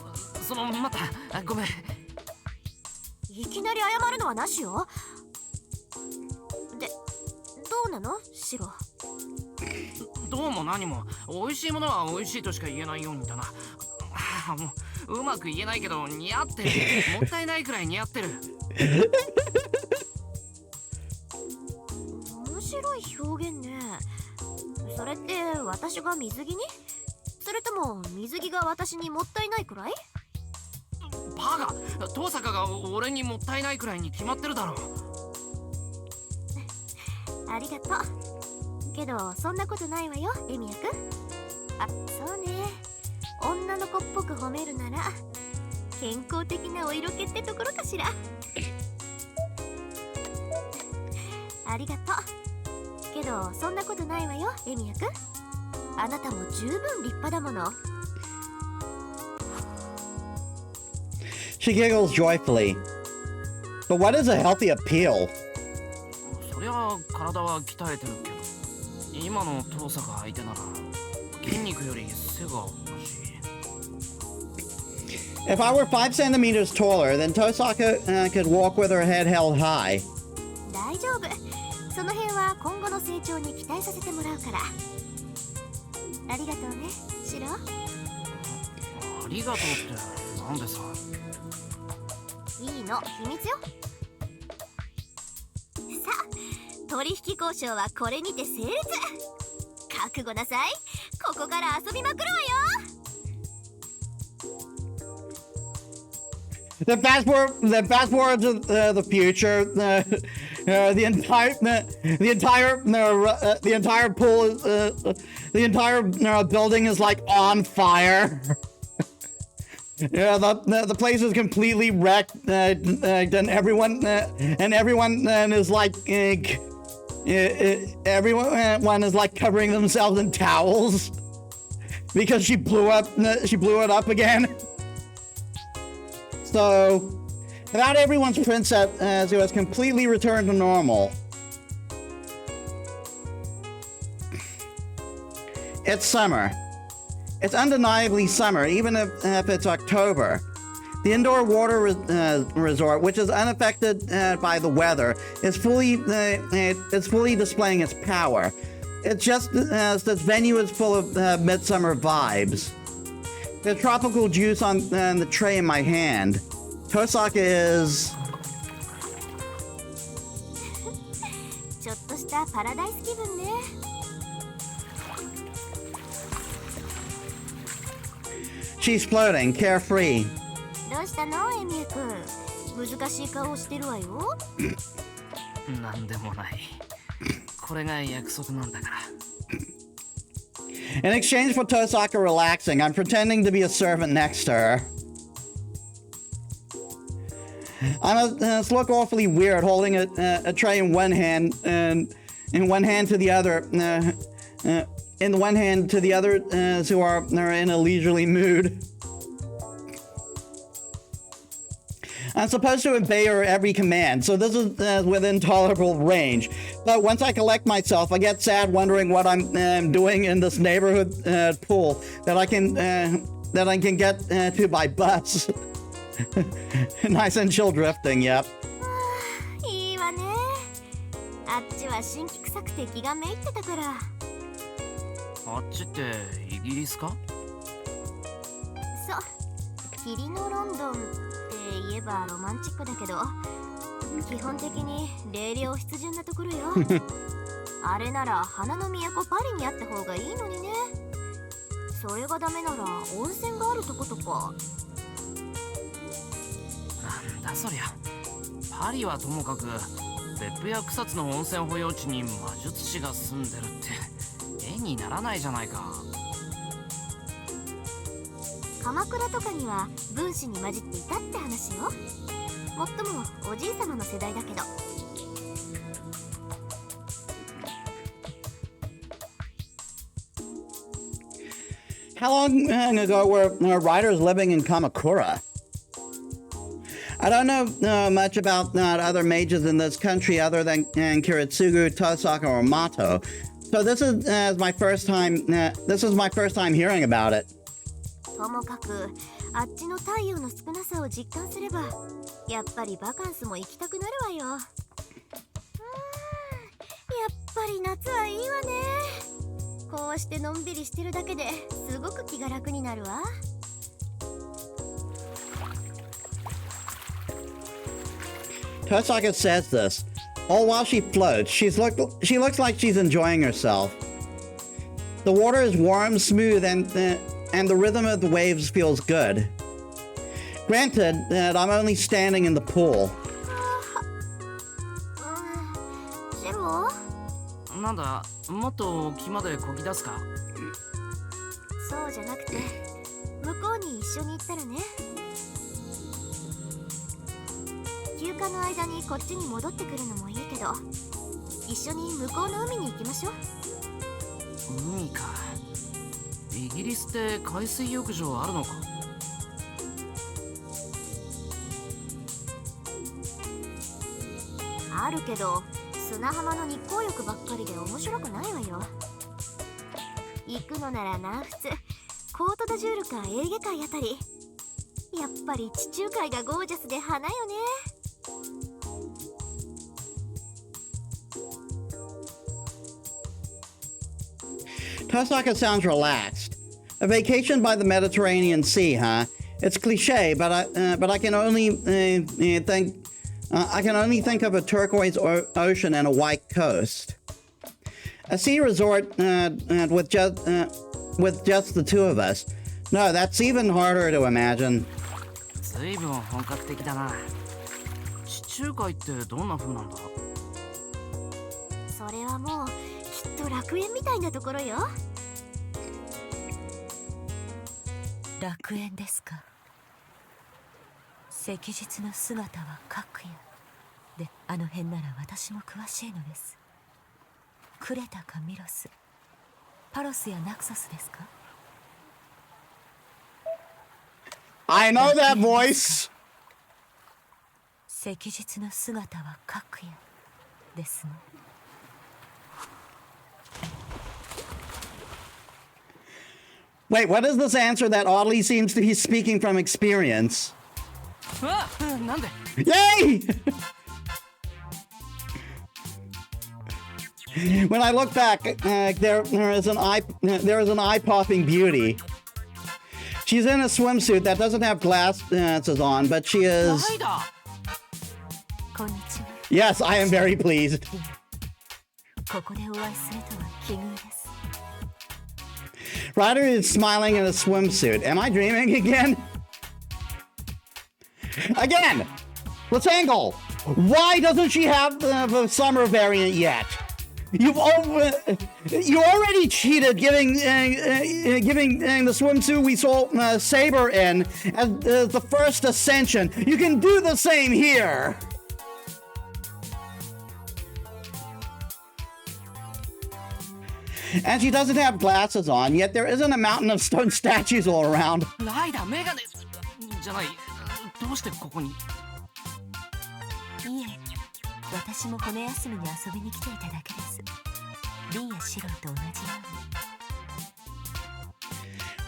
また、ごめん。いきなり謝るのはなしよ。で、どうなの、シロ？どうも何も、美味しいものは美味しいとしか言えないようにだな。もううまく言えないけど似合ってる。もったいないくらい似合ってる。面白い表現ね。それって私が水着に？それとも水着が私にもったいないくらい？バカ！遠坂が俺にもったいないくらいに決まってるだろう。ありがとう。けどそんなことないわよ、エミヤくん。あ、そうね。女の子っぽく褒めるなら健康的なお色気ってところかしら。ありがとう。けどそんなことないわよ、エミヤくん。あなたも十分立派だもの。She giggles joyfully. But what is a healthy appeal? そりゃ体は鍛えてるけど、今の遠さが相手なら筋肉より背が欲しい。 If I were 5 centimeters taller, then Tosaka could walk with her head held high. 大丈夫。その辺は今後の成長に期待させてもらうから。ありがとうね、シロ。ありがとうってなんでさ。いいの、秘密よ。さあ、取引交渉はこれにて成立。覚悟なさい。ここから遊びまくるわよ。The fast forward to the future. The entire pool, the entire building is like on fire. Yeah, the place is completely wrecked, and everyone is like everyone is like covering themselves in towels because she blew it up again. So, about everyone's princess who has completely returned to normal. It's summer. It's undeniably summer, even if it's October. The indoor water resort, which is unaffected by the weather, is fully displaying its power. It's just as this venue is full of midsummer vibes. The tropical juice on the tray in my hand. Tosaka is... ちょっとしたパラダイス気分ね。She's floating, carefree. どうしたの、エミュー君。難しい顔してるわよ。なんでもない。これが約束なんだから。In exchange for Tosaka relaxing, I'm pretending to be a servant next to her. I must look awfully weird holding a tray in one hand and in one hand to the other. In one hand to the other who are in a leisurely mood. I'm supposed to obey her every command, so this is within tolerable range. But once I collect myself, I get sad wondering what I'm doing in this neighborhood pool that I can get to by bus. Nice and chill drifting, yep. いいわね。あっちは新規臭くて気がめいってたから。あっちってイギリスか？そう。霧のロンドンって言えばロマンチックだけど、基本的に冷涼必順なところよ。あれなら花の都パリにあった方がいいのにね。それがダメなら温泉があるとことか。なんだそりゃ。パリはともかく別府や草津の温泉保養地に魔術師が住んでるって絵にならないじゃないか。鎌倉とかには分子に混じっていたって話よ。もっともおじい様の世代だけど。How long ago were writers living in Kamakura? I don't know much about other mages in this country other than Kiritsugu, Tosaka, or Mato. So this is my first time. This is my first time hearing about it. ともかくあっちの太陽の少なさを実感すればやっぱりバカンスも行きたくなるわよ。やっぱり夏はいいわね。こうしてのんびりしてるだけですごく気が楽になるわ。Tosaka says this. All while she floats, she looks like she's enjoying herself. The water is warm, smooth, and the rhythm of the waves feels good. Granted that I'm only standing in the pool. シロ？なんだ、もっと沖までこぎ出すか？そうじゃなくて、向こうに一緒に行ったらね。休暇の間にこっちに戻ってくるのもいいけど、一緒に向こうの海に行きましょう。海か。イギリスって海水浴場あるのか？あるけど、砂浜の日光浴ばっかりで面白くないわよ。行くのなら南仏コートダジュールかエーゲ海あたり。やっぱり地中海がゴージャスで花よね。Tosaka sounds relaxed. A vacation by the Mediterranean Sea, huh? It's cliche, but I can only think of a turquoise ocean and a white coast. A sea resort with just the two of us. No, that's even harder to imagine. ずいぶん本格的だな。地中海ってどんな風なんだ？それはもうきっと楽園みたいなところよ。楽園ですか。赤日の姿は各夜で、あの辺なら私も詳しいのです。クレタかミロス、パロスやナクソスですか？ I know that voice! 赤日の姿は各夜ですね。Wait, what is this answer that oddly seems to be speaking from experience? あ、なんで？ Yay! When I look back, there is an eye-popping beauty. She's in a swimsuit that doesn't have glasses on, but she is... ライダー。こんにちは。 Yes, I am very pleased. ここでお会いするとは奇遇です。 Ryder is smiling in a swimsuit. Am I dreaming again? Again! Let's angle! Why doesn't she have the summer variant yet? You already cheated giving the swimsuit we saw Saber in as the first ascension. You can do the same here! And she doesn't have glasses on, yet there isn't a mountain of stone statues all around. ライダーメガネじゃない。どうしてここに？いえ、私もこの休みに遊びに来ていただけです。リンやシロと同じよ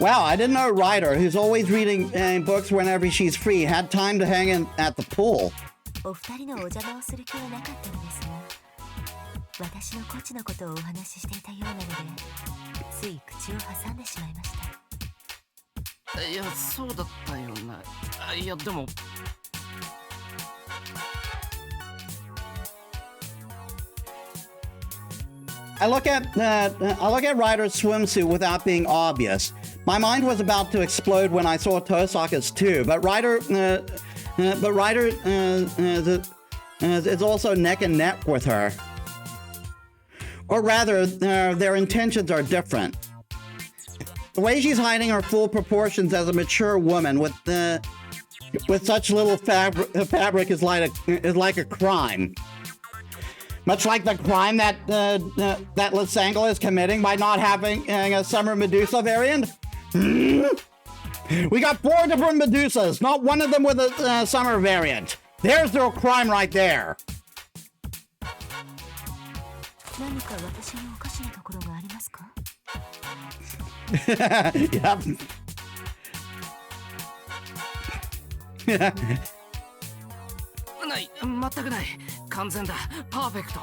うに。 Wow, I didn't know Ryder, who's always reading books whenever she's free, had time to hang in at the pool. お二人のお邪魔をする気はなかったのですが、私のこっちのことをお話ししていたようなので、つい口を挟んでしまいました。いや、そうだったよな。いや、でも。I look at Ryder's swimsuit without being obvious. My mind was about to explode when I saw Tosaka's too, but Ryder is also neck and neck with her. Or rather, their intentions are different. The way she's hiding her full proportions as a mature woman with such little fabric is like a crime. Much like the crime that Lysangle is committing by not having a Summer Medusa variant. We got 4 different Medusas, not one of them with a Summer variant. There's their crime right there. 何か私におかしなところがありますか？ Yep. ない、全くない。完全だ。パーフェクト。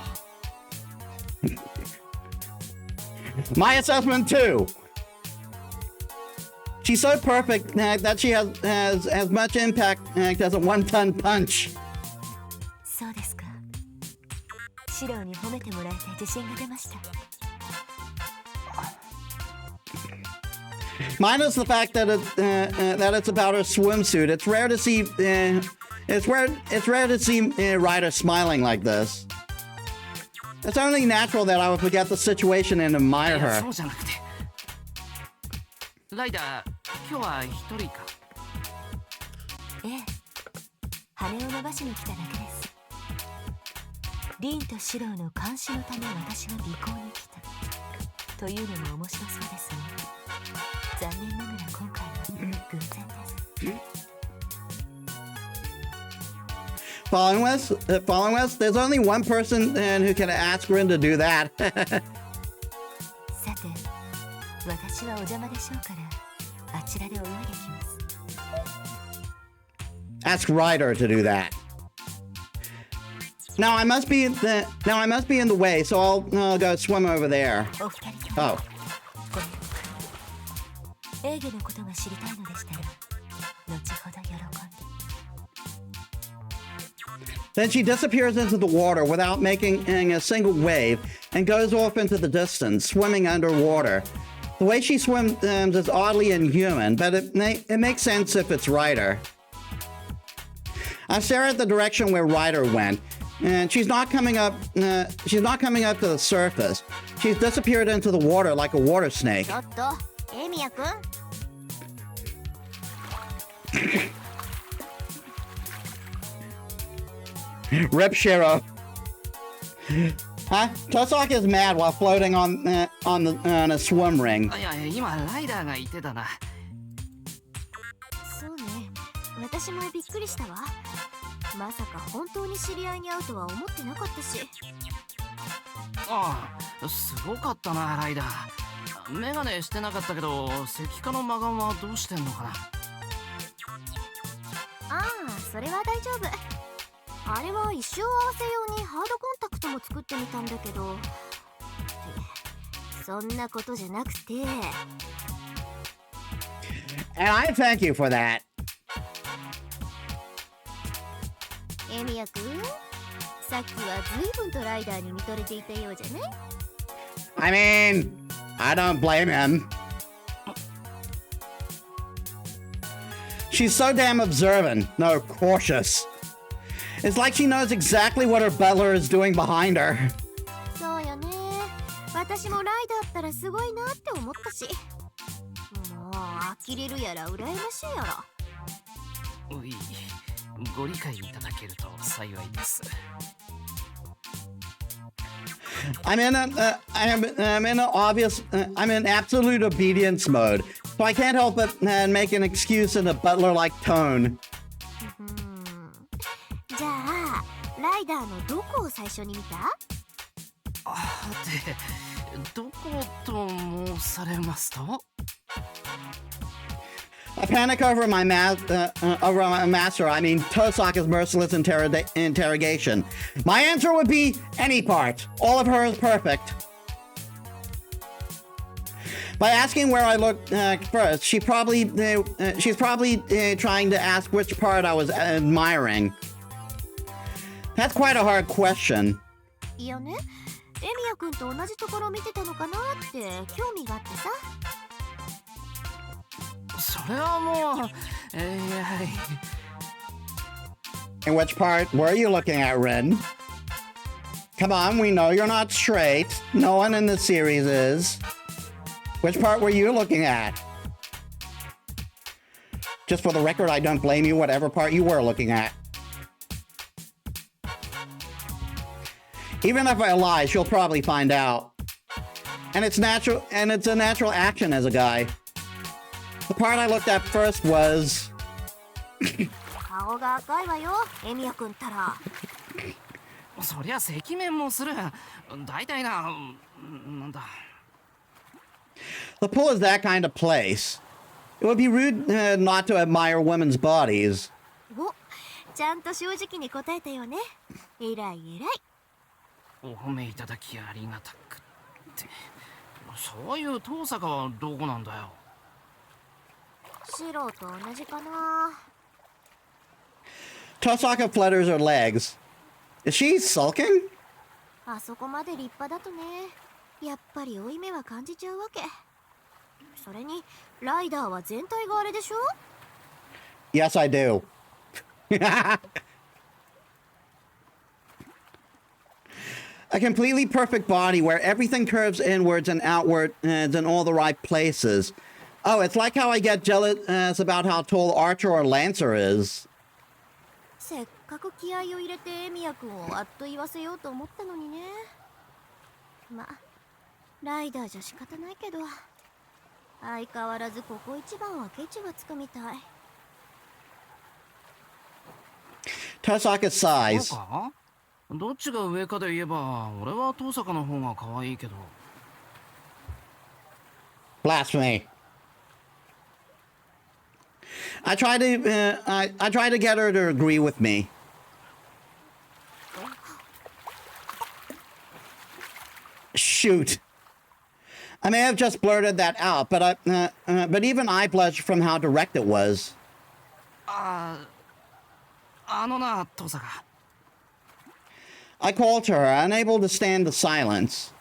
My assessment too. She's so perfect that she has as much impact as a one-ton punch. そうですか。シロに褒めてもらえて自信が出ました。 Minus the fact that it's about her swimsuit. It's rare to see Ryder smiling like this. It's only natural that I would forget the situation and admire her. そうじゃなくて。ライダー、今日は一人か？ええ、羽を伸ばしに来ただけです。リンとシロの監視のため私が尾行に来た。というのも面白そうですね。残念ながら今回は偶然です。following us? There's only one person who can ask Rin to do that. さて、私はお邪魔でしょうから、あちらでお祝いできます。Ask Ryder to do that. Now I must be in the way, so I'll go swim over there. お二人とも Oh. ごめん。エーゲのことが知りたいのでしたら、後ほど喜んで。Then she disappears into the water without making a single wave and goes off into the distance, swimming underwater. The way she swims is oddly inhuman, but it makes sense if it's Ryder. I stare at the direction where Ryder went, and she's not coming up. She's not coming up to the surface. She's disappeared into the water like a water snake. ちょっと、エミヤくん。Rip Shiro. Huh? Tosok is mad while floating on a swim ring. いや今ライダーが言ってたな。そうね、私もびっくりしたわ。まさか本当に知り合いに会うとは思ってなかったし。ああ、すごかったなライダー。メガネしてなかったけど石化の魔眼はどうしてんのかな。ああ、それは大丈夫。あれは一生合わせようにハードコンタクトも作ってみたんだけど、そんなことじゃなくて。 And I thank you for that. エミヤくん、さっきは随分とライダーに見とれていたようじゃない？ I mean, I don't blame him. She's so damn observant, no, cautious. It's like she knows exactly what her butler is doing behind her. そうよね。私もライダーったらすごいなって思ったし。もう呆れるやら羨ましいやら。うい、ご理解いただけると幸いです。I'm in absolute obedience mode, so I can't help but make an excuse in a butler-like tone. じゃあ、ライダーのどこを最初に見た？あで、どこと申されますと？ I panic over my master. I mean, Tosaka's merciless interrogation. My answer would be any part. All of her is perfect. By asking where I looked first, she's probably trying to ask which part I was admiring. That's quite a hard question. いやね、エミヤくんと同じところ見てたのかなって興味があってさ。それはもう、And which part were you looking at, Rin? Come on, we know you're not straight. No one in the series is. Which part were you looking at? Just for the record, I don't blame you, whatever part you were looking at. Even if I lie, she'll probably find out. And it's a natural action as a guy. The part I looked at first was... 顔が赤いわよ、エミヤくんったら。そりゃ赤面もする。大体な、なんだ。The pool is that kind of place. It would be rude not to admire women's bodies. お、ちゃんと正直に答えたよね。えらいえらい。お褒めいただきありがたくって。そういう遠坂はどこなんだよ。シロと同じかな。Tosaka flutters her legs. Is she sulking? あそこまで立派だとね、やっぱり負い目は感じちゃうわけ。それにライダーは全体があれでしょ？ Yes, I do. A completely perfect body where everything curves inwards and outwards in all the right places. Oh, it's like how I get jealous about how tall Archer or Lancer is. せっかく気合を入れてエミヤ君をあっと言わせようと思ったのにね。ま、ライダーじゃ仕方ないけど、相変わらずここ一番はケチがつくみたい。Tosaka そう sighs. か？どっちが上かで言えば俺は遠坂の方が可愛いけど。 Blasphemy. I try to get her to agree with me. Shoot. I may have just blurted that out, but even I blushed from how direct it was. あのな遠坂。 I called to her, unable to stand the silence.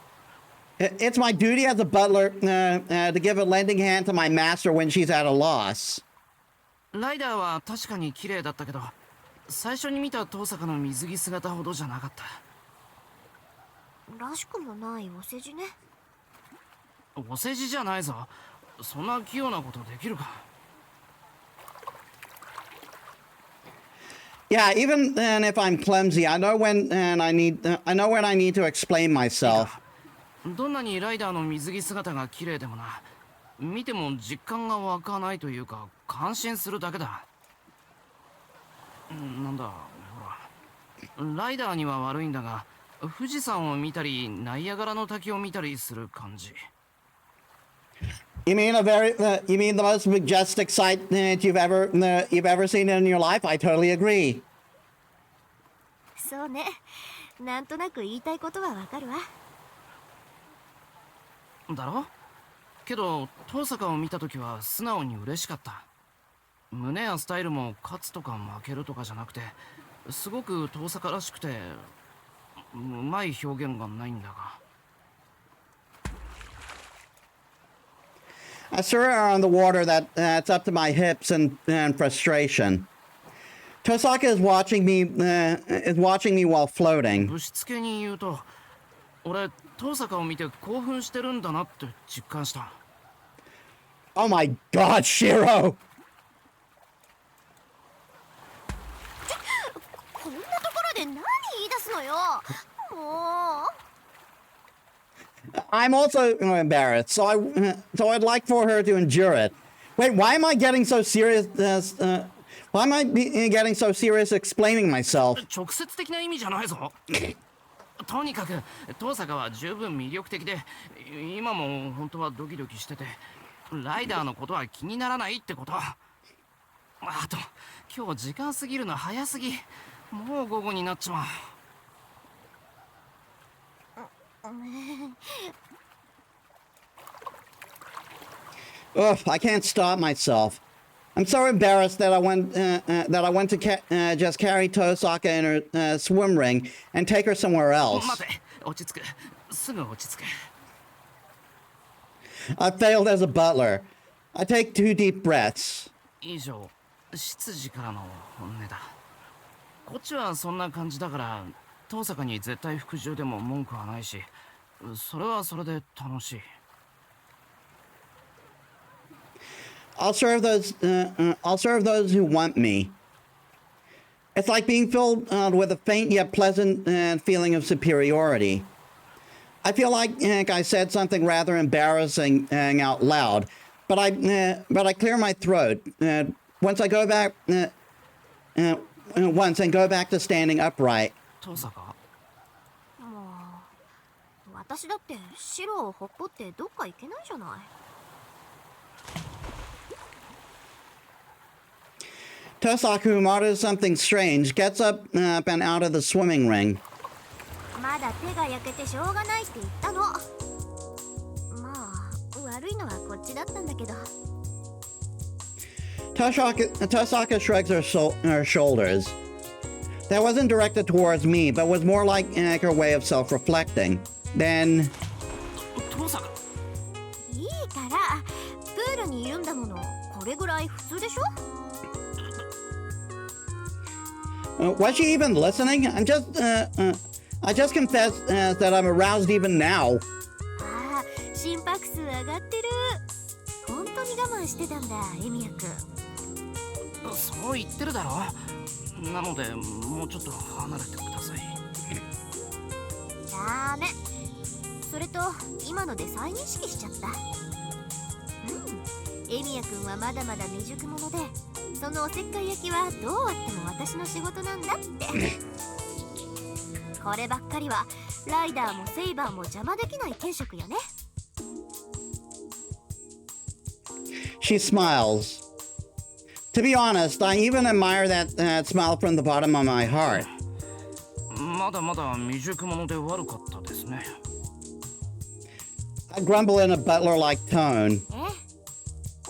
It's my duty as a butler to give a lending hand to my master when she's at a loss. ライダーは確かに綺麗だったけど、最初に見た遠坂の水着姿ほどじゃなかった。らしくもないお世辞ね。お世辞じゃないぞ。そんな器用なことできるか。 Yeah, even if I'm clumsy, I know when I need to explain myself. どんなにライダーの水着姿が綺麗でもな、見ても実感が湧かないというか感心するだけだ。なんだ、ほら、ライダーには悪いんだが、富士山を見たりナイアガラの滝を見たりする感じ。 You mean you mean the most majestic sight that you've ever seen in your life? I totally agree. そうね。なんとなく言いたいことはわかるわ。だろ？けど遠坂を見たときは素直に嬉しかった。胸やスタイルも勝つとか負けるとかじゃなくて、すごく遠坂らしくてうまい表現がないんだが。 I stir her on the water that's up to my hips and frustration. Tosaka is watching me while floating. ぶしつけに言うと、俺遠坂を見て興奮してるんだなって実感した。 Oh my God, Shiro! こんなところで何言い出すのよ。もう。 I'm also embarrassed, so I'd like for her to endure it. Wait, why am I getting so serious? Why am I getting so serious explaining myself? 直接的な意味じゃないぞ。とにかく遠坂は十分魅力的で、今も本当はドキドキしてて、ライダーのことは気にならないってこと。あと今日時間過ぎるの早すぎ。もう午後になっちまう。 Ugh, I can't stop myself. I'm so embarrassed that I went to just carry Tosaka in her swim ring and take her somewhere else. 待て、落ち着く。すぐ落ち着く。 I failed as a butler. I take 2 deep breaths. 以上、執事からの本音だ。こっちはそんな感じだから、遠坂に絶対服従でも文句はないし、それはそれで楽しい。 I'll serve those who want me. It's like being filled with a faint yet pleasant feeling of superiority. I feel like I said something rather embarrassing out loud, but I clear my throat once and go back to standing upright. 遠坂？もう私だって白をほっぽってどっか行けないじゃない。 Tosaka, who mutters something strange, gets up and out of the swimming ring. まだ手が焼けてしょうがないって言ったの。まあ悪いのはこっちだったんだけど。 Tosaka shrugs her shoulders. That wasn't directed towards me, but was more like her way of self-reflecting. Then... 遠坂？いいからプールにいるんだもの。これぐらい普通でしょ。 was she even listening? I just confessed that I'm aroused even now. ああ、心拍数上がってる。本当に我慢してたんだ、エミヤ君。そう言ってるだろ。なのでもうちょっと離れてください。ダメ。それと今ので再認識しちゃった。エミヤ君はまだまだ未熟者でそのおせっかい焼きはどうあっても私の仕事なんだってこればっかりはライダーもセイバーも邪魔できない天職よね。 She smiles. To be honest, I even admire that smile from the bottom of my heart. まだまだ未熟者で悪かったですね。 I grumble in a butler-like tone.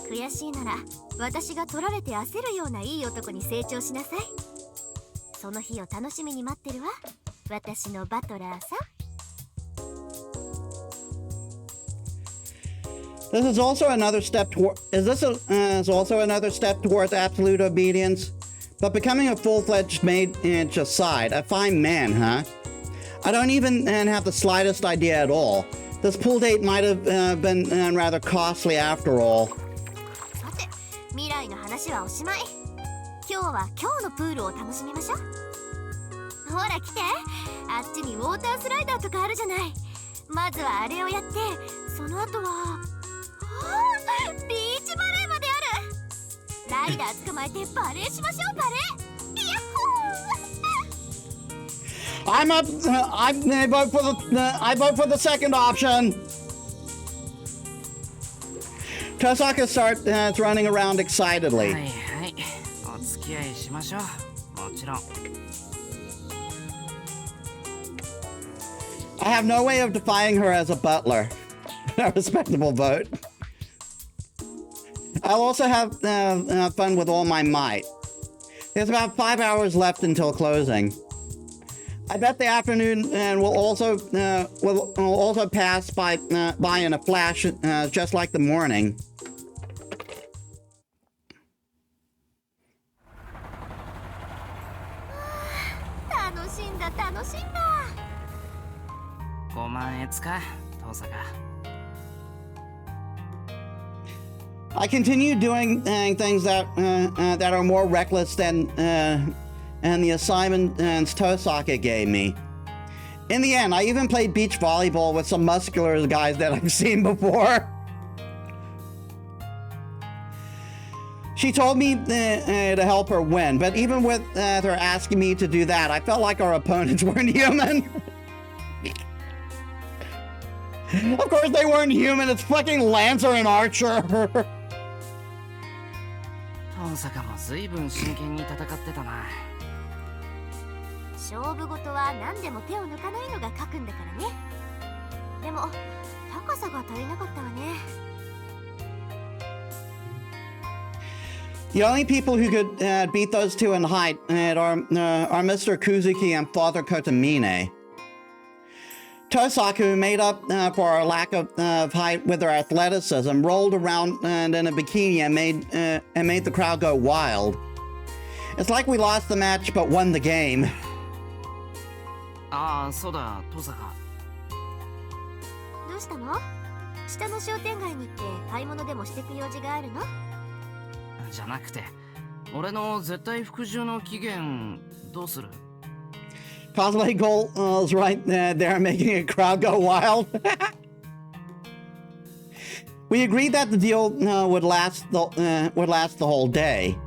悔しいなら私が取られて焦るようないい男に成長しなさい。その日を楽しみに待ってるわ、私のバトラーさん。 This is also another step toward. Is also another step towards absolute obedience? But becoming a full-fledged mage aside, a fine man, huh? I don't even have the slightest idea at all. This pool date might have been rather costly after all. さて、未来の話はおしまい。今日は今日のプールを楽しみましょう。ほら来て、あっちにウォータースライダーとかあるじゃない。まずはあれをやって、その後はビーチバレーまである。ライダー捕まえてバレーしましょう。バレー。ヤッホー。 I'm up. I vote for the second option. Tosaka starts running around は excitedly. いはい、お付き合いしましょう。もちろん。 I have no way of defying her as a butler. A respectable vote. I'll also have fun with all my might. There's about 5 hours left until closing. I bet the afternoon will also pass by in a flash, just like the morning. 楽しんだ楽しんだ。5万円か、遠坂。 I continue doing things that are more reckless than the assignments Tosaka gave me. In the end, I even played beach volleyball with some muscular guys that I've seen before. She told me to help her win, but even with her asking me to do that, I felt like our opponents weren't human. Of course they weren't human, it's fucking Lancer and Archer. 遠坂も随分真剣に戦ってたな。勝負事は何でも手を抜かないのが書くんだからね。でも高さが足りなかったわね。 The only people who could beat those two in height are Mr. Kuzuki and Father Kotomine. Tosaku made up for our lack of height with her athleticism, rolled around in a bikini and made the crowd go wild. It's like we lost the match but won the game. ああ、そうだ、遠坂。どうしたの？下の商店街に行って買い物でもしてく用事があるの？じゃなくて、俺の絶対服従の期限どうする？ Cosplay goals right there making a crowd go wild. We agreed that the deal would last the whole day.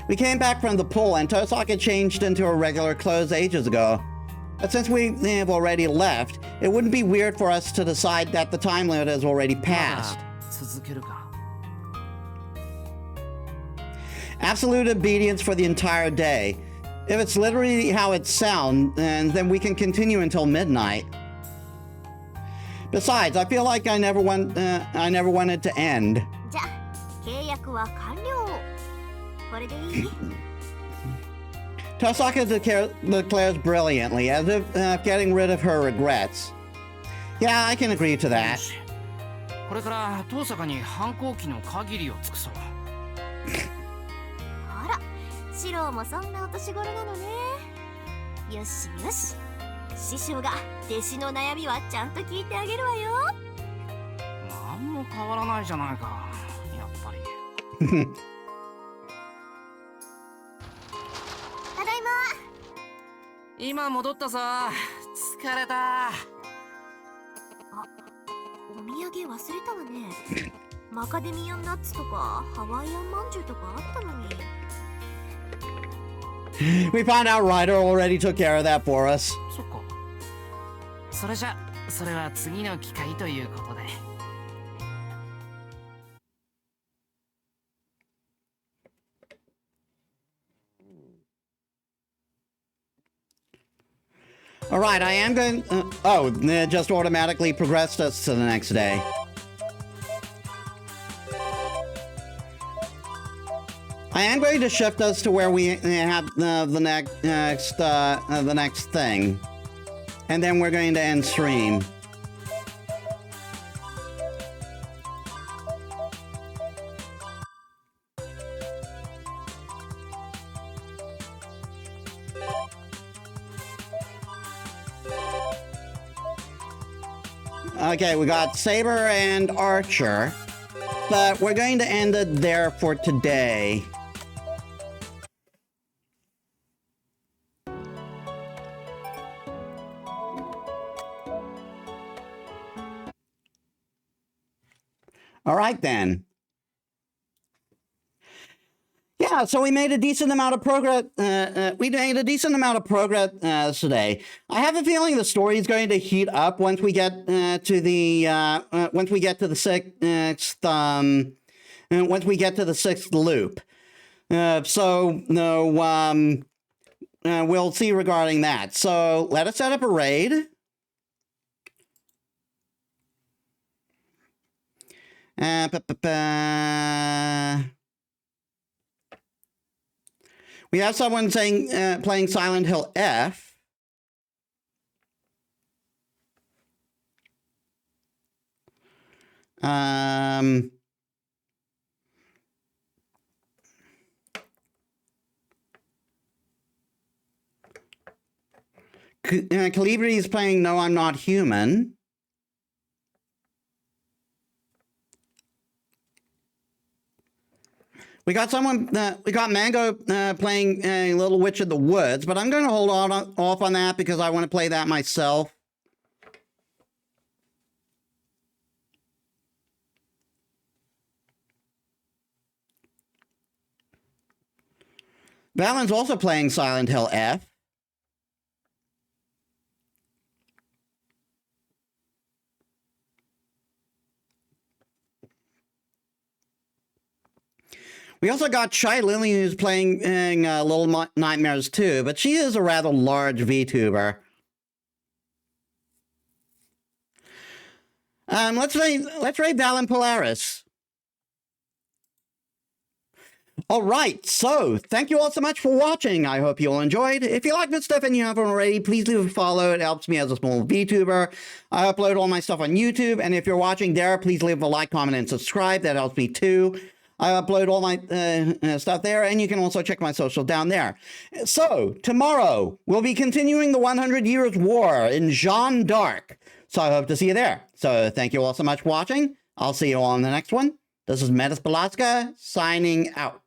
We came back from the pool and Tosaka changed into her regular clothes ages ago. But since we have already left, it wouldn't be weird for us to decide that the time limit has already passed. 続けるか。 Absolute obedience for the entire day. If it's literally how it sounds, then we can continue until midnight. Besides, I feel like I never wanted to end. じゃあ契約は完了。これでいい？ Tosaka declares brilliantly, as if getting rid of her regrets. Yeah, I can agree to よ that. し。これから遠坂に反抗期の限りを尽くそう。あら、シローもそんなお年頃なのね。よしよし。師匠が弟子の悩みはちゃんと聞いてあげるわよ。なんも変わらないじゃないか、やっぱり。ただいま。今戻ったさ。疲れた。お土産忘れたわね。マカデミアンナッツとかハワイアンまんじゅうとかあったのに。 We found out Ryder already took care of that for us. そっか。それじゃそれは次の機会ということで。Alright, I am going... it just automatically progressed us to the next day. I am going to shift us to where we have the next thing. And then we're going to end stream. Okay, we got Saber and Archer, but we're going to end it there for today. All right, then. Yeah, so we made a decent amount of progress. We made a decent amount of progress today. I have a feeling the story is going to heat up once we get to the sixth loop. We'll see regarding that. So let us set up a raid. We have someone saying playing Silent Hill F. Calibri is playing No, I'm Not Human. We got Mango playing Little Witch of the Woods, but I'm going to hold off on that because I want to play that myself. Valen's also playing Silent Hill F. We also got Shy Lily, who's playing Little Nightmares 2, but she is a rather large VTuber. Let's raid Valen Polaris. All right, so thank you all so much for watching. I hope you all enjoyed. If you like this stuff and you haven't already, please leave a follow. It helps me as a small VTuber. I upload all my stuff on YouTube, and if you're watching there, please leave a like, comment, and subscribe. That helps me too. I upload all my stuff there, and you can also check my social down there. So, tomorrow, we'll be continuing the 100 Years' War in Jeanne d'Arc. So I hope to see you there. So thank you all so much for watching. I'll see you all in the next one. This is Metis Balaska, signing out.